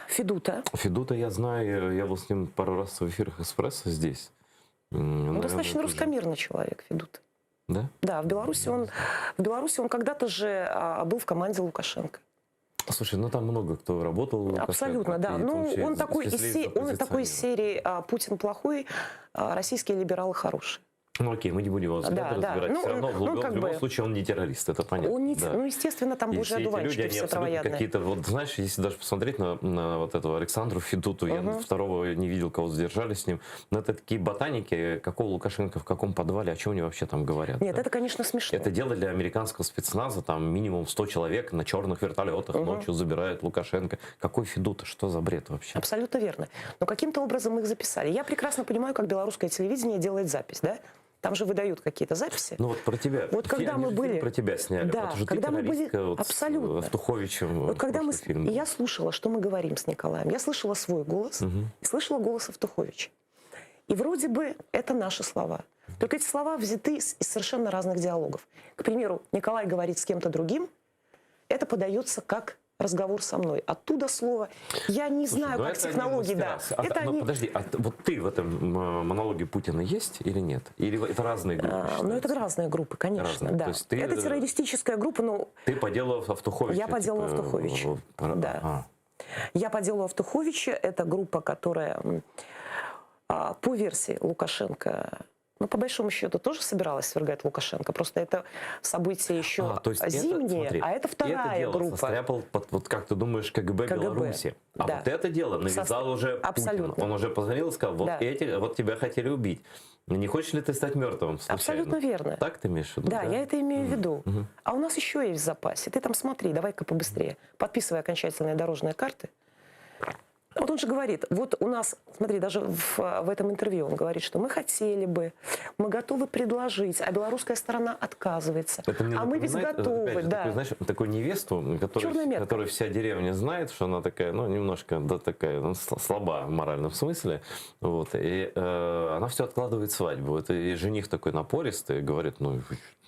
Федута. Федута я знаю, я был с ним пару раз в эфирах «Эспрессо» здесь. Достаточно русскомирный человек, Федута. Да? Да, в Беларуси он когда-то же был в команде Лукашенко. Слушай, ну там много кто работал. Абсолютно, да. Ну, он такой из серии «Путин плохой, российские либералы хорошие». Ну окей, мы не будем его взгляд разбирать. Все равно в любом случае он не террорист, это понятно. Ну, естественно, там уже одуванчики все травоядные. Какие-то, вот знаешь, если даже посмотреть на вот этого Александру Федуту, я второго не видел, кого задержали с ним, но это такие ботаники, какого Лукашенко в каком подвале, о чем они вообще там говорят? Нет, это, конечно, смешно. Это дело для американского спецназа, там минимум 100 человек на черных вертолетах ночью забирает Лукашенко. Какой Федута, что за бред вообще? Абсолютно верно. Но каким-то образом их записали. Я прекрасно понимаю, как белорусское телевидение делает запись, да? Там же выдают какие-то записи. Ну вот про тебя. Вот когда мы были... Про тебя сняли. Да, вот же когда ты мы были... вот Абсолютно. С Евтуховичем. Вот когда мы... Фильм. И я слушала, что мы говорим с Николаем. Я слышала свой голос и слышала голос Евтуховича. И вроде бы это наши слова. Только эти слова взяты из совершенно разных диалогов. К примеру, Николай говорит с кем-то другим, это подается как разговор со мной. Оттуда слово. Я не знаю, как технологии, да. Подожди, вот ты в этом монологе Путина есть или нет? Или это разные группы? Ну, это разные группы, конечно, разные. да. То есть ты, это террористическая группа, но... Ты по делу Автуховича? Я по делу Автуховича, да. Я по делу Автуховича. Это группа, которая по версии Лукашенко... Ну, по большому счету, тоже собиралась свергать Лукашенко. Просто это событие еще зимнее, а это вторая дело группа. Состряпал, вот как ты думаешь, КГБ Беларуси. А да. вот это дело навязал уже Путин. Он уже позвонил и сказал, вот, вот тебя хотели убить. Не хочешь ли ты стать мертвым случайно? Абсолютно верно. Так ты имеешь в виду? Да, я это имею в виду. А у нас еще есть в запасе. Ты там смотри, давай-ка побыстрее. Подписывай окончательные дорожные карты. Вот он же говорит, вот у нас, смотри, даже в этом интервью он говорит, что мы хотели бы, мы готовы предложить, а белорусская сторона отказывается. А мы ведь готовы, же, да. Такую, знаешь, такую невесту, которую вся деревня знает, что она такая, ну, немножко, да, такая, ну, слаба в моральном смысле, вот, и она все откладывает свадьбу. Это и жених такой напористый, говорит, ну,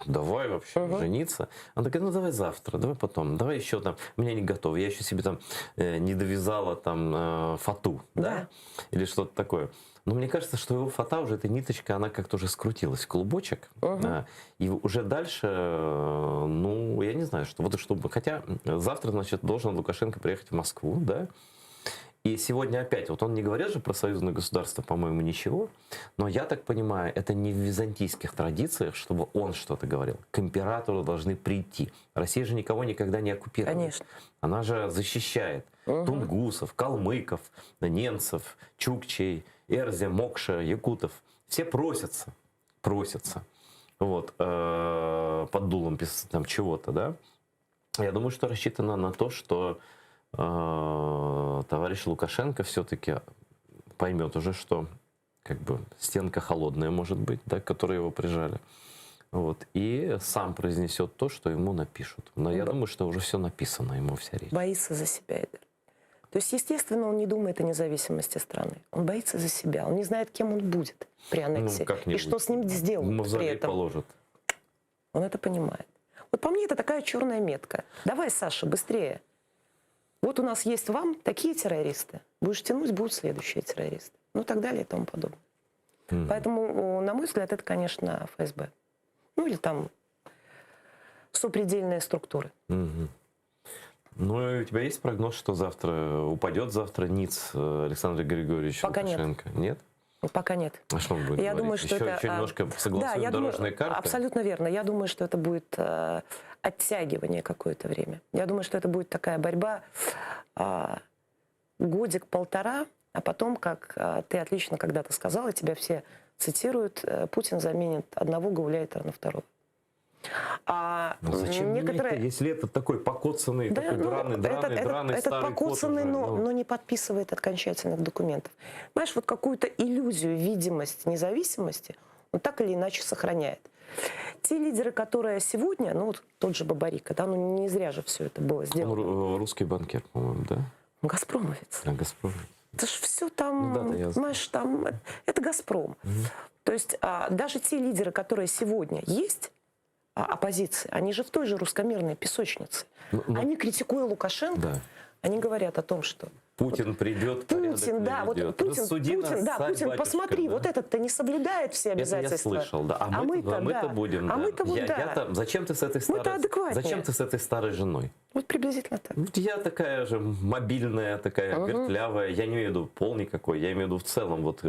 давай вообще жениться. Она такая, ну, давай завтра, давай потом, давай еще там, у меня не готово, я еще себе там не довязала там фату, да? Или что-то такое. Но мне кажется, что его фата уже, эта ниточка, она как-то уже скрутилась в клубочек. И уже дальше, ну, я не знаю, что. Вот чтобы, хотя завтра, значит, должен Лукашенко приехать в Москву, да? И сегодня опять, вот он не говорил же про союзное государство, по-моему, ничего, но я так понимаю, это не в византийских традициях, чтобы он что-то говорил. К императору должны прийти. Россия же никого никогда не оккупировала. Конечно. Она же защищает тунгусов, калмыков, немцев, чукчей, эрзя, мокша, якутов. Все просятся. Вот, под дулом там чего-то, да. Я думаю, что рассчитано на то, что товарищ Лукашенко все-таки поймет уже, что как бы стенка холодная может быть, да, к которой его прижали. Вот, и сам произнесет то, что ему напишут. Но я думаю, что уже все написано, ему вся речь. Боится за себя, Эдер. То есть, естественно, он не думает о независимости страны. Он боится за себя. Он не знает, кем он будет при аннексии. Ну, и что с ним сделают при этом. Положат. Он это понимает. Вот по мне это такая черная метка. Давай, Саша, быстрее. Вот у нас есть вам такие террористы. Будешь тянуть, будут следующие террористы. Ну, и так далее и тому подобное. Поэтому, на мой взгляд, это, конечно, ФСБ. Ну, или там сопредельные структуры. Ну, и у тебя есть прогноз, что завтра упадет ниц Александра Григорьевича Лукашенко? Нет? Пока нет. А что он будет я думаю, что еще это... немножко согласуем дорожные карты? Абсолютно верно. Я думаю, что это будет оттягивание какое-то время. Я думаю, что это будет такая борьба годик-полтора, а потом, как ты отлично когда-то сказал, и тебя все цитируют, Путин заменит одного гауляйтера на второго. Ну, зачем некоторые... если это такой покоцанный, да, такой драный этот покоцанный, но не подписывает окончательных документов. Понимаешь, вот какую-то иллюзию, видимость независимости он так или иначе сохраняет. Те лидеры, которые сегодня, ну вот тот же Бабарико, да, ну не зря же все это было сделано. Он русский банкир, по-моему, да? Газпромовец. Газпромовец. Это же все там, понимаешь, там, это Газпром. То есть даже те лидеры, которые сегодня есть, оппозиции, они же в той же русскомирной песочнице. Они, критикуя Лукашенко, они говорят о том, что... Путин придет, Путин, да, вот Путин, посмотри, да? Вот этот-то не соблюдает все обязательства. Это я слышал, да. А мы-то будем, да. Мы-то вот, да. Зачем ты с этой старой женой? Вот приблизительно так. Я такая же мобильная, такая вертлявая. Я не имею в виду пол никакой, я имею в виду в целом вот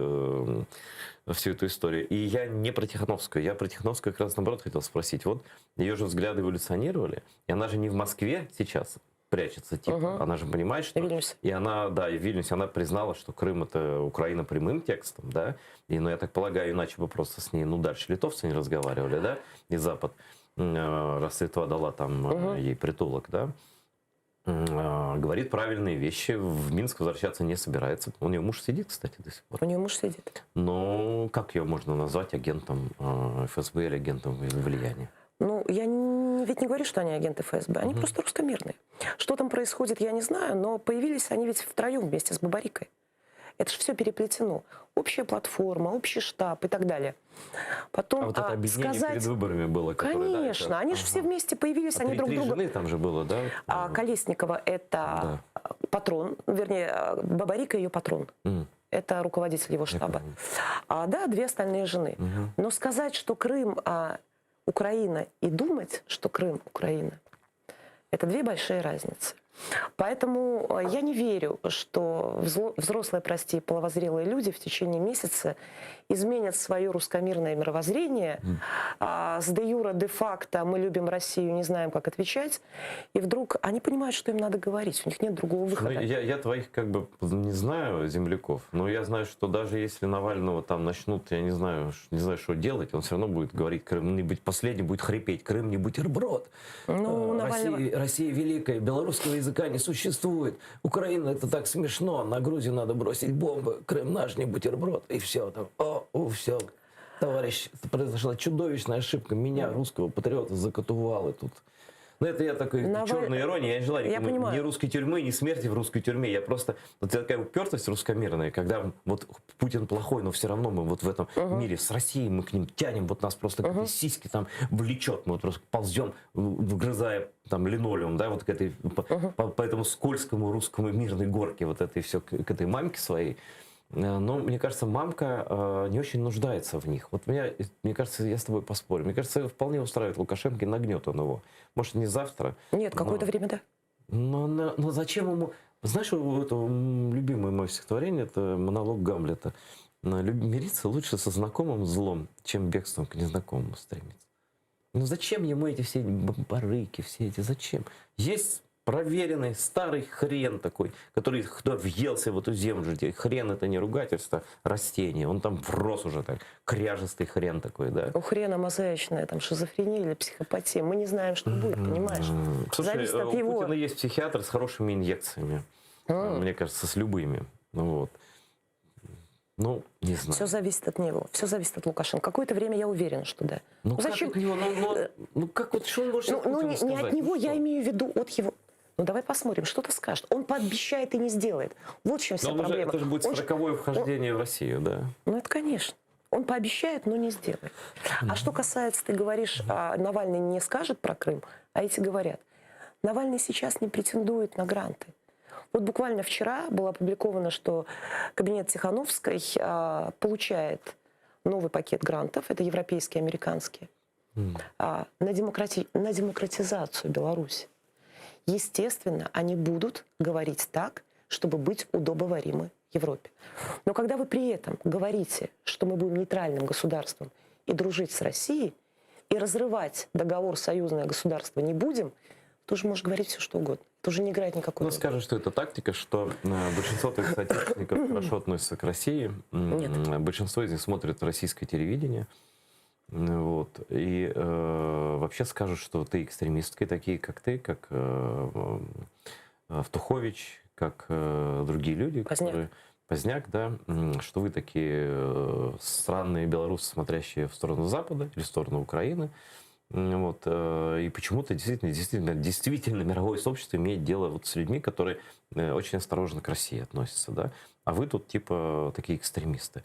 всю эту историю. И я не про Тихановскую. Я про Тихановскую как раз наоборот хотел спросить. Вот ее же взгляды эволюционировали, и она же не в Москве сейчас прячется, типа. Она же понимает, что... И она, да, и в Вильнюсе она признала, что Крым — это Украина прямым текстом, да. И, ну, я так полагаю, иначе бы просто с ней, ну, дальше литовцы не разговаривали, да. И Запад, раз Литва дала там ей притулок, да. говорит правильные вещи, в Минск возвращаться не собирается. У нее муж сидит, кстати, до сих пор. У нее муж сидит. Но как ее можно назвать агентом ФСБ или агентом влияния? Ну, я ведь не говорю, что они агенты ФСБ, они просто русскомирные. Что там происходит, я не знаю, но появились они ведь втроем вместе с Бабарикой. Это же все переплетено. Общая платформа, общий штаб и так далее. Потом, а вот это объединение перед выборами было? Которое, конечно, да, это... они же все вместе появились, они друг три друга... жены там же было, да? Колесникова – это патрон, вернее, Бабарика – ее патрон. Это руководитель его штаба. Да, 2 остальные жены. Но сказать, что Крым Украина, и думать, что Крым Украина – это 2 большие разницы. Поэтому я не верю, что взрослые, прости, половозрелые люди в течение месяца изменят свое русскомирное мировоззрение, с де юра, де факто мы любим Россию, не знаем, как отвечать, и вдруг они понимают, что им надо говорить, у них нет другого выхода. Ну, я твоих как бы не знаю земляков, но я знаю, что даже если Навального там начнут, я не знаю, что делать, он все равно будет говорить, Крым не быть последним, будет хрипеть, Крым не бутерброд. Ну, Россия великая, белорусского языка не существует. Украина это так смешно, на Грузию надо бросить бомбы, Крым наш не бутерброд, и все там. Все, товарищ, произошла чудовищная ошибка. Меня, русского патриота, закатували тут. Ну, это я такой черная ирония. Я не желаю ни русской тюрьмы, ни смерти в русской тюрьме. Я просто... Вот такая упертость русскомирная, когда вот Путин плохой, но все равно мы вот в этом мире с Россией, мы к ним тянем, вот нас просто как сиськи там влечет. Мы вот просто ползем, вгрызая там линолеум, да, вот к этой, по этому скользкому русскому мирной горке, вот этой все, к этой мамке своей. Но мне кажется, мамка не очень нуждается в них. Вот мне кажется, я с тобой поспорю. Мне кажется, вполне устраивает Лукашенко, и нагнет он его. Может, не завтра. Нет, какое-то время, да. Но зачем ему... Знаешь, это любимое мое стихотворение, это монолог Гамлета. Мириться лучше со знакомым злом, чем бегством к незнакомому стремиться. Ну зачем ему эти все барыки, все эти, зачем? Есть проверенный старый хрен такой, который въелся в эту землю. Хрен это не ругательство, растение. Он там врос уже так. Кряжестый хрен такой, да? У хрена мозаичная там шизофрения или психопатия. Мы не знаем, что будет, понимаешь? Слушай, зависит от у его... Путина есть психиатр с хорошими инъекциями. Мне кажется, с любыми. Вот. Ну, не знаю. Все зависит от него. Все зависит от Лукашенко. Какое-то время я уверена, что да. Ну, зачем? Как от него? Как вот что он может не от него, я имею в виду от его... Ну давай посмотрим, что ты скажешь. Он пообещает и не сделает. Вот в чем вся проблема. Это же будет 40-е вхождение в Россию, да? Ну это конечно. Он пообещает, но не сделает. А что касается, ты говоришь, Навальный не скажет про Крым, а эти говорят. Навальный сейчас не претендует на гранты. Вот буквально вчера было опубликовано, что кабинет Тихановской получает новый пакет грантов, это европейские, американские, на демократизацию Беларуси. Естественно, они будут говорить так, чтобы быть удобоваримы Европе. Но когда вы при этом говорите, что мы будем нейтральным государством и дружить с Россией, и разрывать договор союзное государство не будем, ты уже можешь говорить все, что угодно. Это уже не играет никакой роли. Ну, скажешь, что это тактика, что большинство твоих соотечественников хорошо относятся к России. Нет. Большинство из них смотрят российское телевидение. Вот. И вообще скажут, что ты экстремистки, такие как ты, как Автухович, как другие люди, которые... Поздняк, да, что вы такие странные белорусы, смотрящие в сторону Запада или в сторону Украины. Вот. И почему-то действительно мировое сообщество имеет дело вот с людьми, которые очень осторожно к России относятся. Да? А вы тут типа такие экстремисты.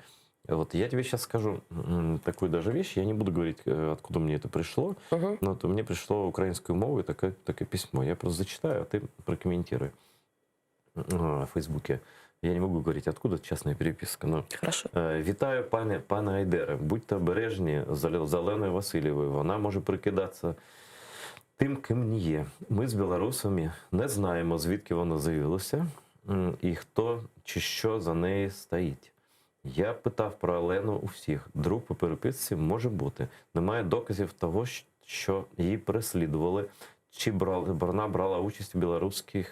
Вот я тебе сейчас скажу такую даже вещь, я не буду говорить, откуда мне это пришло, но это мне пришло украинскую мову и такое письмо. Я просто зачитаю, а ты прокомментируй в Фейсбуке. Я не могу говорити, откуда частна переписка. Но... Хорошо. Вітаю, пане Айдере. Будьте обережні з Оленою Васильєвою. Вона може прикидатися тим, ким не є. Ми з білорусами не знаємо, звідки вона з'явилася і хто чи що за нею стоїть. Я питав про Олену у всіх. Друг по переписці може бути. Немає доказів того, що її переслідували, чи вона брала участь у білоруській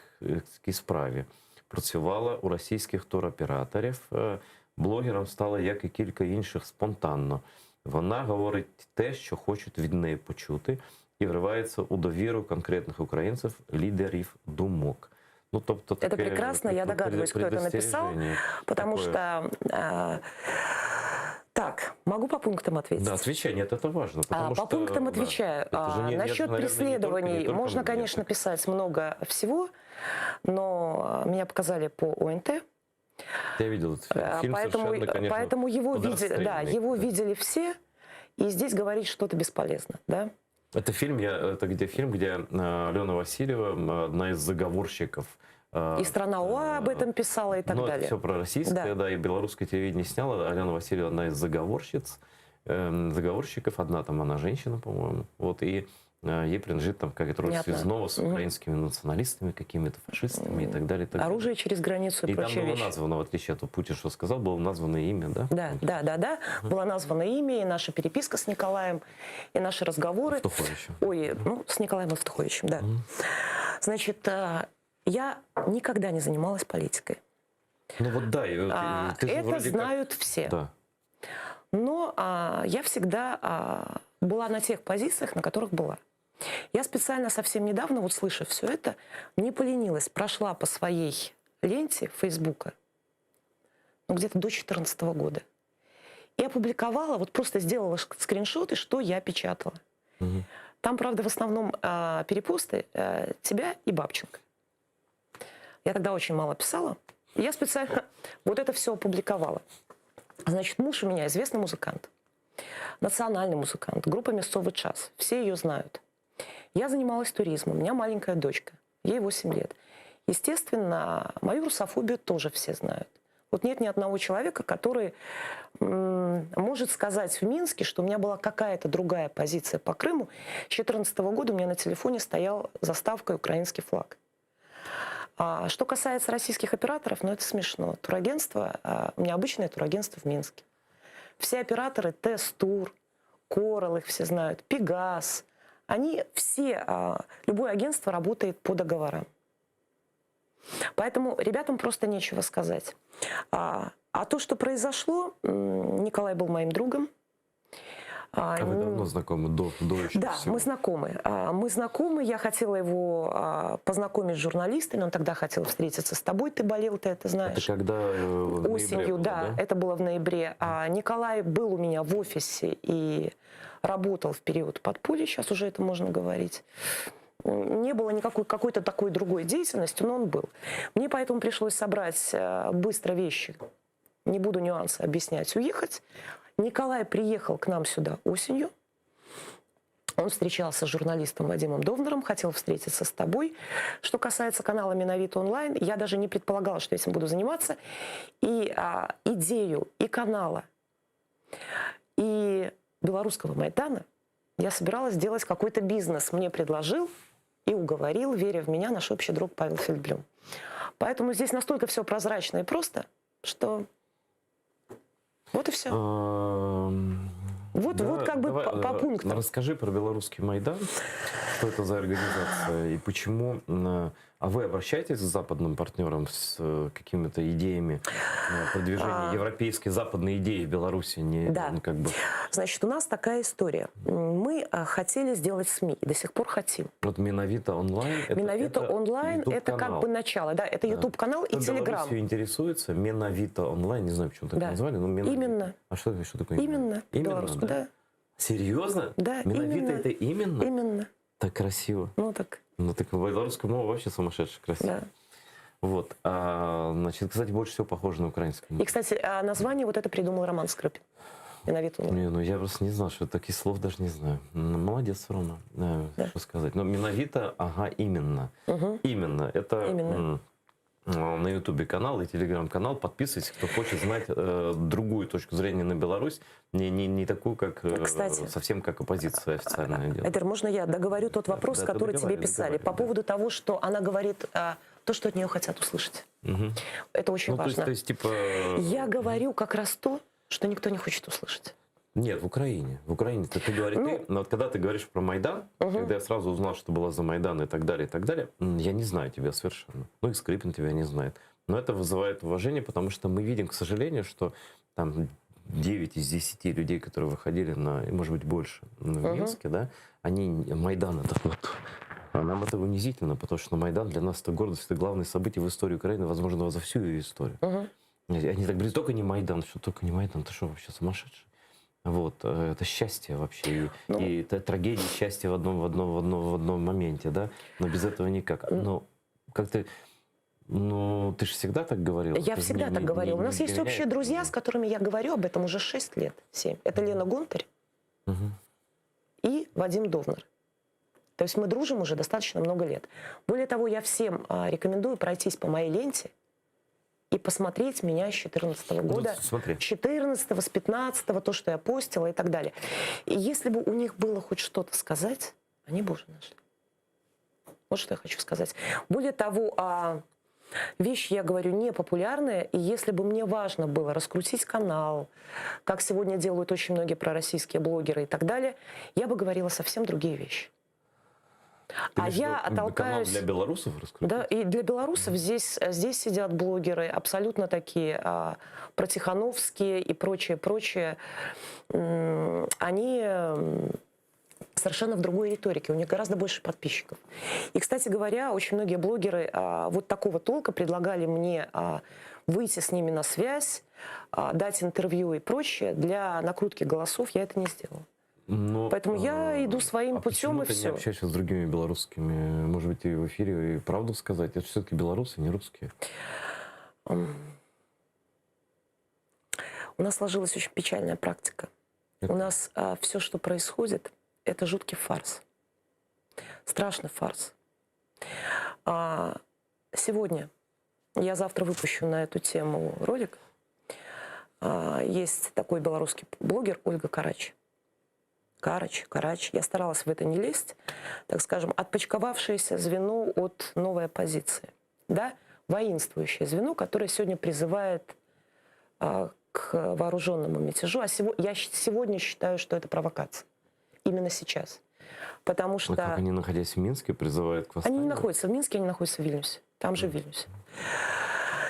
справі. Працювала у російських туроператорів, блогером стала, як і кілька інших, спонтанно. Вона говорить те, що хочуть від неї почути, і вривається у довіру конкретних українців, лідерів думок. Ну, тобто, Это таке, прекрасно, я догадываюсь, кто это написал, потому что... Так, могу по пунктам ответить? Да, отвечай, нет, это важно. По пунктам отвечаю. Насчет наверное, преследований не только можно, мне. конечно, писать много всего, но меня показали по ОНТ. Я видел этот фильм, совершенно, конечно, поэтому его видели, да, подрастрельный. его видели все, и здесь говорить что-то бесполезно, да? Это фильм, где Алена Васильева, одна из заговорщиков. И «Страна ОА» об этом писала и так Это далее. все про российское, да, и белорусское телевидение сняло. Алена Васильева одна из заговорщиков, одна там она женщина, по-моему. Вот, и ей принадлежит там какая-то роль связного с украинскими националистами, какими-то фашистами и так далее. И так далее. Оружие через границу и там прочие было вещи. названо, в отличие от Путина, что сказал, было названо имя, да? Да. Было названо имя, и наша переписка с Николаем, и наши разговоры. С Николаем Евтуховичем, да. Значит, я никогда не занималась политикой. Ну вот да, ты же это вроде знают как... все. Да. Но я всегда была на тех позициях, на которых была. Я специально совсем недавно, вот слыша все это, не поленилась, прошла по своей ленте Фейсбука, где-то до 2014 года, и опубликовала, вот просто сделала скриншоты, что я печатала. Угу. Там, правда, в основном перепосты тебя и Бабченко. Я тогда очень мало писала. И я специально вот это все опубликовала. Значит, муж у меня известный музыкант, национальный музыкант, группа «Мясцовый час». Все ее знают. Я занималась туризмом, у меня маленькая дочка, ей 8 лет. Естественно, мою русофобию тоже все знают. Вот нет ни одного человека, который может сказать в Минске, что у меня была какая-то другая позиция по Крыму. С 2014 года у меня на телефоне стоял заставкой украинский флаг. А что касается российских операторов, это смешно. Турагентство, у меня обычное турагентство в Минске. Все операторы, ТЭС-тур, Корал, их все знают, Пегас, они все, любое агентство работает по договорам. Поэтому ребятам просто нечего сказать. А то, что произошло, Николай был моим другом. А вы давно знакомы, до еще Да, всего? мы знакомы. Мы знакомы. Я хотела его познакомить с журналистами. Он тогда хотел встретиться с тобой. Ты болел, ты это знаешь. Это когда в ноябре осенью, было, да, это было в ноябре. Николай был у меня в офисе и работал в период подполья. Сейчас уже это можно говорить. Не было никакой какой-то такой другой деятельности, но он был. Мне поэтому пришлось собрать быстро вещи. Не буду нюансы объяснять, уехать. Николай приехал к нам сюда осенью. Он встречался с журналистом Вадимом Довнером, хотел встретиться с тобой. Что касается канала «Миновито онлайн», я даже не предполагала, что этим буду заниматься. И идею и канала, и белорусского Майдана я собиралась сделать какой-то бизнес. Мне предложил и уговорил, веря в меня, наш общий друг Павел Фельдблюм. Поэтому здесь настолько все прозрачно и просто, что вот и все. Вот как бы по пунктам. Расскажи про белорусский Майдан, что это за организация и почему. А вы обращаетесь к западным партнерам с какими-то идеями продвижения европейской западной идеи в Беларуси? Да. Значит, у нас такая история. Мы хотели сделать СМИ, и до сих пор хотим. Вот «Миновито онлайн». «Миновито онлайн» — это как бы начало. Да, это YouTube-канал и Telegram. Беларусью интересуется «Миновито онлайн». Не знаю, почему так назвали, но «Миновито». Именно. А что такое? Именно. Белорусскую, да. Серьезно? Да, «Миновито» именно. это именно? Именно. Так красиво. Ну так. Ну так белорусская мова вообще сумасшедшая красиво. Да. Вот. Значит, кстати, больше всего похоже на украинскую. И, кстати, название вот это придумал Роман Скрипин. «Миновито онлайн». Ну я просто не знал, что таких слов даже не знаю. Молодец, Рома. Что сказать. Но «Миновито», ага, именно. Угу. Именно. Это Именно. На Ютубе канал и Телеграм-канал. Подписывайтесь, кто хочет знать другую точку зрения на Беларусь. Не такую, как совсем как оппозиция официальная делает. Эдер, можно я договорю тот вопрос, который тебе писали? По поводу того, что она говорит то, что от нее хотят услышать. Угу. Это очень важно. То есть, типа... Я говорю как раз то, что никто не хочет услышать. Нет, в Украине. В Украине-то ты говоришь, но вот когда ты говоришь про Майдан, когда я сразу узнал, что была за Майдан и так далее, я не знаю тебя совершенно. Ну и Скрипин тебя не знает. Но это вызывает уважение, потому что мы видим, к сожалению, что там 9 из 10 людей, которые выходили на, и, может быть, больше, в Минске, да, они, Майдан, это вот, нам это унизительно, потому что Майдан для нас это гордость, это главное событие в истории Украины, возможно, за всю ее историю. Они так говорят, только не Майдан, что только не Майдан, ты что, вообще сумасшедший? Вот, это счастье вообще, и это трагедия счастья в одном моменте, да, но без этого никак. Но как-то, ну, ты же всегда так говорила? Я всегда так говорила. У нас есть общие друзья, с которыми я говорю об этом уже 6 лет, 7. Это Лена Гонтарь и Вадим Довнар. То есть мы дружим уже достаточно много лет. Более того, я всем рекомендую пройтись по моей ленте и посмотреть меня с 2014 года, с 2014, с 2015, то, что я постила и так далее. И если бы у них было хоть что-то сказать, они бы уже нашли. Вот что я хочу сказать. Более того, вещи, я говорю, не популярные, и если бы мне важно было раскрутить канал, как сегодня делают очень многие пророссийские блогеры и так далее, я бы говорила совсем другие вещи. Я оттолкаюсь... Канал для белорусов раскрутить? Да, и для белорусов здесь сидят блогеры абсолютно такие протихановские и прочее. Они совершенно в другой риторике, у них гораздо больше подписчиков. И, кстати говоря, очень многие блогеры вот такого толка предлагали мне выйти с ними на связь, дать интервью и прочее. Для накрутки голосов я это не сделала. Но, поэтому я иду своим путем, и ты все. не общаешься с другими белорусскими? Может быть, и в эфире и правду сказать? Это все-таки белорусы, не русские. У нас сложилась очень печальная практика. У нас все, что происходит, это жуткий фарс. Страшный фарс. Сегодня, я завтра выпущу на эту тему ролик, есть такой белорусский блогер Ольга Карач. Карач. Я старалась в это не лезть, так скажем, отпочковавшееся звено от новой оппозиции. Да? Воинствующее звено, которое сегодня призывает к вооруженному мятежу. Я сегодня считаю, что это провокация. Именно сейчас. Потому что... Как они, находясь в Минске, призывают к восстанию? Они не находятся в Минске, они находятся в Вильнюсе. Там же в Вильнюсе.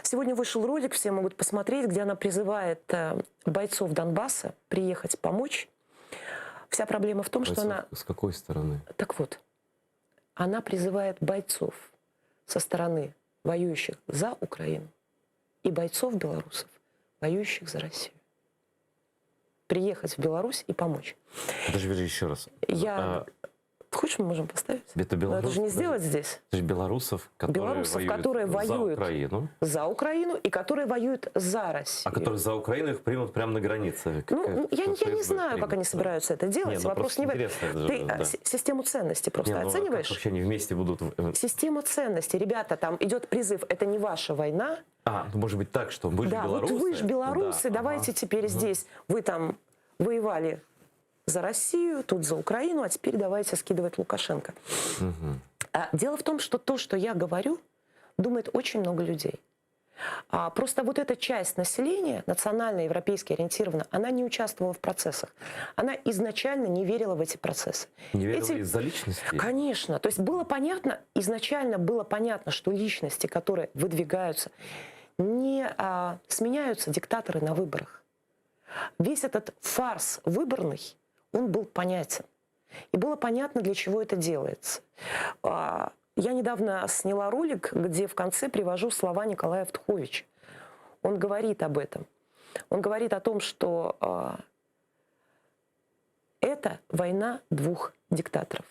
Сегодня вышел ролик, все могут посмотреть, где она призывает бойцов Донбасса приехать помочь. Вся проблема в том, что она... С какой стороны? Так вот, она призывает бойцов со стороны воюющих за Украину и бойцов белорусов, воюющих за Россию. Приехать в Беларусь и помочь. Подожди еще раз. Хочешь, мы можем поставить? Это Надо же не сделать здесь. То есть белорусов, которые воюют за Украину и которые воюют за Россию. А которые за Украину их примут прямо на границе. Я не знаю, как они собираются это делать. Вопрос не в этом. Ты систему ценностей просто оцениваешь? Вообще они вместе будут... Система ценностей. Ребята, там идет призыв, это не ваша война. Ну может быть так, что вы же белорусы. Вот вы же белорусы, давайте теперь здесь. Вы там воевали за Россию, тут за Украину, а теперь давайте скидывать Лукашенко. Дело в том, что то, что я говорю, думает очень много людей. Просто вот эта часть населения, национально-европейски ориентирована, она не участвовала в процессах. Она изначально не верила в эти процессы. Не верила из-за личности? Конечно. То есть было понятно, изначально было понятно, что личности, которые выдвигаются, не сменяются диктаторы на выборах. Весь этот фарс выборный, он был понятен. И было понятно, для чего это делается. Я недавно сняла ролик, где в конце привожу слова Николая Втуховича. Он говорит об этом. Он говорит о том, что это война двух диктаторов.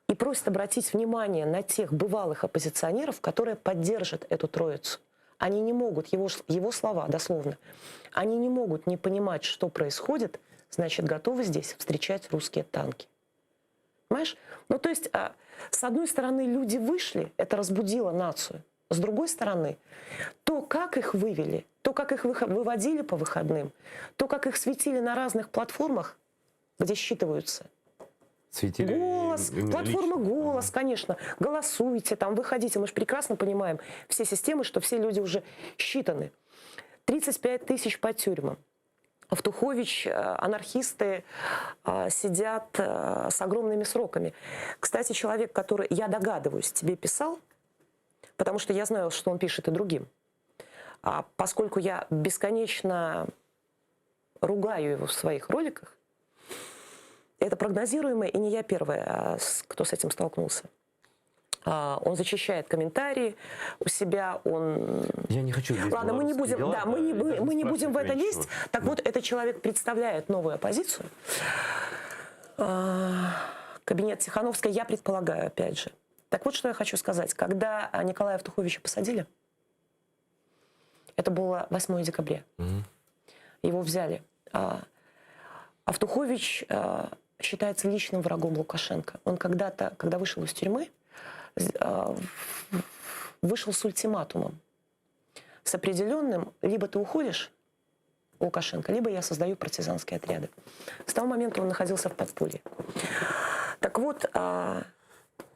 И просит обратить внимание на тех бывалых оппозиционеров, которые поддержат эту троицу. Они не могут, его слова дословно, они не могут не понимать, что происходит, значит, готовы здесь встречать русские танки. Понимаешь? Ну, то есть, с одной стороны, люди вышли, это разбудило нацию. С другой стороны, то, как их вывели, то, как их выводили по выходным, то, как их светили на разных платформах, где считываются голос, платформа «Голос», конечно. Голосуйте, там, выходите. Мы же прекрасно понимаем все системы, что все люди уже считаны. 35 тысяч по тюрьмам. Втухович, анархисты сидят с огромными сроками. Кстати, человек, который, я догадываюсь, тебе писал, потому что я знаю, что он пишет и другим. Поскольку я бесконечно ругаю его в своих роликах. Это прогнозируемо, и не я первая, кто с этим столкнулся. Он зачищает комментарии у себя, он... Я не хочу здесь Ладно, мы не будем, дела, да, мы не будем в это ничего. лезть. Так вот, этот человек представляет новую оппозицию. Кабинет Тихановской, я предполагаю, опять же. Так вот, что я хочу сказать. Когда Николая Евтуховича посадили, это было 8 декабря. Его взяли. Евтухович считается личным врагом Лукашенко. Он когда-то, когда вышел из тюрьмы, вышел с ультиматумом, с определенным: либо ты уходишь, Лукашенко, либо я создаю партизанские отряды. С того момента он находился в подполье. Так вот,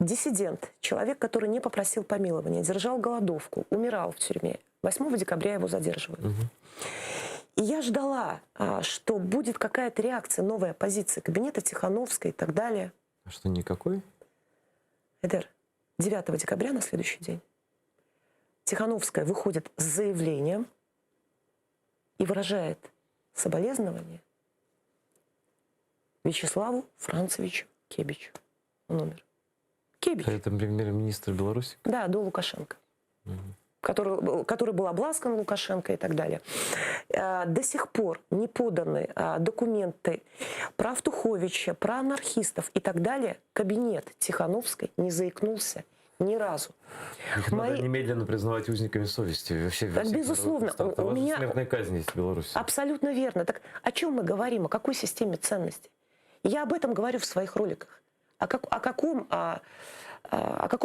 диссидент, человек, который не попросил помилования, держал голодовку, умирал в тюрьме. 8 декабря его задерживают. И я ждала, что будет какая-то реакция, новая позиция кабинета Тихановской и так далее. А что, никакой? Эдер, 9 декабря, на следующий день, Тихановская выходит с заявлением и выражает соболезнования Вячеславу Францевичу Кебичу. Он умер. Кебич. Это премьер-министр Беларуси? Да, до Лукашенко. Который был обласкан Лукашенко и так далее. До сих пор не поданы документы про Евтуховича, про анархистов и так далее. Кабинет Тихановской не заикнулся ни разу. Их надо немедленно признавать узниками совести. Вообще, так, безусловно. У меня смертная казнь есть в Беларуси. Абсолютно верно. Так о чем мы говорим? О какой системе ценностей? Я об этом говорю в своих роликах. О каком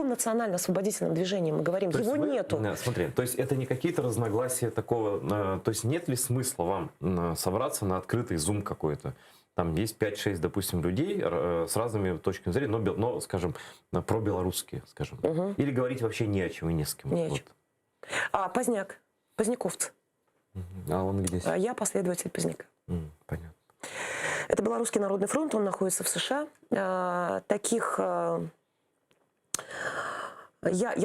национально-освободительном движении мы говорим? Его нету. Смотри, то есть это не какие-то разногласия такого... То есть нет ли смысла вам собраться на открытый зум какой-то? Там есть 5-6, допустим, людей с разными точками зрения, но скажем, пробелорусские, скажем. Или говорить вообще не о чем и не с кем. Не о чем. Поздняк. Поздняковцы. А он где? Я последователь Поздняка. Понятно. Это Белорусский народный фронт, он находится в США. Я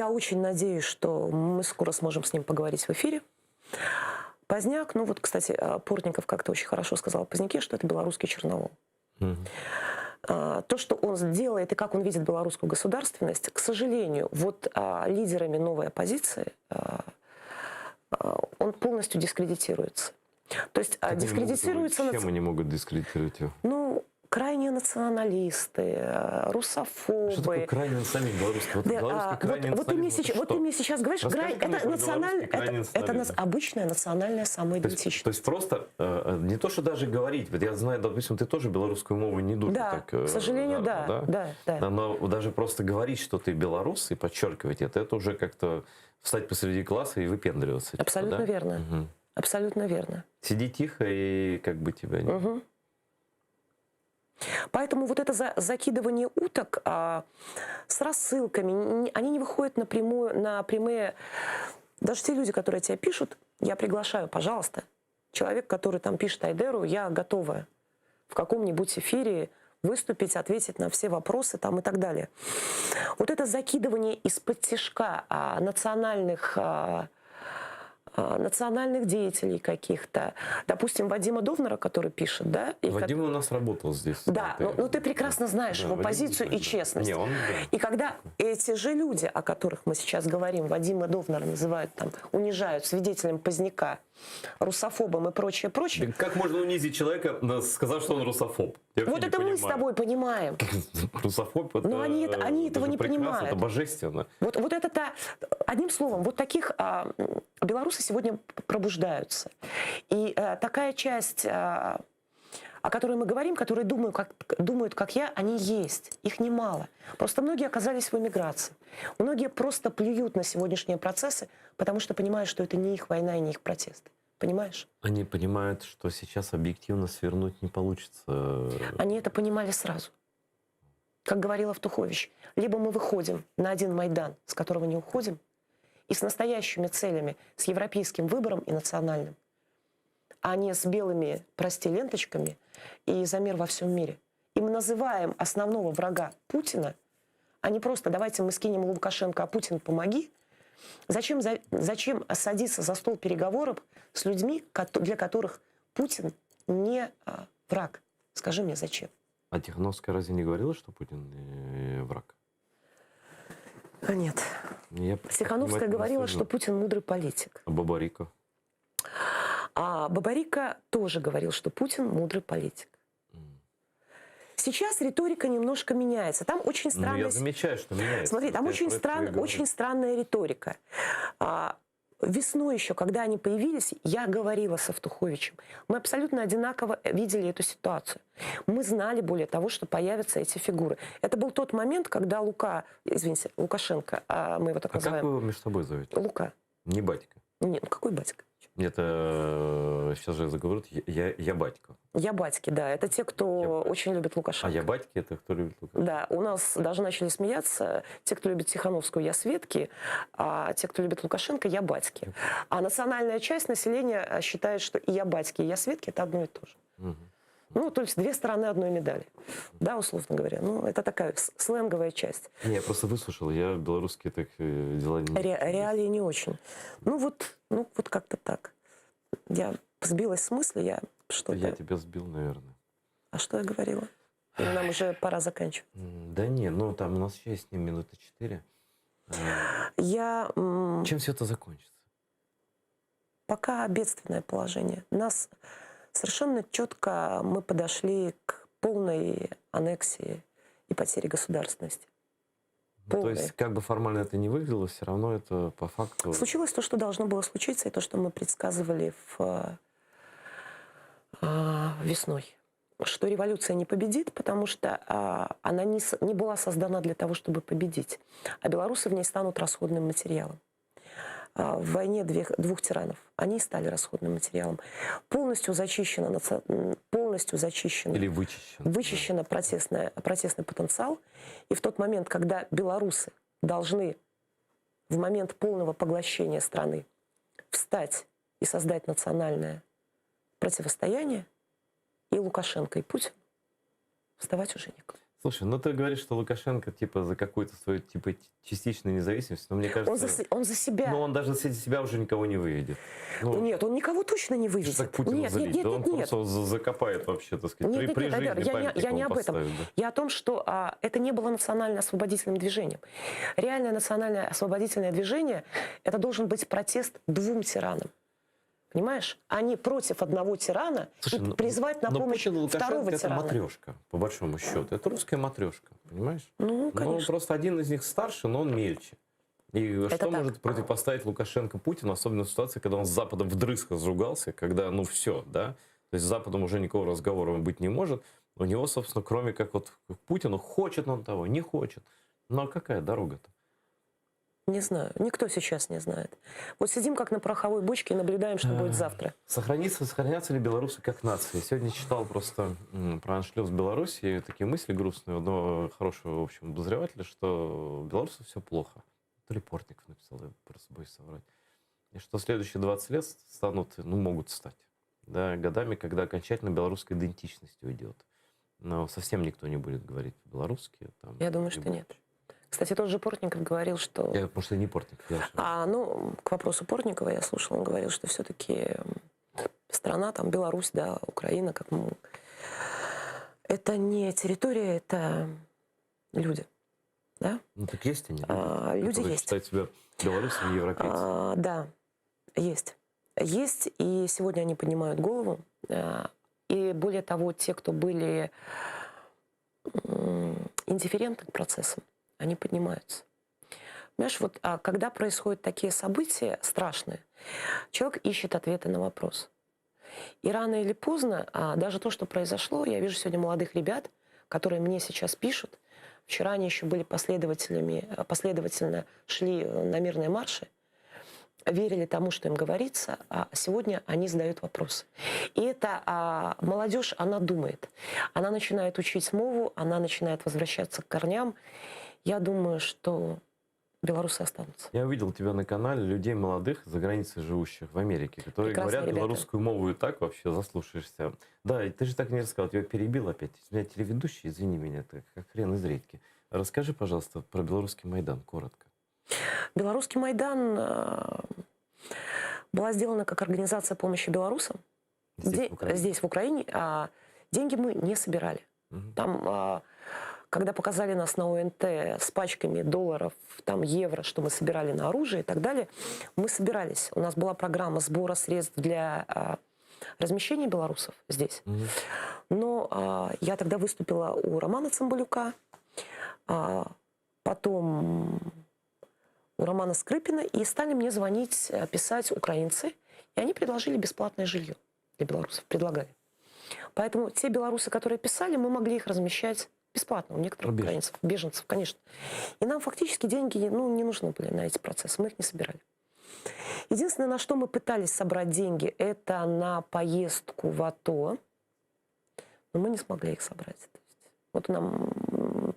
очень надеюсь, что мы скоро сможем с ним поговорить в эфире. Поздняк, ну вот, кстати, Портников как-то очень хорошо сказал о Поздняке, что это белорусский Черновол. То, что он делает и как он видит белорусскую государственность, к сожалению, вот лидерами новой оппозиции он полностью дискредитируется. То есть дискредитируется... Чем они могут дискредитировать его? Ну, крайние националисты, русофобы. Что такое крайний националист белорусский? Вот ты мне сейчас говоришь, это обычная национальная самоидентичность. То есть просто не то, что даже говорить. Вот я знаю, допустим, ты тоже белорусскую мову не дуже так. К сожалению, да. Но даже просто говорить, что ты белорус, и подчеркивать это уже как-то встать посреди класса и выпендриваться. Абсолютно верно. Абсолютно верно. Сиди тихо и как бы тебя не... Поэтому вот это закидывание уток с рассылками, они не выходят на прямые... Даже те люди, которые тебя пишут, я приглашаю, пожалуйста. Человек, который там пишет Айдеру, я готова в каком-нибудь эфире выступить, ответить на все вопросы там и так далее. Вот это закидывание из-под тишка национальных деятелей каких-то. Допустим, Вадима Довнера, который пишет, да? Вадим у нас работал здесь. Да, но ты прекрасно знаешь его позицию и честность. И когда эти же люди, о которых мы сейчас говорим, Вадима Довнера называют, там, унижают свидетелем Поздняка, русофобом и прочее. Как можно унизить человека, сказав, что он русофоб? Вот это мы с тобой понимаем. Русофоб, но они этого не понимают. Это божественно. Вот это, одним словом, вот таких белорусы сегодня пробуждаются. И такая часть, о которой мы говорим, которые думают, как я, они есть. Их немало. Просто многие оказались в эмиграции. Многие просто плюют на сегодняшние процессы, потому что понимают, что это не их война и не их протесты. Понимаешь? Они понимают, что сейчас объективно свернуть не получится. Они это понимали сразу. Как говорил Евтухович, либо мы выходим на один Майдан, с которого не уходим, и с настоящими целями, с европейским выбором и национальным, а не с белыми, прости, ленточками и за мир во всем мире. И мы называем основного врага Путина, а не просто давайте мы скинем Лукашенко, а Путин помоги. Зачем садиться за стол переговоров с людьми, для которых Путин не враг. Скажи мне, зачем? А Тихановская разве не говорила, что Путин враг? Нет. Тихановская говорила, что Путин мудрый политик. А Бабарико? А Бабарико тоже говорил, что Путин мудрый политик. Сейчас риторика немножко меняется. Там очень странная... Ну, я замечаю, что меняется. Смотри, там очень странная риторика. Весной еще, когда они появились, я говорила с Евтуховичем. Мы абсолютно одинаково видели эту ситуацию. Мы знали, более того, что появятся эти фигуры. Это был тот момент, когда Лукашенко, мы его так называем. Как вы его между собой зовете? Лука. Не батька? Нет, ну какой батька? Нет, сейчас же заговорят, я батька. Я батьки, да. Это те, кто очень любит Лукашенко. А я батьки, это кто любит Лукашенко? Да, у нас даже начали смеяться. Те, кто любит Тихановскую, я Светки, а те, кто любит Лукашенко, я батьки. А национальная часть населения считает, что и я батьки, и я Светки – это одно и то же. Ну, то есть две стороны одной медали. Да, условно говоря. Ну, это такая сленговая часть. Не, я просто выслушал, я белорусские так дела не... Реалии не очень. Ну, вот как-то так. Я сбилась с мысли, я что-то... Я тебя сбил, наверное. А что я говорила? Или нам уже пора заканчивать? Да не, ну там у нас еще есть с ним минуты 4. Чем все это закончится? Пока бедственное положение. Нас совершенно четко мы подошли к полной аннексии и потере государственности. То есть, как бы формально это не выглядело, все равно это по факту... Случилось то, что должно было случиться, и то, что мы предсказывали весной. Что революция не победит, потому что она не была создана для того, чтобы победить. А белорусы в ней станут расходным материалом. В войне двух тиранов они стали расходным материалом. Полностью зачищено или вычищено протестный потенциал. И в тот момент, когда белорусы должны в момент полного поглощения страны встать и создать национальное противостояние, и Лукашенко, и Путин вставать уже некуда. Слушай, ну ты говоришь, что Лукашенко типа за какую-то свою типа частичную независимость, но мне кажется... Он за себя. Но он даже среди себя уже никого не выведет. Ну, нет, он никого точно не выведет. Так Путина залить? Да он просто закопает вообще, так сказать. Нет, я не об этом. Да. Я о том, что это не было национально-освободительным движением. Реальное национально-освободительное движение – это должен быть протест двум тиранам. Понимаешь? Они против одного тирана. Слушай, и призвать на помощь второго это тирана. матрешка, по большому счету. Это русская матрешка, понимаешь? Ну, конечно. Но просто один из них старше, но он мельче. И это что так. может противопоставить Лукашенко Путину, особенно в ситуации, когда он с Западом вдрызг разругался, когда, ну, все, да? То есть с Западом уже никакого разговора быть не может. У него, собственно, кроме как вот к Путину, хочет он того, не хочет. Ну, а какая дорога-то? Не знаю. Никто сейчас не знает. Вот сидим как на пороховой бочке и наблюдаем, что будет завтра. Сохранятся ли белорусы как нация? Я сегодня читал просто про аншлюз Беларуси, такие мысли грустные у одного хорошего, в общем, обозревателя, что белорусу все плохо. То ли Портников написал, я просто боюсь соврать. И что следующие 20 лет станут, ну, могут стать, да, годами, когда окончательно белорусская идентичность уйдет. Но совсем никто не будет говорить по-белорусски. Я думаю, что нет. Кстати, тот же Портников говорил, что... Потому что не Портников. К вопросу Портникова я слушала, он говорил, что все-таки страна, там, Беларусь, да, Украина, как мы... Это не территория, это люди. Да? Ну, так есть они. Люди есть. Считают себя белорусами и европейцами. Да, есть. Есть, и сегодня они поднимают голову. И более того, те, кто были индифферентны к процессам, они поднимаются. Понимаешь, вот когда происходят такие события страшные, человек ищет ответы на вопрос. И рано или поздно, даже то, что произошло, я вижу сегодня молодых ребят, которые мне сейчас пишут. Вчера они еще были последовательно шли на мирные марши, верили тому, что им говорится, а сегодня они задают вопросы. И эта молодежь, она думает. Она начинает учить мову, она начинает возвращаться к корням. Я думаю, что белорусы останутся. Я увидел тебя на канале людей молодых, за границей живущих в Америке, которые прекрасные говорят ребята. Белорусскую мову и так вообще заслушаешься. Да, ты же так не рассказал, тебя перебил опять. У меня телеведущий, извини меня, ты как хрен из редьки. Расскажи, пожалуйста, про Белорусский Майдан, коротко. Белорусский Майдан была сделана как организация помощи белорусам. Здесь, в Украине, деньги мы не собирали. Там, когда показали нас на ОНТ с пачками долларов, там, евро, что мы собирали на оружие и так далее, мы собирались. У нас была программа сбора средств для размещения белорусов здесь. Но я тогда выступила у Романа Цымбалюка, потом у Романа Скрипина, и стали мне звонить, писать украинцы, и они предложили бесплатное жилье для белорусов, предлагали. Поэтому те белорусы, которые писали, мы могли их размещать бесплатно у некоторых украинцев, беженцев, конечно. И нам фактически деньги не нужны были на эти процессы, мы их не собирали. Единственное, на что мы пытались собрать деньги, это на поездку в АТО, но мы не смогли их собрать. Вот нам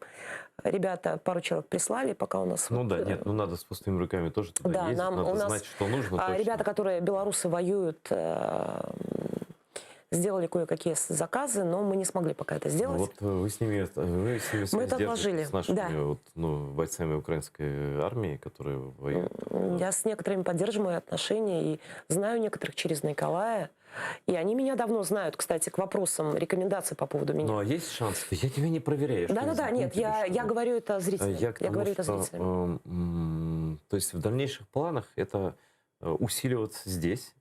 ребята, пару человек прислали, пока у нас... надо с пустыми руками тоже туда ездить, надо знать, что нужно. Точно. Ребята, которые, белорусы, воюют, сделали кое-какие заказы, но мы не смогли пока это сделать. Вот вы с ними мы это отложили. С нашими бойцами украинской армии, которые воюют. Я с некоторыми поддерживаю отношения и знаю некоторых через Николая. И они меня давно знают, кстати, к вопросам рекомендаций по поводу меня. Ну, а есть шанс? Я тебя не проверяю. Да, нет, я говорю это зрителям. Я говорю это зрителям. То есть в дальнейших планах это усиливаться здесь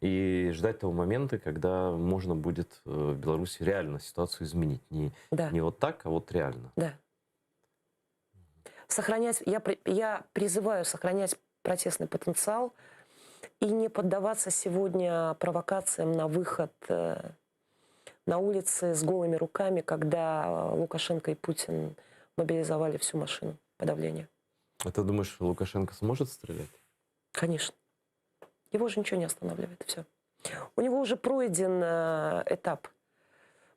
и ждать того момента, когда можно будет в Беларуси реально ситуацию изменить. Не вот так, а вот реально. Да. Сохранять, я призываю сохранять протестный потенциал и не поддаваться сегодня провокациям на выход на улицы с голыми руками, когда Лукашенко и Путин мобилизовали всю машину подавления. А ты думаешь, Лукашенко сможет стрелять? Конечно. Его же ничего не останавливает. Все. У него уже пройден этап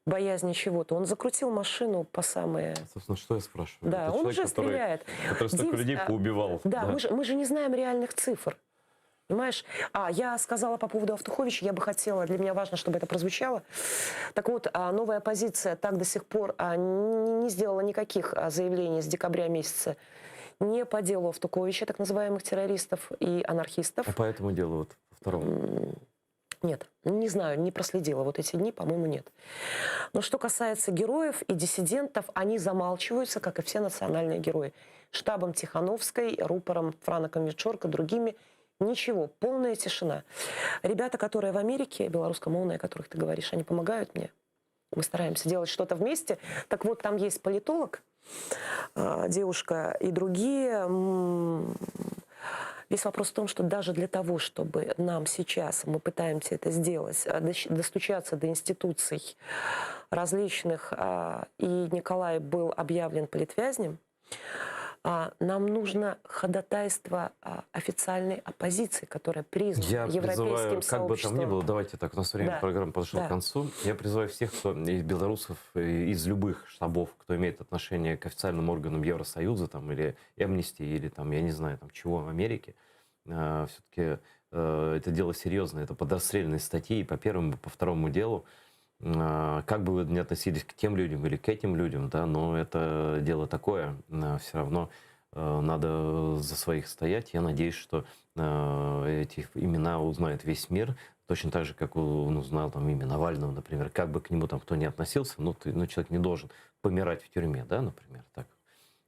боязни чего-то. Он закрутил машину по самые... Собственно, что я спрашиваю? Да, он уже стреляет. Который столько людей поубивал. Да, мы же не знаем реальных цифр. Понимаешь? Я сказала по поводу Автуховича, я бы хотела, для меня важно, чтобы это прозвучало. Так вот, новая оппозиция так до сих пор не сделала никаких заявлений с декабря месяца не по делу Автуховича, так называемых террористов и анархистов. А по этому делу вот второму? Нет, не знаю, не проследила вот эти дни, по-моему, нет. Но что касается героев и диссидентов, они замалчиваются, как и все национальные герои. Штабом Тихановской, рупором Франаком Вечорко, другими. Ничего, полная тишина. Ребята, которые в Америке, белорусскомовные, о которых ты говоришь, они помогают мне. Мы стараемся делать что-то вместе. Так вот, там есть политолог, девушка и другие. Весь вопрос в том, что даже для того, чтобы нам сейчас, мы пытаемся это сделать, достучаться до институций различных, и Николай был объявлен политвязнем, нам нужно ходатайство официальной оппозиции, которая признана европейским сообществом. Как бы там ни было, давайте так, у нас время программы подошло к концу. Я призываю всех, кто из белорусов, из любых штабов, кто имеет отношение к официальным органам Евросоюза, там, или Amnesty, или там, я не знаю, там, чего в Америке, все-таки это дело серьезное, это подрасстрельные статьи и по первому, и по второму делу. Как бы вы ни относились к тем людям или к этим людям, да, но это дело такое, все равно надо за своих стоять. Я надеюсь, что эти имена узнает весь мир, точно так же, как он узнал там имя Навального, например. Как бы к нему там кто ни относился, человек не должен помирать в тюрьме, да, например, так.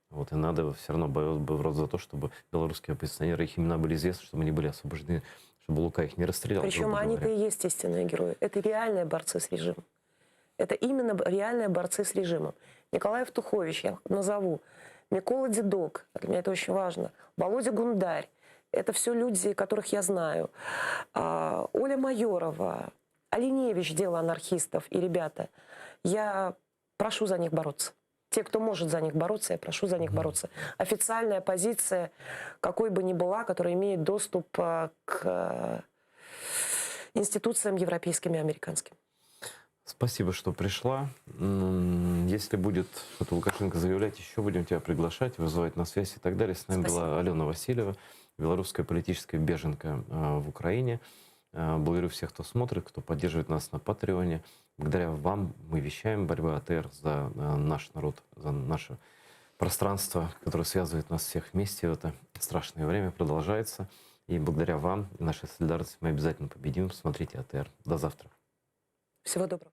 Вот, и надо все равно бороться за то, чтобы белорусские оппозиционеры, их имена были известны, чтобы они были освобождены, чтобы Лука их не расстрелял. Причем они-то и есть истинные герои. Это реальные борцы с режимом. Это именно реальные борцы с режимом. Николай Автухович, я назову, Микола Дедок, для меня это очень важно, Володя Гундарь. Это все люди, которых я знаю. Оля Майорова, Оленевич, дело анархистов и ребята. Я прошу за них бороться. Те, кто может за них бороться, я прошу за них бороться. Официальная позиция, какой бы ни была, которая имеет доступ к институциям европейским и американским. Спасибо, что пришла. Если будет что-то Лукашенко заявлять, еще будем тебя приглашать, вызывать на связь и так далее. С нами была Алена Васильева, белорусская политическая беженка в Украине. Благодарю всех, кто смотрит, кто поддерживает нас на Патреоне. Благодаря вам мы вещаем «Борьба АТР» за наш народ, за наше пространство, которое связывает нас всех вместе. Это страшное время продолжается. И благодаря вам и нашей солидарности мы обязательно победим. Смотрите АТР. До завтра. Всего доброго.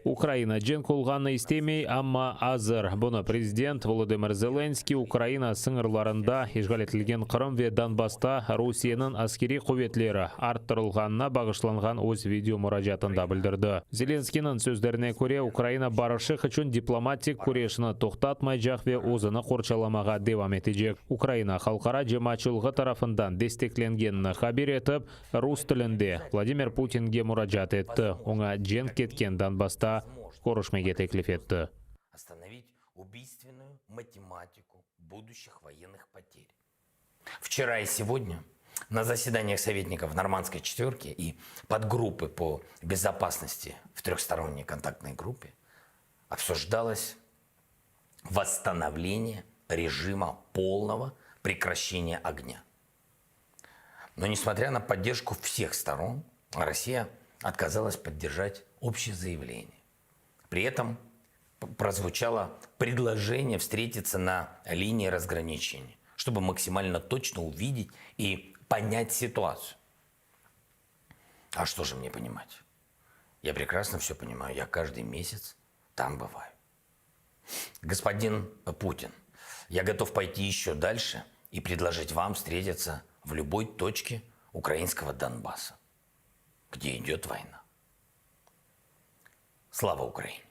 Украина жен кулғаны истемей, амма азыр. Бұны президент Володимир Зеленский Украина сыңырларында ешғал етілген Қырым ве Донбасста Русияның аскери құветлері арттырылғанына бағышланған өз видео мұражатында білдірді. Зеленскийның сөздеріне көре Украина барышы үшін дипломатик күрешіні тоқтатмай жақ ве өзіні қоршаламаға девам етежек. Украина халқара жемачылығы тарафындан дестекленгенін хабер етіп, рус тілінде Владимир Путинге мұражат етті. Оңа жен кеткен Донбасста Корушмеге теклиф етті. Остановить убийственную математику будущих военных потерь. Вчера и сегодня на заседаниях советников Нормандской четверки и подгруппы по безопасности в трехсторонней контактной группе обсуждалось восстановление режима полного прекращения огня. Но несмотря на поддержку всех сторон, Россия отказалась поддержать общее заявление. При этом прозвучало предложение встретиться на линии разграничения, чтобы максимально точно увидеть и понять ситуацию. А что же мне понимать? Я прекрасно все понимаю, я каждый месяц там бываю. Господин Путин, я готов пойти еще дальше и предложить вам встретиться в любой точке украинского Донбасса, где идет война. Слава Украине!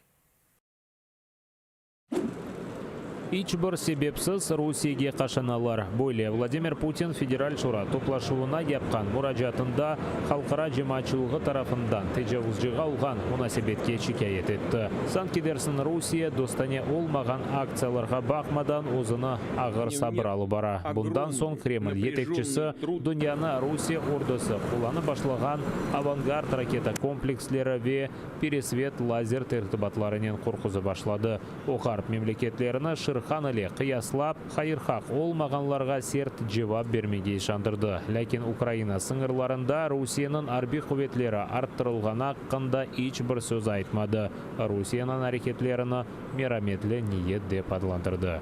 Ичбір себепсіз Русияге қашаналар. Бойле Владимир Путин Федераль Шура топлашуына япқан мұражатында халқара жемачылығы тарафындан тежавузжыға алған мұнасебетке шикайет етті. Санкт-Петербург Русия достане олмаған акцияларға бақмадан өзіні ағыр сабыралы бара. Бұндан соң Кремль етекчісі дүнияны Русия ордысы қоланы башлаған авангард ракета комплекслері ве пересвет лазер тертібатларының қорқызы башлады. Оқарп мемлекетлеріні Шырхан әле қияслап, қайырхақ олмағанларға серт жевап бермеге шандырды. Ләкин Украина сыңырларында Русияның арби құветлері арттырылғана қында ич бір сөз айтмады. Русияның әрекетлеріні мераметлі ниет деп адландырды.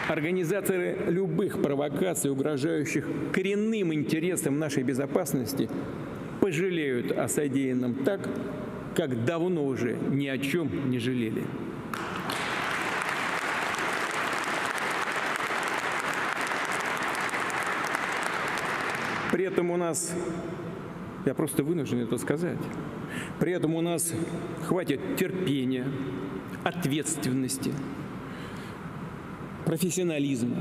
Организаторы любых провокаций, угрожающих коренным интересам нашей безопасности, пожалеют о содеянном так, как давно уже ни о чем не жалели. При этом у нас, я просто вынужден это сказать, при этом у нас хватит терпения, ответственности, профессионализма,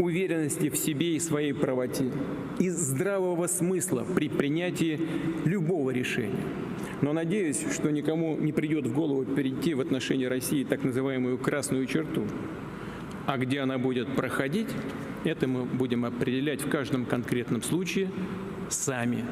уверенности в себе и своей правоте и здравого смысла при принятии любого решения. Но надеюсь, что никому не придет в голову перейти в отношении России так называемую красную черту. А где она будет проходить, это мы будем определять в каждом конкретном случае сами.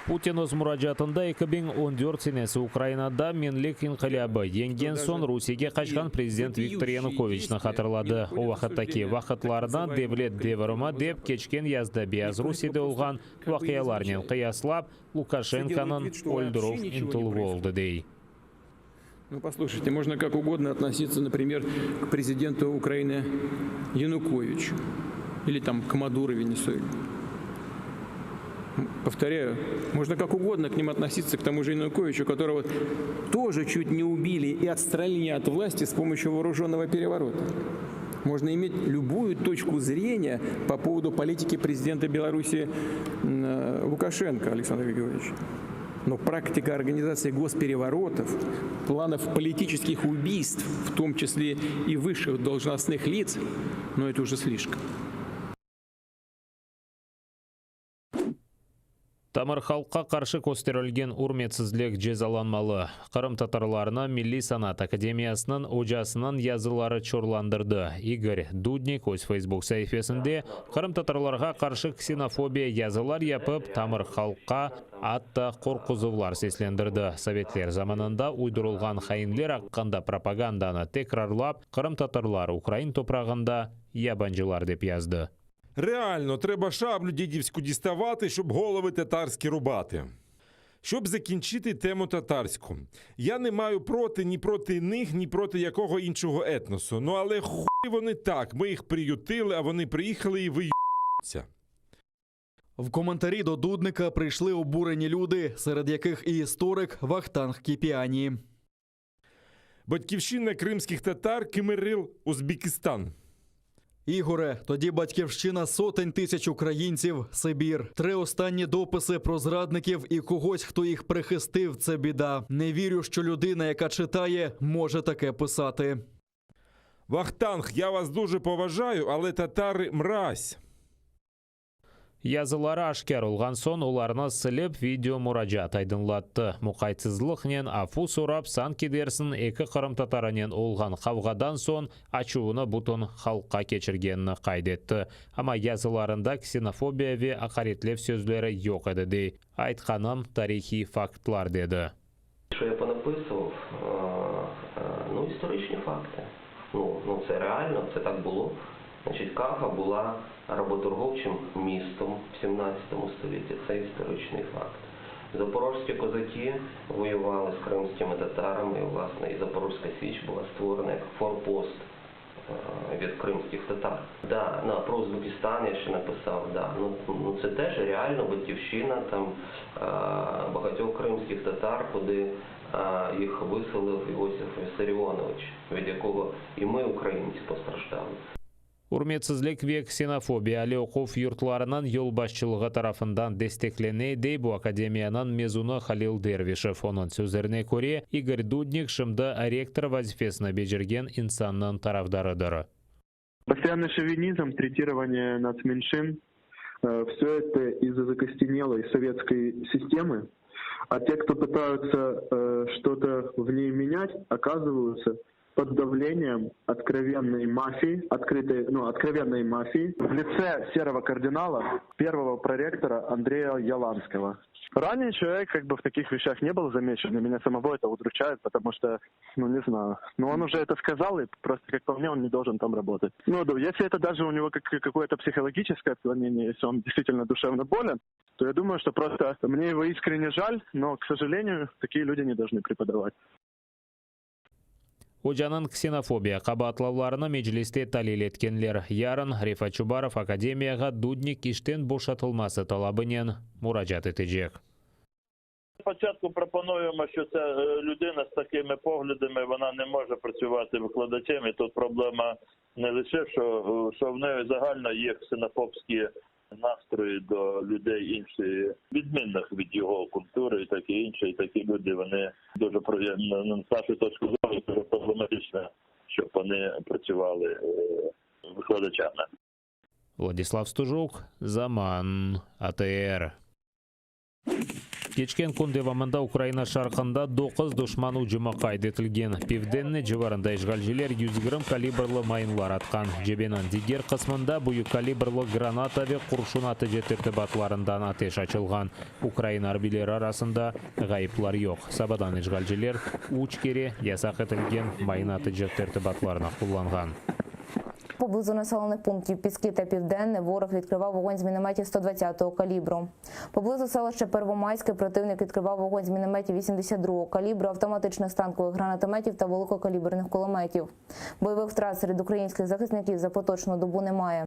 Путин өз мұражатында 2014 сенесі Украинада менлік инқилабы енген сон Русияге қашқан президент Виктор Януковичны хатырлады. О вақыттаки вақытларына девлет девірімі деп кечкен язда бияз Русияда олған вақияларнен қияслап Лукашенконың өлдіров интыл болды дей. Ну, послушайте, можно как угодно относиться, например, к президенту Украины Януковичу или там к Мадуро Венесуэле. Повторяю, можно как угодно к ним относиться, к тому же Януковичу, которого тоже чуть не убили и отстранили от власти с помощью вооруженного переворота. Можно иметь любую точку зрения по поводу политики президента Беларуси Лукашенко Александра Григорьевича. Но практика организации госпереворотов, планов политических убийств, в том числе и высших должностных лиц, но это уже слишком. Тамыр халыққа қаршы көстерілген үрметсізлік жезаланмалы. Қырым татарларына Milli Sanat Академиясының ожасының язылары чорландырды. Игорь Дудник өз Facebook сәйфесінде Қырым татарларға қаршы ксенофобия язылар япып, тамыр халыққа атты қорқызывлар сеслендірді. Советлер заманында уйдырылған хайынлер аққанда пропаганданы текрарлап, Қырым татарлары Украин топрағында ябанжылар деп язды. Реально, треба шаблю дідівську діставати, щоб голови татарські рубати. Щоб закінчити тему татарську. Я не маю проти ні проти них, ні проти якого іншого етносу. Ну але хуй вони так, ми їх приютили, а вони приїхали і виються. В коментарі до Дудника прийшли обурені люди, серед яких і історик Вахтанг Кіпіані. Батьківщина кримських татар Кимирил, Узбекистан. Ігоре, тоді батьківщина сотень тисяч українців, Сибір. 3 останні дописи про зрадників і когось, хто їх прихистив, це біда. Не вірю, що людина, яка читає, може таке писати. Вахтанг, я вас дуже поважаю, але татари мразь. Язылары ашкер олған сон оларына сіліп видео мұражат айдынлатты. Мұқайтсызлықнен афу сұрап сан кедерсін екі Қырым татарынен олған қавғадан сон ачуыны бұтын халыққа кечіргеніні қайдетті. Ама языларында ксенофобия ве ақаретлев сөзлері жоқ еді дей. Айтқаным тарихи фактлар деді. Що я понаписував? Ну, історичні факти. Ну, це реально, це так було. Значить, Каха була работорговчим містом в 17 столітті. Це історичний факт. Запорозькі козаки воювали з кримськими татарами, і, власне, і Запорозька Січ була створена як форпост від кримських татар. Да, про Узбекистан я ще написав, да. Ну, це теж реально батьківщина там багатьох кримських татар, куди їх виселив Іосиф Вісаріонович, від якого і ми, українці, постраждали. Үрметсізлік ве ксенофобия әлі оқув юртларынан ел басшылығы тарафындан дестеклене дей бұл академиянан мезуны Халил Дервишев. Оның сөзеріне көре, Игорь Дудник шымды ректор вазифесіне бежірген инсанның тарафдарыдыр. Постоянный шовинизм, третирование нацменьшин, все это из-за закостенелой советской системы. А те, кто пытаются что-то в ней менять, оказываются под давлением откровенной мафии, откровенной мафии в лице серого кардинала, первого проректора Андрея Яланского. Ранее человек в таких вещах не был замечен, и меня самого это удручает, потому что, не знаю, он уже это сказал, и просто, как по мне, он не должен там работать. Если это даже у него какое-то психологическое отклонение, если он действительно душевно болен, то я думаю, что просто мне его искренне жаль, но, к сожалению, такие люди не должны преподавать. Ожанын ксенофобия қабатлауларына меджлисте талил еткенлер. Ярын Рифат Чубаров академияға Дудник іштен бошатылмасы талабынен мұражат етежек. Спочатку пропонуємо, що ця людина з такими поглядами, вона не може працювати викладачем. І тут проблема не лише, що в неї загально є ксенофобські настрої до людей іншої, відмінних від його культури і таке інше. І такі люди, вони дуже, з нашої точки зору, дуже проблематично, щоб вони працювали викладачами. Владислав Стужук, Заман, АТР. Кечкен күндевамында Украина шарқында 9 дұшман ұжымы қайдетілген. Певденне жыварында ишғалжелер 100 грамм калибрлы майынлар атқан. Жебенің дигер қысмында бұйы калибрлы граната ве құршунаты жетірті батларындан атеш açылған. Украина арбилері арасында ғайыплар жоқ. Сабадан ишғалжелер уч кере ясақ етілген майынаты жетірті батларына құлланған. Поблизу населених пунктів Піски та Південне ворог відкривав вогонь з мінометів 120-го калібру. Поблизу селища Первомайське противник відкривав вогонь з мінометів 82-го калібру, автоматичних станкових гранатометів та великокаліберних кулеметів. Бойових втрат серед українських захисників за поточну добу немає.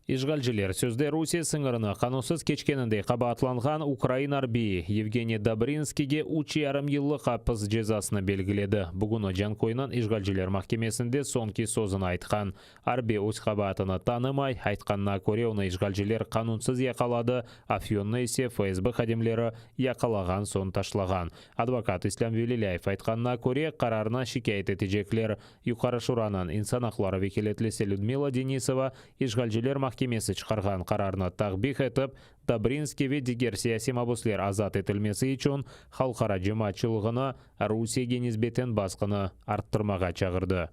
Ишғалжелер сөзде Русия сыңырына қанусыз кечкенінде қабатланған Украин арбии Евгений Добринскийге 3,5 жыллық қапыз жазасыны белгіледі. Бүгін Жанкойнан Ишғалжелер махкемесінде сонки созын айтқан. Арби өз қабатыны танымай, айтқанына көре оны Ишғалжелер қанунсыз яқалады, афионны есе ФСБ қадемлері яқалаған сон ташлаған. Адвокат Ислам Велиляев айтқанына көре қарарына шикайет етежеклер. Юқары Шуранан инсан ақлары векілетлесі Людмила Денисова Ишғалжелер Махкемесі чықарған қарарына тағбих етіп, Добринский ве дигер сияси мабуслер азат етілмесі үшін халқара жематшылығына Русияге низбетен басқыны арттырмаға чағырды.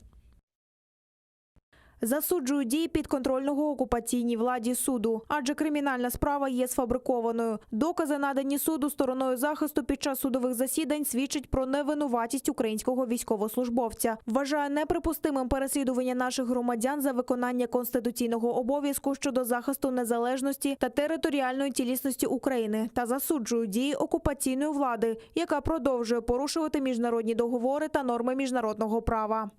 Засуджують дії підконтрольного окупаційній владі суду, адже кримінальна справа є сфабрикованою. Докази, надані суду стороною захисту під час судових засідань, свідчать про невинуватість українського військовослужбовця. Вважає неприпустимим переслідування наших громадян за виконання конституційного обов'язку щодо захисту незалежності та територіальної цілісності України та засуджують дії окупаційної влади, яка продовжує порушувати міжнародні договори та норми міжнародного права.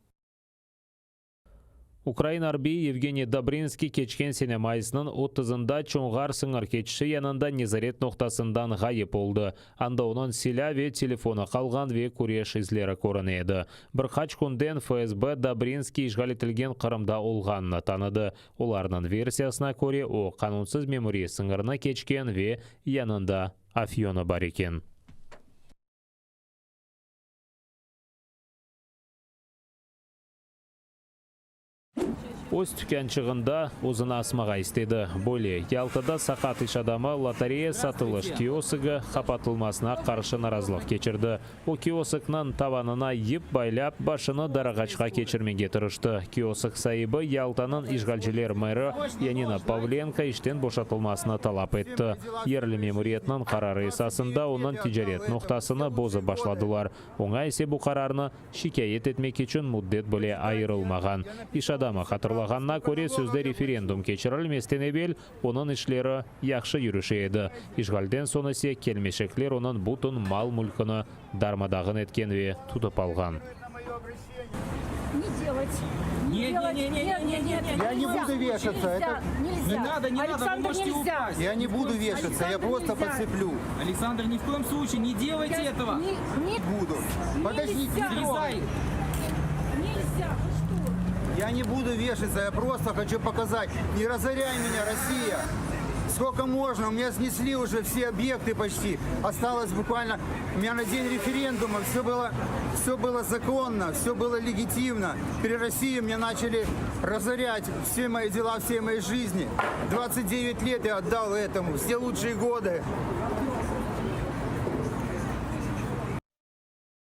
Украина арби Евгений Добринский кечкен сенемайсының 30-ында чоңғар сыңыр кетші янында незарет ноқтасындан ғайып болды. Анда оның силя ве телефоны қалған ве көреш излері көрінеді. Бір қач күнден ФСБ Добринский işgal етілген Қырымда олғанны таныды. Оларының версиясына көре о қанунсыз мемори сыңырына кечкен ве янында афионы бар екен. Өз түкенчігінде өзіні асмаға істеді. Боле, Ялтада сақат иш адамы лотерея сатылыш киосығы қапатылмасына қаршы наразылық кечірді. О киосықнан таванына еп байлап, башыны дарағачқа кечірмеге тұрышты. Киосық сайыбы Ялтаның işgalчілер мэрі Янина Павленко іштен бошатылмасына талап етті. Ерлі мемориетінің қарары есасында оның тижарет ноқтасыны бозы башладылар. Оңай есе бұл қарарыны шикайет етмек үшін мұддет біле айырылмаған. Иш адамы қатырлағанына көре сөзді референдум кечірілместен бел, оның ішлері яқшы жүріші еді. Ишгалден сонысы келмешеклер оның бұтын мал мүлкіні дармадағын еткен ве тұтып алған. Не делать. Я не буду вешаться. Это... Не надо, вы можете упасть. Я не буду вешаться, я просто подцеплю. Александр, ни в коем случае не делайте этого. Не буду. Подождите, не трогай. Нельзя, вы что? Я не буду вешаться, я просто хочу показать. Не разоряй меня, Россия. Сколько можно? У меня снесли уже все объекты почти. Осталось буквально... У меня на день референдума все было законно, все было легитимно. При России меня начали разорять все мои дела, все мои жизни. 29 лет я отдал этому, все лучшие годы.